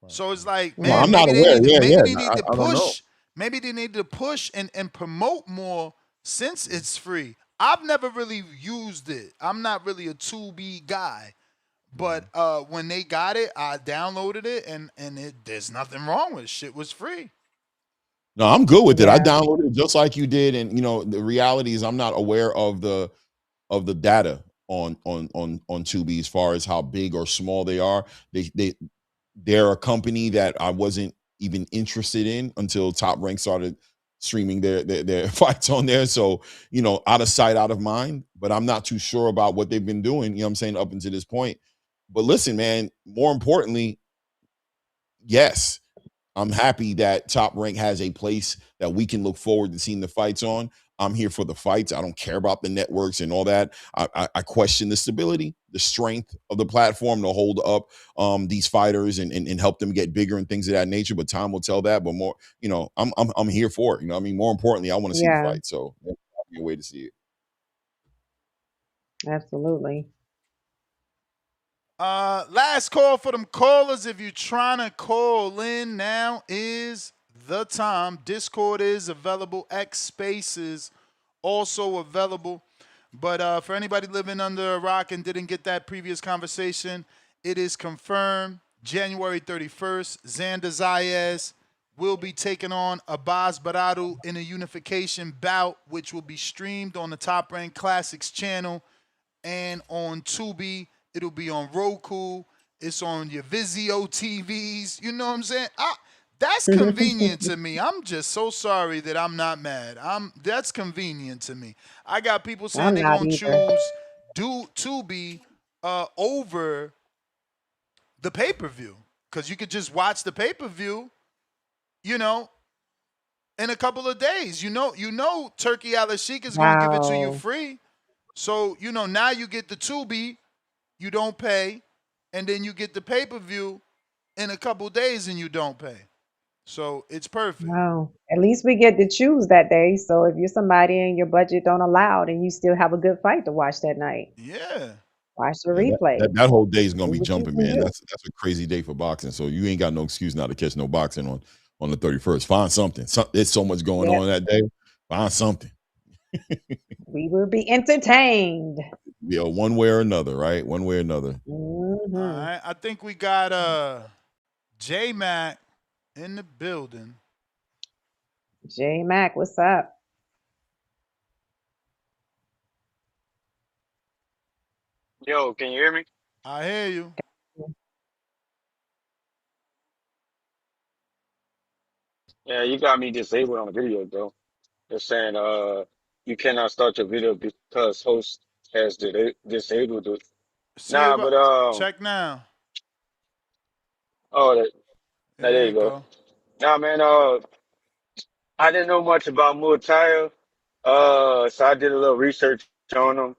So it's like, no, I'm man, not aware. Yeah, maybe yeah. they need to I don't know. push, maybe they need to push and promote more since it's free. I've never really used it. I'm not really a 2B guy. But when they got it, I downloaded it, and there's nothing wrong with it. Shit was free. No, I'm good with it. I yeah, downloaded it just like you did, and the reality is I'm not aware of the data on Tubi as far as how big or small they are. They're a company that I wasn't even interested in until Top Rank started streaming their fights on there. So, out of sight, out of mind. But I'm not too sure about what they've been doing, you know what I'm saying, up until this point. But listen, man, more importantly, yes, I'm happy that Top Rank has a place that we can look forward to seeing the fights on. I'm here for the fights. I don't care about the networks and all that. I question the stability, the strength of the platform to hold up these fighters and help them get bigger and things of that nature. But time will tell that. But more, I'm here for it. I mean, more importantly, I want to see the yeah, fight. So that'll be a way to see it. absolutely. Last call for them callers. If you're trying to call in, now is the time. Discord is available. X Spaces also available. But for anybody living under a rock and didn't get that previous conversation, it is confirmed. January 31st, Xander Zayas will be taking on Abbas Baradu in a unification bout, which will be streamed on the Top Rank Classics channel and on Tubi. It'll be on Roku. It's on your Vizio TVs. You know what I'm saying? That's convenient to me. I'm just so sorry that I'm not mad. That's convenient to me. I got people saying I'm they're not gonna either. choose Tubi over the pay-per-view, because you could just watch the pay-per-view, you know, in a couple of days. Turkey Al Sheik is gonna give it to you Wow. free. So, now you get the Tubi, you don't pay, and then you get the pay-per-view in a couple days and you don't pay. So it's perfect. Wow. At least we get to choose that day. So if you're somebody and your budget don't allow, then you still have a good fight to watch that night. Yeah. Watch the Yeah, replay. that whole day is gonna Do be what you jumping, can man. do. That's a crazy day for boxing. So you ain't got no excuse not to catch no boxing on the 31st. Find something. There's so much going Yep. on that day. Find something. We will be entertained. Yeah, one way or another, right? One way or another. All Hmm right. I think we got J Mac in the building. J Mac, what's up? Yo, can you hear me? I hear you. Yeah, you got me disabled on video, bro. They're saying you cannot start your video because host has disabled it. See Nah, if I, but check now. oh, there There you you go. go. Nah, man, I didn't know much about Muay so I did a little research on him.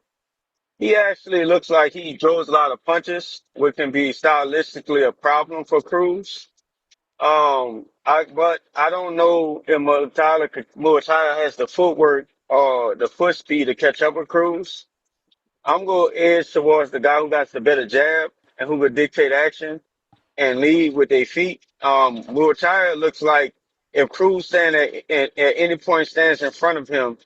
He actually looks like he throws a lot of punches, which can be stylistically a problem for Cruz. But I don't know if Muay has the footwork or the foot speed to catch up with Cruz. I'm going to edge towards the guy who got the better jab and who could dictate action and lead with their feet. Muay looks like if Cruz at any point stands in front of him,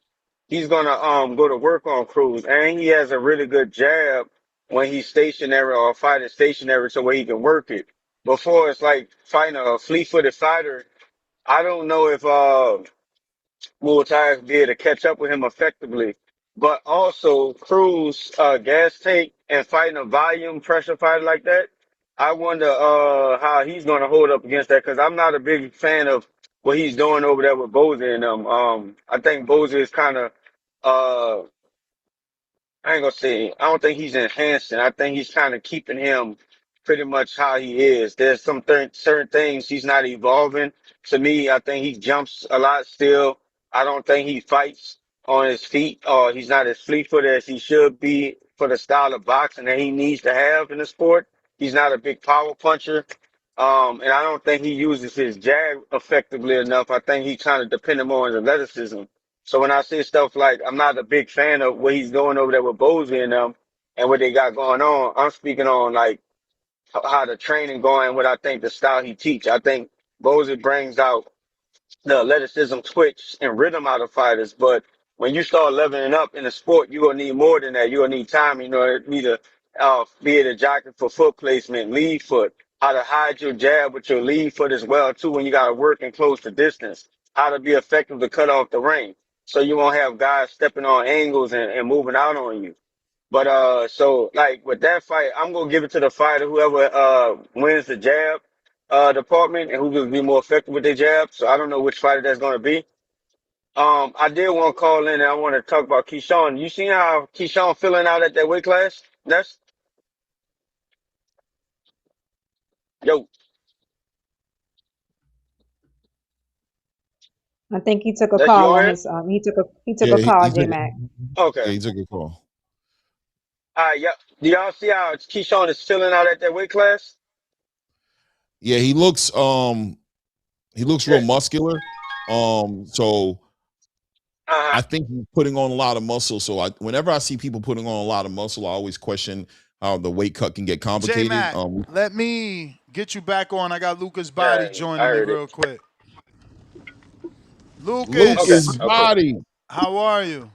he's gonna go to work on Cruz, and he has a really good jab when he's stationary or fighting stationary, so where he can work it. Before it's like fighting a fleet-footed fighter. I don't know if Muay be able to catch up with him effectively. But also Cruz gas tank and fighting a volume pressure fighter like that. I wonder how he's gonna hold up against that because I'm not a big fan of what he's doing over there with Boza and them. I think Boza is kind of I ain't gonna say I don't think he's enhancing. I think he's kind of keeping him pretty much how he is. There's some certain things he's not evolving. To me, I think he jumps a lot still. I don't think he fights on his feet or he's not as fleet-footed as he should be for the style of boxing that he needs to have in the sport. He's not a big power puncher. And I don't think he uses his jab effectively enough. I think he's kind of dependent more on his athleticism. So when I say stuff like I'm not a big fan of what he's doing over there with Bozy and them and what they got going on, I'm speaking on like how the training going, what I think the style he teach. I think Bozy brings out the athleticism, twitch, and rhythm out of fighters. But when you start leveling up in the sport, you're gonna need more than that. You're gonna need time. You know, you need to be able to jockey for foot placement, lead foot, how to hide your jab with your lead foot as well too. When you gotta work and close the distance, how to be effective to cut off the ring, so you won't have guys stepping on angles and moving out on you. But so like with that fight, I'm gonna give it to the fighter whoever wins the jab department and who will be more effective with their jab. So I don't know which fighter that's gonna be. I did want to call in and I want to talk about Keyshawn. You seen how Keyshawn filling out at that weight class? That's yo. I think he took a That's you call on on here? his he took Yeah, a call, he J took Mac. Okay. yeah, he took a call. All right. Yeah. Do y'all see how Keyshawn is filling out at that weight class? Yeah, he looks real muscular. So I think he's putting on a lot of muscle. So whenever I see people putting on a lot of muscle, I always question how the weight cut can get J complicated. Mac, let me get you back on. I got Lucas Body Yeah, I joining me heard it. real quick. Okay. Lucas, Okay. Body. how are you?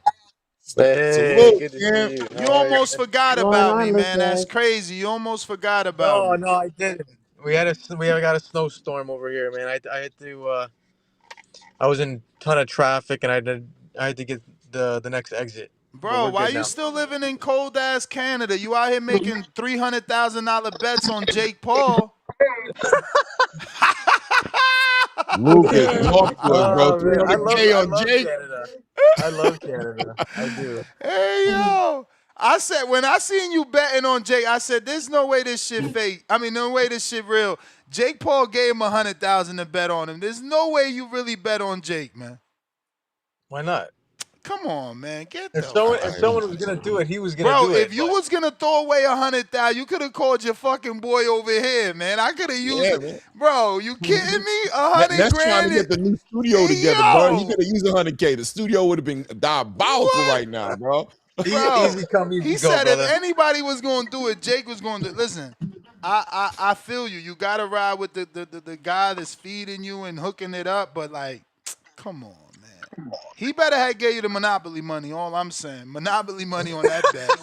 Hey, Salute, good to man. see you. You How are you, almost man? forgot What's going about me, on, man. That's Lucas? crazy. You almost forgot about No, me. no, I didn't. We got a snowstorm over here, man. I had to I was in a ton of traffic and I had to get the next exit. But Bro, we're why good you now. still living in cold ass Canada? You out here making $300,000 bets on Jake Paul. Lucas, talk to us, bro. Oh man, 300K I on love Jake. Canada. I love Canada. I do. Hey yo, I said when I seen you betting on Jake, I said there's no way this shit fake. I mean, no way this shit real. Jake Paul gave him 100,000 to bet on him. There's no way you really bet on Jake, man. Why not? Come on, man, get If the fuck. someone was gonna do it, he was gonna Bro, do if it. you But was gonna throw away 100,000, you could have called your fucking boy over here, man. I could have used Yeah, it. man. Bro, you kidding me? 100 That's trying to grand? get the new studio together, bro. He Yo, could have used 100K. The studio would have been diabolical what? right now, bro. Bro, easy come, he easy go, said if brother. anybody was gonna do it, Jake was gonna do it. Listen, I feel you. You gotta ride with the guy that's feeding you and hooking it up, but like, come on, man. He better have gave you the Monopoly money, all I'm saying. Monopoly money on that bet.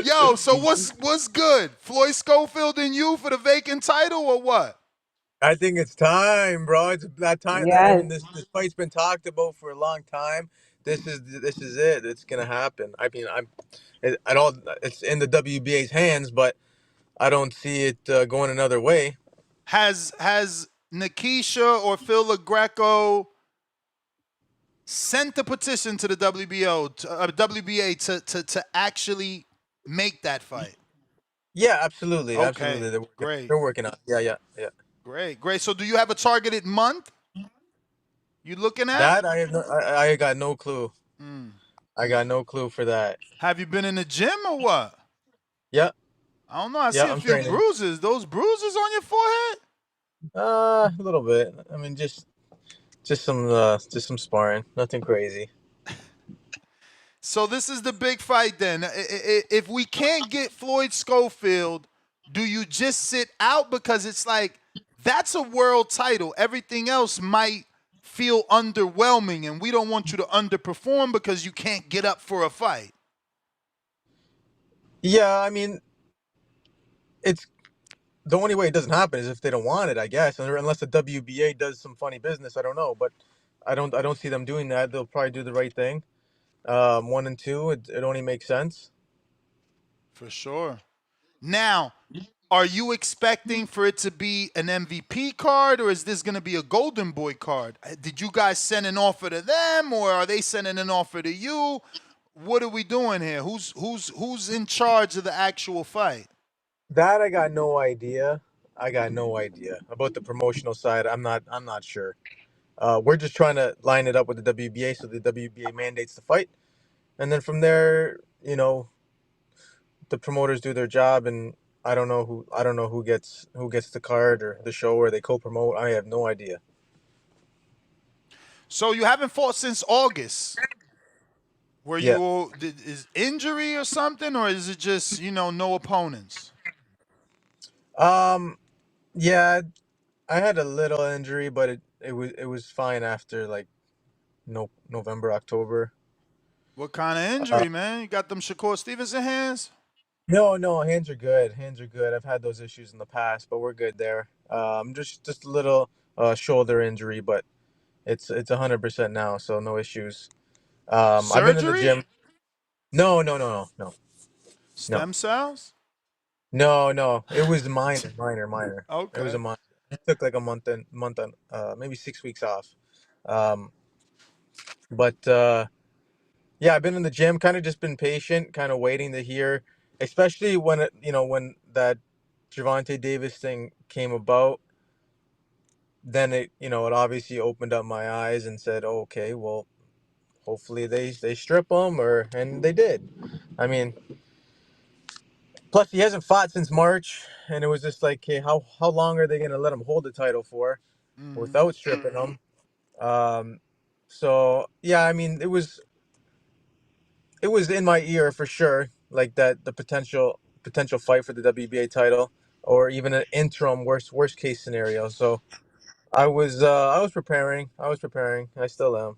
Yo, so what's good? Floyd Schofield and you for the vacant title or what? I think it's time, bro. It's that time. I Yes. mean, this fight's been talked about for a long time. This is it. It's gonna happen. I mean, I don't. It's in the WBA's hands, but I don't see it going another way. Has Nikisha or Phil LaGreco sent a petition to the WBA to actually make that fight? Yeah, absolutely, Okay, absolutely. great, They're working on it. Yeah. great. So do you have a targeted month you looking at? That I have I got no clue. Mm. I got no clue for that. Have you been in the gym or what? Yeah, I don't know. I see yeah. a I'm few training. bruises. Those bruises on your forehead? A little bit. I mean, just some sparring. Nothing crazy. So this is the big fight then. If we can't get Floyd Schofield, do you just sit out? Because it's like, that's a world title. Everything else might feel underwhelming, and we don't want you to underperform because you can't get up for a fight. Yeah, I mean, it's the only way it doesn't happen is if they don't want it, I guess, unless the WBA does some funny business. I don't know, but I don't see them doing that. They'll probably do the right thing. 1 and 2, it only makes sense. For sure. Now, are you expecting for it to be an MVP card, or is this going to be a Golden Boy card? Did you guys send an offer to them, or are they sending an offer to you? What are we doing here? Who's in charge of the actual fight? That I got no idea. I got no idea about the promotional side. I'm not sure. We're just trying to line it up with the WBA, so the WBA mandates the fight, and then from there, the promoters do their job, and I don't know who gets the card or the show, or they co-promote. I have no idea. So you haven't fought since August. Were Yeah. you is injury or something, or is it just no opponents? Yeah, I had a little injury, but it was fine after like November, October. What kind of injury, man? You got them Shakur Stevenson hands? No, hands are good. Hands are good. I've had those issues in the past, but we're good there. Just a little shoulder injury, but it's 100% now, so no issues. I've been in the Surgery? gym. No. Stem cells? No. It was minor. It was Okay. a month. It took like a month and maybe 6 weeks off. But yeah, I've been in the gym, kind of just been patient, kind of waiting to hear, especially when when that Gervonta Davis thing came about. Then it obviously opened up my eyes and said, oh, okay, well, hopefully they strip him, and they did. I mean, plus he hasn't fought since March, and it was just like, hey, how long are they gonna let him hold the title for without stripping him? So yeah, I mean, it was in my ear for sure, like that the potential fight for the WBA title, or even an interim worst case scenario. So I was preparing. I still am.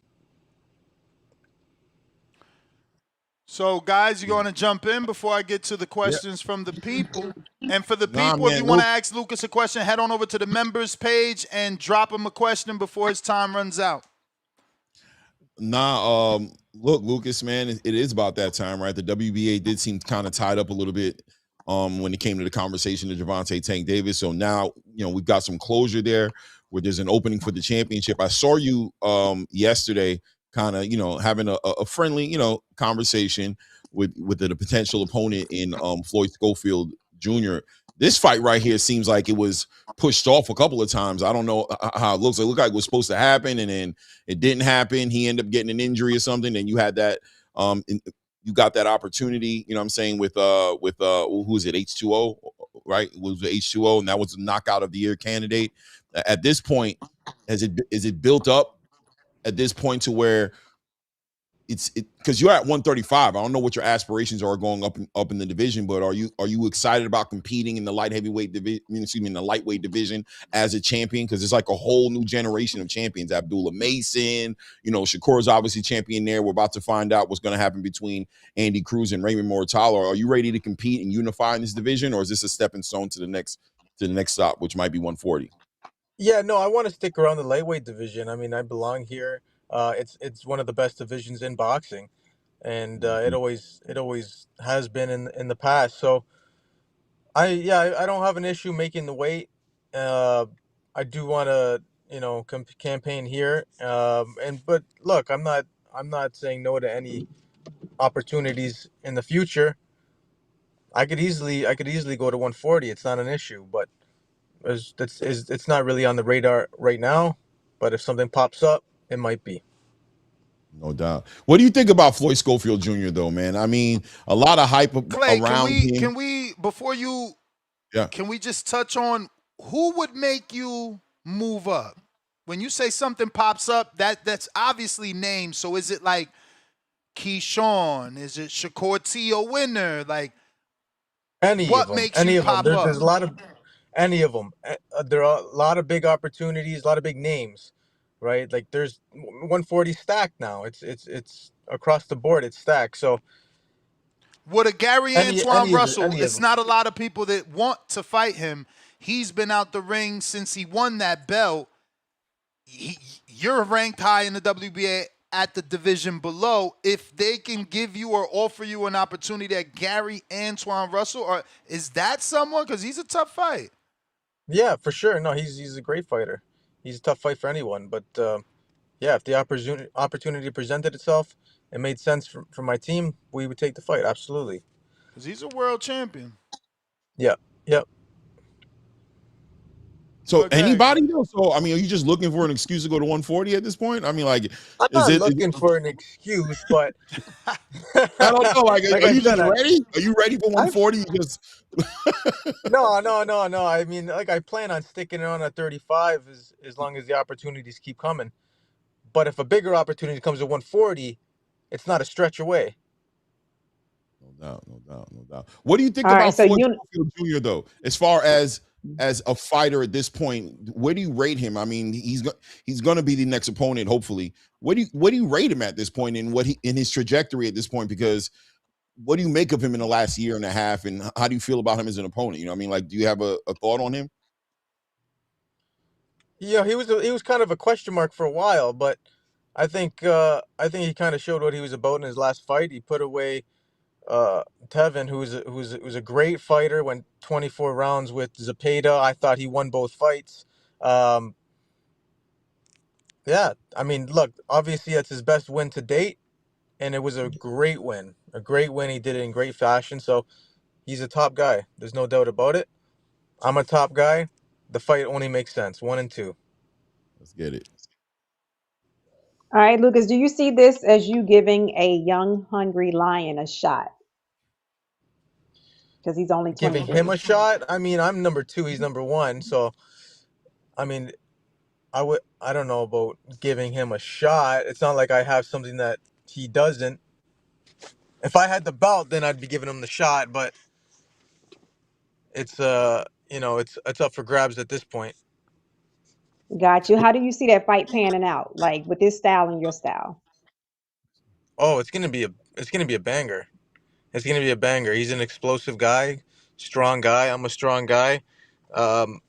So, guys, you going to jump in before I get to the questions from the people? And for the Nah, people, if you man, want Luke. to ask Lucas a question, head on over to the members page and drop him a question before his time runs out. Nah, look, Lucas, man, it is about that time, right? The WBA did seem kind of tied up a little bit when it came to the conversation of Gervonta Tank Davis. So now, we've got some closure there where there's an opening for the championship. I saw you yesterday kind of, having a friendly, conversation with the potential opponent in Floyd Schofield Jr. This fight right here seems like it was pushed off a couple of times. I don't know how it looks. It looked like it was supposed to happen, and then it didn't happen. He ended up getting an injury or something, and you had that you got that opportunity, you know what I'm saying, with who is it, H2O, right? It was H2O, and that was a knockout of the year candidate. At this point, is it built up at this point to where it's because you're at 135. I don't know what your aspirations are going up in the division, but are you excited about competing in the light heavyweight division? In the lightweight division as a champion? Because it's like a whole new generation of champions. Abdullah Mason, Shakur's obviously champion there. We're about to find out what's going to happen between Andy Cruz and Raymond Muratalla. Are you ready to compete and unify in this division, or is this a stepping stone to the next stop, which might be 140? Yeah, no, I want to stick around the lightweight division. I mean, I belong here. It's one of the best divisions in boxing, and it always has been in the past. So I don't have an issue making the weight. I do want to campaign here. But look, I'm not saying no to any opportunities in the future. I could easily go to 140. It's not an issue, but it's not really on the radar right now. But if something pops up, it might be. No doubt. What do you think about Floyd Schofield Jr. though, man? I mean, a lot of hype Clay, around him. can we before you can we just touch on who would make you move up? When you say something pops up, that's obviously named. So is it like Keyshawn? Is it Shakur T, a winner? Like what makes you pop up? There's a lot of any of them. There are a lot of big opportunities, a lot of big names, right? Like there's 140 stacked now. It's across the board. It's stacked. So With a Gary Antoine Russell, any of it's them. not a lot of people that want to fight him. He's been out the ring since he won that belt. You're ranked high in the WBA at the division below. If they can give you or offer you an opportunity at Gary Antoine Russell, or is that someone? Because he's a tough fight. Yeah, for sure. No, he's a great fighter. He's a tough fight for anyone. But yeah, if the opportunity presented itself, it made sense for my team, we would take the fight. Absolutely. Because he's a world champion. Yeah. Yep. So Okay. anybody though? So I mean, are you just looking for an excuse to go to 140 at this point? I mean, like, I'm is not it? looking for an excuse, but I don't know. Like, like are I you just said, ready? Are you ready for 140? You just no. I mean, like I plan on sticking it on at 35 as long as the opportunities keep coming. But if a bigger opportunity comes at 140, it's not a stretch away. No doubt. What do you think All right, about so Floyd Schofield Jr. though? As far as a fighter at this point, where do you rate him? I mean, he's going to be the next opponent, hopefully. What do you rate him at this point, and what in his trajectory at this point? Because what do you make of him in the last year and a half, and how do you feel about him as an opponent? You know what I mean? Like, do you have a thought on him? Yeah, he was kind of a question mark for a while, but I think he kind of showed what he was about in his last fight. He put away Tevin, who's a great fighter, went 24 rounds with Zepeda. I thought he won both fights. Yeah, I mean, look, obviously that's his best win to date, and it was a great win. A great win. He did it in great fashion. So he's a top guy. There's no doubt about it. I'm a top guy. The fight only makes sense. 1 and 2. Let's get it. All right, Lucas, do you see this as you giving a young, hungry lion a shot? Because he's only Giving him 23. a shot. I mean, I'm number 2. He's number 1. So, I mean, I don't know about giving him a shot. It's not like I have something that he doesn't. If I had the belt, then I'd be giving him the shot, but it's it's up for grabs at this point. Got you. How do you see that fight panning out? Like with this style and your style? Oh, it's gonna be a banger. It's gonna be a banger. He's an explosive guy, strong guy. I'm a strong guy. Um,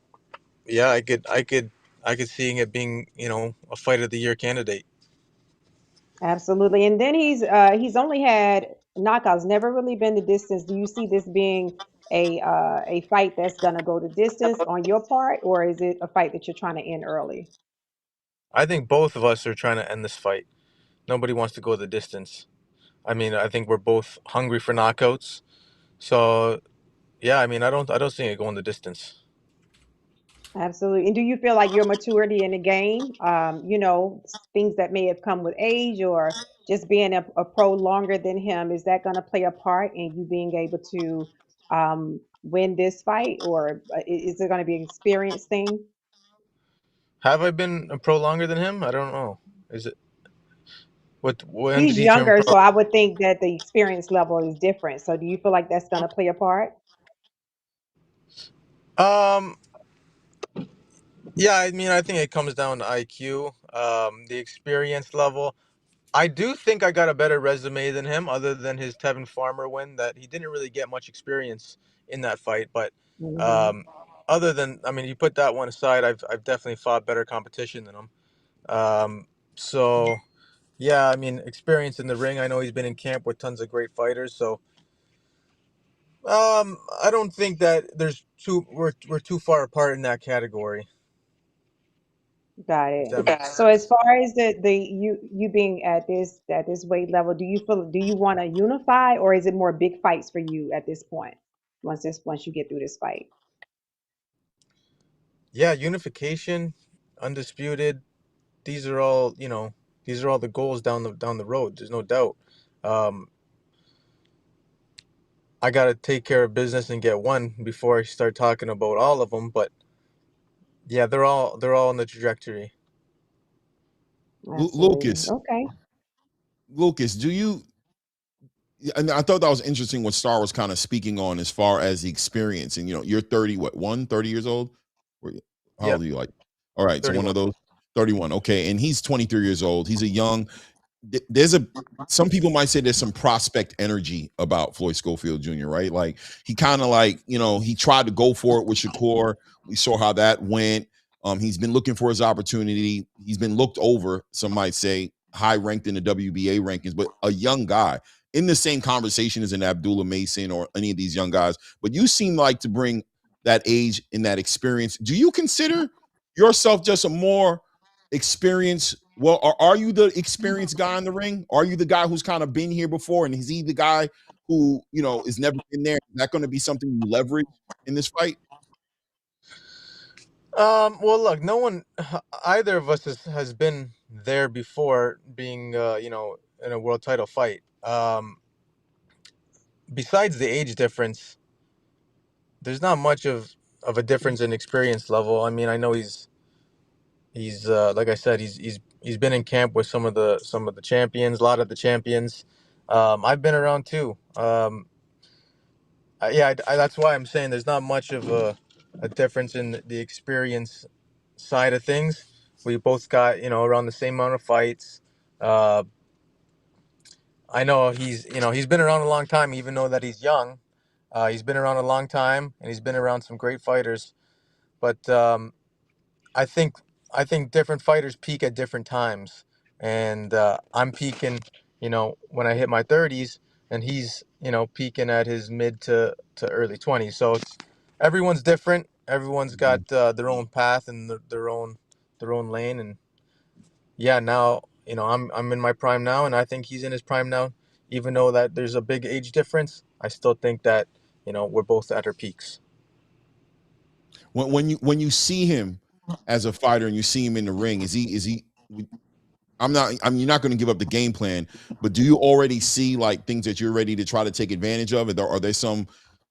yeah, I could seeing it being, a fight of the year candidate. Absolutely. And then he's only had knockouts, never really been the distance. Do you see this being a fight that's gonna go the distance on your part, or is it a fight that you're trying to end early? I think both of us are trying to end this fight. Nobody wants to go the distance. I mean, I think we're both hungry for knockouts. So yeah, I mean, I don't see it going the distance. Absolutely. And do you feel like your maturity in the game, things that may have come with age or just being a pro longer than him, is that going to play a part in you being able to win this fight, or is it going to be an experience thing? Have I been a pro longer than him? I don't know. Is it when did He's he turn younger, pro? so I would think that the experience level is different. So do you feel like that's going to play a part? Um, yeah, I mean, I think it comes down to IQ, the experience level. I do think I got a better resume than him, other than his Tevin Farmer win. That he didn't really get much experience in that fight, but Hmm. um, other than, I mean, you put that one aside, I've definitely fought better competition than him. So yeah, I mean, experience in the ring. I know he's been in camp with tons of great fighters, so I don't think that we're too far apart in that category. Got If it. that makes So as sense. far as you being at this weight level, do you want to unify, or is it more big fights for you at this point? Once you get through this fight. Yeah, unification, undisputed. These are all these are all the goals down the road. There's no doubt. Um, I gotta take care of business and get one before I start talking about all of them. But yeah, they're all on the trajectory. Absolutely. Lucas, Okay. do you? And I thought that was interesting what Star was kind of speaking on as far as the experience. And you're 30, 30 years old? How Yeah, old are you? Like, all right, so one 31. of those 31. Okay, and he's 23 years old. He's a young. there's some people might say there's some prospect energy about Floyd Schofield Jr., right? Like he kind of like, he tried to go for it with Shakur. We saw how that went. He's been looking for his opportunity. He's been looked over, some might say, high ranked in the WBA rankings, but a young guy in the same conversation as an Abdullah Mason or any of these young guys. But you seem like to bring that age and that experience. Do you consider yourself just a more experience? Well, are you the experienced guy in the ring? Are you the guy who's kind of been here before, and is he the guy who is never been there? Is that going to be something you leverage in this fight? Well, look, no one, either of us has been there before, being in a world title fight. Besides the age difference, there's not much of a difference in experience level. I mean, I know he's like I said, he's been in camp with some of the champions, a lot of the champions. I've been around too. That's why I'm saying there's not much of a difference in the experience side of things. We both got around the same amount of fights. I know he's been around a long time, even though that he's young. He's been around a long time, and he's been around some great fighters. But I think different fighters peak at different times, and I'm peaking, when I hit my 30s, and he's peaking at his mid to early 20s. So everyone's different. Everyone's got their own path and their own lane. And yeah, now I'm in my prime now, and I think he's in his prime now. Even though that there's a big age difference, I still think that we're both at our peaks. When you see him as a fighter and you see him in the ring, is he? You're not going to give up the game plan, but do you already see like things that you're ready to try to take advantage of? Are there some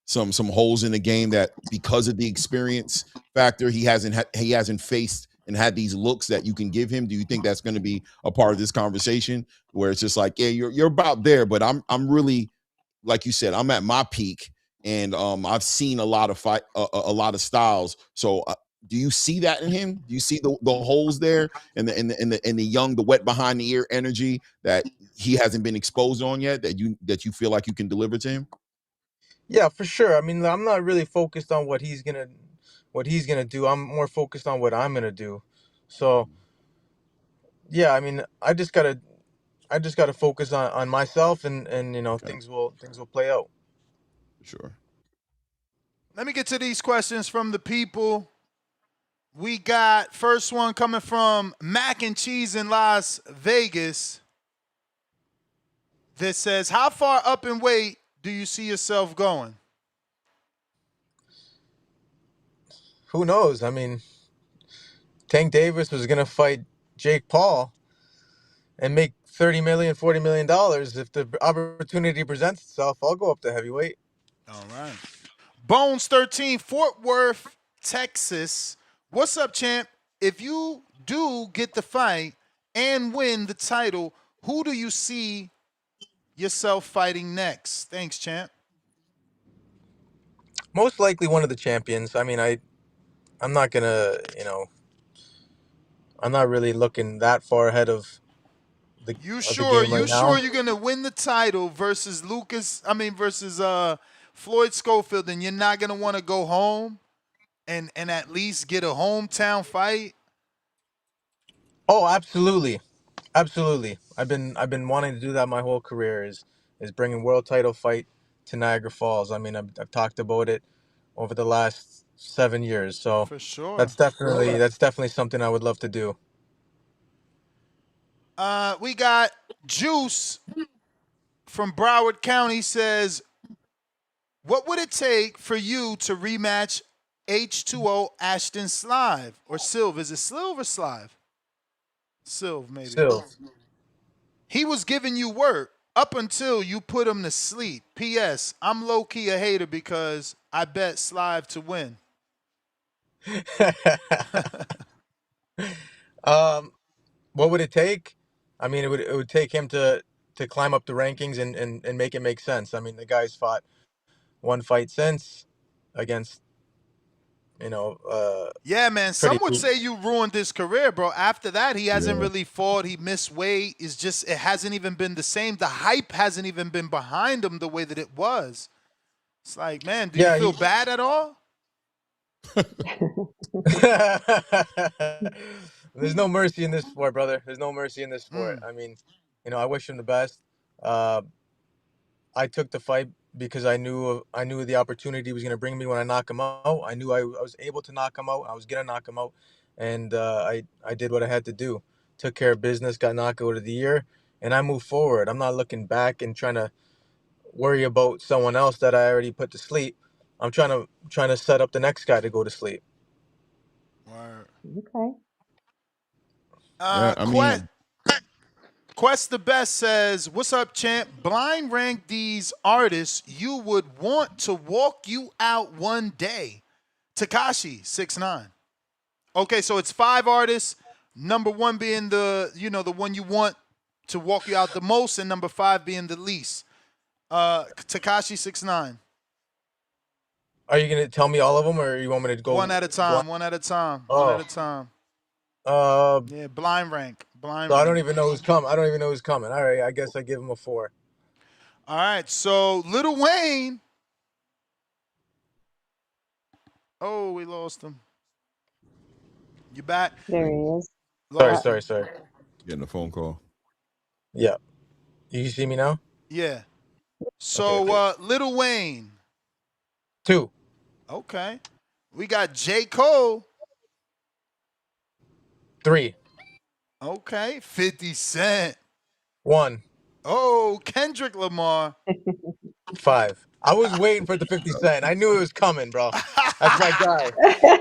holes in the game that, because of the experience factor, he hasn't faced and had these looks that you can give him? Do you think that's going to be a part of this conversation where it's just like, yeah, you're about there, but I'm really, like you said, I'm at my peak, and I've seen a lot of a lot of styles. So do you see that in him? Do you see the holes there and the young, the wet behind the ear energy that he hasn't been exposed on yet, that you feel like you can deliver to him? Yeah, for sure. I mean, I'm not really focused on what he's gonna do. I'm more focused on what I'm gonna do. So yeah, I mean, I just gotta focus on myself, and Okay. things will play out. Sure. Let me get to these questions from the people. We got first one coming from Mac and Cheese in Las Vegas that says, how far up in weight do you see yourself going? Who knows? I mean, Tank Davis was gonna fight Jake Paul and make $30 million, $40 million. If the opportunity presents itself, I'll go up to heavyweight. All right. Bones 13, Fort Worth, Texas. What's up, champ? If you do get the fight and win the title, who do you see yourself fighting next? Thanks, champ. Most likely one of the champions. I mean, I'm not gonna, I'm not really looking that far ahead of the game right now. You're gonna win the title versus Floyd Schofield, and you're not gonna want to go home and at least get a hometown fight? Oh, absolutely. Absolutely. I've been wanting to do that my whole career, is bringing world title fight to Niagara Falls. I mean, I've talked about it over the last 7 years. So For sure. that's definitely something I would love to do. We got Juice from Broward County says, what would it take for you to rematch H2O Ashton Slive or Silv? Is it Silv or Slive? Silv, maybe. Still, He was giving you work up until you put him to sleep. P.S. I'm low-key a hater because I bet Slive to win. what would it take? I mean, it would take him to climb up the rankings and make it make sense. I mean, the guy's fought one fight since against Yeah, man. pretty. Some would say you ruined his career, bro. After that, he hasn't Yeah. really fought. He missed weight. It hasn't even been the same. The hype hasn't even been behind him the way that it was. It's like, man, do you Yeah, feel bad at all? There's no mercy in this sport, brother. There's no mercy in this sport. I mean, I wish him the best. I took the fight because I knew the opportunity was going to bring me when I knock him out. I knew I was able to knock him out. I was going to knock him out, and I did what I had to do. Took care of business, got knockout of the year, and I moved forward. I'm not looking back and trying to worry about someone else that I already put to sleep. I'm trying to set up the next guy to go to sleep. Word. Okay. Yeah, I mean, Quest the Best says, "What's up, champ? Blind rank these artists you would want to walk you out one day." Tekashi 6ix9ine. Okay, so it's 5 artists. Number 1 being the one you want to walk you out the most, and number 5 being the least. Tekashi 6ix9ine. Are you gonna tell me all of them, or you want me to go One at a time. One at a time. One at a time. Yeah, blind rank. Blind So rank. I don't even know who's coming. All right, I guess I give him a 4. All right, so Lil Wayne. Oh, we lost him. You back? There he is. Sorry. Getting a phone call. Yeah. You see me now? Yeah. So Lil Wayne. 2. Okay. We got J. Cole. 3. Okay. 50 Cent. 1. Oh, Kendrick Lamar. 5. I was waiting for the 50 Cent. I knew it was coming, bro. That's my guy.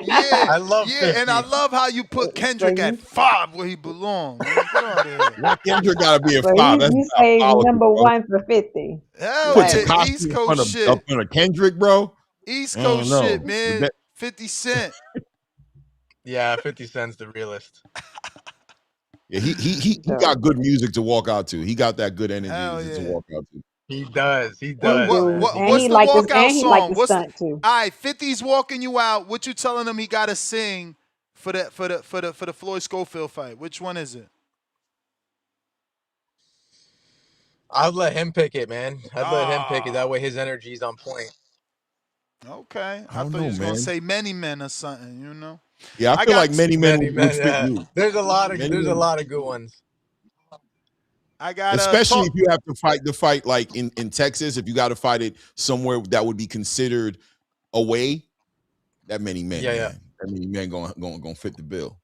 Yeah. I love 50. And I love how you put Kendrick at 5 where he belongs. Get out of here. Kendrick got to be a So 5. That's you say diabolical, number bro. 1 for 50. Hell Put yeah. Tekashi East in Coast front of shit. up in a Kendrick, bro. East I don't Coast know. shit, man. 50 Cent. Yeah, 50 Cent's the realist. Yeah, he got good music to walk out to. He got that good energy to walk out to. He does. What's the walkout he song? liked the What's stunt too. All right, 50's walking you out. What you telling him he got to sing for the Floyd Schofield fight? Which one is it? I'd let him pick it, man. I'd let him pick it. That way his energy's on point. Okay. I don't thought know, you was going to man. say Many Men or something, you know? Yeah, I feel like Many Men would fit yeah. you. There's a lot of good ones. I got especially if you have to fight the fight like in Texas, if you got to fight it somewhere that would be considered away, that Many Men, man. That Many Men gonna fit the bill.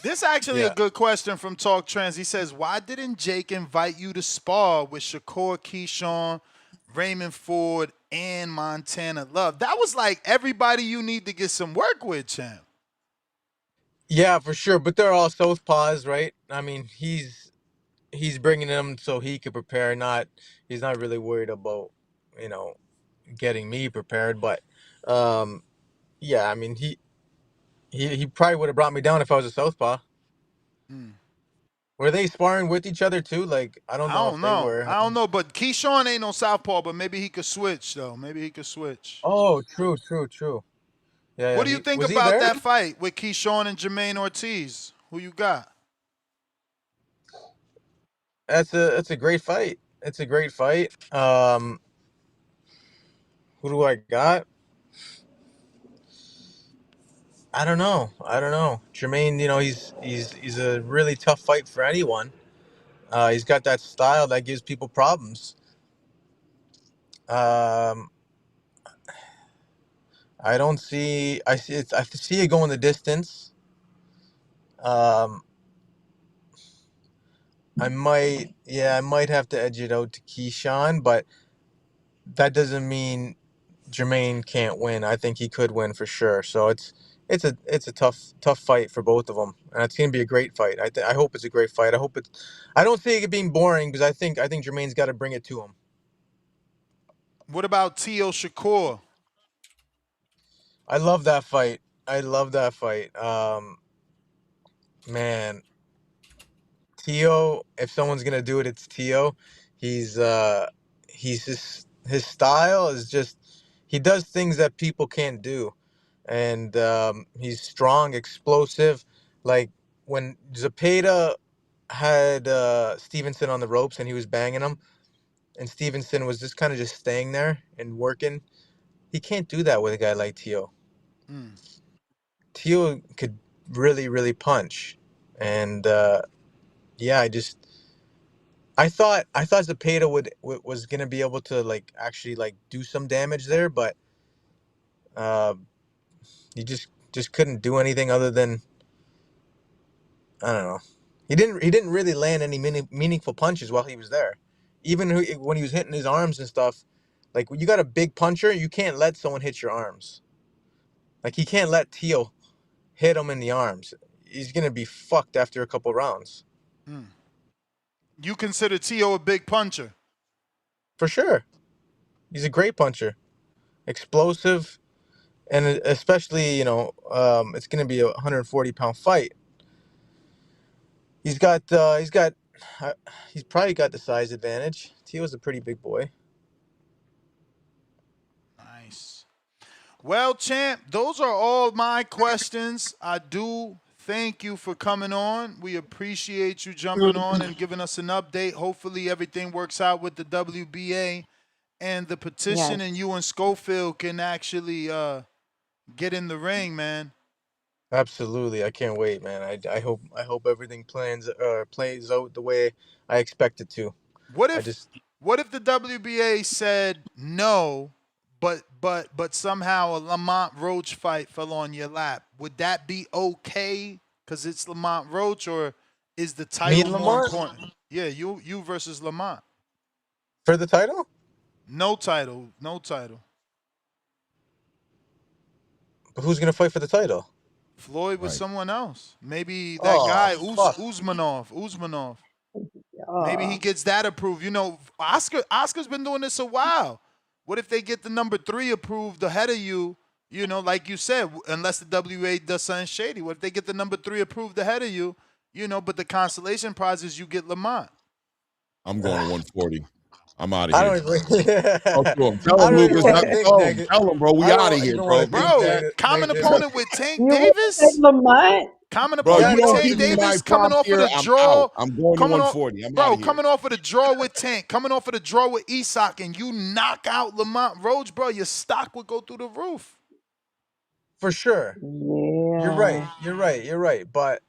This actually a good question from Talk Trends. He says, "Why didn't Jake invite you to spar with Shakur Keyshawn, Raymond Ford, and Montana Love?" That was like everybody you need to get some work with, champ. Yeah, for sure. But they're all southpaws, right? I mean, he's bringing them so he could prepare. He's not really worried about getting me prepared. But yeah, I mean he probably would have brought me down if I was a southpaw. Were they sparring with each other too? Like I don't know if they were. I don't know, but Keyshawn ain't no southpaw, but maybe he could switch though. Maybe he could switch. Oh, true. Yeah. What do you think about that fight with Keyshawn and Jermaine Ortiz? Who you got? That's a great fight. It's a great fight. Who do I got? I don't know. Jermaine, he's a really tough fight for anyone. He's got that style that gives people problems. I see it going the distance. I might have to edge it out to Keyshawn, but that doesn't mean Jermaine can't win. I think he could win for sure. So it's a tough fight for both of them, and it's gonna be a great fight. I hope it's a great fight. I don't see it being boring because I think Jermaine's got to bring it to him. What about T.O. Shakur? I love that fight. Man, T.O. If someone's gonna do it, it's T.O. He's his style is just he does things that people can't do. and he's strong, explosive. Like when Zepeda had Stevenson on the ropes and he was banging him, and Stevenson was just kind of just staying there and working. He can't do that with a guy like Tio. Tio could really, really punch, and yeah, I thought Zepeda was gonna be able to like actually like do some damage there, but he just couldn't do anything other than, I don't know. He didn't really land any meaningful punches while he was there. Even when he was hitting his arms and stuff, like when you got a big puncher, you can't let someone hit your arms. Like he can't let Tio hit him in the arms. He's gonna be fucked after a couple rounds. You consider Tio a big puncher? For sure. He's a great puncher. Explosive, and especially, it's gonna be a 140-pound fight. He's probably got the size advantage. Tio's a pretty big boy. Nice. Well, champ, those are all my questions. I do thank you for coming on. We appreciate you jumping on and giving us an update. Hopefully everything works out with the WBA and the petition, and you and Schofield can actually get in the ring, man. Absolutely, I can't wait, man. I hope everything plays out the way I expect it to. What if the WBA said no, but somehow a Lamont Roach fight fell on your lap? Would that be okay? Because it's Lamont Roach, or is the title more important? Yeah, you versus Lamont. For the title? No title. But who's gonna fight for the title? Floyd with someone else. Maybe that guy Usmanov. Maybe he gets that approved. Oscar's been doing this a while. What if they get the number 3 approved ahead of you? Like you said, unless the WA does something shady. What if they get the number 3 approved ahead of you? But the consolation prize is you get Lamont. I'm going to 140. I'm out of here. I don't even. Tell him, Lucas. Tell him, bro. We out of here, bro. Common opponent with Tank Davis. Lamont. Common opponent with Tank Davis coming off of the draw. I'm going to 140. Coming off of the draw with Tank, coming off of the draw with Isak, and you knock out Lamont Roach, bro, your stock would go through the roof. For sure. Yeah. You're right. But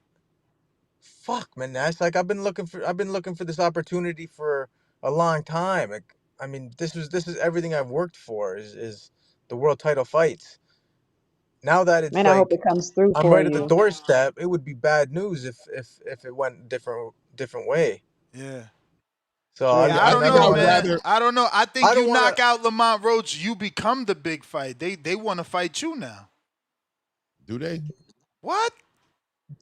fuck, man, that's like I've been looking for this opportunity for a long time. I mean, this is everything I've worked for is the world title fights. Now that it's I hope it comes through. I'm right at the doorstep. It would be bad news if it went different way. Yeah. So I don't know, man. I don't know. I think you knock out Lamont Roach, you become the big fight. They want to fight you now. Do they? What?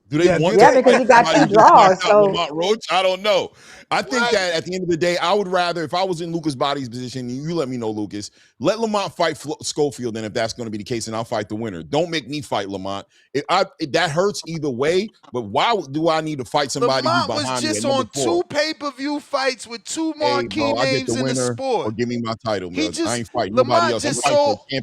Do they want to because you got 2 draws. So Lamont Roach? I don't know. I think that at the end of the day, I would rather, if I was in Lucas Body's position, you let me know, Lucas, let Lamont fight Schofield, then if that's going to be the case, and I'll fight the winner. Don't make me fight Lamont. That hurts either way, but why do I need to fight somebody who's behind me? Lamont was just on 2 pay-per-view fights with 2 marquee names in the sport. Or give me my title, man. I ain't fighting Lamont nobody else.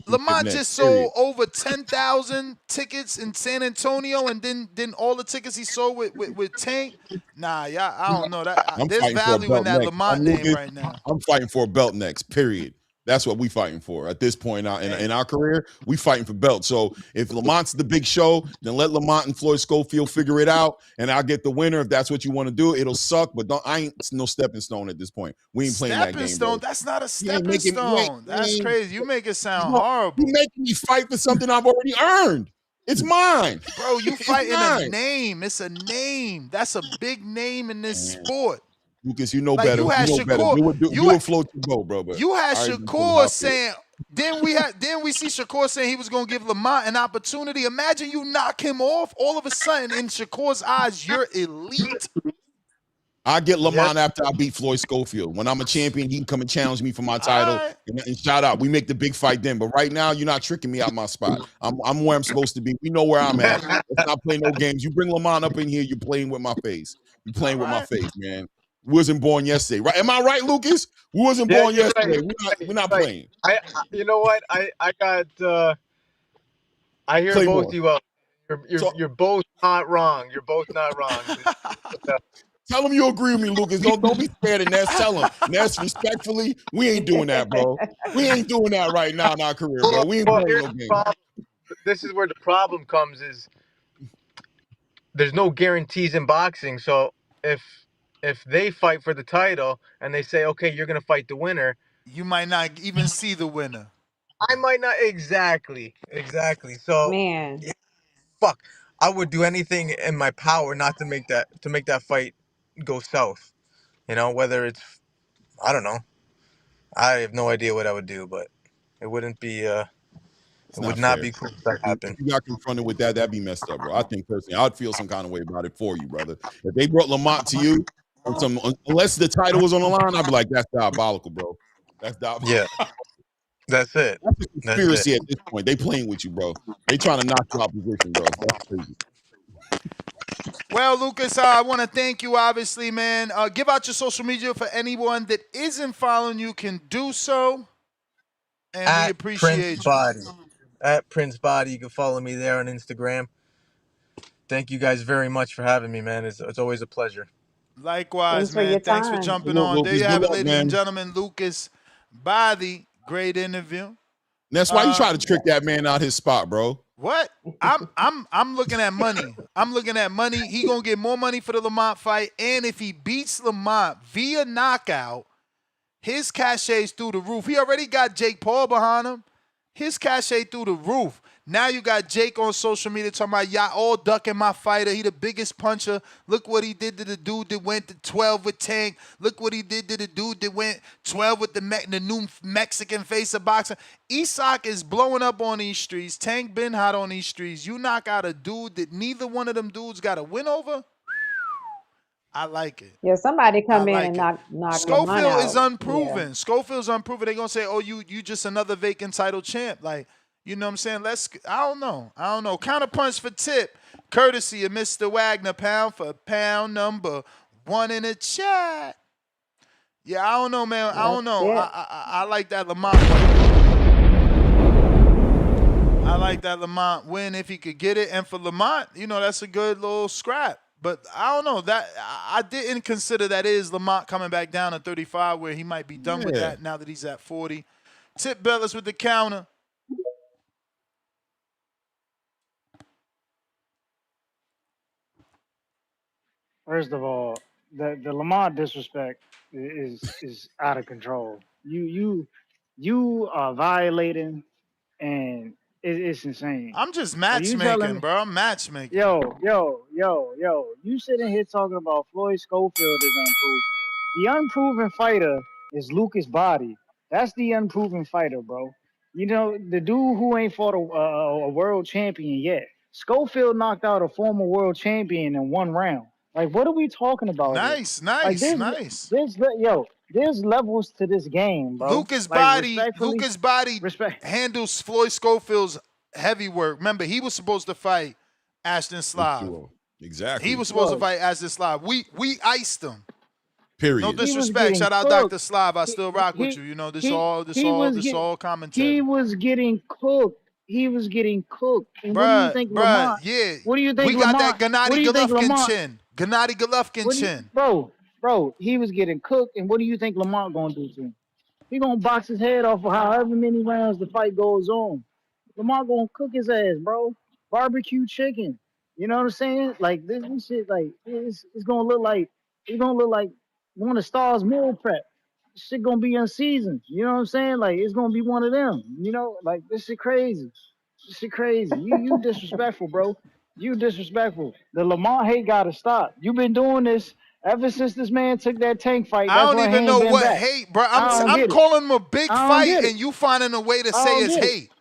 Lamont just sold over 10,000 tickets in San Antonio, and then all the tickets he sold with Tank. Nah, yeah, I don't know that. There's value in that Lamont name right now. I'm fighting for a belt next, period. That's what we fighting for at this point in our career. We fighting for belts. So if Lamont's the big show, then let Lamont and Floyd Schofield figure it out, and I'll get the winner. If that's what you want to do, it'll suck, but I ain't no stepping stone at this point. We ain't playing that game. Stone? That's not a stepping stone. That's crazy. You make it sound horrible. You making me fight for something I've already earned. It's mine. Bro, you fighting a name. It's a name. That's a big name in this sport. Lucas, you know better. You know better. You would float your boat, bro. But you had Shakur saying, then we see Shakur saying he was going to give Lamont an opportunity. Imagine you knock him off. All of a sudden, in Shakur's eyes, you're elite. I get Lamont after I beat Floyd Schofield. When I'm a champion, he can come and challenge me for my title. Right. And shout out, we make the big fight then. But right now, you're not tricking me out my spot. I'm where I'm supposed to be. We know where I'm at. Let's not play no games. You bring Lamont up in here, you're playing with my face. You're playing with my face, man. We wasn't born yesterday, right? Am I right, Lucas? We wasn't born yesterday. Right. We're not playing. You know what? I got I hear both Claymore. of you out. So You're both not wrong. You're both not wrong. tell him you agree with me, Lucas. Don't be scared of Ness. Tell him. Ness, respectfully, we ain't doing that, bro. We ain't doing that right now in our career, bro. We ain't Well, playing here's no the game. problem. This is where the problem comes is there's no guarantees in boxing. So if they fight for the title and they say, okay, you're gonna fight the winner, You might not even see the winner. I might not exactly. So Man. yeah, fuck, I would do anything in my power not to make that fight go south. You know, whether it's I don't know. I have no idea what I would do, but it wouldn't be it It's would not not fair. be cool if that If happened. you got confronted with that, that'd be messed up, bro. I think personally, I'd feel some kind of way about it for you, brother. If they brought Lamont to you, on some unless the title was on the line, I'd be like, that's diabolical, bro. That's diabolical. Yeah, that's it. That's a That's it. conspiracy at this point. They playing with you, bro. They trying to knock you out position, bro. That's crazy. Well, Lucas, I want to thank you, obviously, man. Give out your social media for anyone that isn't following you can do so. And we At Prince appreciate you. Body. At Prince Body. You can follow me there on Instagram. Thank you guys very much for having me, man. It's always a pleasure. Likewise, Thanks for your man. Thanks for time. jumping Good luck, on. There Lucas. you Good have it, luck, ladies and man. gentlemen. Lucas Body. Great interview. That's why you try to trick that man out his spot, bro. What? I'm looking at money. I'm looking at money. He gonna get more money for the Lamont fight. And if he beats Lamont via knockout, his cachet is through the roof. He already got Jake Paul behind him. His cachet through the roof. Now you got Jake on social media talking about y'all all ducking my fighter. He the biggest puncher. Look what he did to the dude that went to 12 with Tank. Look what he did to the dude that went 12 with the new Mexican face of boxing. Isak is blowing up on these streets. Tank been hot on these streets. You knock out a dude that neither one of them dudes got a win over? I like it. Yeah, somebody I come in and like it. knock Lamont Schofield is out. Yeah. unproven. Schofield's unproven. They're gonna say, "Oh, you just another vacant title champ." Like, you know what I'm saying? I don't know. Counterpunch for tip, courtesy of Mr. Wagner, pound for pound number 1 in the chat. Yeah, I don't know, man. I don't That's know. it. I like that Lamont win. I like that Lamont win if he could get it. And for Lamont, that's a good little scrap. But I don't know. That I didn't consider that is Lamont coming back down to 35 where he might be done with that now that he's at 40. Tip Bellis with the counter. First of all, the Lamont disrespect is out of control. You are violating, and it's insane. I'm just Are you telling matchmaking, me? bro. I'm matchmaking. Yo! You sitting here talking about Floyd Schofield is unproven. The unproven fighter is Lucas Body. That's the unproven fighter, bro. You know the dude who ain't fought a world champion yet. Schofield knocked out a former world champion in 1 round. Like, what are we talking about here? Nice. Like, there's levels to this game, bro. Lucas Like, Body respectfully, handles Floyd Schofield's heavy work. Remember, he was supposed to fight Ashton Slav. Exactly. He was supposed to fight Ashton Slav. We iced him. Period. No disrespect. Shout out Dr. Slav. I still rock with you. This all commentary. He was getting cooked. And what do you think, Lamont? Yeah. What do you think, We got Lamont? that What do Gennady you think, Golovkin Lamont? chin. Gennady Golovkin chin. Bro, he was getting cooked. And what do you think Lamont gonna do to him? He gonna box his head off for however many rounds the fight goes on. Lamont gonna cook his ass, bro. Barbecue chicken. You know what I'm saying? Like this shit, like it's gonna look like one of Star's meal prep. This shit gonna be unseasoned. You know what I'm saying? Like it's gonna be one of them. You know, like this shit crazy. This shit crazy. You disrespectful, bro. You disrespectful. The Lamont hate gotta stop. You've been doing this ever since this man took that Tank fight. I That's don't why he even ain't know been what back. hate, bro. I don't I'm get it. calling him a big I don't fight, get it. and you finding a way to I say don't it's get it. hate.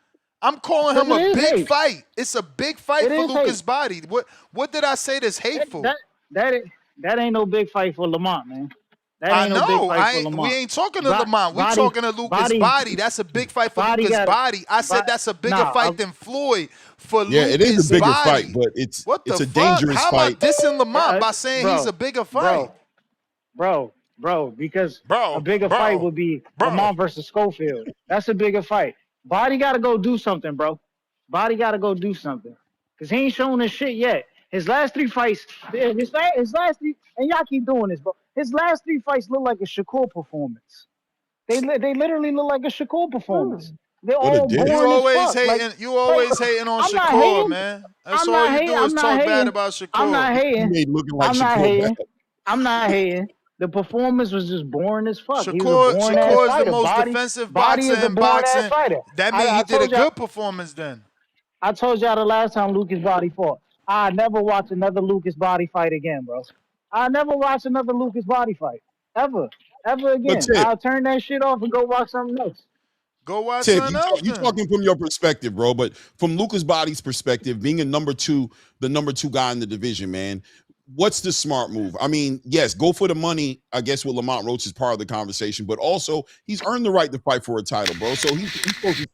I'm calling him 'Cause it a is big hate. fight. It's a big fight It for is Lucas hate. Body. What did I say that's hateful? That ain't no big fight for Lamont, man. That I ain't no big know. fight for Lamont. We ain't talking to Lamont. We talking to Lucas Body. That's a big fight for Lucas Body. I said that's a bigger fight than Floyd for Yeah, Lucas it is a bigger Body. fight, but it's a fuck? dangerous How am I fight. dissing Lamont by saying he's a bigger fight? Bro, because a bigger fight would be Lamont versus Schofield. That's a bigger fight. Body got to go do something, bro. Body got to go do something because he ain't shown his shit yet. His last 3 fights, his last 3, and y'all keep doing this, bro. His last 3 fights look like a Shakur performance. They literally look like a Shakur performance. They're What a all diss. You boring as always fuck. Like, hating. You always hating on I'm not Shakur, hating. man. That's I'm all not you hating. do is I'm not talk bad hating. about I'm Shakur. not He hating. made looking like I'm not Shakur bad. hating. I'm not hating. The performance was just boring as fuck. He was a Shakur, boring ass Shakur is the fighter. most defensive Body boxer is a in boring ass boxing. fighter. That means he I did a told y'all. good performance then. I told y'all the last time Lucas Body fought. I never watch another Lucas Body fight again, bro. I never watch another Lucas Body fight ever But again. Tip, I'll turn that shit off and go watch something else. Go watch Tip, something else you then. talking from your perspective, bro. But from Lucas Body's perspective, being the number two guy in the division, man, what's the smart move? I mean, yes, go for the money. I guess with Lamont Roach is part of the conversation, but also he's earned the right to fight for a title, bro. So he's supposed to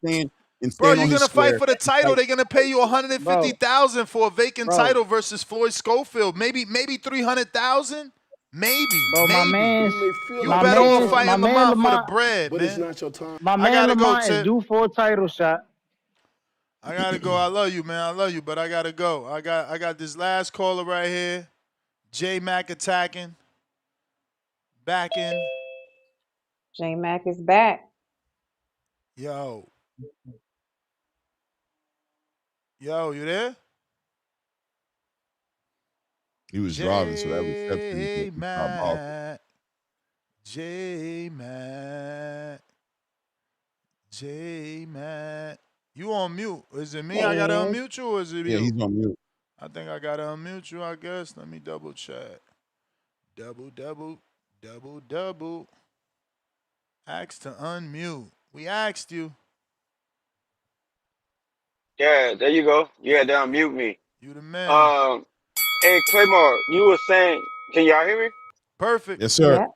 Bro, stand you're on his gonna fight square for the and title. fight. They're gonna pay you Bro, 150,000 for a vacant bro, title versus Floyd Schofield. Maybe 300,000. Maybe, bro, maybe. You may feel You like better it's your off my fighting time, man Lamont for the Lamont, bread, but it's man. not your time. my I man gotta go, Lamont is Tip. due for a title shot. I gotta go. I love you, man. I love you, but I gotta go. I got this last caller right here. J Mac attacking. Back in. J Mac is back. Yo. Yo, you there? He was driving, so that reception was J diabolical. Mac. J Mac. J Mac. You on mute. Is it me? I gotta Yes. unmute you or is it Yeah, you? he's on mute. I think I gotta unmute you, I guess. Let me double check. Double, double, double, double. Ask to unmute. We asked you. Yeah, there you go. You had to unmute me. You the man. Um, hey Claymore, you were saying, can y'all hear me? Perfect. Yes, sir. Yeah.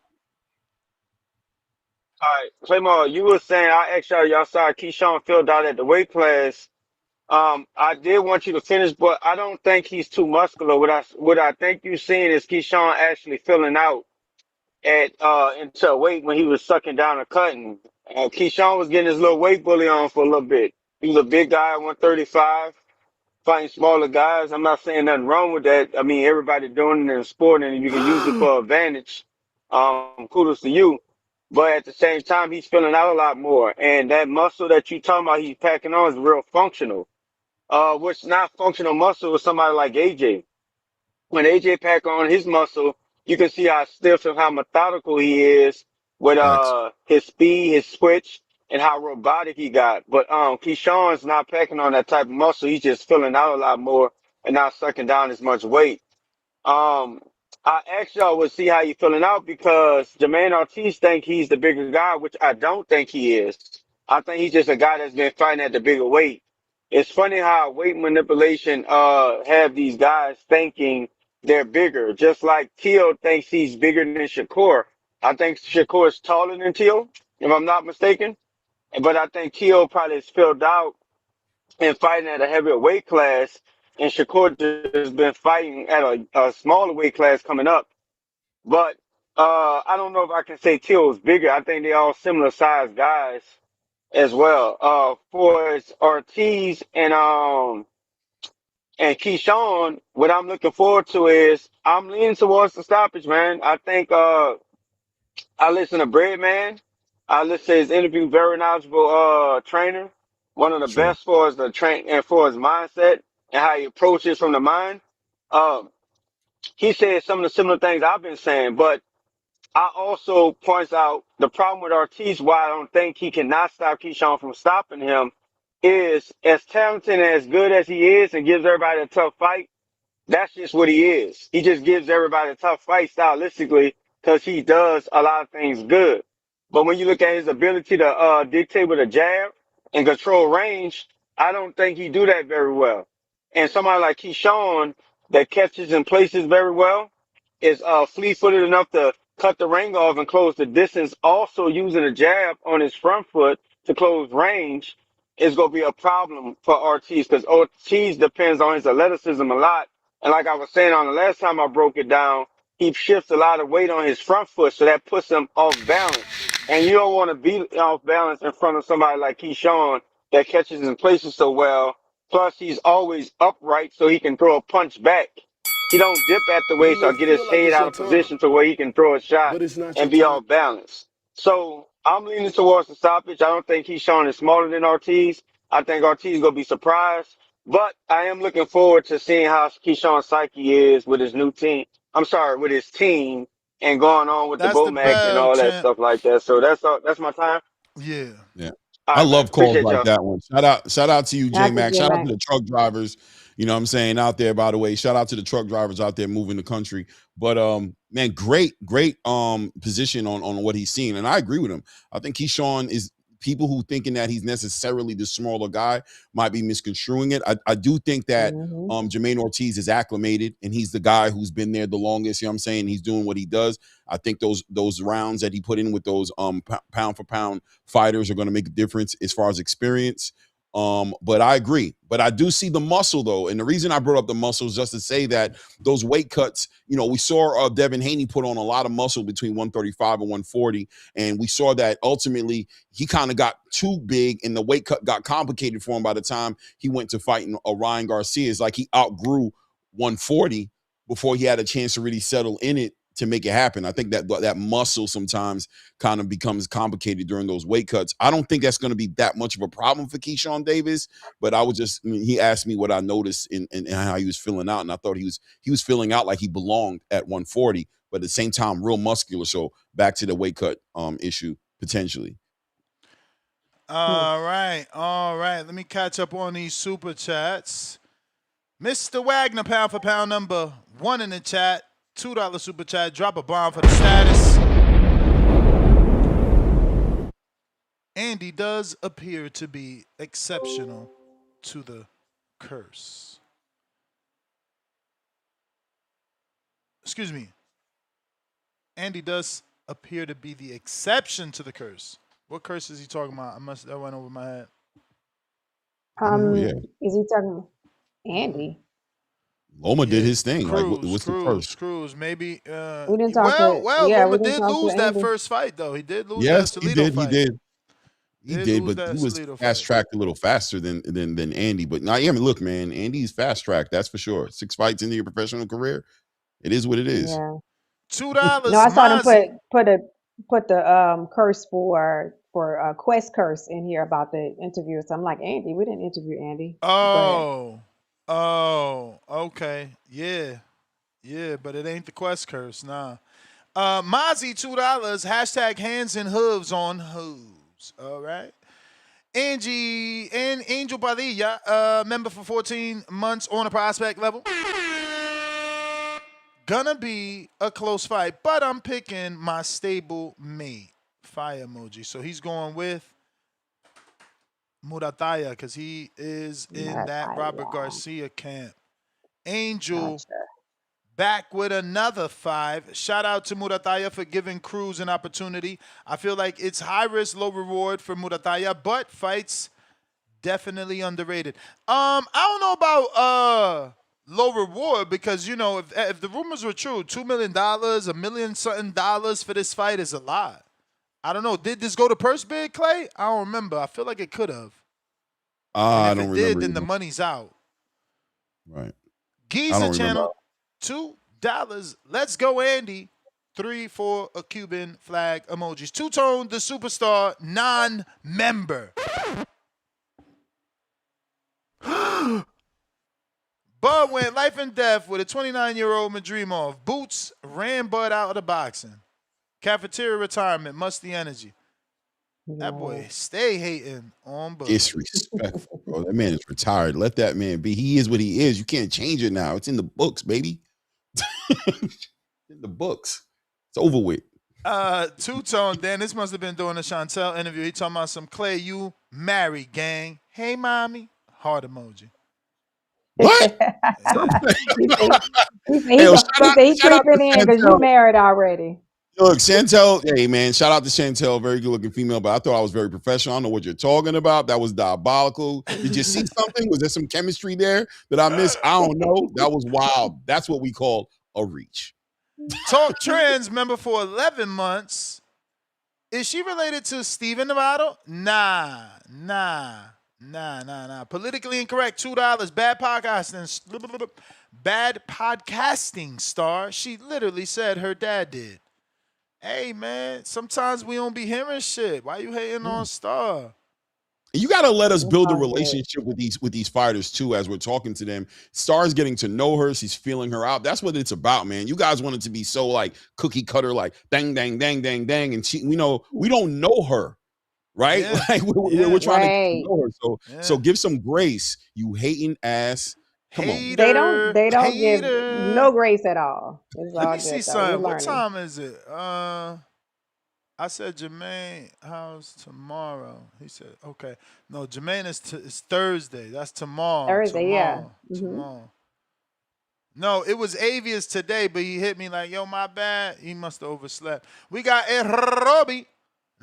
All right, Claymore, you were saying I asked y'all saw Keyshawn filled out at the weight class. I did want you to finish, but I don't think he's too muscular. What I think you're seeing is Keyshawn actually filling out at into a weight when he was sucking down and cutting. Keyshawn was getting his little weight bully on for a little bit. He was a big guy, 135, fighting smaller guys. I'm not saying nothing wrong with that. I mean, everybody doing it in sport, and if you can use it for advantage, kudos to you. But at the same time, he's filling out a lot more, and that muscle that you talking about, he's packing on is real functional. What's not functional muscle is somebody like AJ. When AJ pack on his muscle, you can see how stiff and how methodical he is with Facts. his speed, his switch, and how robotic he got. But Keyshawn's not packing on that type of muscle. He's just filling out a lot more and not sucking down as much weight. Um, I asked y'all would see how you feeling out because Jermaine Ortiz think he's the bigger guy, which I don't think he is. I think he's just a guy that's been fighting at the bigger weight. It's funny how weight manipulation have these guys thinking they're bigger, just like Teal thinks he's bigger than Shakur. I think Shakur is taller than Teal, if I'm not mistaken. But I think Teal probably is filled out and fighting at a heavier weight class, and Shakur just been fighting at a smaller weight class coming up. But I don't know if I can say Till is bigger. I think they're all similar sized guys as well. For Ortiz and Keyshawn, what I'm looking forward to is I'm leaning towards the stoppage, man. I think I listen to Breadman. I listen to his interview, very knowledgeable trainer, one of the Sure. best for his the train and for his mindset and how he approaches from the mind. Um, he said some of the similar things I've been saying, but I also points out the problem with Ortiz, why I don't think he cannot stop Keyshawn from stopping him, is as talented and as good as he is and gives everybody a tough fight. That's just what he is. He just gives everybody a tough fight stylistically because he does a lot of things good. But when you look at his ability to dictate with a jab and control range, I don't think he do that very well. And somebody like Keyshawn that catches and places very well is fleet-footed enough to cut the ring off and close the distance. Also using a jab on his front foot to close range is going to be a problem for Ortiz because Ortiz depends on his athleticism a lot, and like I was saying on the last time I broke it down, he shifts a lot of weight on his front foot, so that puts him off balance. And you don't want to be off balance in front of somebody like Keyshawn that catches and places so well Plus, he's always upright so he can throw a punch back. He don't dip at the You waist or may get his feel like head it's out your of time, position to where he can throw a shot but it's not your and be time. all balanced. So I'm leaning towards the stoppage. I don't think Keyshawn is smaller than Ortiz. I think Ortiz gonna be surprised. But I am looking forward to seeing how Keyshawn's psyche is with his new team. I'm sorry, with his team and going on with the That's the Bomac and bell, all that champ. stuff like that. So that's all, that's my time. Yeah. Yeah. All I right, man. love calls Appreciate like y'all. that one. Shout out to you, J Not to Max. J Shout out to Max. the truck drivers. You know what I'm saying out there, by the way. Shout out to the truck drivers out there moving the country. But man, great position on what he's seeing. And I agree with him. I think Keyshawn is people who thinking that he's necessarily the smaller guy might be misconstruing it. I do think that Jermaine Ortiz is acclimated and he's the guy who's been there the longest. You know what I'm saying? He's doing what he does. I think those rounds that he put in with those pound for pound fighters are going to make a difference as far as experience. But I agree. But I do see the muscle though, and the reason I brought up the muscle is just to say that those weight cuts. You know, we saw Devin Haney put on a lot of muscle between 135 and 140, and we saw that ultimately he kind of got too big, and the weight cut got complicated for him by the time he went to fighting Ryan Garcia. It's like he outgrew 140 before he had a chance to really settle in it to make it happen. I think that muscle sometimes kind of becomes complicated during those weight cuts. I don't think that's going to be that much of a problem for Keyshawn Davis, but he asked me what I noticed in how he was filling out, and I thought he was filling out like he belonged at 140, but at the same time, real muscular. So back to the weight cut issue potentially. All right. Let me catch up on these super chats. Mr. Wagner, pound for pound number 1 in the chat. $2 super chat. Drop a bomb for the status. Andy does appear to be exceptional to the curse. Excuse me. Andy does appear to be the exception to the curse. What curse is he talking about? That went over my head. Is he talking Andy? Loma did his thing. Cruz, the first? Cruz. Maybe. We didn't talk to. Loma we didn't did talk lose to that Andy. first fight, though. He did lose Yes, that Salido fight. He did, but he was fast tracked a little faster than Andy. But now, look, man, Andy's fast tracked. That's for sure. 6 fights into your professional career, it is what it is. Yeah. $2. No, I saw them put the curse for Quest curse in here about the interview. So I'm like, Andy, we didn't interview Andy. Okay. Yeah, but it ain't the Quest curse, nah. Mozzie, $2. Hashtag hands and hooves on hooves. All right. Angie and Angel Padilla, member for 14 months on a prospect level. Gonna be a close fight, but I'm picking my stable mate. Fire emoji. So he's going with Muratalla because he is in that Robert Garcia camp. Angel back with another 5. Shout out to Muratalla for giving Cruz an opportunity. I feel like it's high risk, low reward for Muratalla, but fights definitely underrated. I don't know about low reward because if the rumors were true, $2 million, $1 million something dollars for this fight is a lot. I don't know. Did this go to purse bid, Clay? I don't remember. I feel like it could have. I don't remember. If it did, then the money's out. Right. Giza channel, $2. Let's go, Andy. 3 for a Cuban flag emojis. Two-Tone, the superstar, non-member. Bud went life and death with a 29-year-old Madrimov. Boots ran Bud out of boxing. Cafeteria retirement, musty energy. That boy stay hating on Bud. Disrespectful, bro. That man is retired. Let that man be. He is what he is. You can't change it now. It's in the books, baby. In the books. It's over with. Two-Tone, Dan, this must have been during the Shantel interview. He talking about some Clay, you married, gang. Hey, mommy. Heart emoji. What? He's creeping in because you married already. Look, Shantel, hey man, shout out to Shantel, very good looking female, but I thought I was very professional. I don't know what you're talking about. That was diabolical. Did you see something? Was there some chemistry there that I missed? I don't know. That was wild. That's what we call a reach. Talk Trends member for 11 months. Is she related to Steven Navarro? Nah. Nah. Politically incorrect, $2. Bad podcasting star. She literally said her dad did. Hey man, sometimes we don't be hearing shit. Why you hating on Star? You got to let us It's build a all good. relationship with these fighters too. As we're talking to them, Star's getting to know her. She's feeling her out. That's what it's about, man. You guys want it to be so like cookie cutter, like dang, dang, dang, dang, dang, and we don't know her, right? Yeah. Like we're trying to get to Right. know her. So give some grace, you hating ass. Come on, man. They don't give Hater. no grace at all. It's Let all me see good though. We're something. What learning. time is it? I said Jermaine house tomorrow. He said, okay. No, Jermaine is Thursday. That's tomorrow. Thursday, yeah. Tomorrow. No, it was Avius today, but he hit me like, yo, my bad. He must have overslept. We got Robbie.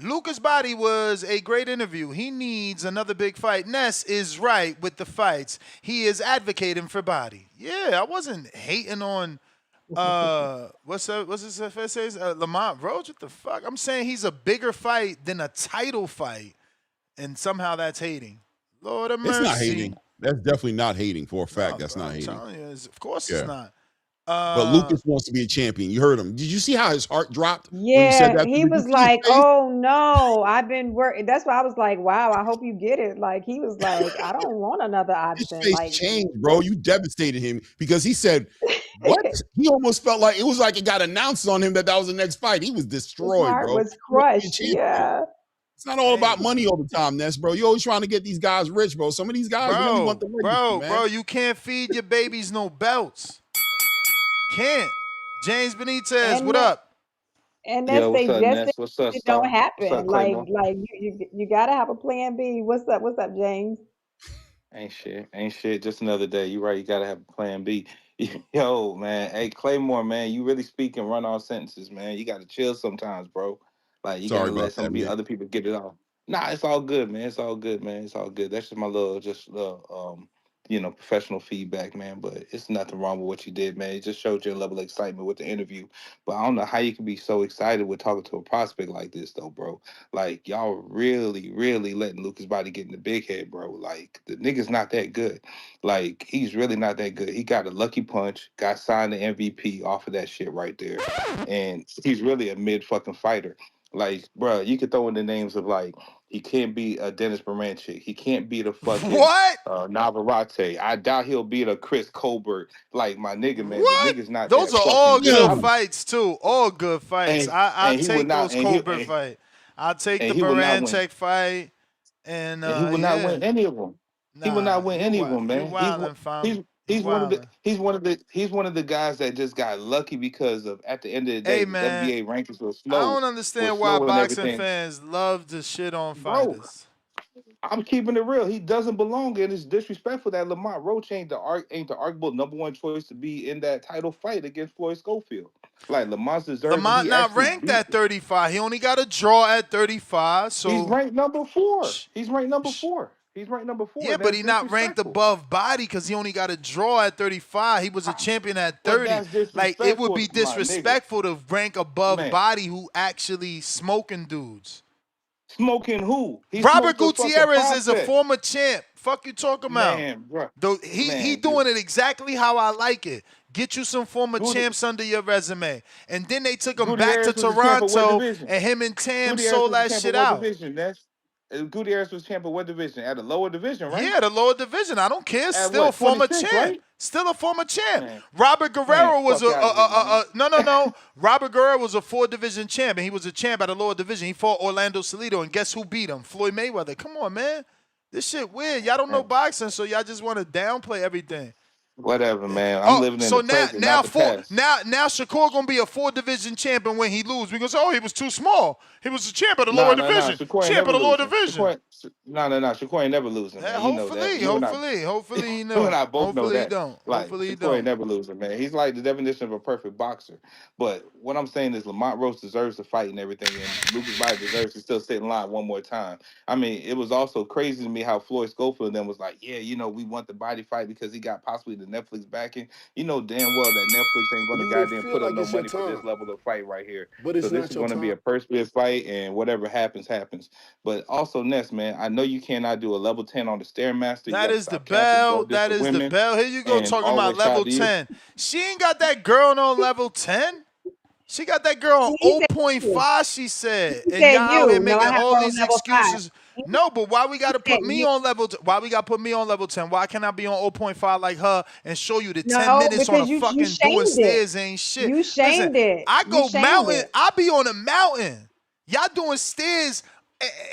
Lucas Body was a great interview. He needs another big fight. Ness is right with the fights. He is advocating for Body. Yeah, I wasn't hating on what's his first name? Lamont Roach. What the fuck? I'm saying he's a bigger fight than a title fight, and somehow that's hating. Lord of mercy. It's not hating. That's definitely not hating for a fact. That's not hating. I'm telling you, of course it's not. But Lucas wants to be a champion. You heard him. Did you see how his heart dropped when he said Yeah, that? he Did you was see his like, face? "Oh no, I've been working." That's why I was like, "Wow, I hope you get it." Like he was like, "I don't want another His option." face Like, changed, bro. You devastated him because he said, "What?" He almost felt like it was like it got announced on him that was the next fight. He was his destroyed, heart bro. was He wants to be a crushed. champion. Yeah. It's not all about money all the time, Ness, bro. You always trying to get these guys rich, bro. Some of these guys really want the legacy, man. Bro, you can't feed your babies no belts. Can't. James Benitez, what up? Yo, And that's what's they up, just Ness? What's up, it don't Star? What's up, happen. Claymore? Like you gotta have a plan B. What's up? What's up, James? Ain't shit. Ain't shit. Just another day. You right. You gotta have a plan B. Yo, man. Hey, Claymore, man. You really speak and run all sentences, man. You gotta chill sometimes, bro. Like you Sorry gotta about let that, man. other people get it off. Nah, it's all good, man. It's all good, man. It's all good. That's just my professional feedback, man. But it's nothing wrong with what you did, man. It just showed your level of excitement with the interview. But I don't know how you can be so excited with talking to a prospect like this, though, bro. Like y'all really, really letting Lucas Body get in the big head, bro. Like the nigga's not that good. Like he's really not that good. He got a lucky punch, got signed to MVP off of that shit right there, and he's really a mid fucking fighter. Like, bro, you could throw in the names of like he can't beat a Dennis Baranchik. He can't beat a fucking What? Navarrete. I doubt he'll beat a Chris Colbert. Like my nigga, man, the What? nigga's not Those that are fucking all good. good fights too. All good fights. I And he would take not those Colbert fight. I'll take and the he would not win. Baranchek fight. And And he will not yeah. win any of them. He will Nah, not win any of them, you man. wildin', fam. You wildin'. He's one of the guys that just got lucky because of at the end of the day Hey the man, WBA rankings I don't understand why and boxing everything. fans love to shit on Bro, fighters. I'm keeping it real. He doesn't belong, and it's disrespectful that Lamont Roach ain't the arguable number one choice to be in that title fight against Floyd Schofield. Like Lamont deserves, and Lamont he not actually ranked beat. at 35. He only got a draw at 35. He's So ranked number 4. He's ranked number 4. He's ranked number 4, yeah, and but that's he not ranked disrespectful. above Body because he only got a draw at 35. He was a champion at But 30. that's Like it would be disrespectful, my nigga. disrespectful to rank above Man, Body who actually smoking dudes. smoking who? He Robert smoked a fucking Gutierrez is a prospect. former champ. Fuck you talking about? Man, bro. Though he Man, doing it exactly how I like it. Get you some former Gutierrez champs under your resume. And then they took him back to was a champ of what Toronto division? and him and Tam Gutierrez sold was a that champ of shit what out. division? That's Gutierrez was champ of what division? At a lower division, right? Yeah, the lower division. I don't care. At Still a what, former 26, champ. right? Still a former champ. Man, Robert Guerrero was fuck out of here, man. no. Robert Guerrero was a 4-division champ, and he was a champ at a lower division. He fought Orlando Salido, and guess who beat him? Floyd Mayweather. Come on, man. This shit weird. Y'all don't know boxing, so y'all just want to downplay everything. Whatever, man. I'm Oh, living in so the now present, not the past. Shakur gonna be a 4-division champion when he lose because he was too small. He was a champ at a lower No. division. Shakur ain't Champ never at a lower losing. division. No. Shakur ain't never losing, man. You know that. Hopefully he You and don't. I both know Hopefully he that. don't. Like Hopefully he Shakur ain't don't. never losing, man. He's like the definition of a perfect boxer. But what I'm saying is Lamont Roach deserves to fight and everything, and Lucas Body deserves to still sit in line one more time. I mean, it was also crazy to me how Floyd Schofield then was like, yeah, we want the Body fight because he got possibly the Netflix backing. You know damn well that Netflix ain't gonna You will goddamn feel put up like no it's your money for this time, level of fight right here. but So it's this not is your gonna be time. a purse bid fight, and whatever happens, happens. But also, Ness, man, I know you cannot do a level 10 on the Stairmaster. You That gotta is the stop capping. bell. Don't diss That the is the women. bell. Here you go And talking about always shout out level to you. 10. She ain't got that girl on level 10. She got that girl on He zero said point you. 0.5, she said. He And said y'all out here you. No, I making have all her on these level 5. excuses. No, but why we got He to said put me you. on level why we got to put me on level 10? Why can't I be on 0.5 like her and show you the 10 No, minutes on a because you fucking doing shamed it. stairs ain't shit? You Listen, shamed it. I You go shamed mountain. it. I be on a mountain. Y'all doing stairs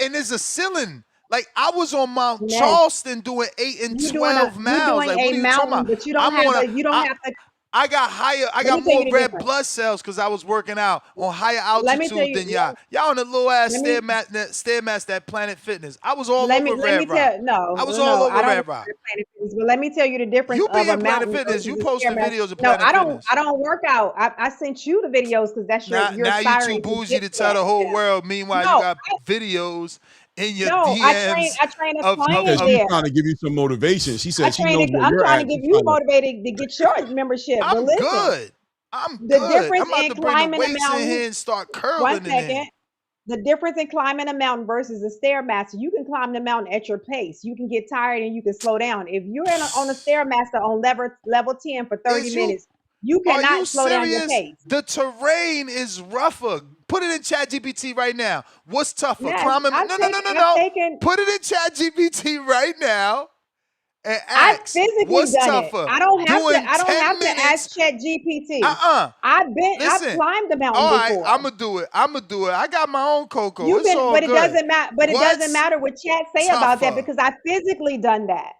and there's a ceiling. Like I was on Mount Ness, Charleston doing 8 and you 12 miles. doing Like a what are you talking mountain, about? but you don't I'm have on a a you don't have to. I got higher. I Let got me tell more you the red difference. blood cells because I was working out on higher Let me tell altitude you. than y'all. Y'all on the low ass Let me stairmaster at Planet Fitness. I was all let over me let me Red Rock. tell no I was no all no. I over don't Red work Rock. at Planet Fitness, but let me tell you the difference You of be a in Planet mountain Fitness. versus You a posted stairmaster. videos of No, Planet I Fitness. don't work out. I sent you the videos because that's Now, your now you too aspiring to bougie get to to tell that the whole gym. world. Meanwhile, you No, got videos in your no. DMs I train a of She said client of. she's there. trying to give you some motivation. She I said she train. knows where I'm you're trying to at. get She's you trying to. motivated to get your membership. But I'm listen, good. I'm the good. difference I'm about in to bring the climbing a weights in mountain. here and start One curling in here. second. The difference in climbing a mountain versus a stairmaster, you can climb the mountain at your pace. You can get tired and you can slow down. If you're on a stairmaster on level 10 for 30 Is you minutes, you Are you cannot slow down your serious? pace. The terrain is rougher. Put it in ChatGPT right now. What's tougher? Yes, Climbing? No, no, no, no, I've no. taken, Put it in ChatGPT right now and I've ask, physically what's done it. tougher? I Doing don't 10 have to minutes? ask Chat GPT. Uh-uh. I've Listen. climbed the mountain All right, I'm before. going to do it. I'm going to do it. I got my own Coco. You It's can, all but it good. doesn't matter. But it doesn't What's matter what Chat say about that tougher? because I physically done that.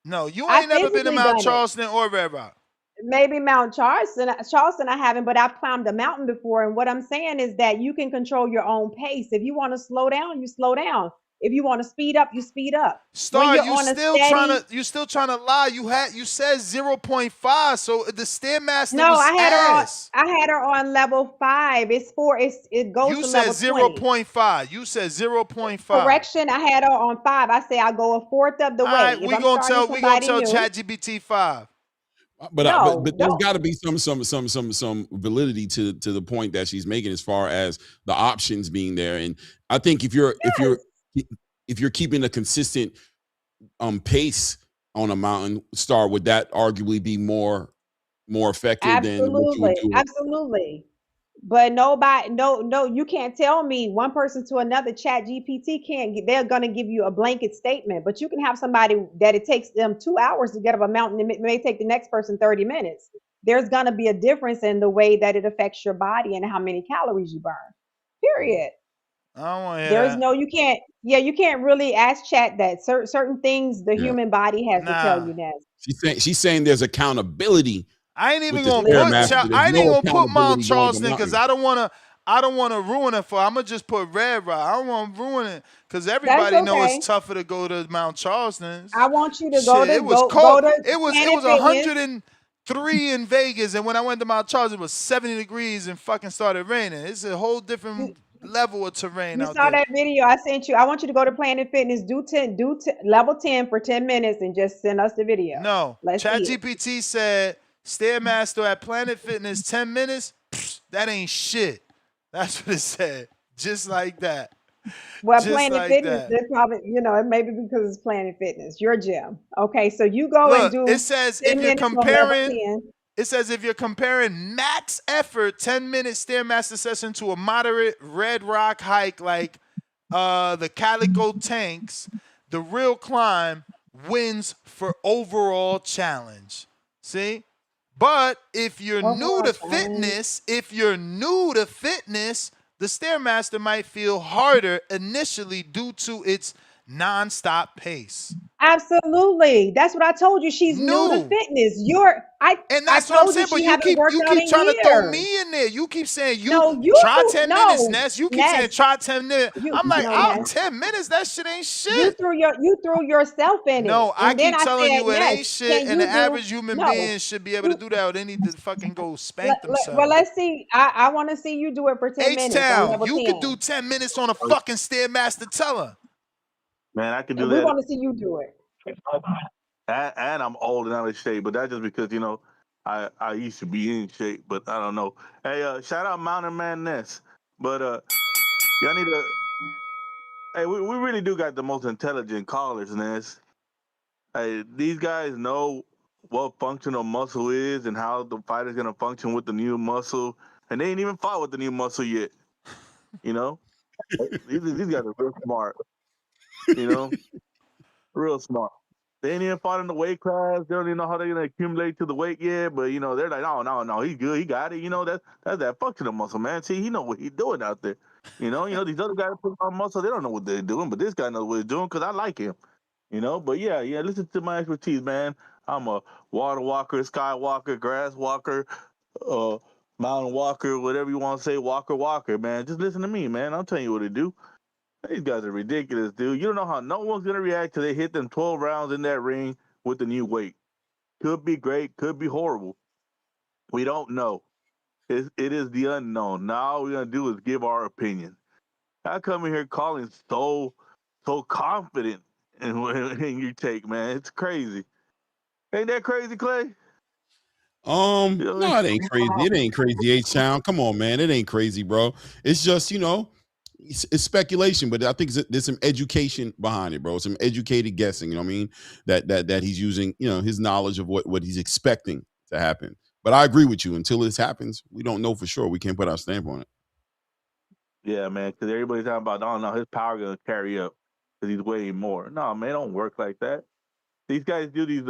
No, you I ain't never been to physically Mount done it. Charleston or Red Rock. Maybe Mount Charleston I haven't, but I've climbed a mountain before. And what I'm saying is that you can control your own pace. If you want to slow down, you slow down. If you want to speed up, you speed up. When Star, you're on a steady, you still trying to lie. You said 0.5, so the Stairmaster no, was ass. I had her on level 5. It goes You to said level 20. 0.5. You said 0.5. Correction, I had her on 5. I say I'll go a fourth of the All way. right, If I'm starting we gonna somebody tell new, ChatGPT 5. no, There's don't. got to be some validity to the point that she's making as far as the options being there. And I think Yes, if you're keeping a consistent pace on a mountain, Star, would that arguably be more effective than what you would absolutely, do? absolutely. But nobody, no, you can't tell me one person to another. Chat GPT can't. They're gonna give you a blanket statement, but you can have somebody that it takes them 2 hours to get up a mountain. It may take the next person 30 minutes. There's gonna be a difference in the way that it affects your body and how many calories you burn. Period. I don't want to hear There's that. no, you can't. Yeah, you can't really ask chat that certain things the Yeah. human body has to tell Nah. you next. She's saying there's accountability I ain't with even the gonna Stairmaster. There's I ain't even no gonna put Mount accountability going to Charleston because mountain. I don't wanna ruin it for. I'm gonna just put Red Rock. I don't wanna ruin it because That's everybody know it's okay. tougher to go to Mount Charleston. I want you to Shit, it was go cold. to It Planet was Fitness. 103 in Vegas, and when I went to Mount Charleston, it was 70 degrees and fucking started raining. It's a whole You, different level of terrain you out saw there. that video I sent you. I want you to go to Planet Fitness, level 10 for 10 minutes and just send us the video. No, Let's see it. ChatGPT said Stairmaster at Planet Fitness 10 minutes. Pfft, that ain't shit. That's what it said. Just like that. Well, Just Planet like Fitness, that. they're probably, it may be because it's Planet Fitness, your gym. Okay, so you go and Look, do 10 minutes on level 10. it says if you're comparing max effort 10-minute Stairmaster session to a moderate red rock hike like the Calico Tanks, the real climb wins for overall challenge. See? But if you're new Overall to challenge. fitness, the Stairmaster might feel harder initially due to its non-stop pace. Absolutely. That's what I told you. She's new to New. fitness. And I that's what I'm told you saying. But she haven't worked you out keep in trying to throw years. me in there. You keep saying No, try 10 minutes, no, Ness. You keep saying Ness. try 10 minutes. I'm like, Ness. 10 minutes, that shit ain't You shit. threw yourself in No, it. I And then keep I telling said, you it Ness, ain't shit, can and the you do average human no. being should be able to do that, or they need to fucking go spank Well, themselves. let's see. I want to see you do it for 10 minutes on H-Town, level you could do 10. 10 minutes on a fucking Stairmaster. Tell her. Man, I can do And we that. want to see you do it. and I'm old and out of shape. But that's just because I used to be in shape, but I don't know. Hey, shout out Mountain Man Ness. But y'all need to. Hey, we really do got the most intelligent callers, Ness. Hey, these guys know what functional muscle is and how the fighter's gonna function with the new muscle, and they ain't even fought with the new muscle yet. You know, these guys are real smart. You know, real smart. They ain't even fought in the weight class. They don't even know how they're gonna accumulate to the weight yet. But they're like, no, he's good. He got it. That's that functional muscle, man. See, he know what he's doing out there. These other guys put on muscle. They don't know what they're doing, but this guy knows what he's doing because I like him. But yeah. Listen to my expertise, man. I'm a water walker, sky walker, grass walker, uh, mountain walker, whatever you want to say, walker, man. Just listen to me, man. I'll tell you what to do. These guys are ridiculous, dude. You don't know how no one's gonna react till they hit them 12 rounds in that ring with the new weight. Could be great, could be horrible. We don't know. It is the unknown. Now all we're gonna do is give our opinion. I come in here calling so confident in your take, man. It's crazy. Ain't that crazy, Clay? No, it ain't crazy. It ain't crazy, H-Town. Come on, man. It ain't crazy, bro. It's just, it's speculation, but I think there's some education behind it, bro. Some educated guessing, you know what I mean? That he's using, his knowledge of what he's expecting to happen. But I agree with you. Until this happens, we don't know for sure. We can't put our stamp on it. Yeah, man, because everybody's talking about, oh, no, his power going to carry up because he's weighing more. No, man, it don't work like that. These guys do these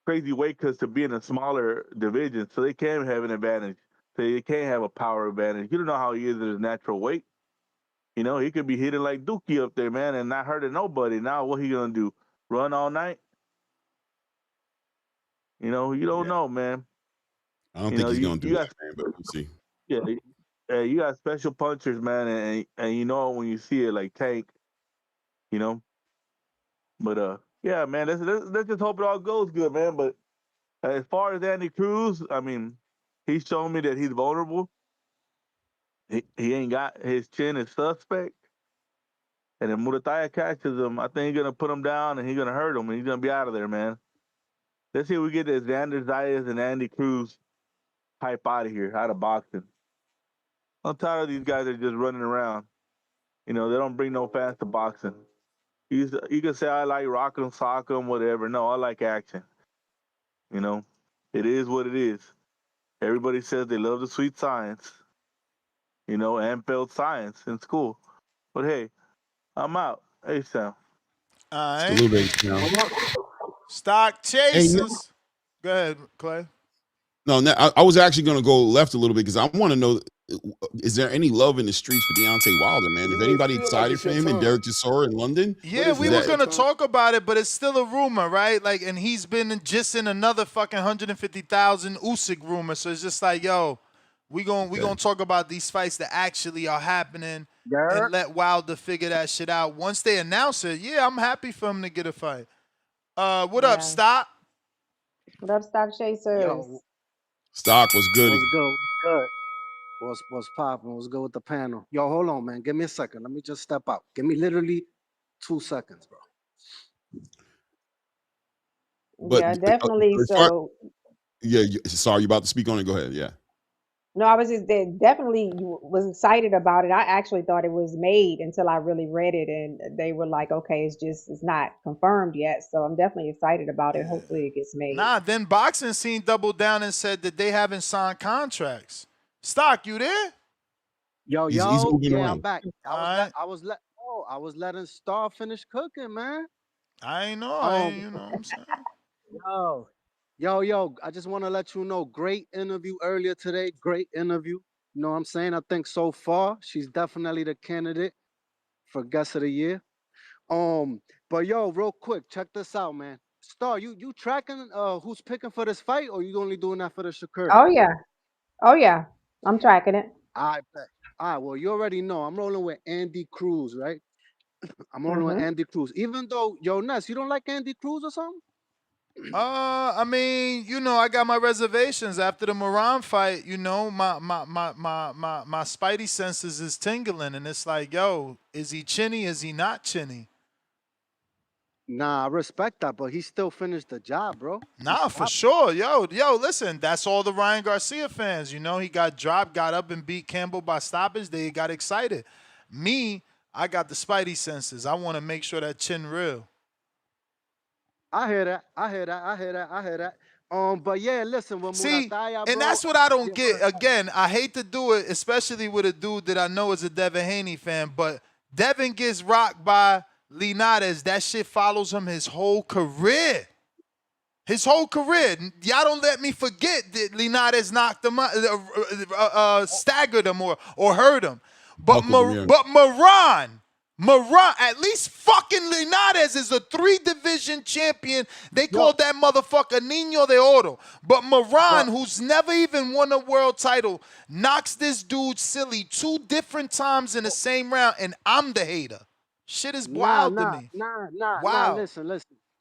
crazy weight cuts to be in a smaller division so they can have an advantage. So they can't have a power advantage. You don't know how he is at his natural weight. He could be hitting like Dookie up there, man, and not hurting nobody. Now what he going to do? Run all night? You don't know, man. I don't think he's going to do that, man, but we'll see. Yeah, you got special punchers, man, and you know when you see it like Tank, But yeah, man, let's just hope it all goes good, man. But as far as Andy Cruz, I mean, he's shown me that he's vulnerable. He ain't got his chin is suspect. And if Muratalla catches him, I think he's gonna put him down and he's gonna hurt him and he's gonna be out of there, man. Let's see if we get this Xander Zayas and Andy Cruz hype out of here, out of boxing. I'm tired of these guys that are just running around. They don't bring no fans to boxing. You can say I like rock 'em, sock 'em, whatever. No, I like action. It is what it is. Everybody says they love the sweet science, and failed science in school. But hey, I'm out. Hey, Sam. All right. Salute, H-Town. Stock chasers. Go ahead, Clay. No, I was actually going to go left a little bit because I want to know, is there any love in the streets for Deontay Wilder, man? Is anybody excited for him and Derek Chisora in London? Yeah, we were going to talk about it, but it's still a rumor, right? And he's been just in another fucking 150,000 Usyk rumor. So it's just like, yo, we gonna talk about these fights that actually are happening and let Wilder figure that shit out. Once they announce it, yeah, I'm happy for him to get a fight. What up, Stock? What up, Stock Chasers? Yo, Stock was good. What's good? What's popping? What's good with the panel? Yo, hold on, man. Give me a second. Let me just step out. Give me literally 2 seconds, bro. But, yeah, definitely. Sorry, you about to speak on it. Go ahead. Yeah. No, I was just definitely was excited about it. I actually thought it was made until I really read it, and they were like, "Okay, it's not confirmed yet." So I'm definitely excited about it. Hopefully, it gets made. Nah, then boxing scene doubled down and said that they haven't signed contracts. Stock, you there? Yo, he's moving around. I'm back. I was letting Star finish cooking, man. I ain't know. You know what I'm saying? Yo, I just want to let you know, great interview earlier today. Great interview. You know what I'm saying? I think so far, she's definitely the candidate for guest of the year. But yo, real quick, check this out, man. Star, you tracking who's picking for this fight, or you only doing that for the Shakur? Oh yeah, I'm tracking it. I bet. All right, well, you already know I'm rolling with Andy Cruz, right? I'm rolling with Andy Cruz. Even though, yo, Ness, you don't like Andy Cruz or something? I mean, I got my reservations after the Moran fight. My spidey senses is tingling, and it's like, yo, is he chinny? Is he not chinny? Nah, I respect that, but he still finished the job, bro. He Nah, for stopped. sure. Yo, listen, that's all the Ryan Garcia fans. You know, he got dropped, got up and beat Campbell by stoppage. They got excited. Me, I got the spidey senses. I want to make sure that chin real. I hear that. I hear that. I hear that. I hear that. But yeah, listen, with See, Murataya, and bro. that's what I don't Yeah, go get. ahead. Again, I hate to do it, especially with a dude that I know is a Devin Haney fan, but Devin gets rocked by Linares. That shit follows him his whole career. His whole career. Y'all don't let me forget that Linares knocked him out, staggered him or hurt him. But Buckled him in. Moran, at least fucking Linares is a 3-division champion. They Yo, called that motherfucker Niño de Oro. But Moran, but who's never even won a world title, knocks this dude silly 2 different times in the same round, and I'm the hater. Shit is nah, wild to nah, me. nah, nah, nah. Wow.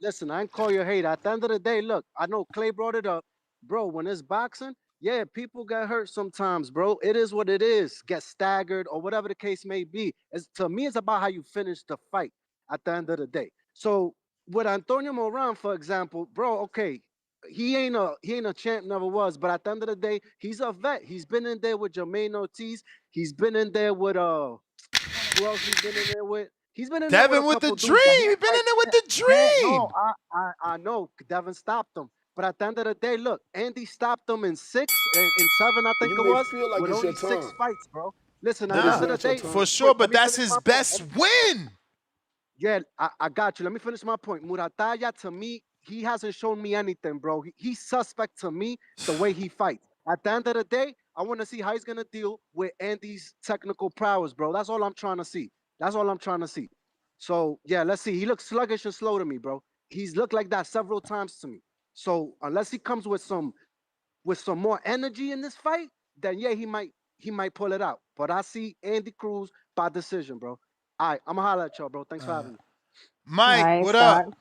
Listen. I ain't call you a hater. At the end of the day, look, I know Clay brought it up, bro. When it's boxing, yeah, people get hurt sometimes, bro. It is what it is. Get staggered or whatever the case may be. To me, it's about how you finish the fight. At the end of the day, so with Antonio Moran, for example, bro. Okay, he ain't a champ, never was. But at the end of the day, he's a vet. He's been in there with Jermaine Ortiz. He's been in there with who else he been in there with? He's been in there with a Devin with the couple dudes that dream. He been in there with the no, dream. I know Devin stopped him. But at the end of the day, look, Andy stopped him in 6 and in 7, I think You it may was, feel like with it's your only 6 turn, fights, bro. Listen, at but the it's end Nah, of the not your day, for turn. sure, quick, let but me that's finish his my point. best win. Yeah, I got you. Let me finish my point. Murataya, to me, he hasn't shown me anything, bro. He's suspect to me the way he fights. At the end of the day, I want to see how he's going to deal with Andy's technical prowess, bro. That's all I'm trying to see. That's all I'm trying to see. So, yeah, let's see. He looks sluggish and slow to me, bro. He's looked like that several times to me. So, unless he comes with some more energy in this fight, then yeah, he might pull it out. But I see Andy Cruz by decision, bro. All right, I'm going to holler at y'all, bro. Thanks for having me. Mike, Nice what up? talk.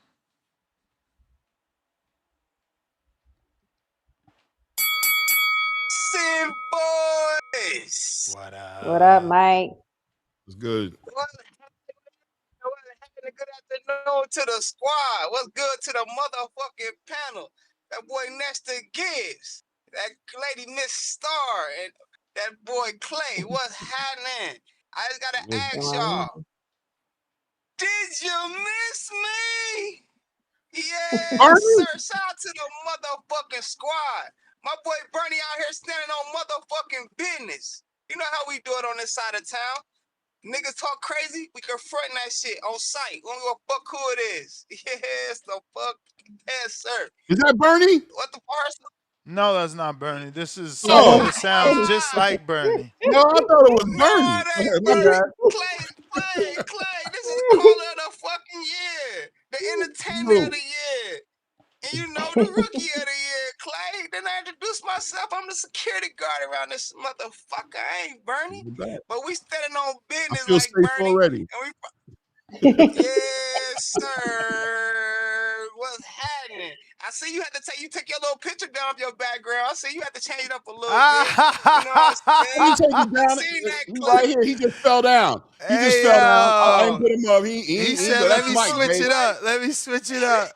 Sim boys. What What up, up? Mike? It's good. What happened? Good afternoon to the squad. What's good to the motherfucking panel? That boy Nestor Gibbs, that lady Miss Star, and that boy Clay. What's happening? I just gotta Well, ask y'all, did you miss me? Yes, Bernie? sir. Shout out to the motherfucking squad. My boy Bernie out here standing on motherfucking business. You know how we do it on this side of town. Niggas talk crazy, we confronting that shit on site. We don't give a fuck who it is. Yes, the fuck. Yes, sir. Is that Bernie? What the parcel? No, that's not Bernie. This is Oh, someone that sounds just like Bernie. no, I thought it was No, Bernie. it Okay, ain't my Bernie. bad. Clay. This is the caller of the fucking year. The entertainment of No. the year. And you know the rookie of the year, Clay. Then I introduced myself. I'm the security guard around this motherfucker. I ain't Bernie. But we standing on I business feel like safe Bernie. already. And we yes, sir. What's happening? I see you had to take your little picture down of your background. I see you had to change it up a little bit. You know what I'm I didn't saying? take it I down. seen that, He right Clay. here. He just fell down. He just Hey fell down. I ain't yo. put him up. He He said, but let that's me Mike, switch babe. it up. Let me switch it up.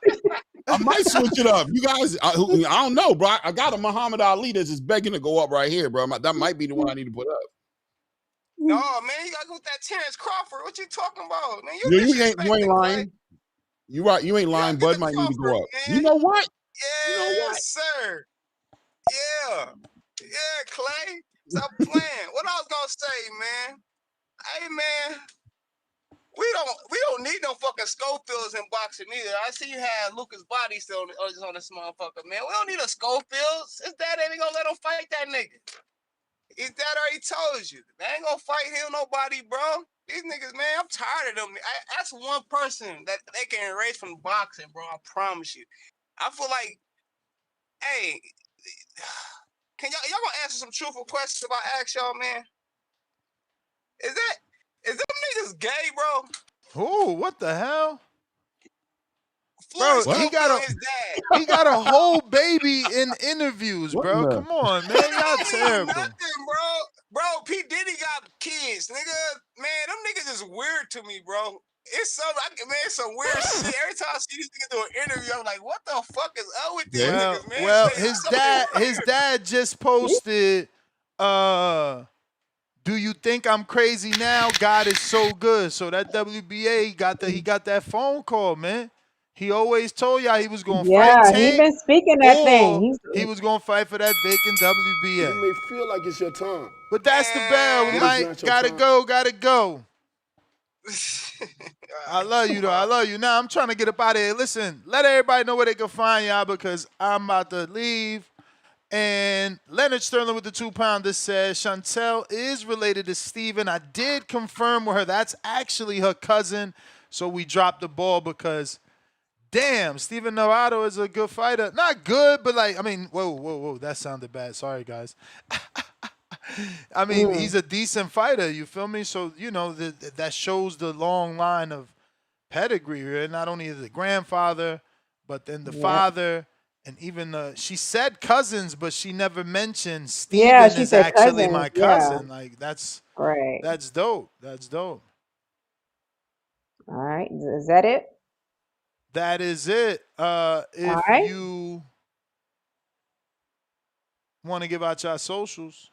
I might switch it up. You guys, I don't know, bro. I got a Muhammad Ali that's just begging to go up right here, bro. That might be the one I need to put up. No, man, you gotta go with that Terrence Crawford. What you talking about? Man, you You ain't disrespecting, Clay. lying. You right. You ain't You gotta lying. get Bud the might need to Crawford, go up. You man. know what? You know what? Yes, sir. Yeah. Yeah, Clay. Stop playing. What I was gonna say, man. Hey, man. We don't need no fucking Schofields in boxing either. I see you had Lucas Body still on this motherfucker, man. We don't need a Schofields. His dad ain't gonna let him fight that nigga. His dad already told you. They ain't gonna fight him, nobody, bro. These niggas, man, I'm tired of them. That's one person that they can erase from boxing, bro. I promise you. I feel like, hey, can y'all gonna answer some truthful questions if I ask y'all, man? Is them niggas gay, bro? Ooh, what the hell? Floyd Bro, What? Schofield, his dad. he got a whole baby in interviews, What in bro. the? Come on, man. That Y'all don't mean terrible. nothing, bro. Bro, P. Diddy got kids, nigga. Man, them niggas is weird to me, bro. It's some man, it's some weird shit. Every time I see these niggas do an interview, I'm like, what the fuck is up with these Yeah. niggas, man? Well, Like, some of them his weird. dad just posted, do you think I'm crazy now? God is so good. So that WBA he got that phone call, man. He always told y'all he was gonna fight Yeah, he Tank been speaking that thing. or He's he was gonna fight for that vacant WBA. You may feel like it's your time, But that's the bell. but it's not your Gotta time. go. I love you though. I love you. Now I'm trying to get up out of here. Listen, let everybody know where they can find y'all because I'm about to leave. And Leonard Sterling with the 2-pounder says Shantel is related to Steven. I did confirm with her that's actually her cousin. So we dropped the ball because damn, Steven Navarro is a good fighter. Not good, but like, I mean, whoa. That sounded bad. Sorry, guys. I mean, he's a decent fighter. You feel me? So, you know, that shows the long line of pedigree. Right? Not only the grandfather, but then the father. And even she said cousins, but she never mentioned Steven she is said actually cousins. my Yeah, cousin. Like that's right. dope. That's dope. All right, is that it? That is it. If right. you want to give out your socials.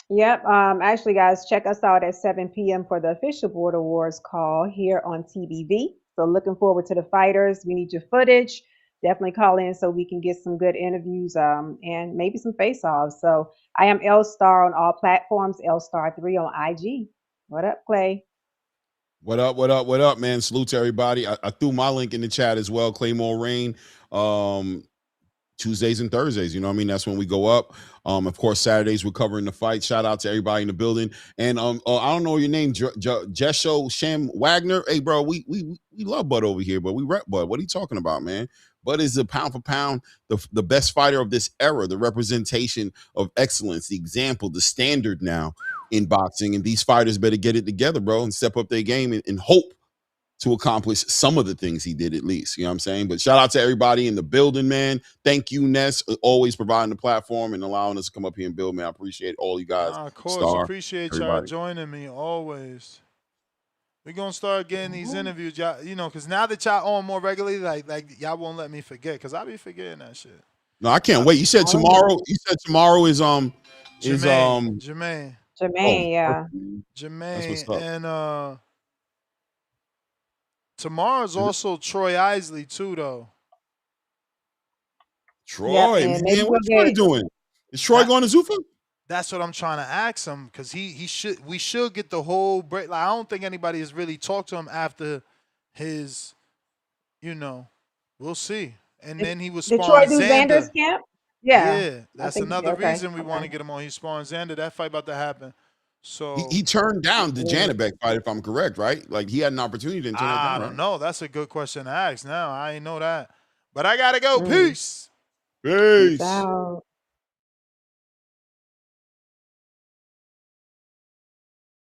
Yep. Actually, guys, check us out at 7 p.m. for the official Border Wars call here on TBV. So looking forward to the fighters. We need your footage. Definitely call in so we can get some good interviews and maybe some face-offs. So I am L Star on all platforms, L Star 3 on IG. What up, Clay? What up, man? Salute to everybody. I threw my link in the chat as well. Claymore Rain. Tuesdays and Thursdays, you know what I mean? That's when we go up. Of course, Saturdays we're covering the fight. Shout out to everybody in the building. And I don't know your name, Jesho Shem Wagner. Hey, bro, we love Bud over here, but we rep Bud. What are you talking about, man? Bud is the pound for pound, the best fighter of this era, the representation of excellence, the example, the standard now in boxing. And these fighters better get it together, bro, and step up their game and hope to accomplish some of the things he did at least. You know what I'm saying? But shout out to everybody in the building, man. Thank you, Ness, always providing the platform and allowing us to come up here and build, man. I appreciate all you guys. Of course, Star, appreciate y'all everybody. joining me always. We're going to start getting these interviews, y'all, you know, because now that y'all on more regularly, like y'all won't let me forget because I be forgetting that shit. No, I can't wait. You said tomorrow. You said tomorrow is Jermaine. Yeah. Jermaine. That's what's up. And tomorrow's also Troy Isley too, though. Troy, man, what's Troy doing? Is Troy going to Zufa? That's what I'm trying to ask him because we should get the whole break. Like, I don't think anybody has really talked to him after his, you know, we'll see. And then he was Did sparring Troy do Xander. Xander's camp? Yeah. Yeah, that's another reason we want to get him on. He's sparring Xander. That fight about to happen. So He turned down the Janibek fight, if I'm correct, right? Like he had an opportunity to turn that down. I don't know. That's a good question to ask. Now I ain't know that, but I gotta go. Peace. Peace. Out.